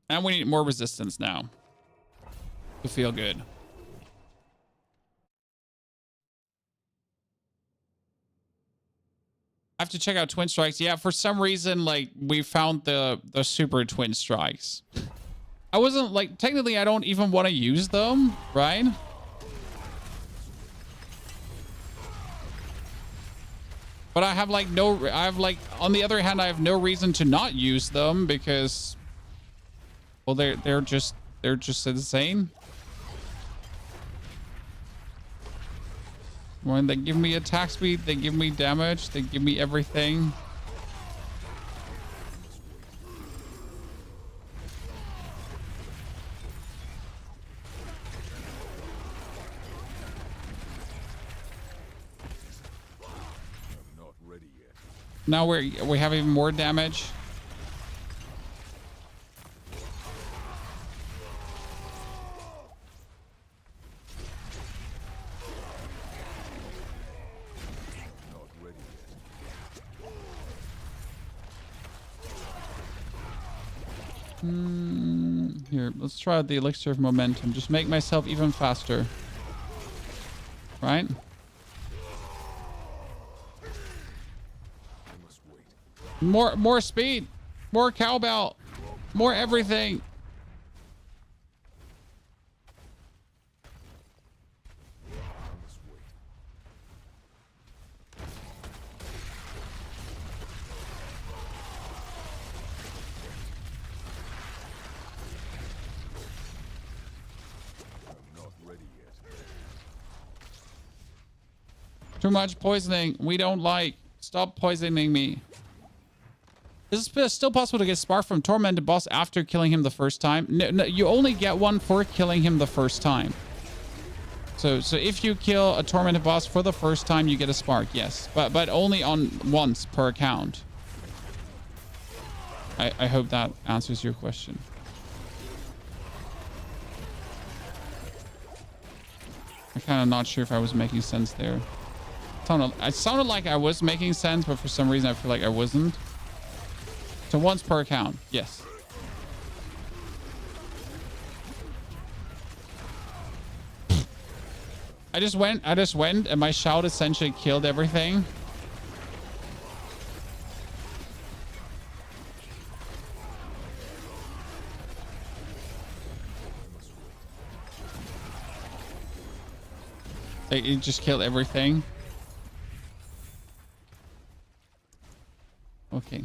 And we need more resistance now to feel good. I have to check out twin strikes. Yeah, for some reason, like, we found the super twin strikes. I wasn't like, technically I don't even want to use them, right? But I have like on the other hand, I have no reason to not use them because, well, they're just insane. When they give me attack speed, they give me damage, they give me everything. Now we have even more damage. Here, let's try out the elixir of momentum. Just make myself even faster. Right? More speed, more cowbell, more everything. Too much poisoning. We don't like. Stop poisoning me. Is it still possible to get Spark from Tormented Boss after killing him the first time? No, you only get one for killing him the first time. So if you kill a Tormented Boss for the first time, you get a Spark, yes. But only on once per account. I hope that answers your question. I'm kind of not sure if I was making sense there. It sounded like I was making sense, but for some reason I feel like I wasn't. So once per account, yes. I just went, and my shout essentially killed everything. It just killed everything. Okay.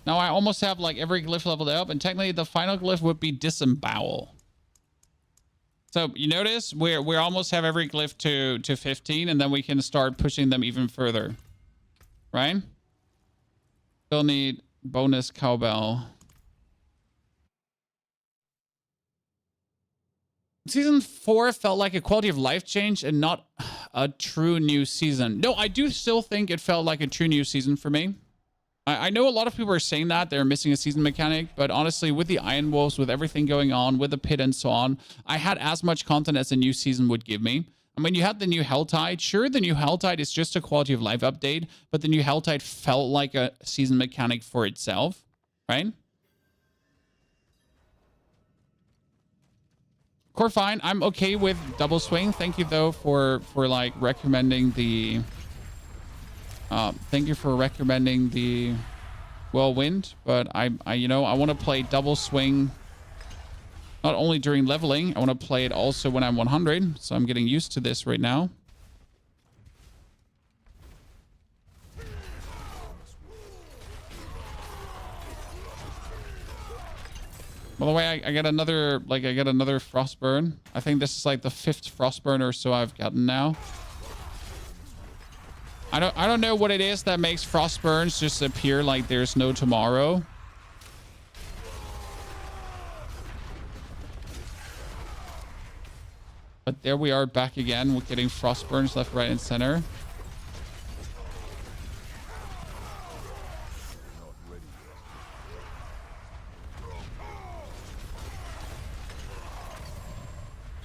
Now I almost have like every glyph leveled up, and technically the final glyph would be Disembowel. So you notice we almost have every glyph to 15, and then we can start pushing them even further. Right? Still need bonus cowbell. Season 4 felt like a quality of life change and not a true new season. No, I do still think it felt like a true new season for me. I know a lot of people are saying that they're missing a season mechanic, but honestly, with the Iron Wolves, with everything going on, with the pit and so on, I had as much content as a new season would give me. I mean, you had the new Helltide. Sure, the new Helltide is just a quality of life update, but the new Helltide felt like a season mechanic for itself, right? Core fine. I'm okay with double swing. Thank you though for like recommending the thank you for recommending the whirlwind, but I you know, I want to play double swing not only during leveling, I want to play it also when I'm 100, so I'm getting used to this right now. By the way, I got another, like, I got another Frostburn. I think this is like the 5th Frostburn or so I've gotten now. I don't know what it is that makes Frostburns just appear like there's no tomorrow. But there we are back again. We're getting Frostburns left, right, and center.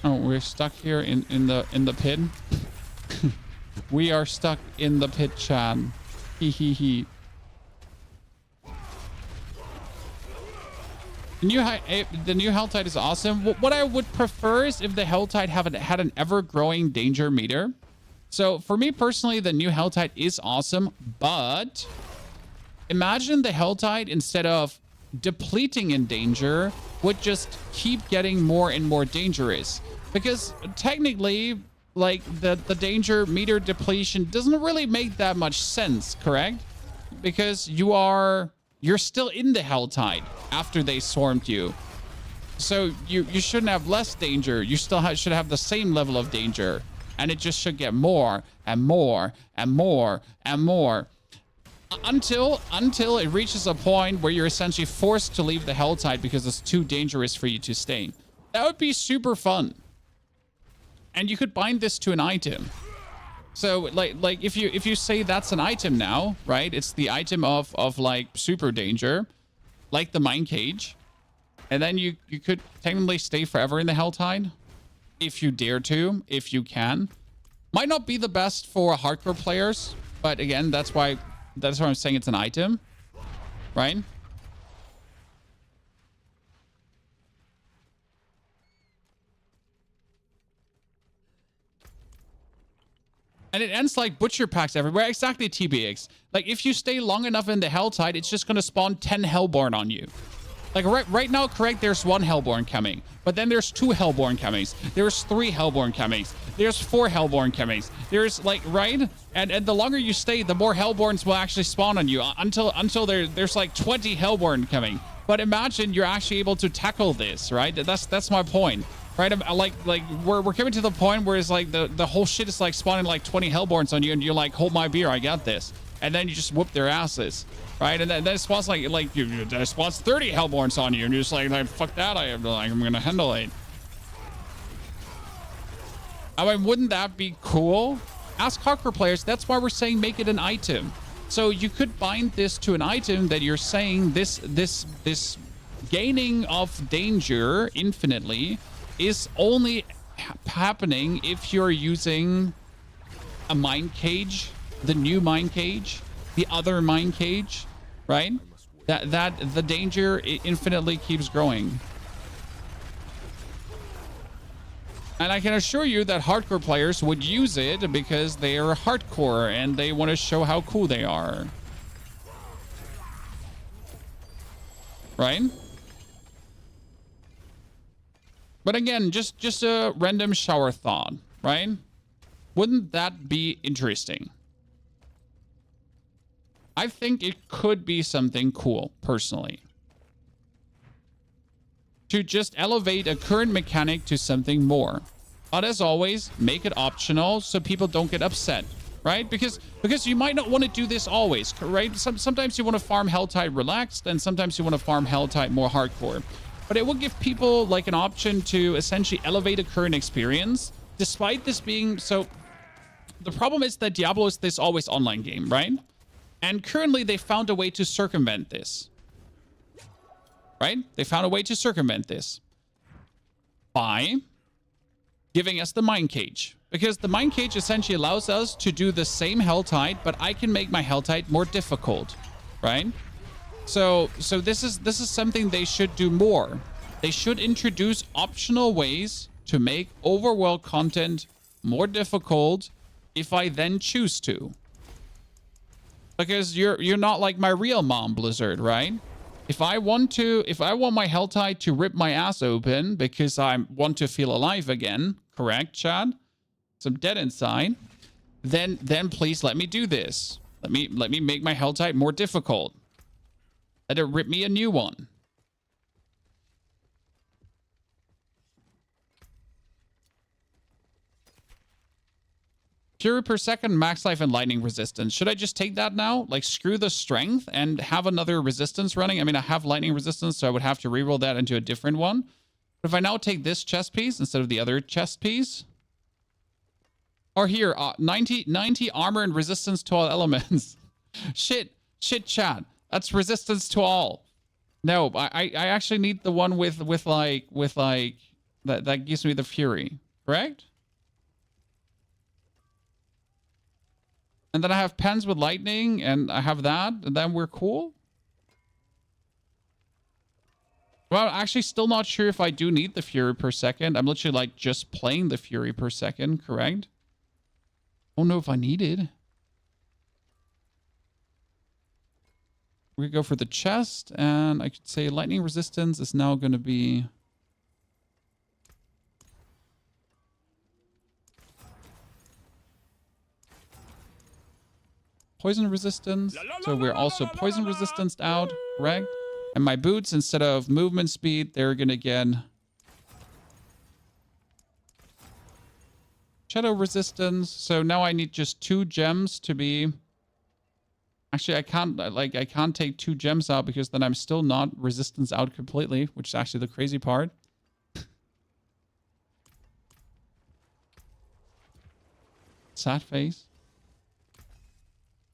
Oh, we're stuck here in the pit. We are stuck in the pit, Chan. Hee hee hee. The new Helltide is awesome. What I would prefer is if the Helltide had an ever-growing danger meter. So for me personally, the new Helltide is awesome, but imagine the Helltide, instead of depleting in danger, would just keep getting more and more dangerous. Because technically, like, the danger meter depletion doesn't really make that much sense, correct? Because you're still in the Helltide after they swarmed you. So you shouldn't have less danger. You still should have the same level of danger. And it just should get more and more and more and more. Until it reaches a point where you're essentially forced to leave the Helltide because it's too dangerous for you to stay. That would be super fun. And you could bind this to an item. So like if you say that's an item now, right? It's the item of like super danger, like the mine cage. And then you could technically stay forever in the Helltide if you dare to, if you can. Might not be the best for hardcore players, but again, that's why I'm saying it's an item, right? And it ends like butcher packs everywhere. Exactly, TBX. Like, if you stay long enough in the Helltide, it's just going to spawn 10 Hellborn on you. Like, right now, correct, there's 1 Hellborn coming. But then there's 2 Hellborn comings. There's 3 Hellborn comings. There's 4 Hellborn comings. There's, like, right? And the longer you stay, the more Hellborns will actually spawn on you. Until there's like 20 Hellborn coming. But imagine you're actually able to tackle this, right? That's my point. Right, like we're coming to the point where it's like the whole shit is like spawning like 20 Hellborns on you, and you're like, hold my beer, I got this, and then you just whoop their asses, right? And then it spawns it spawns 30 Hellborns on you, and you're just like fuck that, I'm gonna handle it. I mean, wouldn't that be cool? Ask hardcore players. That's why we're saying make it an item. So you could bind this to an item that you're saying this gaining of danger infinitely is only happening if you're using a mine cage, the new mine cage, the other mine cage, right? That the danger infinitely keeps growing. And I can assure you that hardcore players would use it because they are hardcore and they want to show how cool they are. Right? But again, just a random shower thought, right? Wouldn't that be interesting? I think it could be something cool, personally. To just elevate a current mechanic to something more. But as always, make it optional so people don't get upset, right? Because you might not want to do this always, right? Sometimes you want to farm Helltide relaxed, and sometimes you want to farm Helltide more hardcore. but it will give people like an option to essentially elevate a current experience, despite this being so. The problem is that Diablo is this always online game, right? And currently they found a way to circumvent this. Right? They found a way to circumvent this by giving us the Mind Cage. Because the Mind Cage essentially allows us to do the same Hell Tide, but I can make my Hell Tide more difficult. Right? So this is something they should do more. They should introduce optional ways to make overworld content more difficult if I then choose to. Because you're not like my real mom, Blizzard, right? If I want my Hell Tide to rip my ass open because I want to feel alive again, correct, Chad? So I'm dead inside. Then please let me do this. Let me make my Hell Tide more difficult. Let it rip me a new one. Fury per second, max life, and lightning resistance. Should I just take that now? Like, screw the strength and have another resistance running? I mean, I have lightning resistance, so I would have to reroll that into a different one. But if I now take this chest piece instead of the other chest piece... Or here, 90 armor and resistance to all elements. Shit, chat. That's resistance to all. No, I actually need the one with like that gives me the fury, correct? And then I have pens with lightning, and I have that, and then we're cool. Well, actually, still not sure if I do need the fury per second. I'm literally like just playing the fury per second, correct? Don't know if I need it. We could go for the chest, and I could say lightning resistance is now going to be... poison resistance. So we're also poison resistanced out, correct? And my boots, instead of movement speed, they're going to get... shadow resistance. So now I need just 2 gems to be... Actually, I can't take 2 gems out because then I'm still not resistance out completely, which is actually the crazy part. Sad face.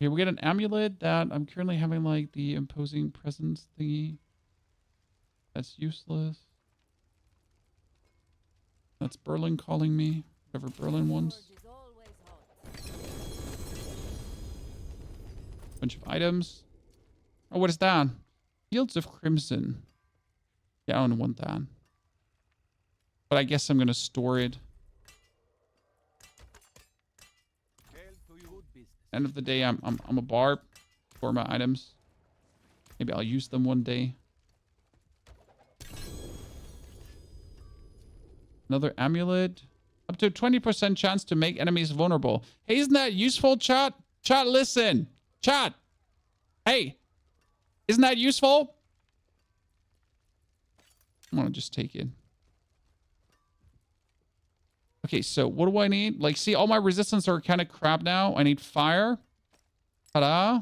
Here we get an amulet that I'm currently having like the imposing presence thingy. That's useless. That's Berlin calling me. Whatever Berlin wants. Bunch of items. Oh, what is that? Fields of Crimson. Yeah, I don't want that. But I guess I'm gonna store it. End of the day, I'm a barb for my items. Maybe I'll use them one day. Another amulet. Up to 20% chance to make enemies vulnerable. Hey, isn't that useful, chat? Chat, listen. Chat. Hey, isn't that useful? I'm gonna just take it. Okay, so what do I need? Like, see, all my resistance are kind of crap now. I need fire. Ta-da.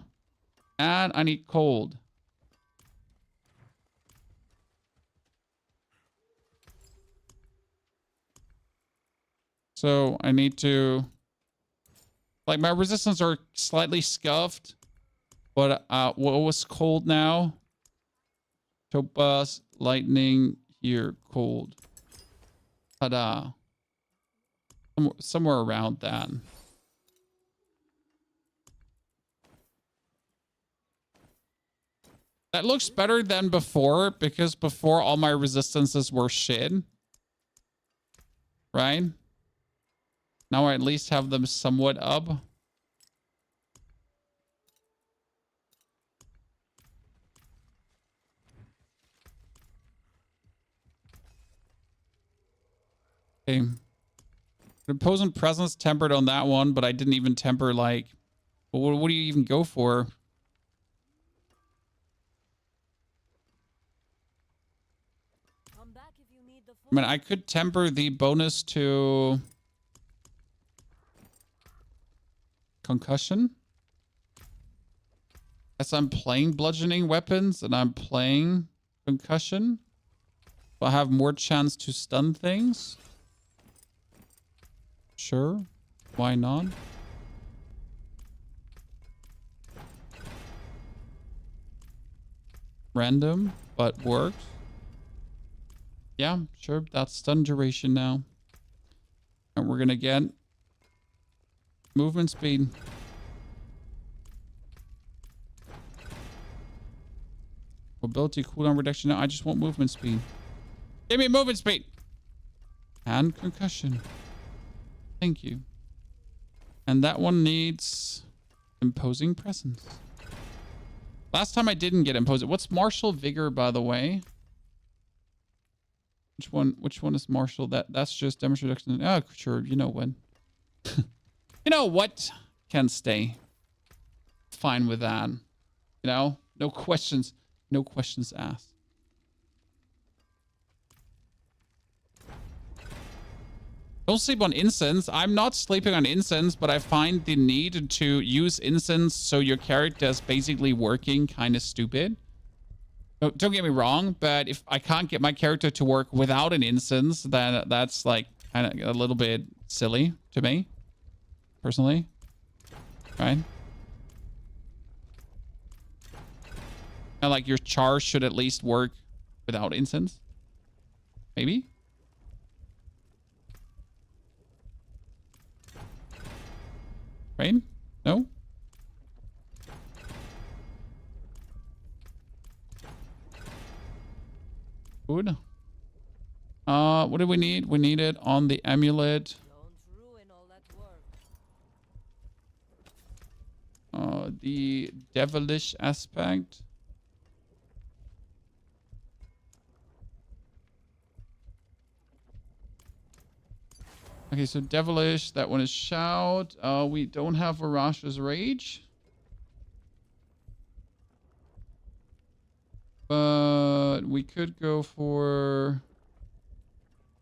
And I need cold. So I need to... like, my resistance are slightly scuffed. But what was cold now? Topaz, lightning, here, cold. Ta-da. Somewhere around that. That looks better than before, because before all my resistances were shit. Right? Now I at least have them somewhat up. Okay. Imposing presence tempered on that one, but I didn't even temper, like... well, what do you even go for? Come back if you need the I mean, I could temper the bonus to... concussion. As I'm playing bludgeoning weapons and I'm playing concussion. Will I have more chance to stun things? Sure. Why not? Random, but works. Yeah, sure. That's stun duration now. And we're gonna get movement speed. Ability cooldown reduction. No, I just want movement speed. Give me movement speed. And concussion. Thank you. And that one needs imposing presence. Last time I didn't get imposing. What's martial vigor, by the way? Which one is martial? That's just damage reduction. Oh, sure. You know when. You know what? Can stay. Fine with that. You know? No questions. No questions asked. Don't sleep on incense. I'm not sleeping on incense, but I find the need to use incense so your character is basically working kind of stupid. Don't get me wrong, but if I can't get my character to work without an incense, then that's like kind of a little bit silly to me, personally. Right? And like your char should at least work without incense. Maybe? Rain? No? Good. What do we need? We need it on the amulet. Don't ruin all that work. The devilish aspect. Okay, so devilish, that one is shout. We don't have Varash's rage. But we could go for...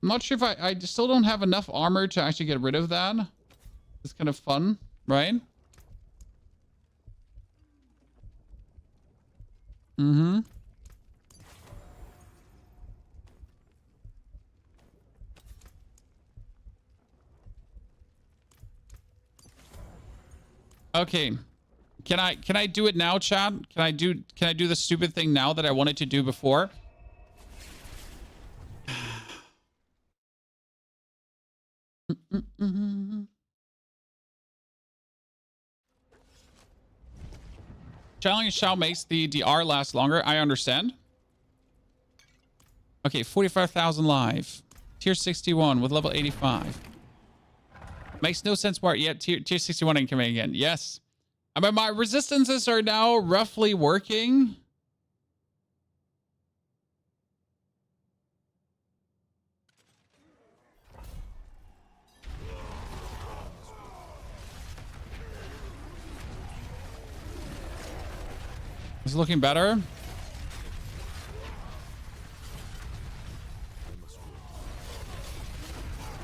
I'm not sure if I still don't have enough armor to actually get rid of that. It's kind of fun, right? Mm-hmm. Okay. Can I do it now, chat? Can I do the stupid thing now that I wanted to do before? Challenge shall makes the DR last longer. I understand. Okay, 45,000 live. Tier 61 with level 85. Makes no sense why yet. Tier 61 incoming again. Yes. I mean, my resistances are now roughly working. It's looking better.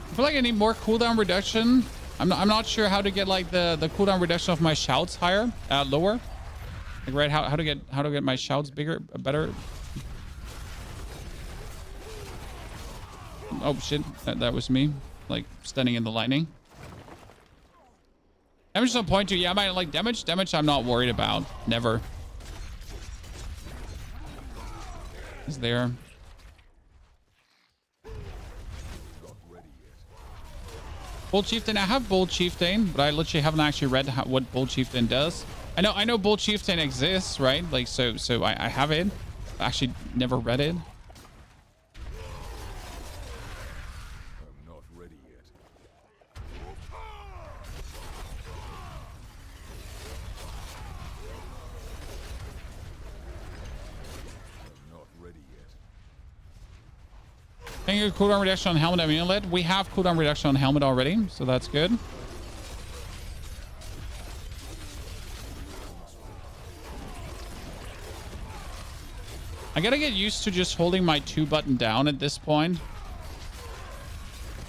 I feel like I need more cooldown reduction. I'm not sure how to get like the cooldown reduction of my shouts higher, lower. Like right, how to get my shouts bigger, better. Oh shit, that was me, like standing in the lightning. Damage is on point two. Yeah, I might like damage. Damage I'm not worried about. Never. Is there? Bold Chieftain, I have Bold Chieftain, but I literally haven't actually read what Bold Chieftain does. I know Bold Chieftain exists, right? Like, so I have it. I actually never read it. I'm not ready yet. I'm not ready yet. Can you get cooldown reduction on helmet amulet? We have cooldown reduction on helmet already, so that's good. I gotta get used to just holding my 2 button down at this point.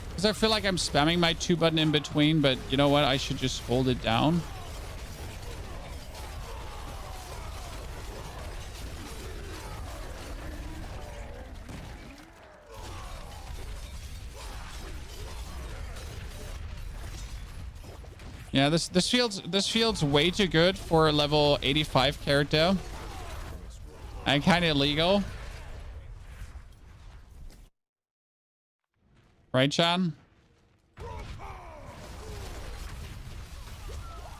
Because I feel like I'm spamming my 2 button in between, but you know what? I should just hold it down. Yeah, this feels way too good for a level 85 character. And kind of illegal. Right, Chad?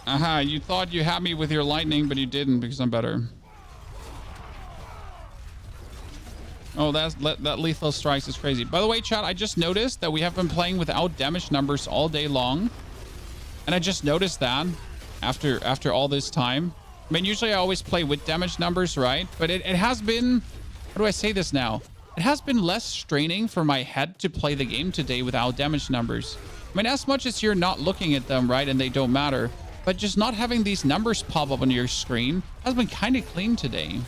Aha, you thought you had me with your lightning, but you didn't because I'm better. Oh, that lethal strikes is crazy. By the way, chat, I just noticed that we have been playing without damage numbers all day long. And I just noticed that after all this time. I mean, usually I always play with damage numbers, right? But it has been... How do I say this now? It has been less straining for my head to play the game today without damage numbers. I mean, as much as you're not looking at them, right, and they don't matter, but just not having these numbers pop up on your screen has been kind of clean today,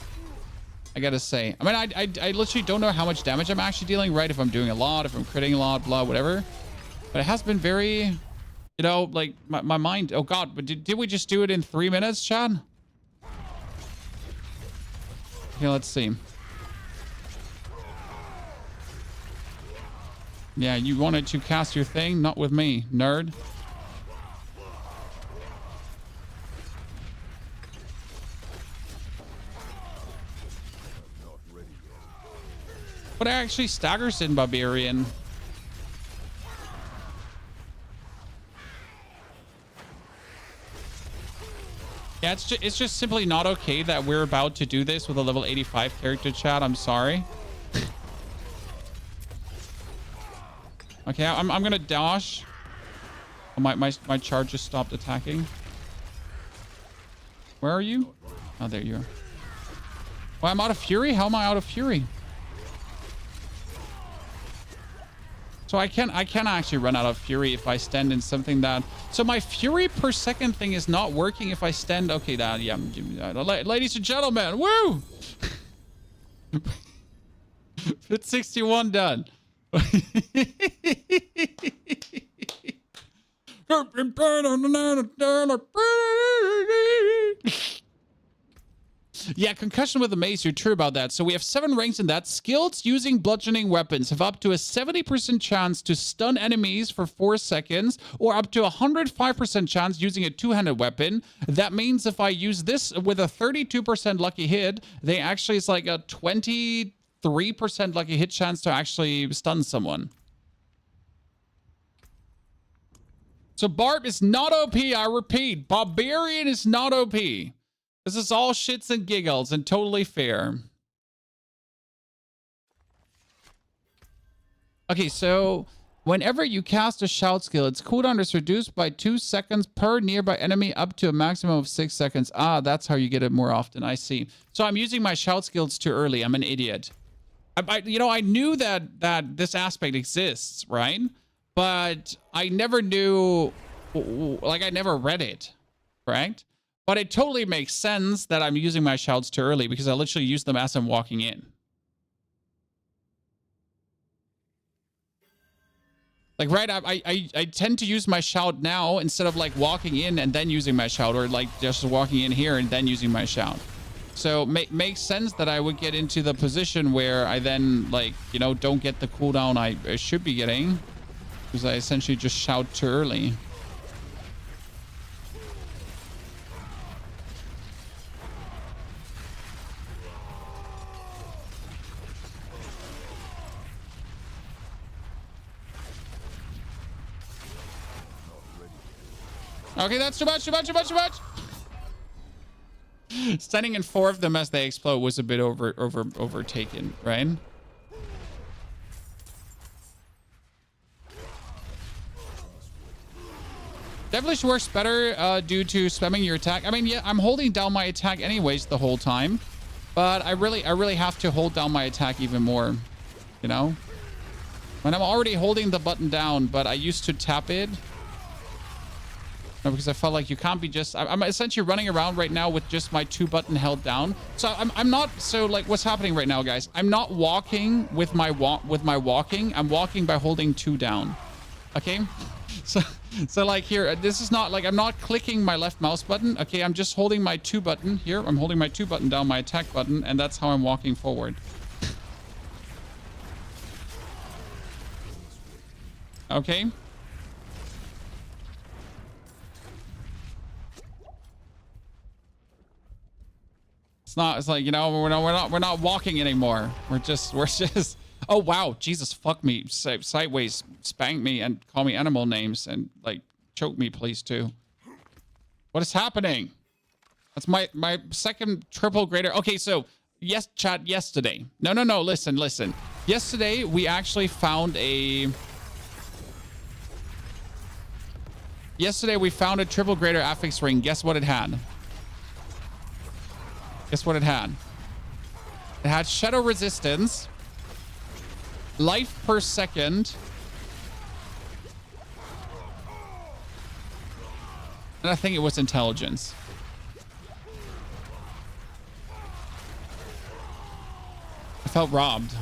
I gotta say. I mean, I literally don't know how much damage I'm actually dealing, right? If I'm doing a lot, if I'm critting a lot, blah, whatever. But it has been very, you know, like my mind. Oh, God. But did we just do it in 3 minutes, Chad? Okay, let's see. Yeah, you wanted to cast your thing? Not with me, nerd. But it actually staggers in Barbarian. Yeah, it's just simply not okay that we're about to do this with a level 85 character, chat. I'm sorry. Okay, I'm gonna dash. Oh, my charge just stopped attacking. Where are you? Oh, there you are. Well, I'm out of fury? How am I out of fury? So I can actually run out of fury if I stand in something that... So my fury per second thing is not working if I stand... Okay, that, yeah. Ladies and gentlemen, woo! Fit 61 done. Yeah, concussion with the mace, you're true about that. So we have 7 ranks in that. Skills using bludgeoning weapons have up to a 70% chance to stun enemies for 4 seconds, or up to a 105% chance using a two-handed weapon. That means if I use this with a 32% lucky hit, they actually, it's like a 23% lucky hit chance to actually stun someone. So Barb is not OP, I repeat. Barbarian is not OP. This is all shits and giggles and totally fair. Okay, so whenever you cast a shout skill, its cooldown is reduced by 2 seconds per nearby enemy up to a maximum of 6 seconds. Ah, that's how you get it more often. I see. So I'm using my shout skills too early. I'm an idiot. You know, I knew that this aspect exists, right? But I never knew, like I never read it, correct? But it totally makes sense that I'm using my shouts too early because I literally use them as I'm walking in. Like, right, I tend to use my shout now instead of like walking in and then using my shout, or like just walking in here and then using my shout. So makes sense that I would get into the position where I then, like, you know, don't get the cooldown I should be getting because I essentially just shout too early. Okay, that's too much, too much, too much, too much. Standing in 4 of them as they explode was a bit overtaken, right? Devilish works better due to spamming your attack. I mean, yeah, I'm holding down my attack anyways the whole time, but I really have to hold down my attack even more, you know? When I'm already holding the button down, but I used to tap it. No, because I felt like you can't be just... I'm essentially running around right now with just my 2 button held down. So I'm not... So, like, what's happening right now, guys? I'm not walking with my walking. I'm walking by holding 2 down. Okay? So like, here, this is not... Like, I'm not clicking my left mouse button. Okay, I'm just holding my 2 button. Here, I'm holding my 2 button down, my attack button, and that's how I'm walking forward. Okay? not. It's like, you know, we're not walking anymore. We're just. Oh wow, Jesus, fuck me, sideways, spank me, and call me animal names, and like choke me, please too. What is happening? That's my second triple greater. Okay, so yes, chat. Yesterday. No. Listen. Yesterday we actually found a. Yesterday we found a triple greater affix ring. Guess what it had? Guess what it had? It had shadow resistance, life per second, and I think it was intelligence. I felt robbed.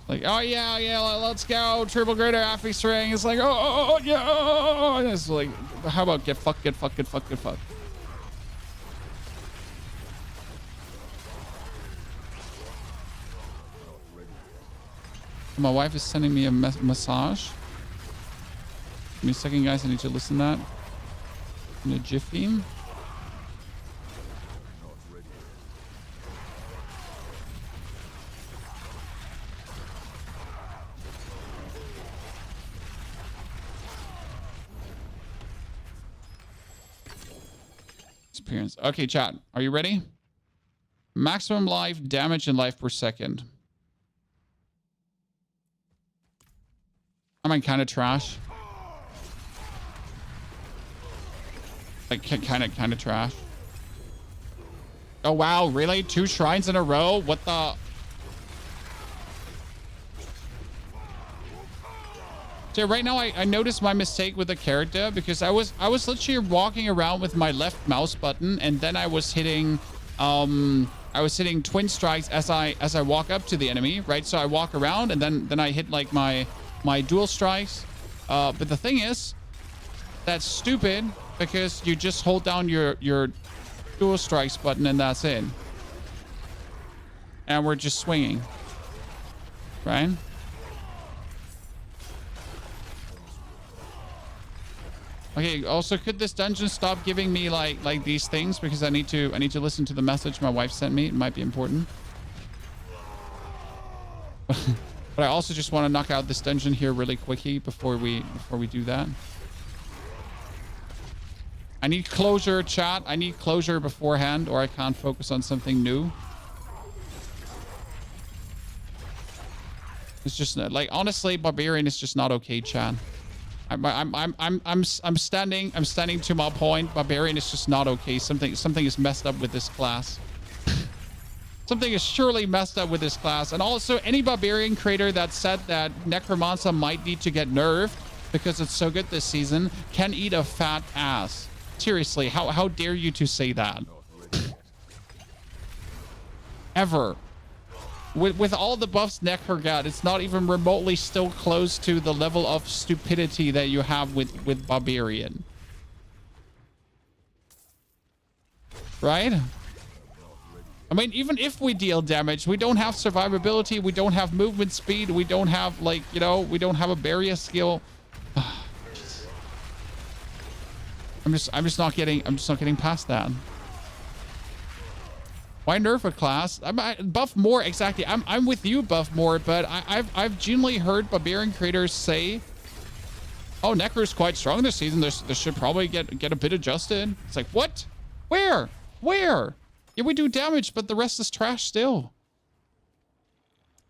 Like, oh yeah, let's go, triple greater affix ring. It's like, oh yeah. It's like, how about get fucked. My wife is sending me a massage. Give me a second, guys. I need to listen to that in a jiffy. Experience. Okay, chat. Are you ready? Maximum life, damage, and life per second. I mean, kind of trash. Like, kind of trash. Oh, wow. Really? 2 shrines in a row? What the? So right now, I noticed my mistake with the character because I was literally walking around with my left mouse button, and then I was hitting twin strikes as I walk up to the enemy, right? So I walk around, and then I hit like my dual strikes. But the thing is, that's stupid because you just hold down your dual strikes button and that's it. And we're just swinging, right? Okay, also, could this dungeon stop giving me like these things because I need to listen to the message my wife sent me. It might be important. But I also just want to knock out this dungeon here really quickly before we do that. I need closure, chat. I need closure beforehand or I can't focus on something new. It's just like, honestly, Barbarian is just not okay, chat. I'm standing to my point. Barbarian is just not okay. Something is messed up with this class. Something is surely messed up with this class. And also, any Barbarian creator that said that Necromancer might need to get nerfed because it's so good this season can eat a fat ass. Seriously, how dare you to say that? Ever. With all the buffs Necro got, it's not even remotely still close to the level of stupidity that you have with Barbarian. Right? I mean, even if we deal damage, we don't have survivability, we don't have movement speed, we don't have, like, you know, we don't have a barrier skill. I'm just not getting past that. Why nerf a class? Buff more, exactly. I'm with you, buff more, but I've genuinely heard Barbarian creators say, "Oh, Necro's quite strong this season. This should probably get a bit adjusted." It's like, what? Where? Yeah, we do damage, but the rest is trash still.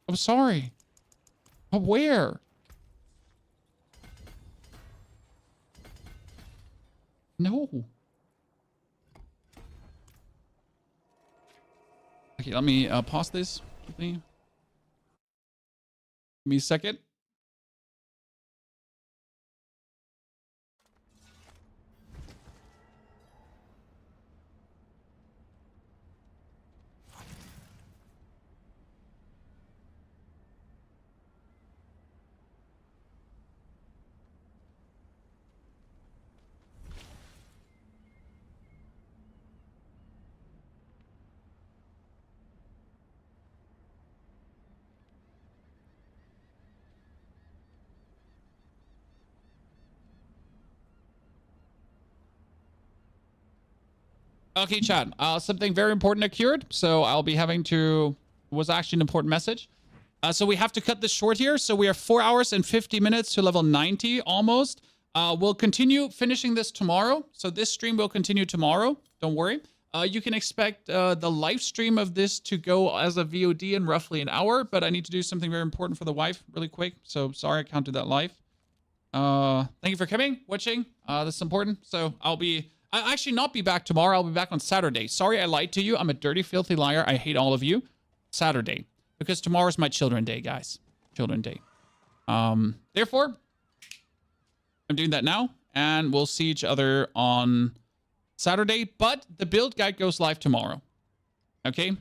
I'm sorry, but where? No. Okay, let me pause this quickly. Give me a second. Okay, chat. Something very important occurred, so I'll be having to... was actually an important message. So we have to cut this short here. So we are 4 hours and 50 minutes to level 90 almost. We'll continue finishing this tomorrow. So this stream will continue tomorrow. Don't worry. You can expect the live stream of this to go as a VOD in roughly an hour, but I need to do something very important for the wife really quick. So sorry, I can't do that live. Thank you for coming, watching. This is important. So I'll actually not be back tomorrow. I'll be back on Saturday. Sorry, I lied to you. I'm a dirty, filthy liar. I hate all of you. Saturday. Because tomorrow's my children day, guys. Children day. Therefore, I'm doing that now. And we'll see each other on Saturday. But the build guide goes live tomorrow. Okay?